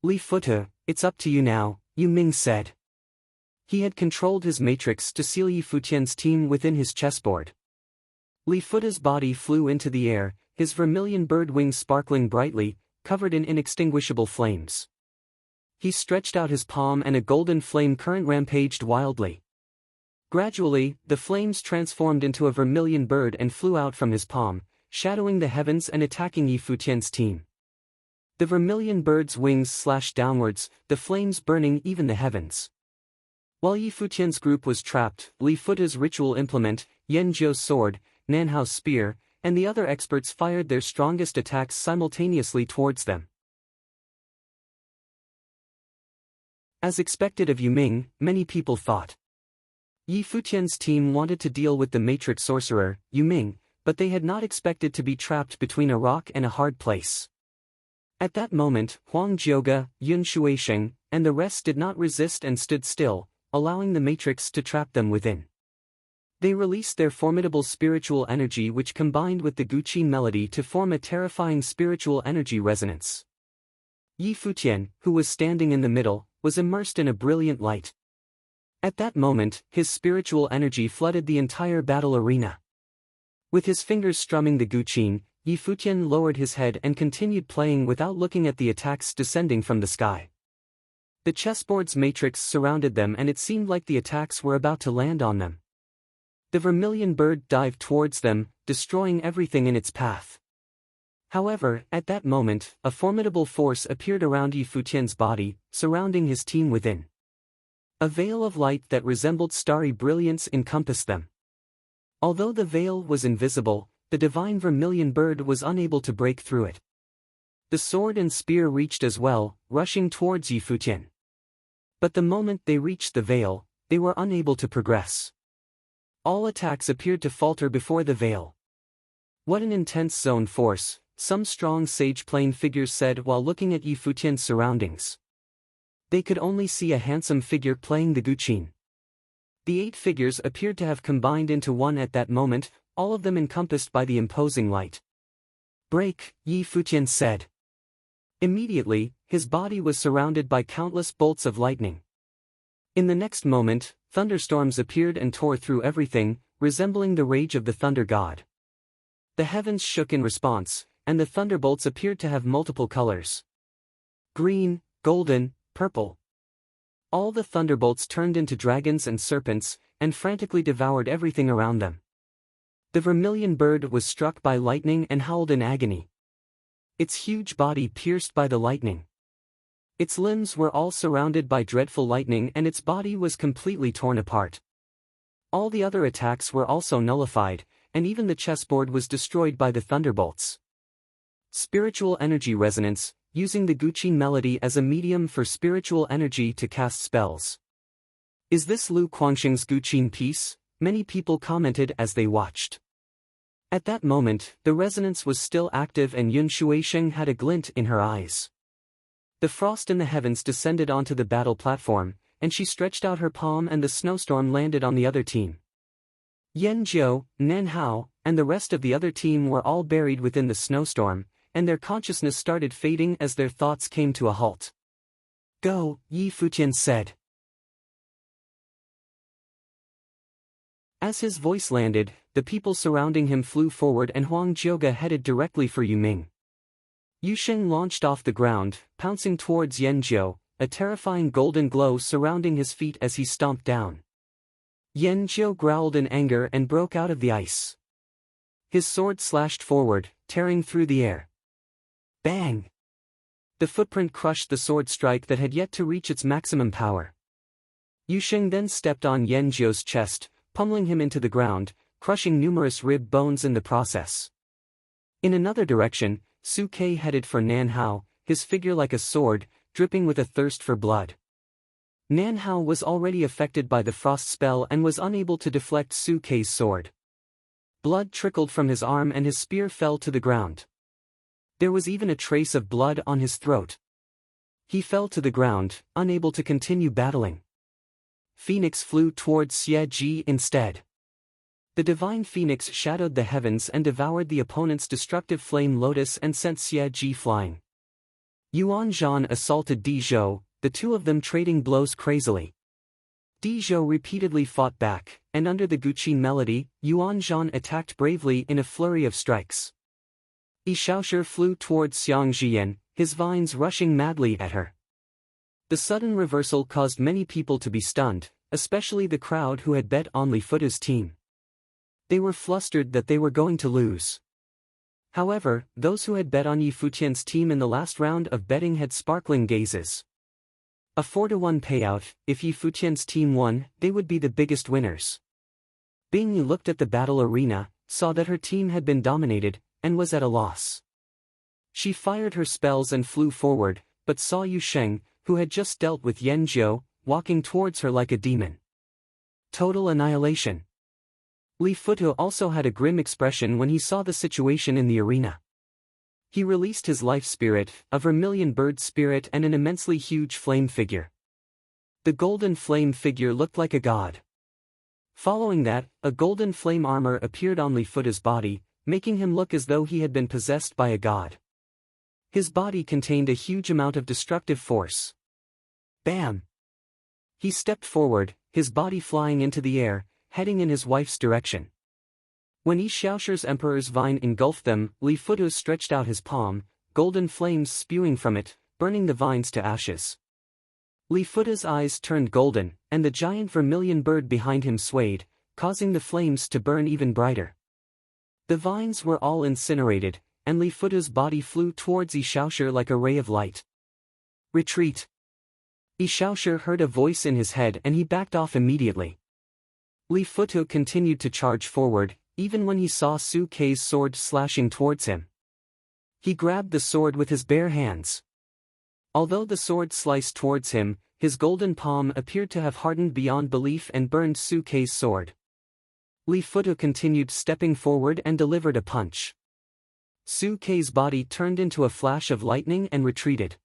Li Futa, it's up to you now, Yu Ming said. He had controlled his matrix to seal Yi Futian's team within his chessboard. Li Futa's body flew into the air, his vermilion bird wings sparkling brightly, covered in inextinguishable flames. He stretched out his palm and a golden flame current rampaged wildly. Gradually, the flames transformed into a vermilion bird and flew out from his palm, shadowing the heavens and attacking Yi Futian's team. The vermilion bird's wings slashed downwards, the flames burning even the heavens. While Yi Futian's group was trapped, Li Futa's ritual implement, Yan Zhou's sword, Nanhao's spear, and the other experts fired their strongest attacks simultaneously towards them. As expected of Yu Ming, many people thought. Yi Futian's team wanted to deal with the matrix sorcerer, Yu Ming, but they had not expected to be trapped between a rock and a hard place. At that moment, Huang Jioge, Yun Shuisheng, and the rest did not resist and stood still, allowing the matrix to trap them within. They released their formidable spiritual energy which combined with the Guqin melody to form a terrifying spiritual energy resonance. Yi Futian, who was standing in the middle, was immersed in a brilliant light. At that moment, his spiritual energy flooded the entire battle arena. With his fingers strumming the Guqin, Yi Futian lowered his head and continued playing without looking at the attacks descending from the sky. The chessboard's matrix surrounded them and it seemed like the attacks were about to land on them. The vermilion bird dived towards them, destroying everything in its path. However, at that moment, a formidable force appeared around Yi Futian's body, surrounding his team within. A veil of light that resembled starry brilliance encompassed them. Although the veil was invisible, the divine vermilion bird was unable to break through it. The sword and spear reached as well, rushing towards Yi Futian. But the moment they reached the veil, they were unable to progress. All attacks appeared to falter before the veil. What an intense zone force, some strong sage plane figures said while looking at Yi Futian's surroundings. They could only see a handsome figure playing the guqin. The 8 figures appeared to have combined into one at that moment, all of them encompassed by the imposing light. "Break," Yi Futian said. Immediately, his body was surrounded by countless bolts of lightning. In the next moment, thunderstorms appeared and tore through everything, resembling the rage of the thunder god. The heavens shook in response, and the thunderbolts appeared to have multiple colors. Green, golden, purple. All the thunderbolts turned into dragons and serpents, and frantically devoured everything around them. The vermilion bird was struck by lightning and howled in agony. Its huge body pierced by the lightning. Its limbs were all surrounded by dreadful lightning and its body was completely torn apart. All the other attacks were also nullified, and even the chessboard was destroyed by the thunderbolts. Spiritual energy resonance, using the guqin melody as a medium for spiritual energy to cast spells. "Is this Lu Guangxing's guqin piece?" many people commented as they watched. At that moment, the resonance was still active and Yun Shuisheng had a glint in her eyes. The frost in the heavens descended onto the battle platform, and she stretched out her palm and the snowstorm landed on the other team. Yan Jiu, Nan Hao, and the rest of the other team were all buried within the snowstorm, and their consciousness started fading as their thoughts came to a halt. "Go," Yi Futian said. As his voice landed, the people surrounding him flew forward and Huang Jiuge headed directly for Yu Ming. Yu Sheng launched off the ground, pouncing towards Yan Jiu, a terrifying golden glow surrounding his feet as he stomped down. Yan Jiu growled in anger and broke out of the ice. His sword slashed forward, tearing through the air. Bang! The footprint crushed the sword strike that had yet to reach its maximum power. Yu Sheng then stepped on Yan Jiu's chest, pummeling him into the ground, crushing numerous rib bones in the process. In another direction, Su Ke headed for Nan Hao, his figure like a sword, dripping with a thirst for blood. Nan Hao was already affected by the frost spell and was unable to deflect Su Ke's sword. Blood trickled from his arm and his spear fell to the ground. There was even a trace of blood on his throat. He fell to the ground, unable to continue battling. Phoenix flew towards Xie Ji instead. The divine phoenix shadowed the heavens and devoured the opponent's destructive flame lotus and sent Xie Ji flying. Yuan Zhan assaulted Di Zhou, the two of them trading blows crazily. Di Zhou repeatedly fought back, and under the guqin melody, Yuan Zhan attacked bravely in a flurry of strikes. Yi Shaoshi flew towards Xiang Jian, his vines rushing madly at her. The sudden reversal caused many people to be stunned, especially the crowd who had bet on Li Futa's team. They were flustered that they were going to lose. However, those who had bet on Yi Futian's team in the last round of betting had sparkling gazes. A 4-to-1 payout, if Yi Futian's team won, they would be the biggest winners. Bing Yi looked at the battle arena, saw that her team had been dominated, and was at a loss. She fired her spells and flew forward, but saw Yu Sheng, who had just dealt with Yan Jiu, walking towards her like a demon. Total annihilation. Li Futu also had a grim expression when he saw the situation in the arena. He released his life spirit, a vermilion bird spirit and an immensely huge flame figure. The golden flame figure looked like a god. Following that, a golden flame armor appeared on Li Futa's body, making him look as though he had been possessed by a god. His body contained a huge amount of destructive force. Bam! He stepped forward, his body flying into the air, heading in his wife's direction. When Yi Shaoshi's Emperor's vine engulfed them, Li Futu stretched out his palm, golden flames spewing from it, burning the vines to ashes. Li Futa's eyes turned golden, and the giant vermilion bird behind him swayed, causing the flames to burn even brighter. The vines were all incinerated, and Li Futa's body flew towards Yi Shaoshi like a ray of light. Retreat! Yi Shaoshi heard a voice in his head and he backed off immediately. Li Futu continued to charge forward, even when he saw Su Ke's sword slashing towards him. He grabbed the sword with his bare hands. Although the sword sliced towards him, his golden palm appeared to have hardened beyond belief and burned Su Ke's sword. Li Futu continued stepping forward and delivered a punch. Su Kei's body turned into a flash of lightning and retreated.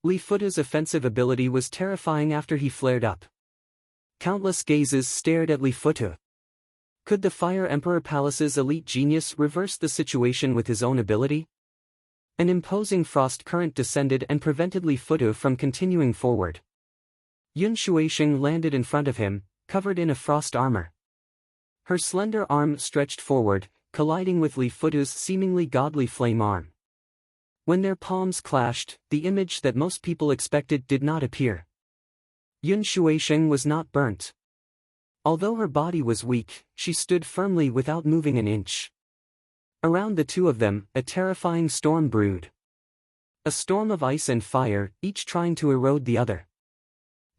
Li Futu's offensive ability was terrifying after he flared up. Countless gazes stared at Li Futu. Could the Fire Emperor Palace's elite genius reverse the situation with his own ability? An imposing frost current descended and prevented Li Futu from continuing forward. Yun Shuisheng landed in front of him, covered in a frost armor. Her slender arm stretched forward, colliding with Li Futu's seemingly godly flame arm. When their palms clashed, the image that most people expected did not appear. Yun Shuisheng was not burnt. Although her body was weak, she stood firmly without moving an inch. Around the two of them, a terrifying storm brewed. A storm of ice and fire, each trying to erode the other.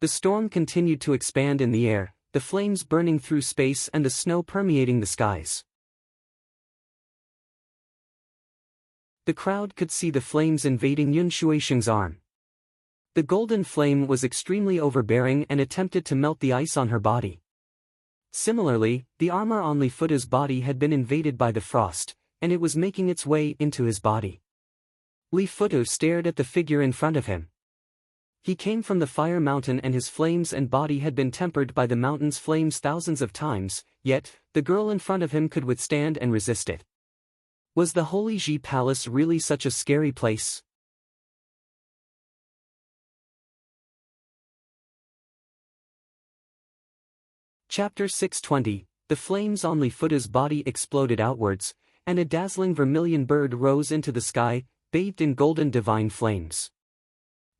The storm continued to expand in the air, the flames burning through space and the snow permeating the skies. The crowd could see the flames invading Yun Shuisheng's arm. The golden flame was extremely overbearing and attempted to melt the ice on her body. Similarly, the armor on Li Futu's body had been invaded by the frost, and it was making its way into his body. Li Futu stared at the figure in front of him. He came from the fire mountain and his flames and body had been tempered by the mountain's flames thousands of times, yet, the girl in front of him could withstand and resist it. Was the Holy Ji Palace really such a scary place? Chapter 620, The flames on Li Futu's body exploded outwards, and a dazzling vermilion bird rose into the sky, bathed in golden divine flames.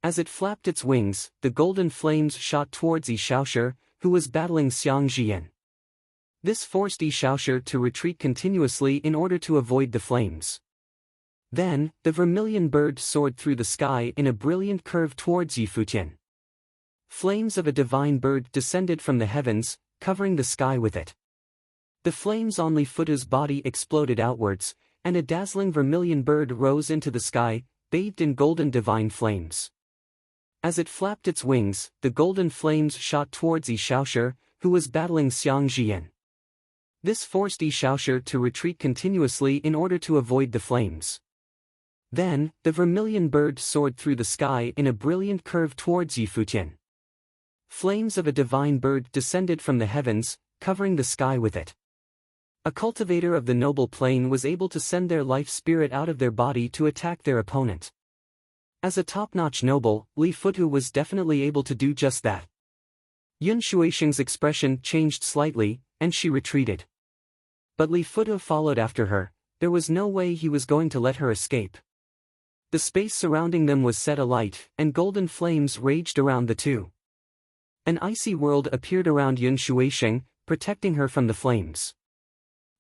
As it flapped its wings, the golden flames shot towards Yi Shaoshi, who was battling Xiang Jian. This forced Yi Shaoshi to retreat continuously in order to avoid the flames. Then, the vermilion bird soared through the sky in a brilliant curve towards Yi Futian. Flames of a divine bird descended from the heavens, covering the sky with it. The flames on Li Futu's body exploded outwards, and a dazzling vermilion bird rose into the sky, bathed in golden divine flames. As it flapped its wings, the golden flames shot towards Yi Shaoshi, who was battling Xiang Jian. This forced Yi Shaoshi to retreat continuously in order to avoid the flames. Then, the vermilion bird soared through the sky in a brilliant curve towards Yi Futian. Flames of a divine bird descended from the heavens, covering the sky with it. A cultivator of the noble plane was able to send their life spirit out of their body to attack their opponent. As a top-notch noble, Li Futu was definitely able to do just that. Yun Shuisheng's expression changed slightly, and she retreated. But Li Futu followed after her. There was no way he was going to let her escape. The space surrounding them was set alight, and golden flames raged around the two. An icy world appeared around Yun Shuisheng, protecting her from the flames.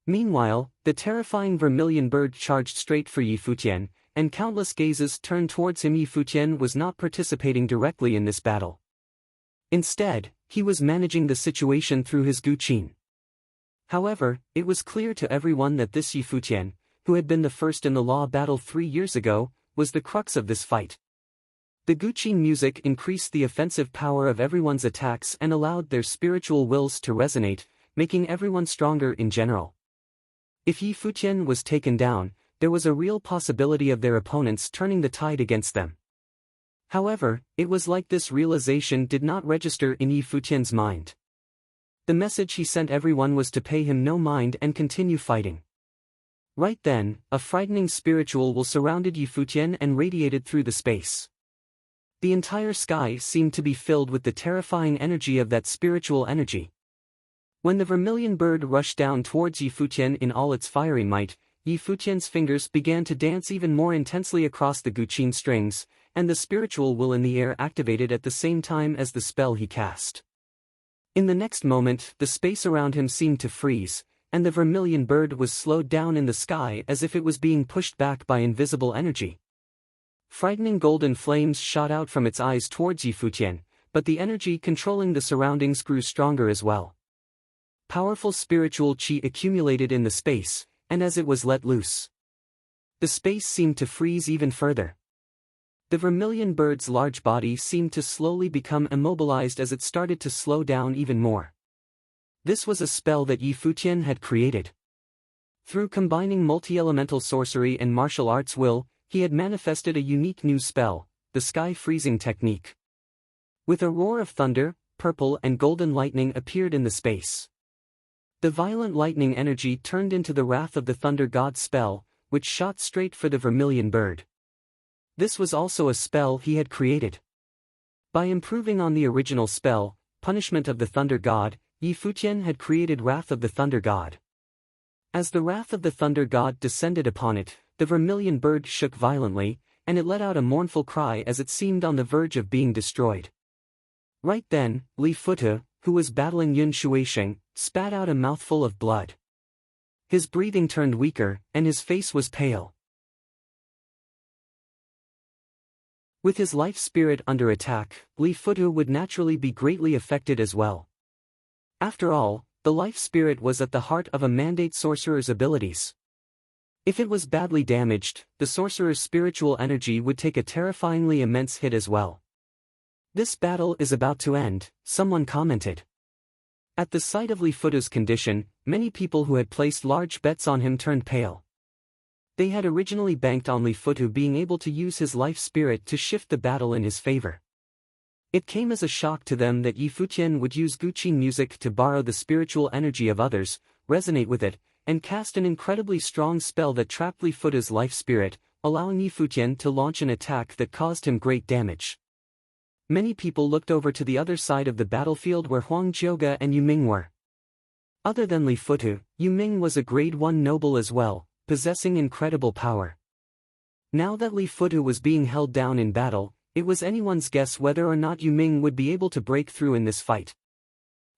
Meanwhile, the terrifying vermilion bird charged straight for Yi Futian, and countless gazes turned towards him. Yi Futian was not participating directly in this battle. Instead, he was managing the situation through his Guqin. However, it was clear to everyone that this Yi Futian, who had been the first in the law battle 3 years ago, was the crux of this fight. The Guqin music increased the offensive power of everyone's attacks and allowed their spiritual wills to resonate, making everyone stronger in general. If Yi Futian was taken down, there was a real possibility of their opponents turning the tide against them. However, it was like this realization did not register in Yi Futian's mind. The message he sent everyone was to pay him no mind and continue fighting. Right then, a frightening spiritual will surrounded Yi Futian and radiated through the space. The entire sky seemed to be filled with the terrifying energy of that spiritual energy. When the vermilion bird rushed down towards Yi Futian in all its fiery might, Yi Futian's fingers began to dance even more intensely across the Guqin strings, and the spiritual will in the air activated at the same time as the spell he cast. In the next moment, the space around him seemed to freeze, and the vermilion bird was slowed down in the sky as if it was being pushed back by invisible energy. Frightening golden flames shot out from its eyes towards Yi Futian, but the energy controlling the surroundings grew stronger as well. Powerful spiritual qi accumulated in the space, and as it was let loose, the space seemed to freeze even further. The vermilion bird's large body seemed to slowly become immobilized as it started to slow down even more. This was a spell that Yi Futian had created. Through combining multi-elemental sorcery and martial arts he had manifested a unique new spell, the sky freezing technique. With a roar of thunder, purple and golden lightning appeared in the space. The violent lightning energy turned into the wrath of the thunder god spell, which shot straight for the vermilion bird. This was also a spell he had created. By improving on the original spell, Punishment of the Thunder God, Futian had created Wrath of the Thunder God. As the wrath of the Thunder God descended upon it, the vermilion bird shook violently, and it let out a mournful cry as it seemed on the verge of being destroyed. Right then, Futu, who was battling Yun Shuisheng, spat out a mouthful of blood. His breathing turned weaker, and his face was pale. With his life spirit under attack, Futu would naturally be greatly affected as well. After all, the life spirit was at the heart of a mandate sorcerer's abilities. If it was badly damaged, the sorcerer's spiritual energy would take a terrifyingly immense hit as well. This battle is about to end, someone commented. At the sight of Futu's condition, many people who had placed large bets on him turned pale. They had originally banked on Futu being able to use his life spirit to shift the battle in his favor. It came as a shock to them that Futian would use Guqin music to borrow the spiritual energy of others, resonate with it, and cast an incredibly strong spell that trapped Futu's life spirit, allowing Futian to launch an attack that caused him great damage. Many people looked over to the other side of the battlefield where Huang Jiuge and Yu Ming were. Other than Futu, Yu Ming was a grade 1 noble as well, possessing incredible power. Now that Futu was being held down in battle, it was anyone's guess whether or not Yu Ming would be able to break through in this fight.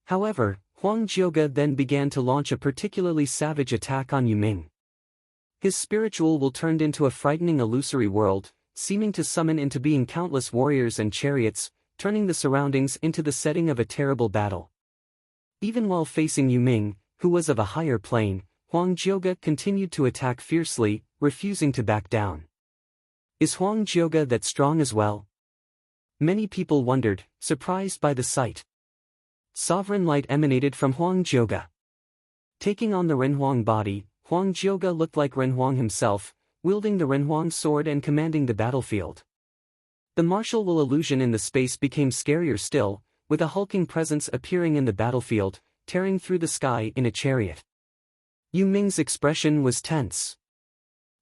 However, Huang Jiuge then began to launch a particularly savage attack on Yu Ming. His spiritual will turned into a frightening illusory world, seeming to summon into being countless warriors and chariots, turning the surroundings into the setting of a terrible battle. Even while facing Yu Ming, who was of a higher plane, Huang Jiuge continued to attack fiercely, refusing to back down. Is Huang Jiuge that strong as well? Many people wondered, surprised by the sight. Sovereign light emanated from Huang Jiuge. Taking on the Renhuang body, Huang Jiuge looked like Renhuang himself, wielding the Renhuang sword and commanding the battlefield. The martial will illusion in the space became scarier still, with a hulking presence appearing in the battlefield, tearing through the sky in a chariot. Yu Ming's expression was tense.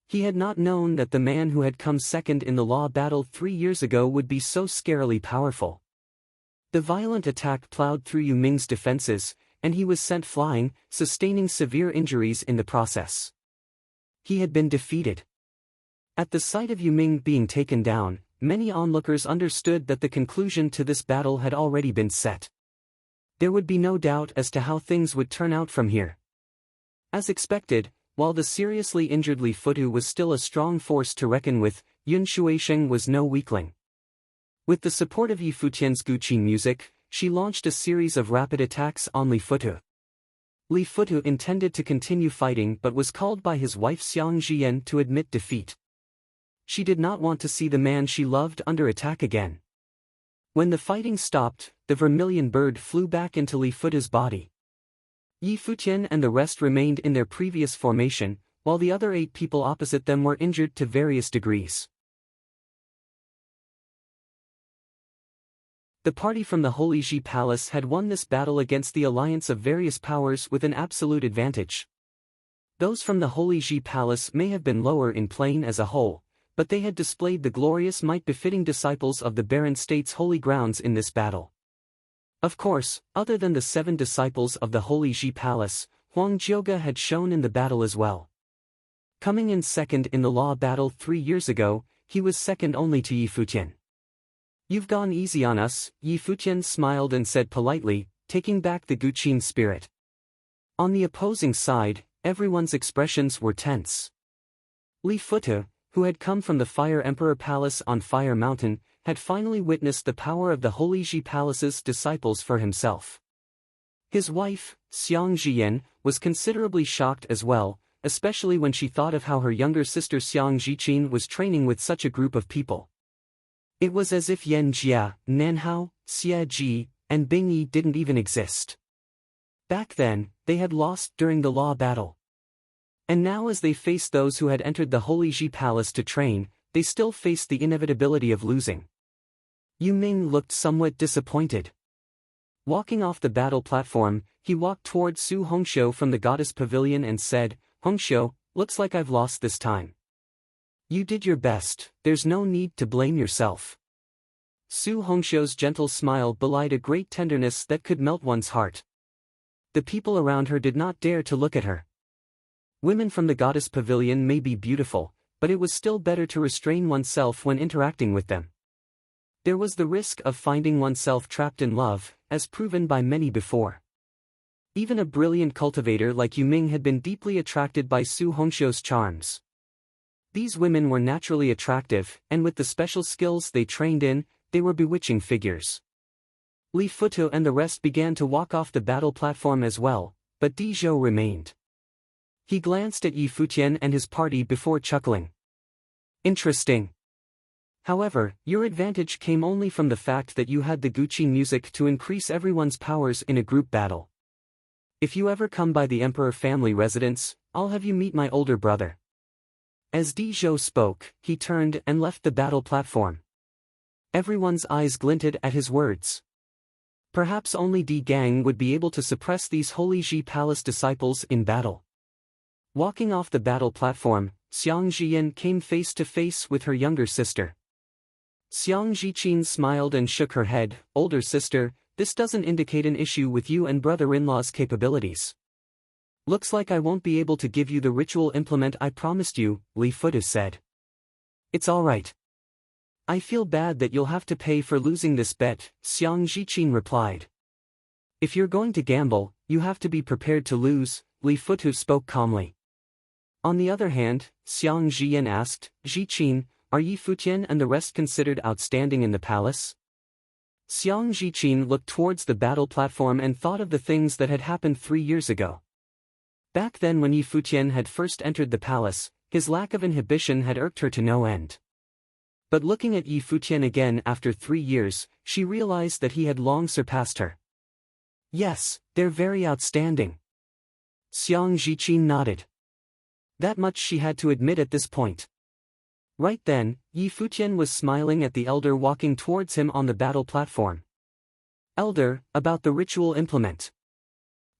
He had not known that the man who had come second in the law battle 3 years ago would be so scarily powerful. The violent attack plowed through Yu Ming's defenses, and he was sent flying, sustaining severe injuries in the process. He had been defeated. At the sight of Yu Ming being taken down, many onlookers understood that the conclusion to this battle had already been set. There would be no doubt as to how things would turn out from here. As expected, while the seriously injured Futu was still a strong force to reckon with, Yun Shuisheng was no weakling. With the support of Futian's Guqin music, she launched a series of rapid attacks on Futu. Futu intended to continue fighting but was called by his wife Xiang Jian to admit defeat. She did not want to see the man she loved under attack again. When the fighting stopped, the vermilion bird flew back into Futu's body. Futian and the rest remained in their previous formation, while the other 8 people opposite them were injured to various degrees. The party from the Holy Ji Palace had won this battle against the alliance of various powers with an absolute advantage. Those from the Holy Ji Palace may have been lower in plane as a whole, but they had displayed the glorious might befitting disciples of the barren state's holy grounds in this battle. Of course, other than the 7 disciples of the Holy Ji Palace, Huang Jiuge had shown in the battle as well. Coming in second in the law battle 3 years ago, he was second only to Futian. "You've gone easy on us," Futian smiled and said politely, taking back the Guqin spirit. On the opposing side, everyone's expressions were tense. Futu, who had come from the Fire Emperor Palace on Fire Mountain, had finally witnessed the power of the Holy Ji Palace's disciples for himself. His wife, Xiang Jian, was considerably shocked as well, especially when she thought of how her younger sister Xiang Jiqin was training with such a group of people. It was as if Yan Jia, Nanhao, Xie Ji, and Bing Yi didn't even exist. Back then, they had lost during the law battle. And now as they faced those who had entered the Holy Ji Palace to train, they still faced the inevitability of losing. Yu Ming looked somewhat disappointed. Walking off the battle platform, he walked toward Su Hongxiu from the goddess pavilion and said, "Hongxiu, looks like I've lost this time. You did your best, there's no need to blame yourself." Su Hongxiu's gentle smile belied a great tenderness that could melt one's heart. The people around her did not dare to look at her. Women from the goddess pavilion may be beautiful, but it was still better to restrain oneself when interacting with them. There was the risk of finding oneself trapped in love, as proven by many before. Even a brilliant cultivator like Yu Ming had been deeply attracted by Su Hongxiu's charms. These women were naturally attractive, and with the special skills they trained in, they were bewitching figures. Li Futu and the rest began to walk off the battle platform as well, but Di Zhou remained. He glanced at Yi Futian and his party before chuckling. "Interesting. However, your advantage came only from the fact that you had the Guqi music to increase everyone's powers in a group battle. If you ever come by the Emperor family residence, I'll have you meet my older brother." As Di Zhou spoke, he turned and left the battle platform. Everyone's eyes glinted at his words. Perhaps only Di Gang would be able to suppress these Holy Ji Palace disciples in battle. Walking off the battle platform, Xiang Jiyan came face to face with her younger sister. Xiang Jiqin smiled and shook her head. "Older sister, this doesn't indicate an issue with you and brother-in-law's capabilities. Looks like I won't be able to give you the ritual implement I promised you," Li Futu said. "It's alright. I feel bad that you'll have to pay for losing this bet," Xiang Jiqin replied. "If you're going to gamble, you have to be prepared to lose," Li Futu spoke calmly. On the other hand, Xiang Jiyan asked, "Jiqin, are Yi Futian and the rest considered outstanding in the palace?" Xiang Jiqin looked towards the battle platform and thought of the things that had happened 3 years ago. Back then when Yi Futian had first entered the palace, his lack of inhibition had irked her to no end. But looking at Yi Futian again after 3 years, she realized that he had long surpassed her. "Yes, they're very outstanding." Xiang Jiqin nodded. That much she had to admit at this point. Right then, Yi Futian was smiling at the elder walking towards him on the battle platform. "Elder, about the ritual implement."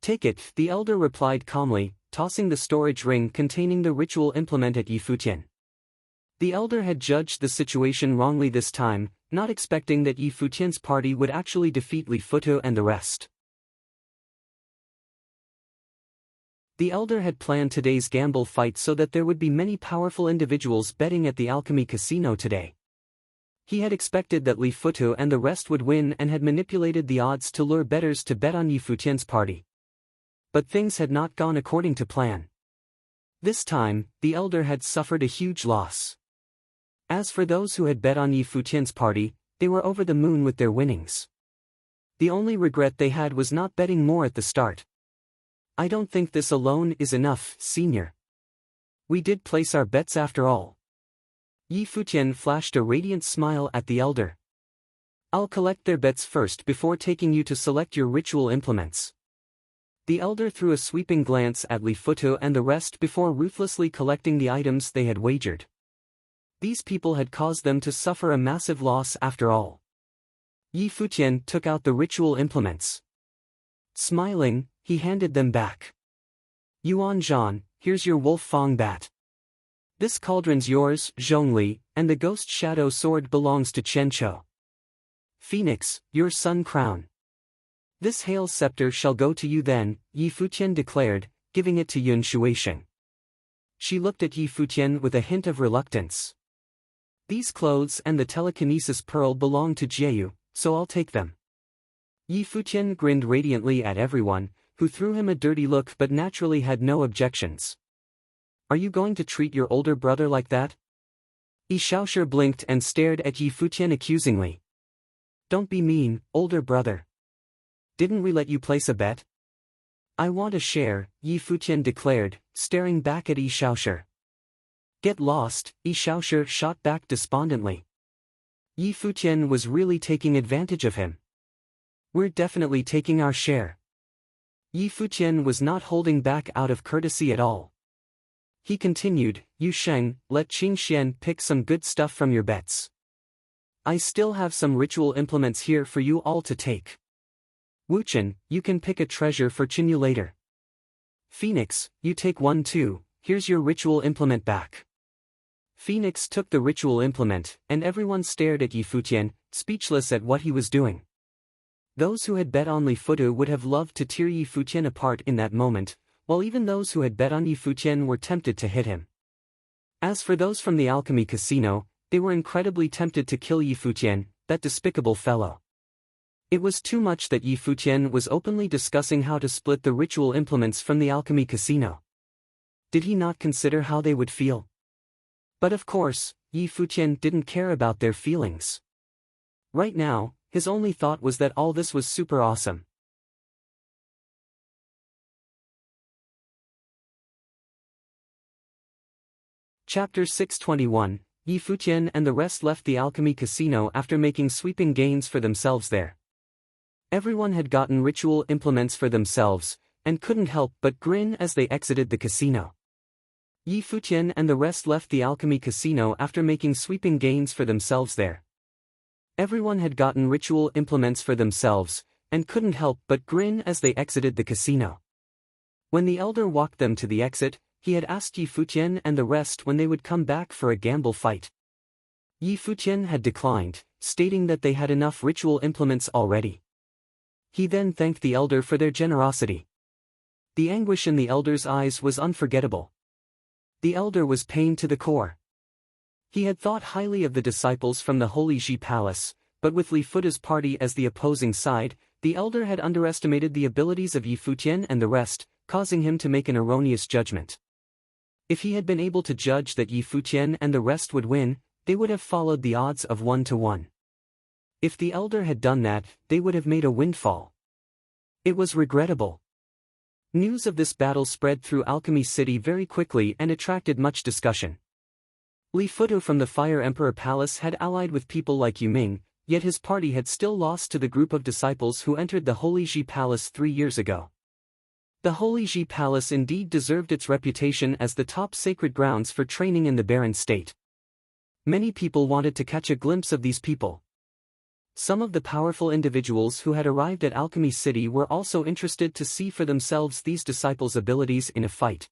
"Take it," the elder replied calmly, tossing the storage ring containing the ritual implement at Yi Futian. The elder had judged the situation wrongly this time, not expecting that Yi Futian's party would actually defeat Li Futu and the rest. The elder had planned today's gamble fight so that there would be many powerful individuals betting at the Alchemy Casino today. He had expected that Li Futu and the rest would win and had manipulated the odds to lure bettors to bet on Yi Futian's party. But things had not gone according to plan. This time, the elder had suffered a huge loss. As for those who had bet on Yi Futian's party, they were over the moon with their winnings. The only regret they had was not betting more at the start. "I don't think this alone is enough, senior. We did place our bets after all." Yi Futian flashed a radiant smile at the elder. "I'll collect their bets first before taking you to select your ritual implements." The elder threw a sweeping glance at Li Futu and the rest before ruthlessly collecting the items they had wagered. These people had caused them to suffer a massive loss after all. Yi Futian took out the ritual implements. Smiling, he handed them back. "Yuan Zhan, here's your wolf fang bat. This cauldron's yours, Zhongli, and the ghost shadow sword belongs to Chen Chou. Phoenix, your sun crown. This hail scepter shall go to you then," Yi Futian declared, giving it to Yun Shuisheng. She looked at Yi Futian with a hint of reluctance. "These clothes and the telekinesis pearl belong to Jieyu, so I'll take them." Yi Futian grinned radiantly at everyone, who threw him a dirty look but naturally had no objections. "Are you going to treat your older brother like that?" Yi Shaoshi blinked and stared at Yi Futian accusingly. "Don't be mean, older brother. Didn't we let you place a bet?" "I want a share," Yi Futian declared, staring back at Yi Shaoshi. "Get lost," Yi Shaoshi shot back despondently. Yi Futian was really taking advantage of him. "We're definitely taking our share." Yi Futian was not holding back out of courtesy at all. He continued, "Yu Sheng, let Qing Xian pick some good stuff from your bets. I still have some ritual implements here for you all to take. Wu Chen, you can pick a treasure for Qinyu later. Phoenix, you take one too, here's your ritual implement back." Phoenix took the ritual implement, and everyone stared at Yi Futian, speechless at what he was doing. Those who had bet on Li Futu would have loved to tear Yi Futian apart in that moment, while even those who had bet on Yi Futian were tempted to hit him. As for those from the alchemy casino, they were incredibly tempted to kill Yi Futian, that despicable fellow. It was too much that Yi Futian was openly discussing how to split the ritual implements from the alchemy casino. Did he not consider how they would feel? But of course, Yi Futian didn't care about their feelings. Right now, his only thought was that all this was super awesome. Chapter 621, Yi Futian and the rest left the alchemy casino after making sweeping gains for themselves there. Everyone had gotten ritual implements for themselves, and couldn't help but grin as they exited the casino. Yi Futian and the rest left the alchemy casino after making sweeping gains for themselves there. Everyone had gotten ritual implements for themselves, and couldn't help but grin as they exited the casino. When the elder walked them to the exit, he had asked Yi Futian and the rest when they would come back for a gamble fight. Yi Futian had declined, stating that they had enough ritual implements already. He then thanked the elder for their generosity. The anguish in the elder's eyes was unforgettable. The elder was pained to the core. He had thought highly of the disciples from the Holy Ji Palace, but with Li Futa's party as the opposing side, the elder had underestimated the abilities of Yi Futian and the rest, causing him to make an erroneous judgment. If he had been able to judge that Yi Futian and the rest would win, they would have followed the odds of 1-to-1. If the elder had done that, they would have made a windfall. It was regrettable. News of this battle spread through Alchemy City very quickly and attracted much discussion. Li Futu from the Fire Emperor Palace had allied with people like Yu Ming, yet his party had still lost to the group of disciples who entered the Holy Ji Palace 3 years ago. The Holy Ji Palace indeed deserved its reputation as the top sacred grounds for training in the barren state. Many people wanted to catch a glimpse of these people. Some of the powerful individuals who had arrived at Alchemy City were also interested to see for themselves these disciples' abilities in a fight.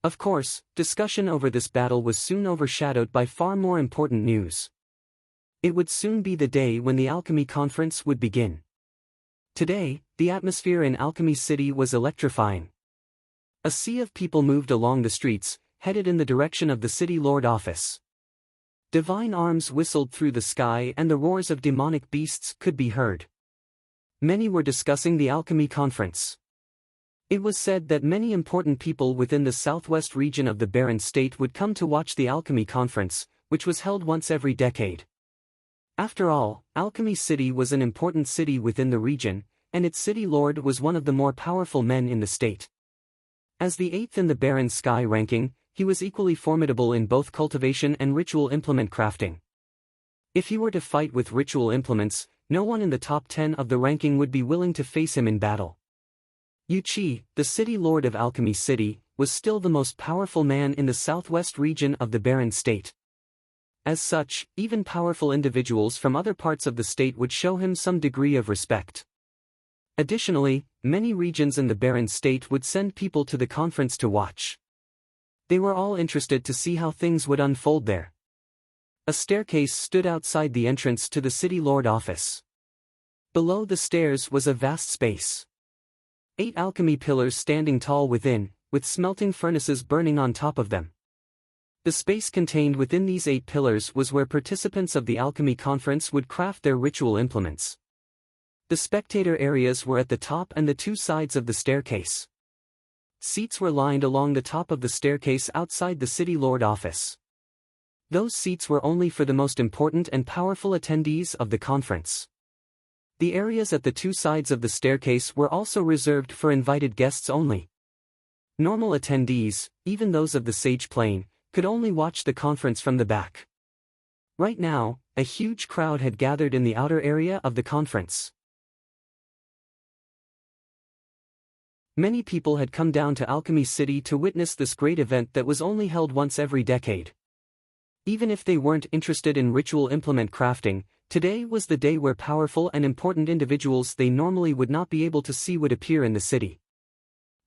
Of course, discussion over this battle was soon overshadowed by far more important news. It would soon be the day when the Alchemy Conference would begin. Today, the atmosphere in Alchemy City was electrifying. A sea of people moved along the streets, headed in the direction of the City Lord office. Divine arms whistled through the sky and the roars of demonic beasts could be heard. Many were discussing the Alchemy Conference. It was said that many important people within the southwest region of the barren state would come to watch the Alchemy Conference, which was held once every decade. After all, Alchemy City was an important city within the region, and its city lord was one of the more powerful men in the state. As the 8th in the barren sky ranking, he was equally formidable in both cultivation and ritual implement crafting. If he were to fight with ritual implements, no one in the top 10 of the ranking would be willing to face him in battle. Yu Qi, the city lord of Alchemy City, was still the most powerful man in the southwest region of the barren state. As such, even powerful individuals from other parts of the state would show him some degree of respect. Additionally, many regions in the barren state would send people to the conference to watch. They were all interested to see how things would unfold there. A staircase stood outside the entrance to the city lord office. Below the stairs was a vast space. 8 alchemy pillars standing tall within, with smelting furnaces burning on top of them. The space contained within these 8 pillars was where participants of the alchemy conference would craft their ritual implements. The spectator areas were at the top and the 2 sides of the staircase. Seats were lined along the top of the staircase outside the city lord office. Those seats were only for the most important and powerful attendees of the conference. The areas at the 2 sides of the staircase were also reserved for invited guests only. Normal attendees, even those of the sage plane, could only watch the conference from the back. Right now, a huge crowd had gathered in the outer area of the conference. Many people had come down to Alchemy City to witness this great event that was only held once every decade. Even if they weren't interested in ritual implement crafting, today was the day where powerful and important individuals they normally would not be able to see would appear in the city.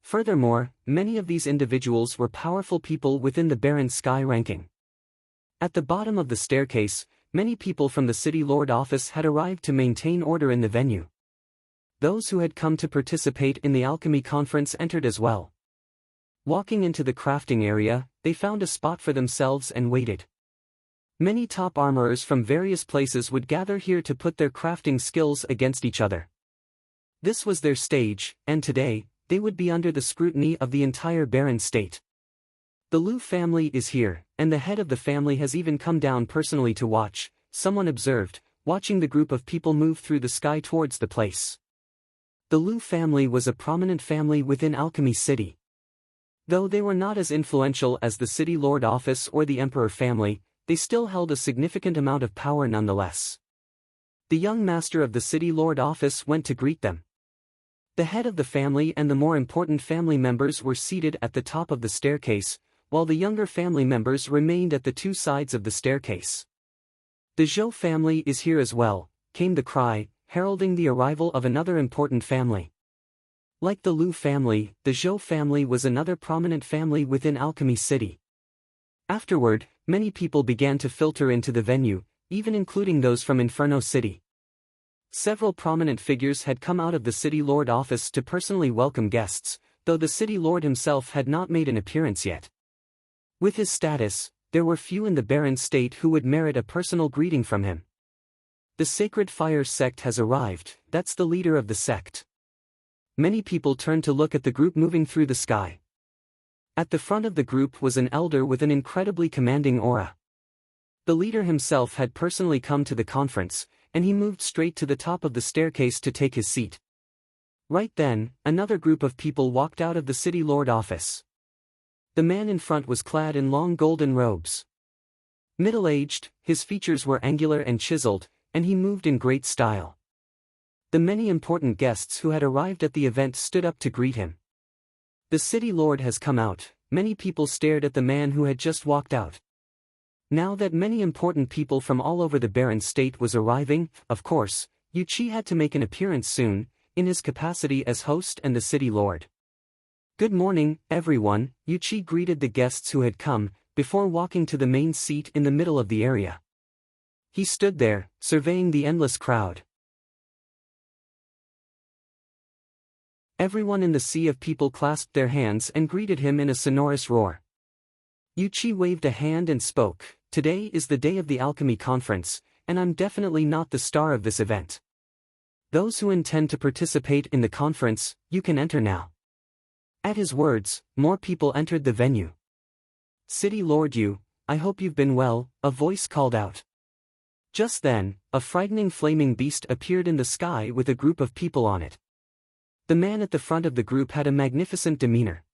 Furthermore, many of these individuals were powerful people within the Baron Sky ranking. At the bottom of the staircase, many people from the City Lord office had arrived to maintain order in the venue. Those who had come to participate in the alchemy conference entered as well. Walking into the crafting area, they found a spot for themselves and waited. Many top armorers from various places would gather here to put their crafting skills against each other. This was their stage, and today, they would be under the scrutiny of the entire Baron state. The Liu family is here, and the head of the family has even come down personally to watch, someone observed, watching the group of people move through the sky towards the place. The Liu family was a prominent family within Alchemy City. Though they were not as influential as the City Lord office or the Emperor family, they still held a significant amount of power nonetheless. The young master of the City Lord office went to greet them. The head of the family and the more important family members were seated at the top of the staircase, while the younger family members remained at the two sides of the staircase. The Zhou family is here as well, came the cry, heralding the arrival of another important family. Like the Liu family, the Zhou family was another prominent family within Alchemy City. Afterward, many people began to filter into the venue, even including those from Inferno City. Several prominent figures had come out of the City Lord office to personally welcome guests, though the City Lord himself had not made an appearance yet. With his status, there were few in the Baron state who would merit a personal greeting from him. The Sacred Fire sect has arrived, that's the leader of the sect. Many people turned to look at the group moving through the sky. At the front of the group was an elder with an incredibly commanding aura. The leader himself had personally come to the conference, and he moved straight to the top of the staircase to take his seat. Right then, another group of people walked out of the City Lord office. The man in front was clad in long golden robes. Middle-aged, his features were angular and chiseled, and he moved in great style. The many important guests who had arrived at the event stood up to greet him. The City Lord has come out. Many people stared at the man who had just walked out. Now that many important people from all over the Baron state was arriving, of course, Yu Qi had to make an appearance soon, in his capacity as host and the City Lord. Good morning, everyone, Yu Qi greeted the guests who had come, before walking to the main seat in the middle of the area. He stood there, surveying the endless crowd. Everyone in the sea of people clasped their hands and greeted him in a sonorous roar. Yu Qi waved a hand and spoke, "Today is the day of the alchemy conference, and I'm definitely not the star of this event. Those who intend to participate in the conference, you can enter now." At his words, more people entered the venue. "City Lord Yu, I hope you've been well," a voice called out. Just then, a frightening flaming beast appeared in the sky with a group of people on it. The man at the front of the group had a magnificent demeanor.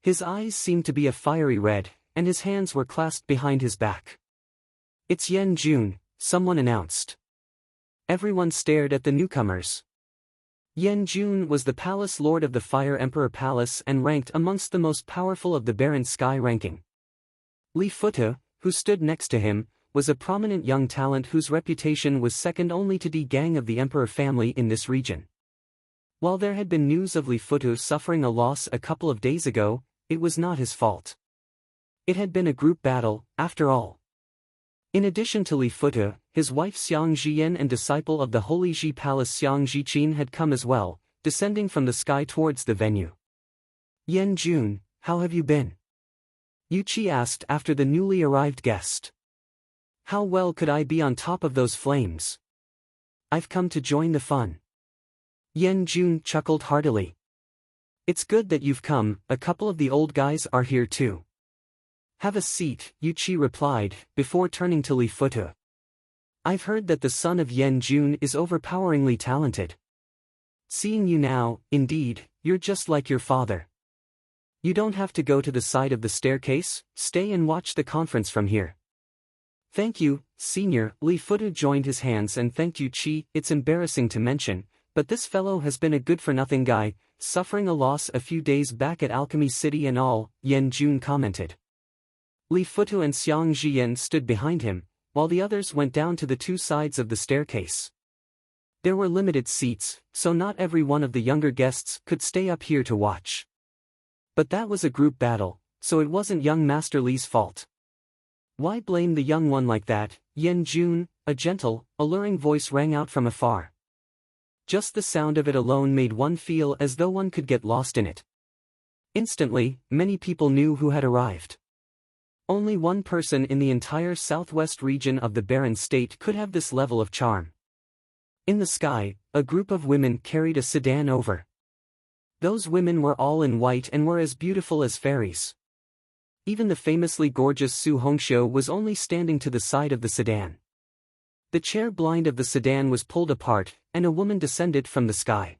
His eyes seemed to be a fiery red, and his hands were clasped behind his back. "It's Yan Jun," someone announced. Everyone stared at the newcomers. Yan Jun was the Palace Lord of the Fire Emperor Palace and ranked amongst the most powerful of the Baron Sky ranking. Li Futu, who stood next to him, was a prominent young talent whose reputation was second only to the gang of the Emperor family in this region. While there had been news of Li Futu suffering a loss a couple of days ago, it was not his fault. It had been a group battle, after all. In addition to Li Futu, his wife Xiang Jiyan and disciple of the Holy Ji Palace Xiang Jiqin had come as well, descending from the sky towards the venue. "Yan Jun, how have you been?" Yu Qi asked after the newly arrived guest. "How well could I be on top of those flames? I've come to join the fun." Yan Jun chuckled heartily. "It's good that you've come, a couple of the old guys are here too." "Have a seat," Yu Qi replied, before turning to Li Futu. "I've heard that the son of Yan Jun is overpoweringly talented. Seeing you now, indeed, you're just like your father. You don't have to go to the side of the staircase, stay and watch the conference from here." "Thank you, Senior." Li Futu joined his hands and thanked Yu Qi. It's embarrassing to mention, But this fellow has been a good-for-nothing guy, suffering a loss a few days back at Alchemy City and all, Yan Jun commented. Li Futu and Xiang Jian stood behind him, while the others went down to the two sides of the staircase. There were limited seats, so not every one of the younger guests could stay up here to watch. But that was a group battle, so it wasn't young Master Li's fault. Why blame the young one like that? Yan Jun, a gentle, alluring voice rang out from afar. Just the sound of it alone made one feel as though one could get lost in it. Instantly, many people knew who had arrived. Only one person in the entire southwest region of the barren state could have this level of charm. In the sky, a group of women carried a sedan over. Those women were all in white and were as beautiful as fairies. Even the famously gorgeous Su Hongxiu was only standing to the side of the sedan. The chair blind of the sedan was pulled apart, and a woman descended from the sky.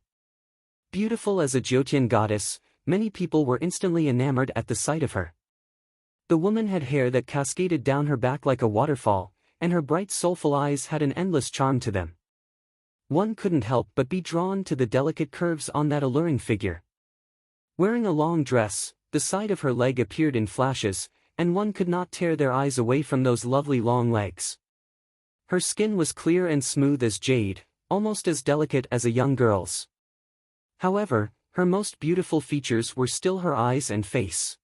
Beautiful as a Jyotian goddess, many people were instantly enamored at the sight of her. The woman had hair that cascaded down her back like a waterfall, and her bright soulful eyes had an endless charm to them. One couldn't help but be drawn to the delicate curves on that alluring figure. Wearing a long dress, the side of her leg appeared in flashes, and one could not tear their eyes away from those lovely long legs. Her skin was clear and smooth as jade, almost as delicate as a young girl's. However, her most beautiful features were still her eyes and face.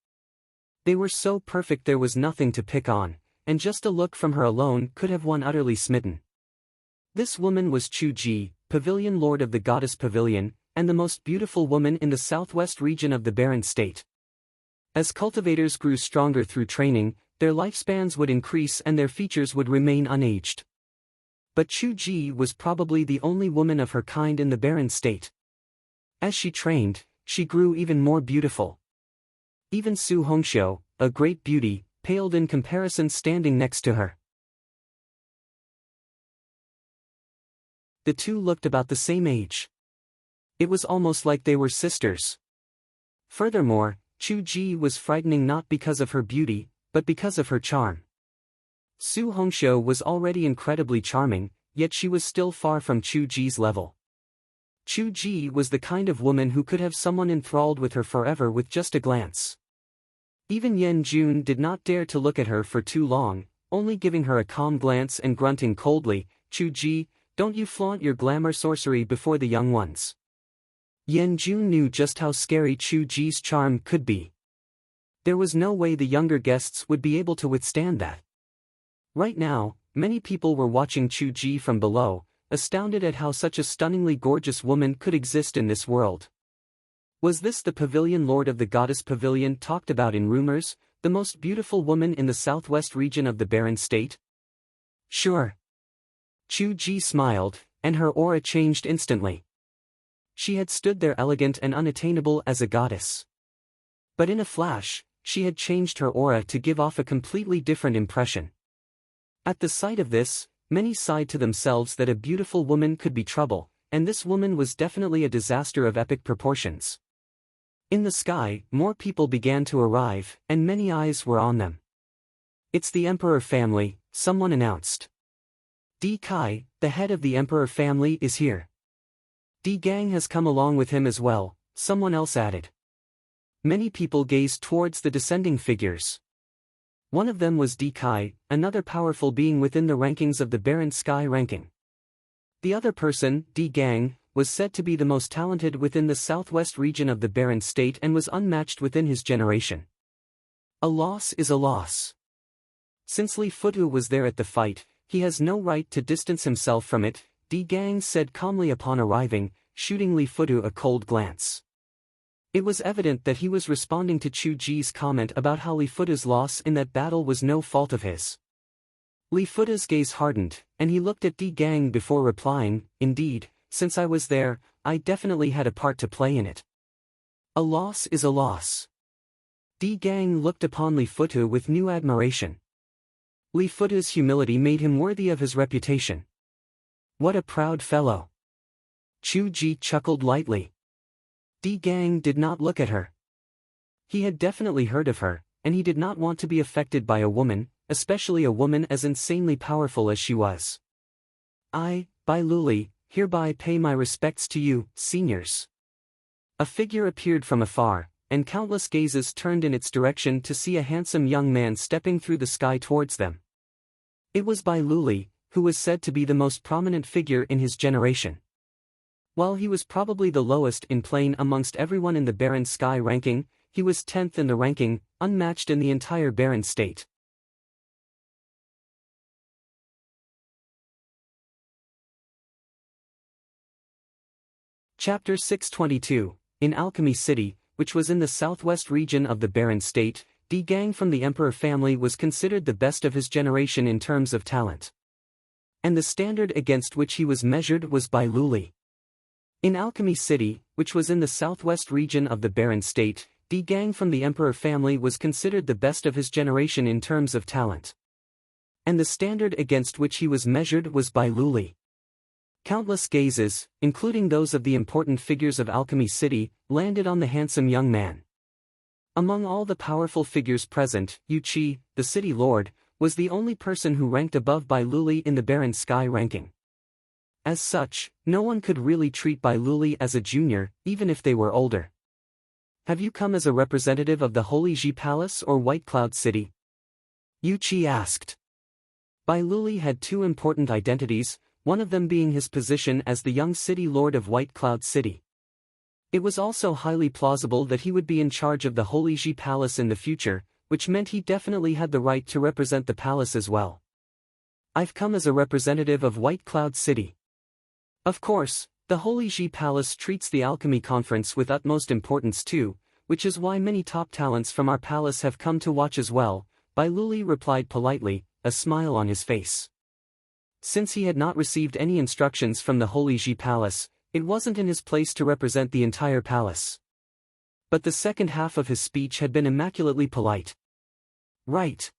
They were so perfect there was nothing to pick on, and just a look from her alone could have one utterly smitten. This woman was Chu Ji, Pavilion Lord of the Goddess Pavilion, and the most beautiful woman in the southwest region of the barren state. As cultivators grew stronger through training, their lifespans would increase and their features would remain unaged. But Chu Ji was probably the only woman of her kind in the barren state. As she trained, she grew even more beautiful. Even Su Hongxiu, a great beauty, paled in comparison standing next to her. The two looked about the same age. It was almost like they were sisters. Furthermore, Chu Ji was frightening not because of her beauty, but because of her charm. Su Hongxiu was already incredibly charming, yet she was still far from Chu Ji's level. Chu Ji was the kind of woman who could have someone enthralled with her forever with just a glance. Even Yan Jun did not dare to look at her for too long, only giving her a calm glance and grunting coldly, "Chu Ji, don't you flaunt your glamour sorcery before the young ones." Yan Jun knew just how scary Chu Ji's charm could be. There was no way the younger guests would be able to withstand that. Right now, many people were watching Chu Ji from below, astounded at how such a stunningly gorgeous woman could exist in this world. Was this the Pavilion Lord of the Goddess Pavilion talked about in rumors, the most beautiful woman in the southwest region of the barren state? Sure. Chu Ji smiled, and her aura changed instantly. She had stood there elegant and unattainable as a goddess. But in a flash, she had changed her aura to give off a completely different impression. At the sight of this, many sighed to themselves that a beautiful woman could be trouble, and this woman was definitely a disaster of epic proportions. In the sky, more people began to arrive, and many eyes were on them. "It's the Emperor family," someone announced. Di Kai, the head of the Emperor family, is here. Di Gang has come along with him as well, someone else added. Many people gazed towards the descending figures. One of them was Di Kai, another powerful being within the rankings of the barren sky ranking. The other person, Di Gang, was said to be the most talented within the southwest region of the barren state and was unmatched within his generation. A loss is a loss. Since Li Futu was there at the fight, he has no right to distance himself from it, Di Gang said calmly upon arriving, shooting Li Futu a cold glance. It was evident that he was responding to Chu Ji's comment about how Li Futu's loss in that battle was no fault of his. Li Futu's gaze hardened, and he looked at Di Gang before replying, "Indeed, since I was there, I definitely had a part to play in it." A loss is a loss. Di Gang looked upon Li Futu with new admiration. Li Futu's humility made him worthy of his reputation. What a proud fellow. Chu Ji chuckled lightly. Di Gang did not look at her. He had definitely heard of her, and he did not want to be affected by a woman, especially a woman as insanely powerful as she was. By Luli, hereby pay my respects to you, seniors." A figure appeared from afar, and countless gazes turned in its direction to see a handsome young man stepping through the sky towards them. It was Bai Luli, who was said to be the most prominent figure in his generation. While he was probably the lowest in plane amongst everyone in the Barren Sky ranking, he was 10th in the ranking, unmatched in the entire Barren state. Chapter 622. In Alchemy City, which was in the southwest region of the Barren state, Di Gang from the Emperor family was considered the best of his generation in terms of talent. And the standard against which he was measured was Bai Luli. In Alchemy City, which was in the southwest region of the Barren state, Di Gang from the Emperor family was considered the best of his generation in terms of talent. And the standard against which he was measured was Bai Luli. Countless gazes, including those of the important figures of Alchemy City, landed on the handsome young man. Among all the powerful figures present, Yu Qi, the city lord, was the only person who ranked above Bai Luli in the Barren Sky ranking. As such, no one could really treat Bai Luli as a junior, even if they were older. "Have you come as a representative of the Holy Ji Palace or White Cloud City?" Yu Qi asked. Bai Luli had two important identities, one of them being his position as the young city lord of White Cloud City. It was also highly plausible that he would be in charge of the Holy Ji Palace in the future, which meant he definitely had the right to represent the palace as well. "I've come as a representative of White Cloud City." Of course, the Holy Ji Palace treats the alchemy conference with utmost importance too, which is why many top talents from our palace have come to watch as well, Bai Luli replied politely, a smile on his face. Since he had not received any instructions from the Holy Ji Palace, it wasn't in his place to represent the entire palace. But the second half of his speech had been immaculately polite. "Right."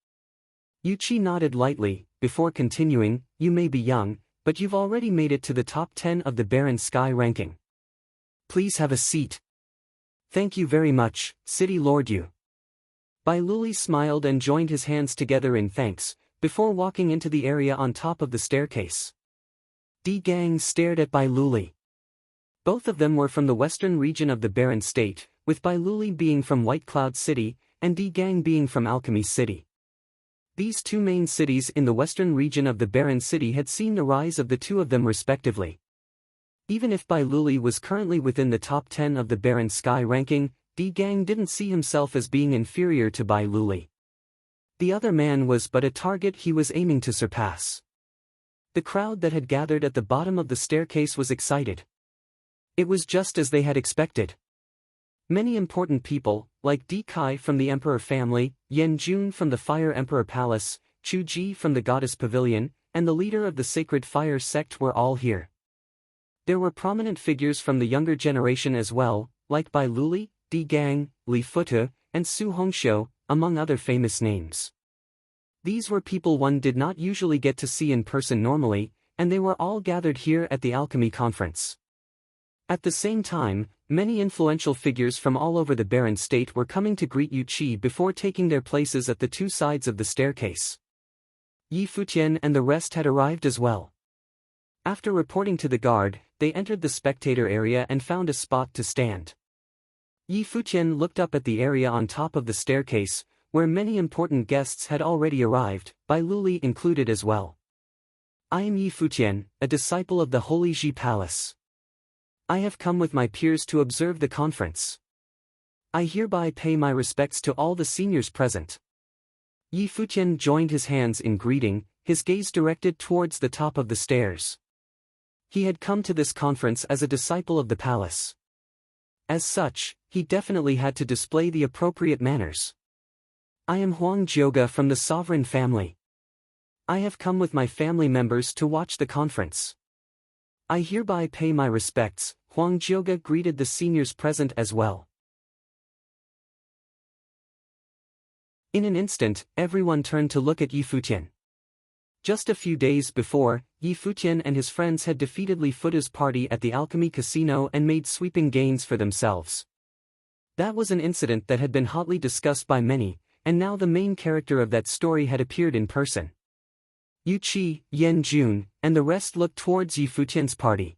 Yu Qi nodded lightly, before continuing, "You may be young, but you've already made it to the top 10 of the Barren Sky ranking. Please have a seat." "Thank you very much, City Lord Yu." Bai Luli smiled and joined his hands together in thanks, before walking into the area on top of the staircase. Di Gang stared at Bai Luli. Both of them were from the western region of the Barren state, with Bai Luli being from White Cloud City, and Di Gang being from Alchemy City. These two main cities in the western region of the Barren city had seen the rise of the two of them respectively. Even if Bai Luli was currently within the top 10 of the Barren Sky ranking, Di Gang didn't see himself as being inferior to Bai Luli. The other man was but a target he was aiming to surpass. The crowd that had gathered at the bottom of the staircase was excited. It was just as they had expected. Many important people, like Di Kai from the Emperor family, Yan Jun from the Fire Emperor Palace, Chu Ji from the Goddess Pavilion, and the leader of the Sacred Fire sect were all here. There were prominent figures from the younger generation as well, like Bai Luli, Di Gang, Li Futu, and Su Hongxiu, among other famous names. These were people one did not usually get to see in person normally, and they were all gathered here at the Alchemy Conference. At the same time, many influential figures from all over the Barren state were coming to greet Yu Qi before taking their places at the two sides of the staircase. Yi Futian and the rest had arrived as well. After reporting to the guard, they entered the spectator area and found a spot to stand. Yi Futian looked up at the area on top of the staircase, where many important guests had already arrived, Bai Luli included as well. "I am Yi Futian, a disciple of the Holy Ji Palace. I have come with my peers to observe the conference. I hereby pay my respects to all the seniors present." Yi Futian joined his hands in greeting, his gaze directed towards the top of the stairs. He had come to this conference as a disciple of the palace. As such, he definitely had to display the appropriate manners. "I am Huang Jioga from the sovereign family. I have come with my family members to watch the conference. I hereby pay my respects." Huang Jioga greeted the seniors present as well. In an instant, everyone turned to look at Yi Futian. Just a few days before, Yi Futian and his friends had defeated Li Futu's party at the Alchemy Casino and made sweeping gains for themselves. That was an incident that had been hotly discussed by many, and now the main character of that story had appeared in person. Yu Qi, Yan Jun, and the rest looked towards Yi Futian's party.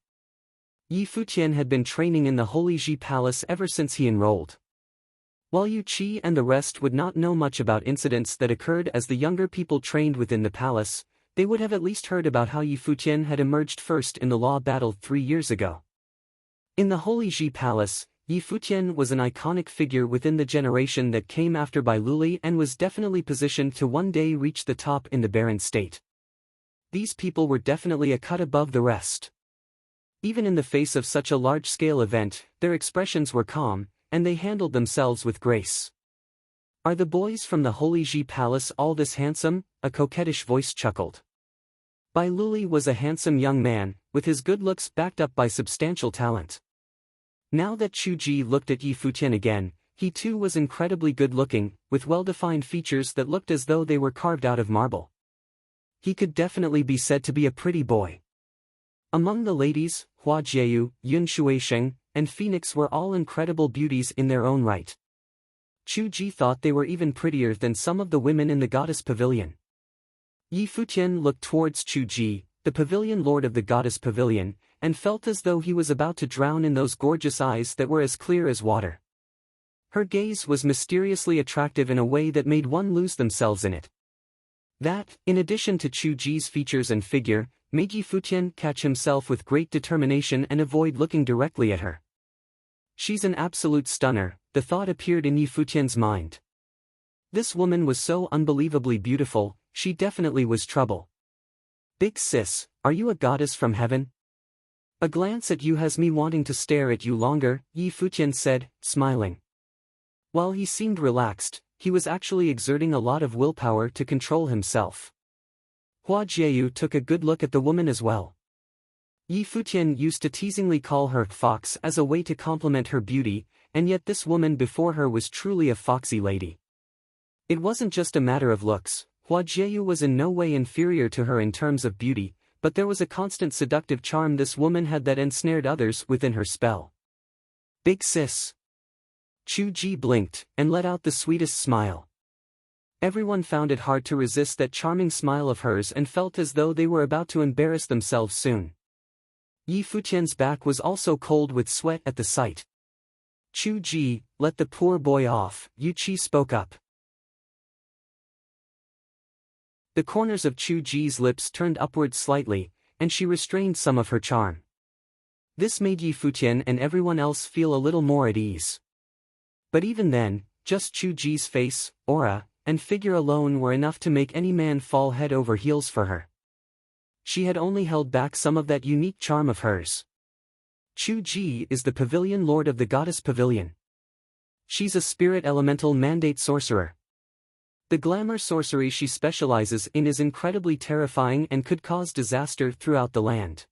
Yi Futian had been training in the Holy Ji Palace ever since he enrolled. While Yu Qi and the rest would not know much about incidents that occurred as the younger people trained within the palace, they would have at least heard about how Yi Futian had emerged first in the law battle 3 years ago. In the Holy Ji Palace, Yi Futian was an iconic figure within the generation that came after Bai Luli and was definitely positioned to one day reach the top in the barren state. These people were definitely a cut above the rest. Even in the face of such a large-scale event, their expressions were calm, and they handled themselves with grace. "Are the boys from the Holy Ji Palace all this handsome?" a coquettish voice chuckled. Bai Luli was a handsome young man, with his good looks backed up by substantial talent. Now that Chu Ji looked at Yi Futian again, he too was incredibly good-looking, with well-defined features that looked as though they were carved out of marble. He could definitely be said to be a pretty boy. Among the ladies, Hua Jieyu, Yun Shuisheng, and Phoenix were all incredible beauties in their own right. Chu Ji thought they were even prettier than some of the women in the goddess pavilion. Yi Futian looked towards Chu Ji, the pavilion lord of the goddess pavilion, and felt as though he was about to drown in those gorgeous eyes that were as clear as water. Her gaze was mysteriously attractive in a way that made one lose themselves in it. That, in addition to Chu Ji's features and figure, made Yi Futian catch himself with great determination and avoid looking directly at her. "She's an absolute stunner," the thought appeared in Yi Futian's mind. This woman was so unbelievably beautiful, she definitely was trouble. "Big sis, are you a goddess from heaven? A glance at you has me wanting to stare at you longer," Yi Futian said, smiling. While he seemed relaxed, he was actually exerting a lot of willpower to control himself. Hua Jieyu took a good look at the woman as well. Yi Futian used to teasingly call her fox as a way to compliment her beauty, and yet this woman before her was truly a foxy lady. It wasn't just a matter of looks. Hua Jieyu was in no way inferior to her in terms of beauty, but there was a constant seductive charm this woman had that ensnared others within her spell. "Big sis." Chu Ji blinked, and let out the sweetest smile. Everyone found it hard to resist that charming smile of hers and felt as though they were about to embarrass themselves soon. Yi Futian's back was also cold with sweat at the sight. "Chu Ji, let the poor boy off," Yu Qi spoke up. The corners of Chu Ji's lips turned upward slightly, and she restrained some of her charm. This made Yi Futian and everyone else feel a little more at ease. But even then, just Chu Ji's face, aura, and figure alone were enough to make any man fall head over heels for her. She had only held back some of that unique charm of hers. Chu Ji is the pavilion lord of the goddess pavilion. She's a spirit elemental mandate sorcerer. The glamour sorcery she specializes in is incredibly terrifying and could cause disaster throughout the land.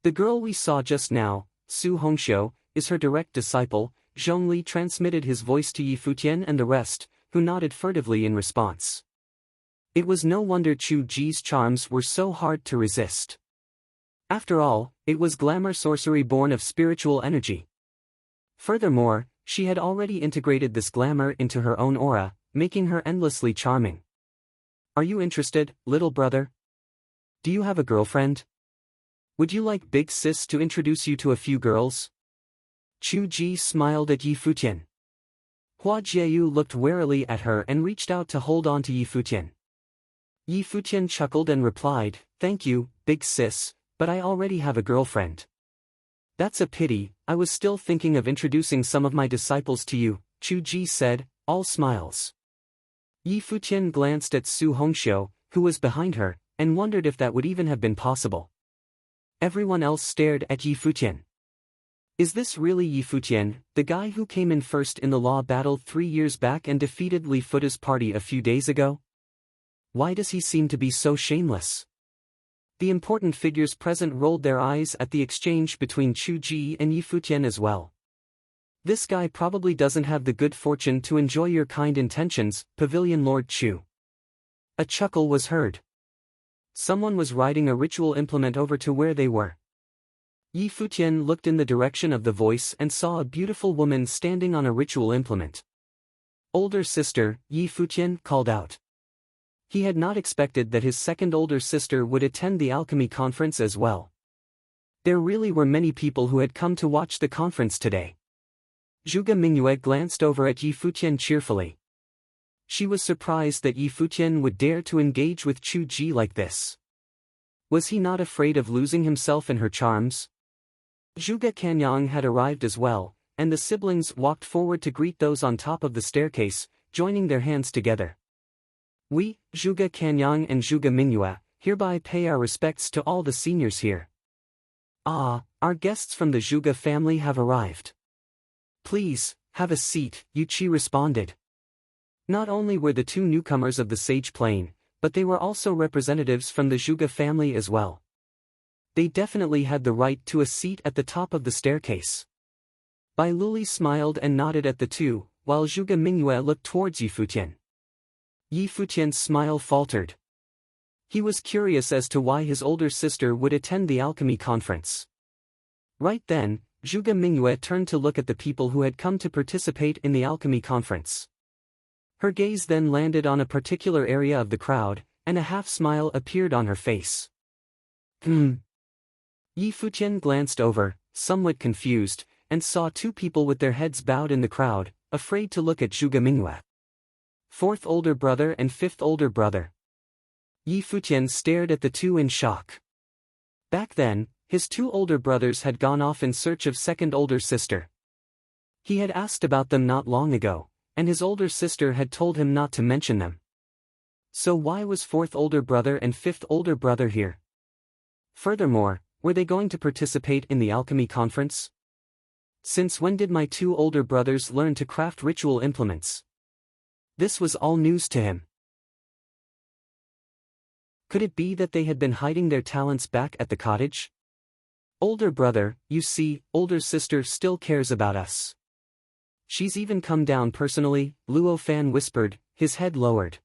The girl we saw just now, Su Hongxiu, is her direct disciple. Zhongli transmitted his voice to Yi Futian and the rest, who nodded furtively in response. It was no wonder Chu Ji's charms were so hard to resist. After all, it was glamour sorcery born of spiritual energy. Furthermore, she had already integrated this glamour into her own aura, making her endlessly charming. "Are you interested, little brother? Do you have a girlfriend? Would you like Big Sis to introduce you to a few girls?" Chu Ji smiled at Yi Futian. Hua Jieyu looked warily at her and reached out to hold on to Yi Futian. Yi Futian chuckled and replied, "Thank you, Big Sis, but I already have a girlfriend." "That's a pity, I was still thinking of introducing some of my disciples to you," Chu Ji said, all smiles. Yi Futian glanced at Su Hongxiu, who was behind her, and wondered if that would even have been possible. Everyone else stared at Yi Futian. Is this really Yi Futian, the guy who came in first in the law battle 3 years back and defeated Li Futa's party a few days ago? Why does he seem to be so shameless? The important figures present rolled their eyes at the exchange between Chu Ji and Yi Futian as well. This guy probably doesn't have the good fortune to enjoy your kind intentions, Pavilion Lord Chu. A chuckle was heard. Someone was riding a ritual implement over to where they were. Yi Futian looked in the direction of the voice and saw a beautiful woman standing on a ritual implement. "Older sister," Yi Futian called out. He had not expected that his second older sister would attend the alchemy conference as well. There really were many people who had come to watch the conference today. Zhuge Mingyue glanced over at Yi Futian cheerfully. She was surprised that Yi Futian would dare to engage with Chu Ji like this. Was he not afraid of losing himself in her charms? Zhuge Kanyang had arrived as well, and the siblings walked forward to greet those on top of the staircase, joining their hands together. We, Zhuge Kanyang and Zhuge Mingyue, hereby pay our respects to all the seniors here. Ah, our guests from the Zhuge family have arrived. Please, have a seat, Yu Qi responded. Not only were the two newcomers of the Sage Plain, but they were also representatives from the Zhuge family as well. They definitely had the right to a seat at the top of the staircase. Bai Luli smiled and nodded at the two, while Zhuge Mingyue looked towards Yi Futian. Yi Futian's smile faltered. He was curious as to why his older sister would attend the alchemy conference. Right then, Zhuge Mingyue turned to look at the people who had come to participate in the alchemy conference. Her gaze then landed on a particular area of the crowd, and a half-smile appeared on her face. Yi Futian glanced over, somewhat confused, and saw two people with their heads bowed in the crowd, afraid to look at Zhuge Mingyue. Fourth older brother and fifth older brother. Yi Futian stared at the two in shock. Back then, his two older brothers had gone off in search of second older sister. He had asked about them not long ago, and his older sister had told him not to mention them. So why was fourth older brother and fifth older brother here? Furthermore, were they going to participate in the alchemy conference? Since when did my two older brothers learn to craft ritual implements? This was all news to him. Could it be that they had been hiding their talents back at the cottage? Older brother, you see, older sister still cares about us. She's even come down personally, Luo Fan whispered, his head lowered.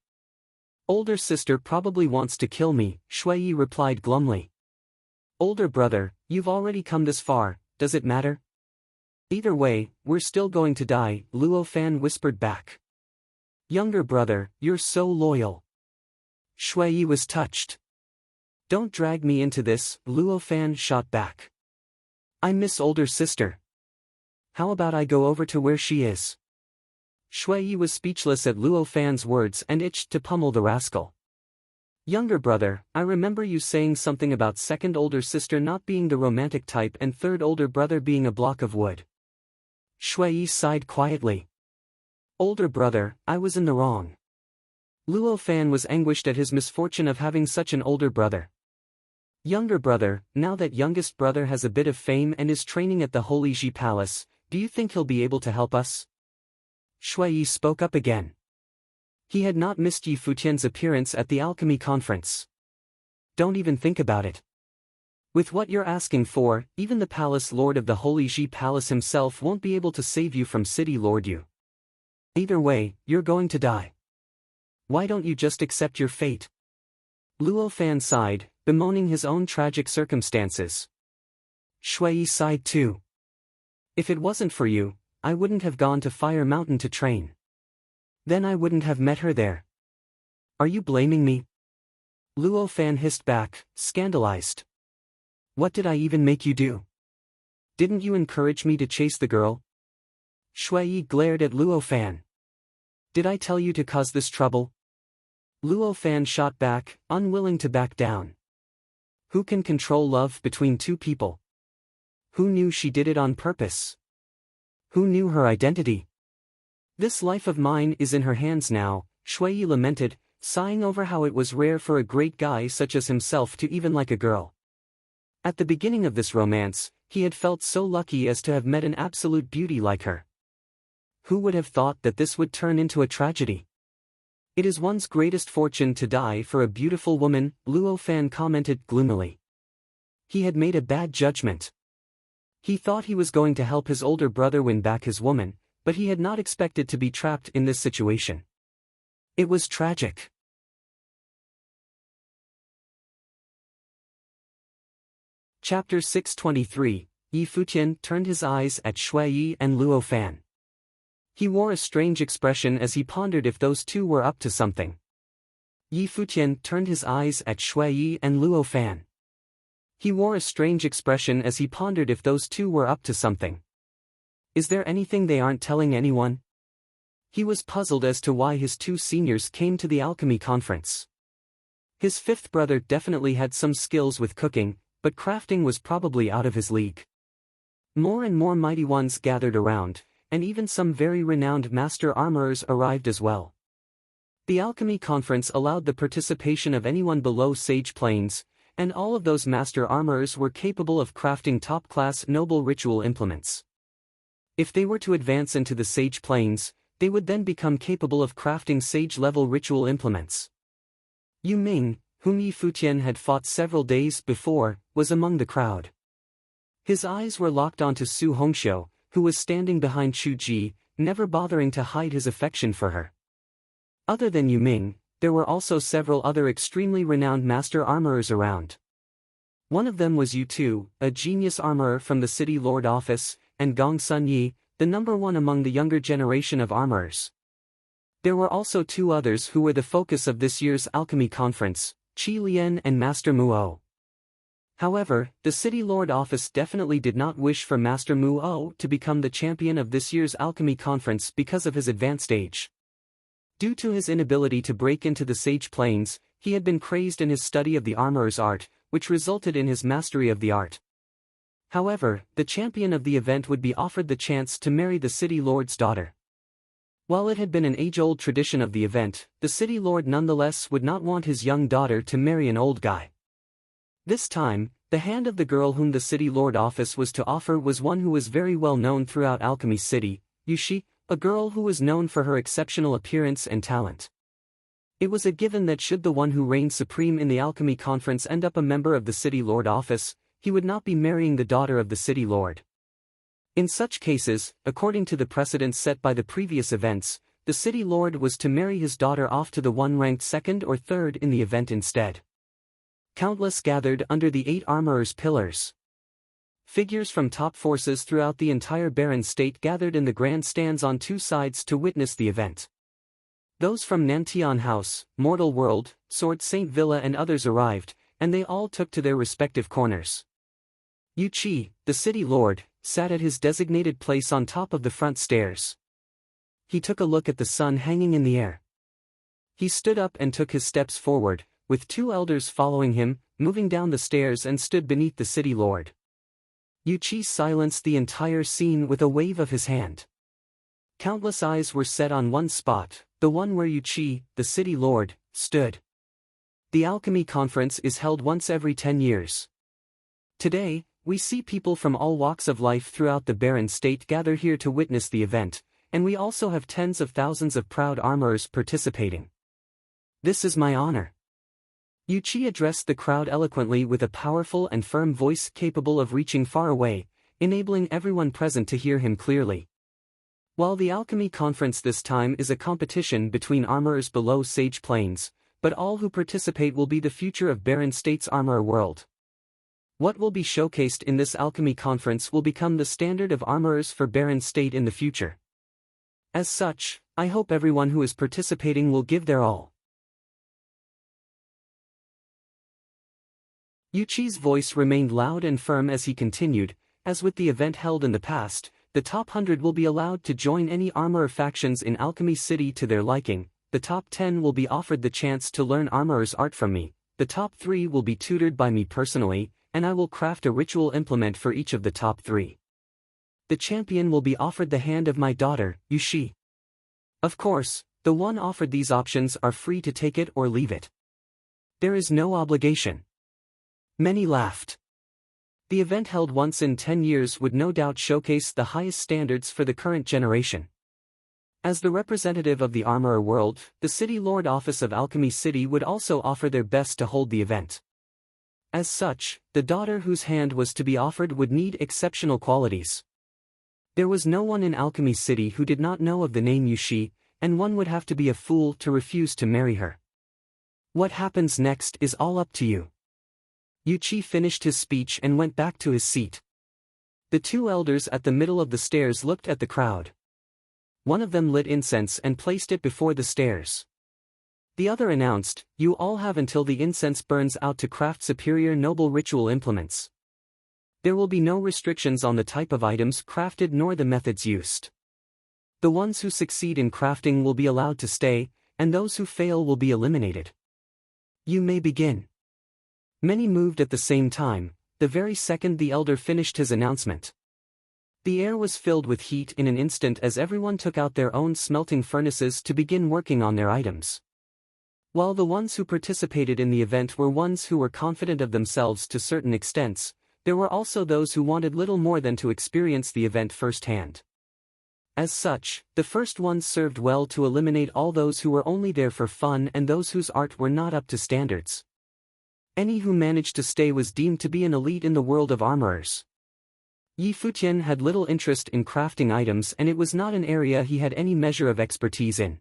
Older sister probably wants to kill me, Shui Yi replied glumly. Older brother, you've already come this far, does it matter? Either way, we're still going to die, Luo Fan whispered back. Younger brother, you're so loyal. Shui Yi was touched. Don't drag me into this, Luo Fan shot back. I miss older sister. How about I go over to where she is? Shui Yi was speechless at Luo Fan's words and itched to pummel the rascal. Younger brother, I remember you saying something about second older sister not being the romantic type and third older brother being a block of wood. Shui Yi sighed quietly. Older brother, I was in the wrong. Luo Fan was anguished at his misfortune of having such an older brother. Younger brother, now that youngest brother has a bit of fame and is training at the Holy Ji Palace, do you think he'll be able to help us? Shui Yi spoke up again. He had not missed Yi Futian's appearance at the alchemy conference. Don't even think about it. With what you're asking for, even the palace lord of the Holy Ji Palace himself won't be able to save you from City Lord Yu. Either way, you're going to die. Why don't you just accept your fate? Luo Fan sighed, bemoaning his own tragic circumstances. Shui Yi sighed too. If it wasn't for you, I wouldn't have gone to Fire Mountain to train. Then I wouldn't have met her there. Are you blaming me? Luo Fan hissed back, scandalized. What did I even make you do? Didn't you encourage me to chase the girl? Shui Yi glared at Luo Fan. Did I tell you to cause this trouble? Luo Fan shot back, unwilling to back down. Who can control love between two people? Who knew she did it on purpose? Who knew her identity? This life of mine is in her hands now, Shui Yi lamented, sighing over how it was rare for a great guy such as himself to even like a girl. At the beginning of this romance, he had felt so lucky as to have met an absolute beauty like her. Who would have thought that this would turn into a tragedy? It is one's greatest fortune to die for a beautiful woman, Luo Fan commented gloomily. He had made a bad judgment. He thought he was going to help his older brother win back his woman, but he had not expected to be trapped in this situation. It was tragic. Chapter 623, Yi Futian turned his eyes at Shui Yi and Luo Fan. He wore a strange expression as he pondered if those two were up to something. Yi Futian turned his eyes at Shui Yi and Luo Fan. He wore a strange expression as he pondered if those two were up to something. Is there anything they aren't telling anyone? He was puzzled as to why his two seniors came to the alchemy conference. His fifth brother definitely had some skills with cooking, but crafting was probably out of his league. More and more mighty ones gathered around, and even some very renowned master armorers arrived as well. The alchemy conference allowed the participation of anyone below Sage Planes, and all of those master armorers were capable of crafting top-class noble ritual implements. If they were to advance into the Sage Planes, they would then become capable of crafting Sage-level ritual implements. Yu Ming, whom Yi Futian had fought several days before, was among the crowd. His eyes were locked onto Su Hongxiu, who was standing behind Chu Ji, never bothering to hide his affection for her. Other than Yu Ming, there were also several other extremely renowned master armorers around. One of them was Yu Tu, a genius armorer from the City Lord office, and Gong Sun Yi, the number one among the younger generation of armorers. There were also two others who were the focus of this year's alchemy conference, Qi Lian and Master Muo. However, the City Lord office definitely did not wish for Master Muo to become the champion of this year's alchemy conference because of his advanced age. Due to his inability to break into the Sage Planes, he had been crazed in his study of the armorer's art, which resulted in his mastery of the art. However, the champion of the event would be offered the chance to marry the City Lord's daughter. While it had been an age-old tradition of the event, the City Lord nonetheless would not want his young daughter to marry an old guy. This time, the hand of the girl whom the City Lord office was to offer was one who was very well known throughout Alchemy City, Yushi, a girl who was known for her exceptional appearance and talent. It was a given that should the one who reigned supreme in the alchemy conference end up a member of the City Lord office, he would not be marrying the daughter of the City Lord. In such cases, according to the precedents set by the previous events, the City Lord was to marry his daughter off to the one ranked second or third in the event instead. Countless gathered under the 8 armorers' pillars. Figures from top forces throughout the entire Baron state gathered in the grandstands on two sides to witness the event. Those from Nantian House, Mortal World, Sword Saint Villa and others arrived, and they all took to their respective corners. Yu Qi, the City Lord, sat at his designated place on top of the front stairs. He took a look at the sun hanging in the air. He stood up and took his steps forward, with 2 elders following him, moving down the stairs and stood beneath the City Lord. Yu Qi silenced the entire scene with a wave of his hand. Countless eyes were set on one spot, the one where Yu Qi, the City Lord, stood. The alchemy conference is held once every 10 years. Today, we see people from all walks of life throughout the Baron state gather here to witness the event, and we also have tens of thousands of proud armorers participating. This is my honor. Yu Qi addressed the crowd eloquently with a powerful and firm voice capable of reaching far away, enabling everyone present to hear him clearly. While the alchemy conference this time is a competition between armorers below Sage Planes, but all who participate will be the future of Baron State's armor world. What will be showcased in this alchemy conference will become the standard of armorers for Baron State in the future. As such, I hope everyone who is participating will give their all. Yu Qi's voice remained loud and firm as he continued, as with the event held in the past, the top 100 will be allowed to join any armorer factions in Alchemy City to their liking, the top 10 will be offered the chance to learn armorer's art from me, the top 3 will be tutored by me personally, and I will craft a ritual implement for each of the top 3. The champion will be offered the hand of my daughter, Yu Qi. Of course, the one offered these options are free to take it or leave it. There is no obligation. Many laughed. The event held once in 10 years would no doubt showcase the highest standards for the current generation. As the representative of the armorer world, the City Lord Office of Alchemy City would also offer their best to hold the event. As such, the daughter whose hand was to be offered would need exceptional qualities. There was no one in Alchemy City who did not know of the name Yu Qi, and one would have to be a fool to refuse to marry her. What happens next is all up to you. Yu Qi finished his speech and went back to his seat. The 2 elders at the middle of the stairs looked at the crowd. One of them lit incense and placed it before the stairs. The other announced, "You all have until the incense burns out to craft superior noble ritual implements. There will be no restrictions on the type of items crafted nor the methods used. The ones who succeed in crafting will be allowed to stay, and those who fail will be eliminated. You may begin." Many moved at the same time, the very second the elder finished his announcement. The air was filled with heat in an instant as everyone took out their own smelting furnaces to begin working on their items. While the ones who participated in the event were ones who were confident of themselves to certain extents, there were also those who wanted little more than to experience the event firsthand. As such, the first ones served well to eliminate all those who were only there for fun and those whose art were not up to standards. Any who managed to stay was deemed to be an elite in the world of armorers. Futian had little interest in crafting items and it was not an area he had any measure of expertise in.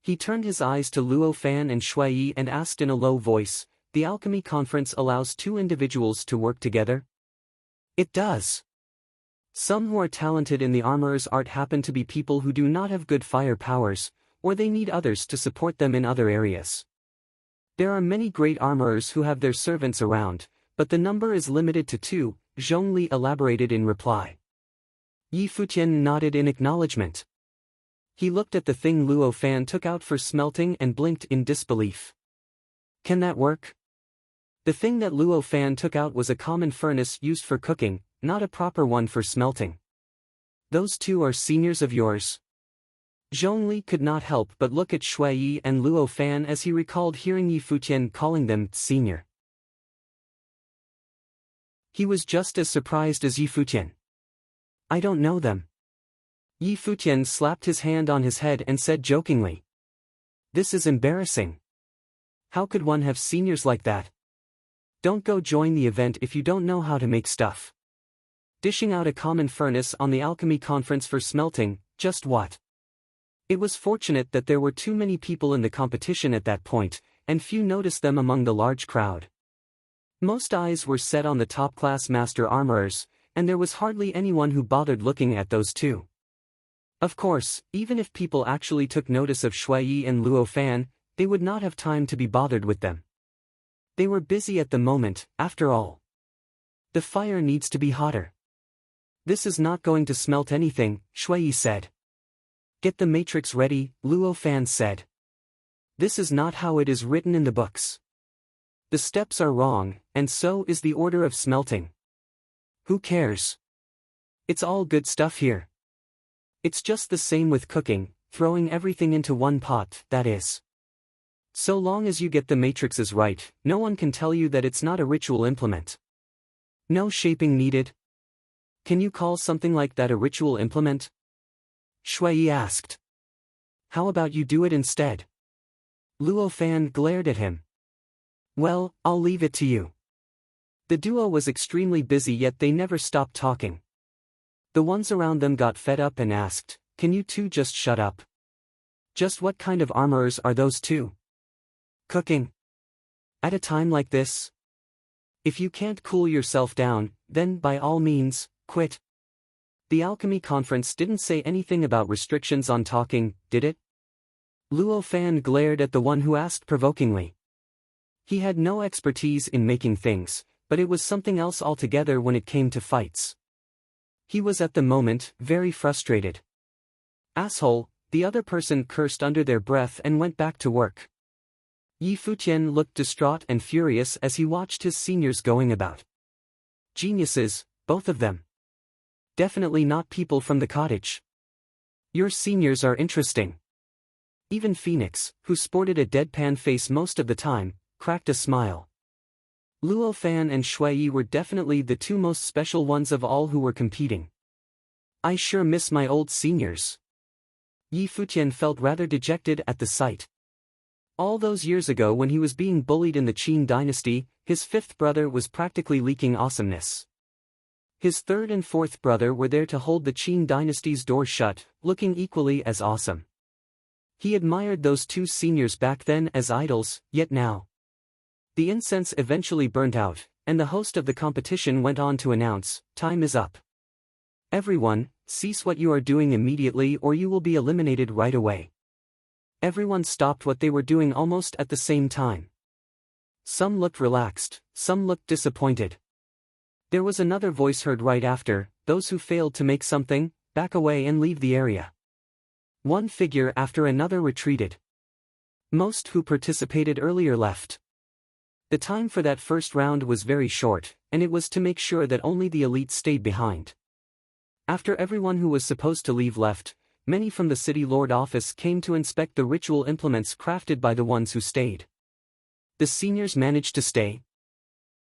He turned his eyes to Luo Fan and Shui and asked in a low voice, "The alchemy conference allows two individuals to work together?" "It does. Some who are talented in the armorer's art happen to be people who do not have good fire powers, or they need others to support them in other areas. There are many great armorers who have their servants around, but the number is limited to two," Zhongli elaborated in reply. Futian nodded in acknowledgement. He looked at the thing Luo Fan took out for smelting and blinked in disbelief. "Can that work?" The thing that Luo Fan took out was a common furnace used for cooking, not a proper one for smelting. "Those two are seniors of yours?" Zhongli could not help but look at Shui and Luo Fan as he recalled hearing Futian calling them senior. He was just as surprised as Futian. "I don't know them." Futian slapped his hand on his head and said jokingly, "This is embarrassing. How could one have seniors like that? Don't go join the event if you don't know how to make stuff. Dishing out a common furnace on the alchemy conference for smelting, just what?" It was fortunate that there were too many people in the competition at that point, and few noticed them among the large crowd. Most eyes were set on the top-class master armorers, and there was hardly anyone who bothered looking at those two. Of course, even if people actually took notice of Shui and Luo Fan, they would not have time to be bothered with them. They were busy at the moment, after all. "The fire needs to be hotter." "This is not going to smelt anything," Shui said. "Get the matrix ready," Luo Fan said. "This is not how it is written in the books. The steps are wrong, and so is the order of smelting." "Who cares? It's all good stuff here. It's just the same with cooking, throwing everything into one pot, that is. So long as you get the matrices right, no one can tell you that it's not a ritual implement. No shaping needed." "Can you call something like that a ritual implement?" Shui asked. "How about you do it instead?" Luo Fan glared at him. "Well, I'll leave it to you." The duo was extremely busy yet they never stopped talking. The ones around them got fed up and asked, "Can you two just shut up? Just what kind of armorers are those two? Cooking? At a time like this? If you can't cool yourself down, then by all means, quit." The alchemy conference didn't say anything about restrictions on talking, did it? Luo Fan glared at the one who asked provokingly. He had no expertise in making things, but it was something else altogether when it came to fights. He was at the moment very frustrated. "Asshole," the other person cursed under their breath and went back to work. Futian looked distraught and furious as he watched his seniors going about. Geniuses, both of them. Definitely not people from the cottage. "Your seniors are interesting." Even Phoenix, who sported a deadpan face most of the time, cracked a smile. Luo Fan and Shui were definitely the two most special ones of all who were competing. "I sure miss my old seniors." Futian felt rather dejected at the sight. All those years ago when he was being bullied in the Qin dynasty, his fifth brother was practically leaking awesomeness. His third and fourth brother were there to hold the Qin dynasty's door shut, looking equally as awesome. He admired those two seniors back then as idols, yet now. The incense eventually burnt out, and the host of the competition went on to announce, "Time is up. Everyone, cease what you are doing immediately or you will be eliminated right away." Everyone stopped what they were doing almost at the same time. Some looked relaxed, some looked disappointed. There was another voice heard right after, "Those who failed to make something, back away and leave the area." One figure after another retreated. Most who participated earlier left. The time for that first round was very short, and it was to make sure that only the elite stayed behind. After everyone who was supposed to leave left, many from the City Lord office came to inspect the ritual implements crafted by the ones who stayed. The seniors managed to stay.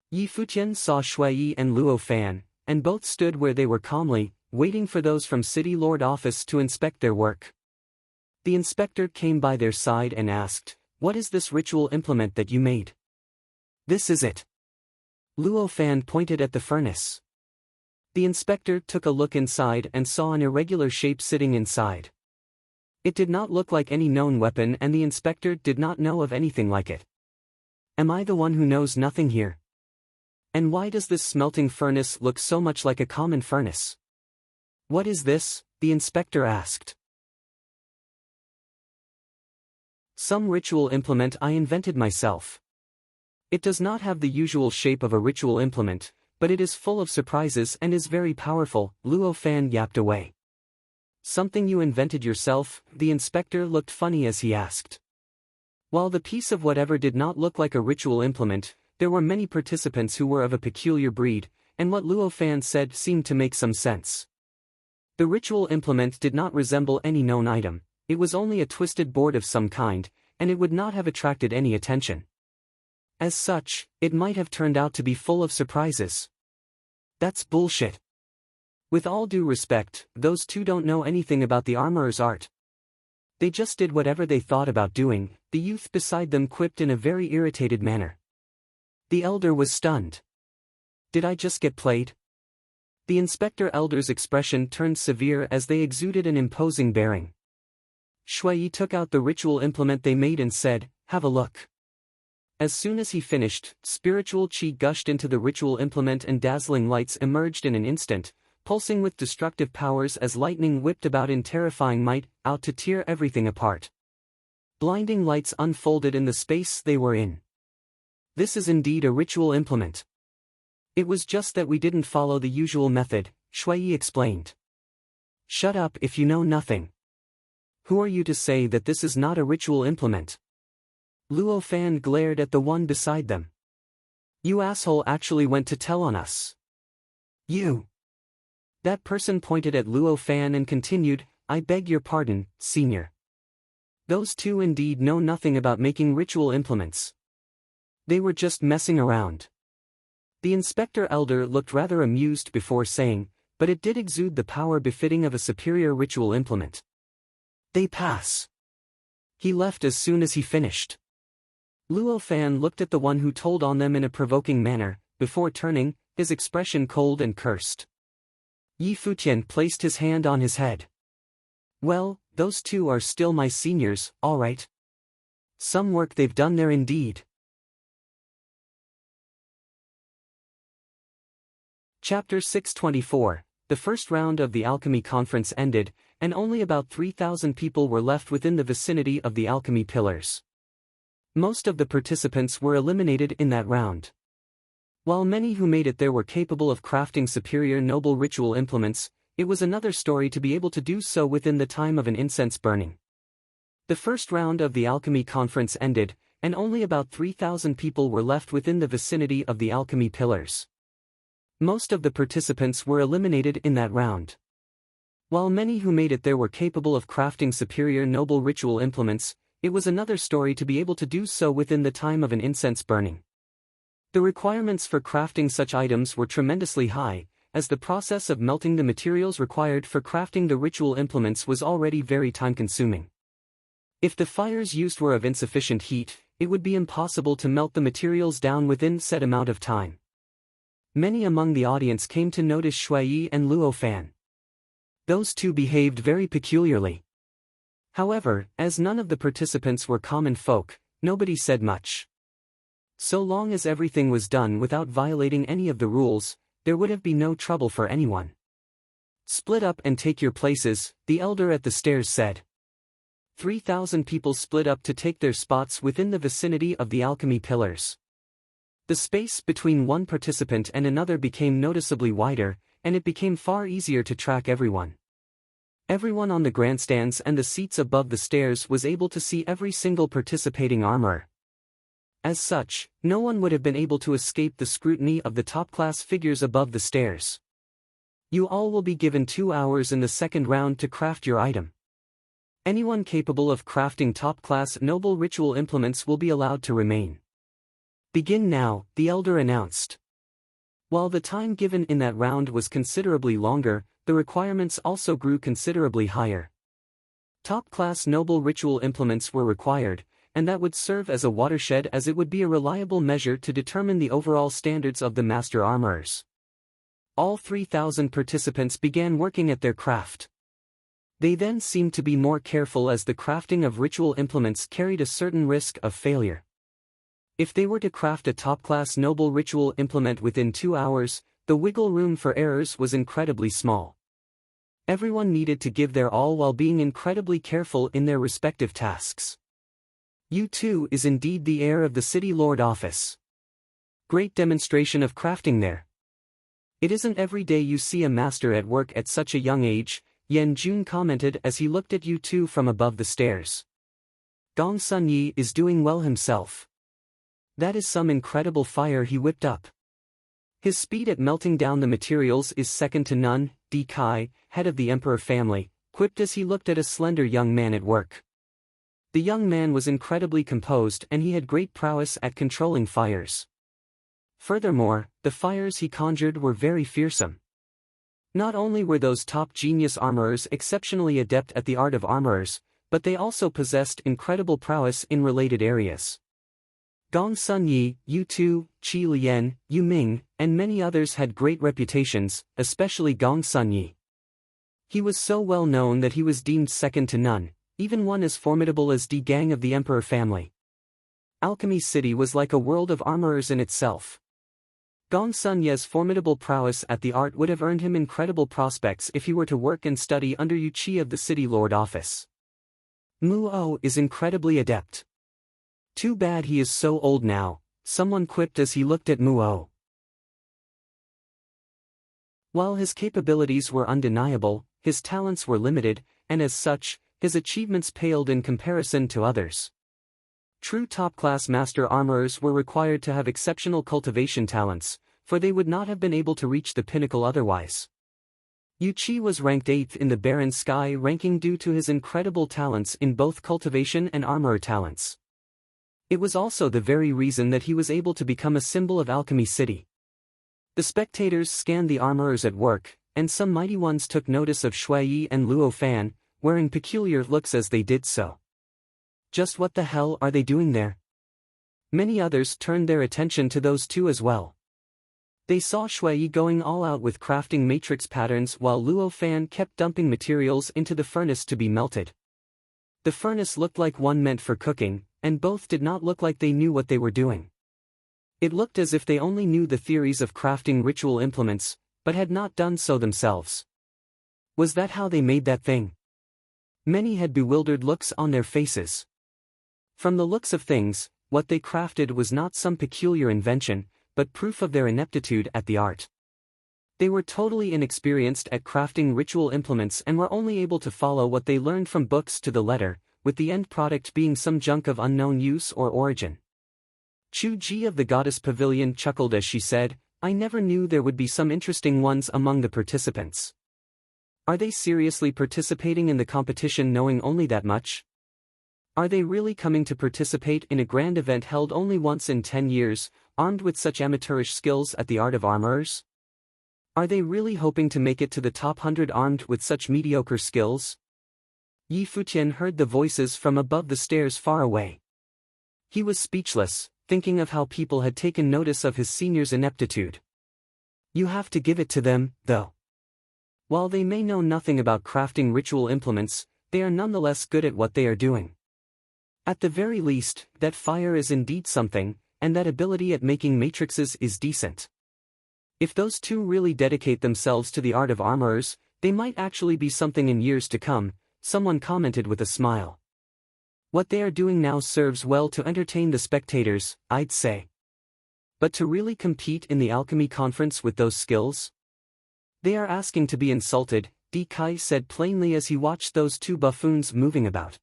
Yi Futian saw Shui and Luo Fan, and both stood where they were calmly, waiting for those from City Lord office to inspect their work. The inspector came by their side and asked, "What is this ritual implement that you made?" "This is it." Luo Fan pointed at the furnace. The inspector took a look inside and saw an irregular shape sitting inside. It did not look like any known weapon, and the inspector did not know of anything like it. "Am I the one who knows nothing here? And why does this smelting furnace look so much like a common furnace?" "What is this?" the inspector asked. "Some ritual implement I invented myself. It does not have the usual shape of a ritual implement, but it is full of surprises and is very powerful," Luo Fan yapped away. "Something you invented yourself?" The inspector looked funny as he asked. While the piece of whatever did not look like a ritual implement, there were many participants who were of a peculiar breed, and what Luo Fan said seemed to make some sense. The ritual implement did not resemble any known item, it was only a twisted board of some kind, and it would not have attracted any attention. As such, it might have turned out to be full of surprises. That's bullshit. With all due respect, those two don't know anything about the armorer's art. They just did whatever they thought about doing, the youth beside them quipped in a very irritated manner. The elder was stunned. Did I just get played? The inspector elder's expression turned severe as they exuded an imposing bearing. Shui took out the ritual implement they made and said, "Have a look." As soon as he finished, spiritual chi gushed into the ritual implement and dazzling lights emerged in an instant, pulsing with destructive powers as lightning whipped about in terrifying might, out to tear everything apart. Blinding lights unfolded in the space they were in. "This is indeed a ritual implement. It was just that we didn't follow the usual method," Shui explained. "Shut up if you know nothing. Who are you to say that this is not a ritual implement?" Luo Fan glared at the one beside them. "You asshole actually went to tell on us. You." That person pointed at Luo Fan and continued, "I beg your pardon, senior. Those two indeed know nothing about making ritual implements. They were just messing around." The inspector elder looked rather amused before saying, "But it did exude the power befitting of a superior ritual implement. They pass." He left as soon as he finished. Luo Fan looked at the one who told on them in a provoking manner, before turning, his expression cold, and cursed. Yi Futian placed his hand on his head. "Well, those two are still my seniors, all right. Some work they've done there indeed." Chapter 624. The first round of the alchemy conference ended, and only about 3,000 people were left within the vicinity of the alchemy pillars. Most of the participants were eliminated in that round. While many who made it there were capable of crafting superior noble ritual implements, it was another story to be able to do so within the time of an incense burning. The first round of the alchemy conference ended, and only about 3,000 people were left within the vicinity of the alchemy pillars. Most of the participants were eliminated in that round. While many who made it there were capable of crafting superior noble ritual implements, it was another story to be able to do so within the time of an incense burning. The requirements for crafting such items were tremendously high, as the process of melting the materials required for crafting the ritual implements was already very time-consuming. If the fires used were of insufficient heat, it would be impossible to melt the materials down within said amount of time. Many among the audience came to notice Shui and Luo Fan. Those two behaved very peculiarly. However, as none of the participants were common folk, nobody said much. So long as everything was done without violating any of the rules, there would have been no trouble for anyone. "Split up and take your places," the elder at the stairs said. 3,000 people split up to take their spots within the vicinity of the alchemy pillars. The space between one participant and another became noticeably wider, and it became far easier to track everyone. Everyone on the grandstands and the seats above the stairs was able to see every single participating armorer. As such, no one would have been able to escape the scrutiny of the top-class figures above the stairs. You all will be given 2 hours in the second round to craft your item. Anyone capable of crafting top-class noble ritual implements will be allowed to remain. Begin now, the elder announced. While the time given in that round was considerably longer, the requirements also grew considerably higher. Top-class noble ritual implements were required, and that would serve as a watershed as it would be a reliable measure to determine the overall standards of the master armorers. All 3,000 participants began working at their craft. They then seemed to be more careful as the crafting of ritual implements carried a certain risk of failure. If they were to craft a top-class noble ritual implement within 2 hours, the wiggle room for errors was incredibly small. Everyone needed to give their all while being incredibly careful in their respective tasks. U2 is indeed the heir of the City Lord office. Great demonstration of crafting there. It isn't every day you see a master at work at such a young age, Yen Jun commented as he looked at U2 from above the stairs. Gong Sun Yi is doing well himself. That is some incredible fire he whipped up. His speed at melting down the materials is second to none, Di Kai, head of the Emperor family, quipped as he looked at a slender young man at work. The young man was incredibly composed and he had great prowess at controlling fires. Furthermore, the fires he conjured were very fearsome. Not only were those top genius armorers exceptionally adept at the art of armorers, but they also possessed incredible prowess in related areas. Gong Sun Yi, Yu Tu, Qi Lian, Yu Ming, and many others had great reputations, especially Gong Sun Yi. He was so well known that he was deemed second to none, even one as formidable as Di Gang of the Emperor family. Alchemy City was like a world of armorers in itself. Gong Sun Ye's formidable prowess at the art would have earned him incredible prospects if he were to work and study under Yu Qi of the City Lord office. Mu O is incredibly adept. Too bad he is so old now, someone quipped as he looked at Mu O. While his capabilities were undeniable, his talents were limited, and as such, his achievements paled in comparison to others. True top-class master armorers were required to have exceptional cultivation talents, for they would not have been able to reach the pinnacle otherwise. Yu Qi was ranked 8th in the Barren Sky ranking due to his incredible talents in both cultivation and armorer talents. It was also the very reason that he was able to become a symbol of Alchemy City. The spectators scanned the armorers at work, and some mighty ones took notice of Shui Yi and Luo Fan, wearing peculiar looks as they did so. Just what the hell are they doing there? Many others turned their attention to those two as well. They saw Shui Yi going all out with crafting matrix patterns while Luo Fan kept dumping materials into the furnace to be melted. The furnace looked like one meant for cooking, and both did not look like they knew what they were doing. It looked as if they only knew the theories of crafting ritual implements, but had not done so themselves. Was that how they made that thing? Many had bewildered looks on their faces. From the looks of things, what they crafted was not some peculiar invention, but proof of their ineptitude at the art. They were totally inexperienced at crafting ritual implements and were only able to follow what they learned from books to the letter, with the end product being some junk of unknown use or origin. Chu Ji of the Goddess Pavilion chuckled as she said, "I never knew there would be some interesting ones among the participants. Are they seriously participating in the competition knowing only that much? Are they really coming to participate in a grand event held only once in 10 years, armed with such amateurish skills at the art of armorers? Are they really hoping to make it to the top 100 armed with such mediocre skills?" Yi Futian heard the voices from above the stairs far away. He was speechless, thinking of how people had taken notice of his senior's ineptitude. You have to give it to them, though. While they may know nothing about crafting ritual implements, they are nonetheless good at what they are doing. At the very least, that fire is indeed something, and that ability at making matrices is decent. If those two really dedicate themselves to the art of armorers, they might actually be something in years to come, someone commented with a smile. What they are doing now serves well to entertain the spectators, I'd say. But to really compete in the alchemy conference with those skills? They are asking to be insulted, Di Kai said plainly as he watched those two buffoons moving about.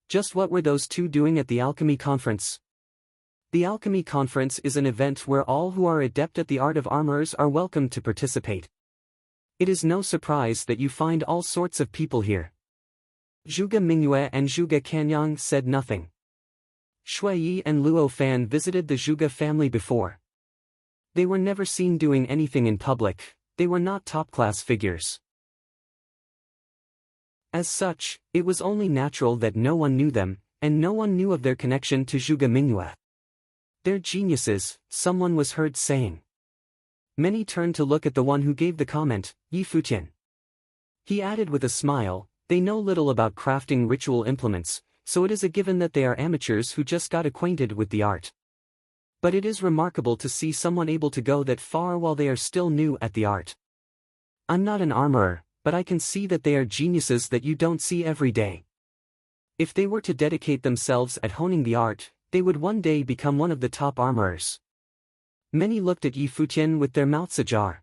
Just what were those two doing at the alchemy conference? The alchemy conference is an event where all who are adept at the art of armorers are welcome to participate. It is no surprise that you find all sorts of people here. Zhuge Mingyue and Zhuge Kanyang said nothing. Shui Yi and Luo Fan visited the Zhuge family before. They were never seen doing anything in public, they were not top-class figures. As such, it was only natural that no one knew them, and no one knew of their connection to Zhuge Mingyue. They're geniuses, someone was heard saying. Many turned to look at the one who gave the comment, Yi Futian. He added with a smile, they know little about crafting ritual implements, so it is a given that they are amateurs who just got acquainted with the art. But it is remarkable to see someone able to go that far while they are still new at the art. I'm not an armorer, but I can see that they are geniuses that you don't see every day. If they were to dedicate themselves at honing the art, they would one day become one of the top armorers. Many looked at Yi Futian with their mouths ajar.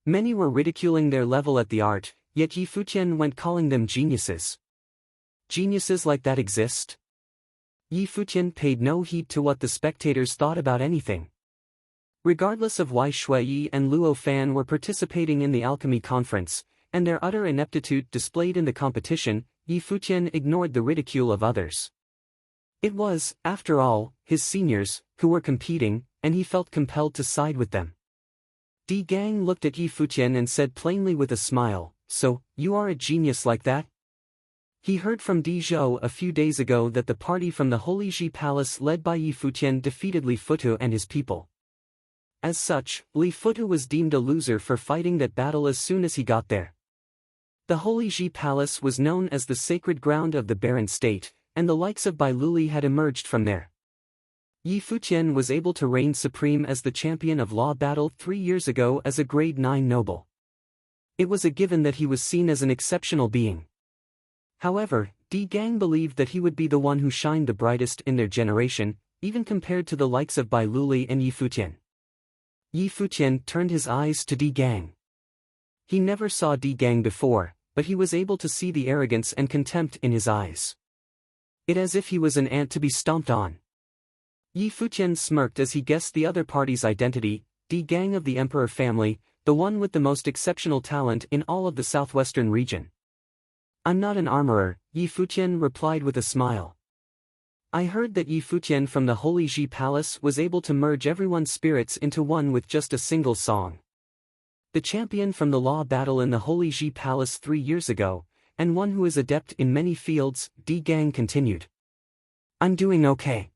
Many were ridiculing their level at the art, yet Yi Futian went calling them geniuses. Geniuses like that exist? Yi Futian paid no heed to what the spectators thought about anything. Regardless of why Shui Yi and Luo Fan were participating in the alchemy conference, and their utter ineptitude displayed in the competition, Yi Futian ignored the ridicule of others. It was, after all, his seniors, who were competing, and he felt compelled to side with them. Di Gang looked at Yi Futian and said plainly with a smile, so, you are a genius like that? He heard from Di Zhou a few days ago that the party from the Holy Ji Palace led by Yi Futian defeated Li Futu and his people. As such, Li Futu was deemed a loser for fighting that battle as soon as he got there. The Holy Ji Palace was known as the sacred ground of the Barren State, and the likes of Bai Luli had emerged from there. Yi Futian was able to reign supreme as the champion of law battle 3 years ago as a grade 9 noble. It was a given that he was seen as an exceptional being. However, Di Gang believed that he would be the one who shined the brightest in their generation, even compared to the likes of Bai Luli and Yi Futian. Yi Futian turned his eyes to Di Gang. He never saw Di Gang before, but he was able to see the arrogance and contempt in his eyes. It as if he was an ant to be stomped on. Yi Futian smirked as he guessed the other party's identity, Di Gang of the Emperor family, the one with the most exceptional talent in all of the southwestern region. I'm not an armorer, Yi Futian replied with a smile. I heard that Yi Futian from the Holy Ji Palace was able to merge everyone's spirits into one with just a single song. The champion from the law battle in the Holy Ji Palace 3 years ago, and one who is adept in many fields, Di Gang continued. I'm doing okay.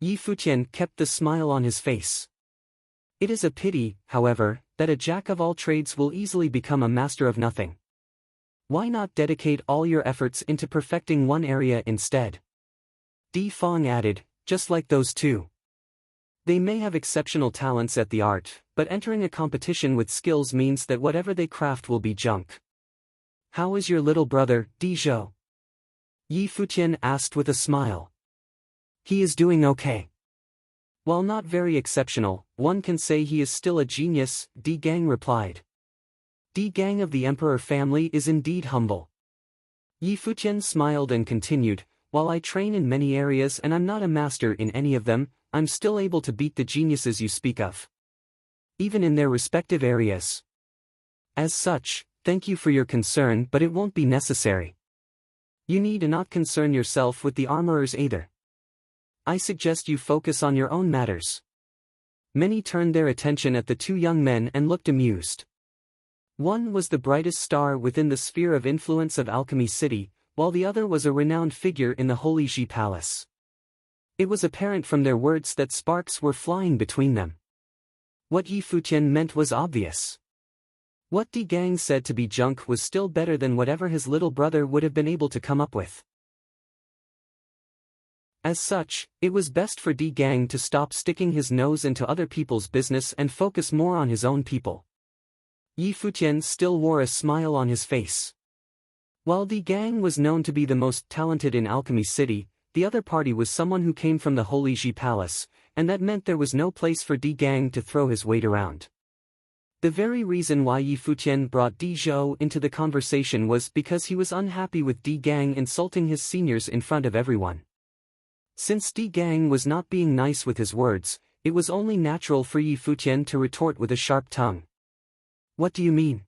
Yi Futian kept the smile on his face. It is a pity, however, that a jack of all trades will easily become a master of nothing. Why not dedicate all your efforts into perfecting one area instead? Di Fong added, just like those two. They may have exceptional talents at the art, but entering a competition with skills means that whatever they craft will be junk. How is your little brother, Di Zhou? Yi Futian asked with a smile. He is doing okay. While not very exceptional, one can say he is still a genius, Di Gang replied. Di Gang of the Emperor family is indeed humble. Yi Futian smiled and continued, while I train in many areas and I'm not a master in any of them, I'm still able to beat the geniuses you speak of. Even in their respective areas. As such, thank you for your concern, but it won't be necessary. You need not concern yourself with the armorers either. I suggest you focus on your own matters. Many turned their attention at the two young men and looked amused. One was the brightest star within the sphere of influence of Alchemy City, while the other was a renowned figure in the Holy Ji Palace. It was apparent from their words that sparks were flying between them. What Yi Futian meant was obvious. What Di Gang said to be junk was still better than whatever his little brother would have been able to come up with. As such, it was best for Di Gang to stop sticking his nose into other people's business and focus more on his own people. Yi Futian still wore a smile on his face. While Di Gang was known to be the most talented in Alchemy City, the other party was someone who came from the Holy Ji Palace, and that meant there was no place for Di Gang to throw his weight around. The very reason why Yi Futian brought Di Zhou into the conversation was because he was unhappy with Di Gang insulting his seniors in front of everyone. Since Di Gang was not being nice with his words, it was only natural for Yi Futian to retort with a sharp tongue. "What do you mean?"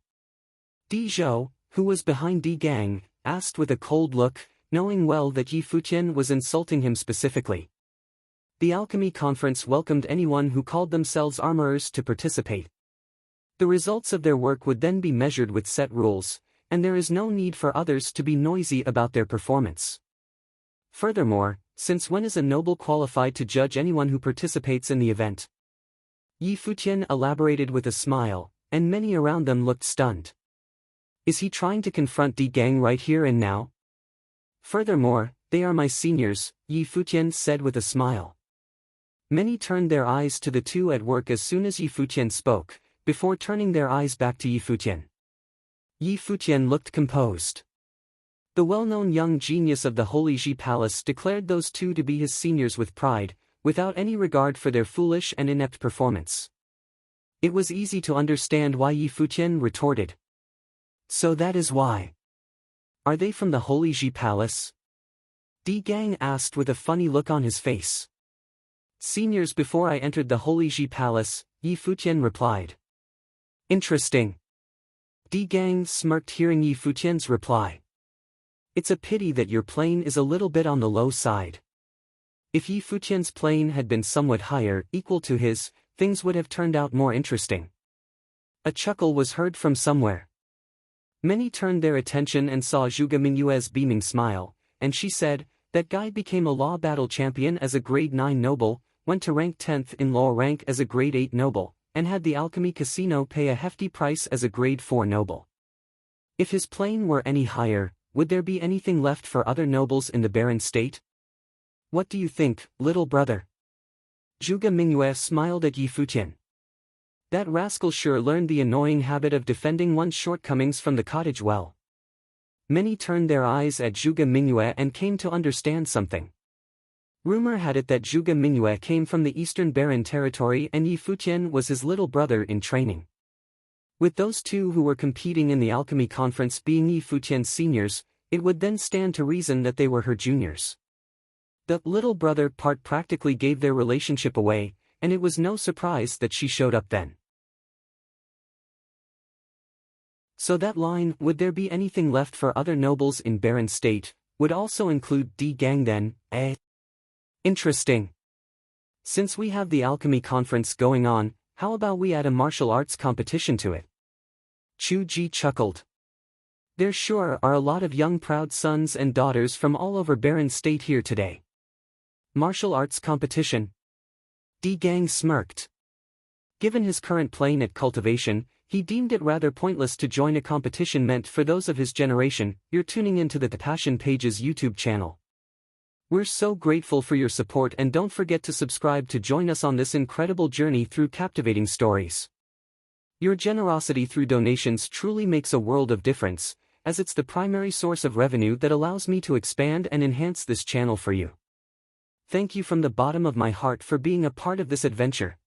Di Zhou, who was behind Di Gang, asked with a cold look, knowing well that Yi Futian was insulting him specifically. The alchemy conference welcomed anyone who called themselves armorers to participate. The results of their work would then be measured with set rules, and there is no need for others to be noisy about their performance. Furthermore, since when is a noble qualified to judge anyone who participates in the event? Yi Futian elaborated with a smile, and many around them looked stunned. Is he trying to confront Di Gang right here and now? Furthermore, they are my seniors, Yi Futian said with a smile. Many turned their eyes to the two at work as soon as Yi Futian spoke, before turning their eyes back to Yi Futian. Yi Futian looked composed. The well-known young genius of the Holy Ji Palace declared those two to be his seniors with pride, without any regard for their foolish and inept performance. It was easy to understand why Yi Futian retorted. So that is why. Are they from the Holy Ji Palace? Di Gang asked with a funny look on his face. Seniors before I entered the Holy Ji Palace, Yi Futian replied. Interesting. Di Gang smirked hearing Yi Futian's reply. It's a pity that your plane is a little bit on the low side. If Yi Futian's plane had been somewhat higher, equal to his, things would have turned out more interesting. A chuckle was heard from somewhere. Many turned their attention and saw Zhuge Mingyue's beaming smile, and she said, that guy became a law battle champion as a grade 9 noble, went to rank 10th in law rank as a grade 8 noble, and had the alchemy casino pay a hefty price as a grade 4 noble. If his plane were any higher, would there be anything left for other nobles in the barren state? What do you think, little brother? Zhuge Mingyue smiled at Yi Futian. That rascal sure learned the annoying habit of defending one's shortcomings from the cottage well. Many turned their eyes at Zhuge Mingyue and came to understand something. Rumor had it that Zhuge Mingyue came from the Eastern Barren territory and Yi Futian was his little brother in training. With those two who were competing in the alchemy conference being Yi Futian's seniors, it would then stand to reason that they were her juniors. The little brother part practically gave their relationship away, and it was no surprise that she showed up then. So that line, would there be anything left for other nobles in barren state, would also include Di Gang then, eh? Interesting. Since we have the alchemy conference going on, how about we add a martial arts competition to it? Chu Ji chuckled. There sure are a lot of young proud sons and daughters from all over barren state here today. Martial arts competition? Di Gang smirked. Given his current plane at cultivation, he deemed it rather pointless to join a competition meant for those of his generation. You're tuning into the Passion Pages YouTube channel. We're so grateful for your support and don't forget to subscribe to join us on this incredible journey through captivating stories. Your generosity through donations truly makes a world of difference, as it's the primary source of revenue that allows me to expand and enhance this channel for you. Thank you from the bottom of my heart for being a part of this adventure.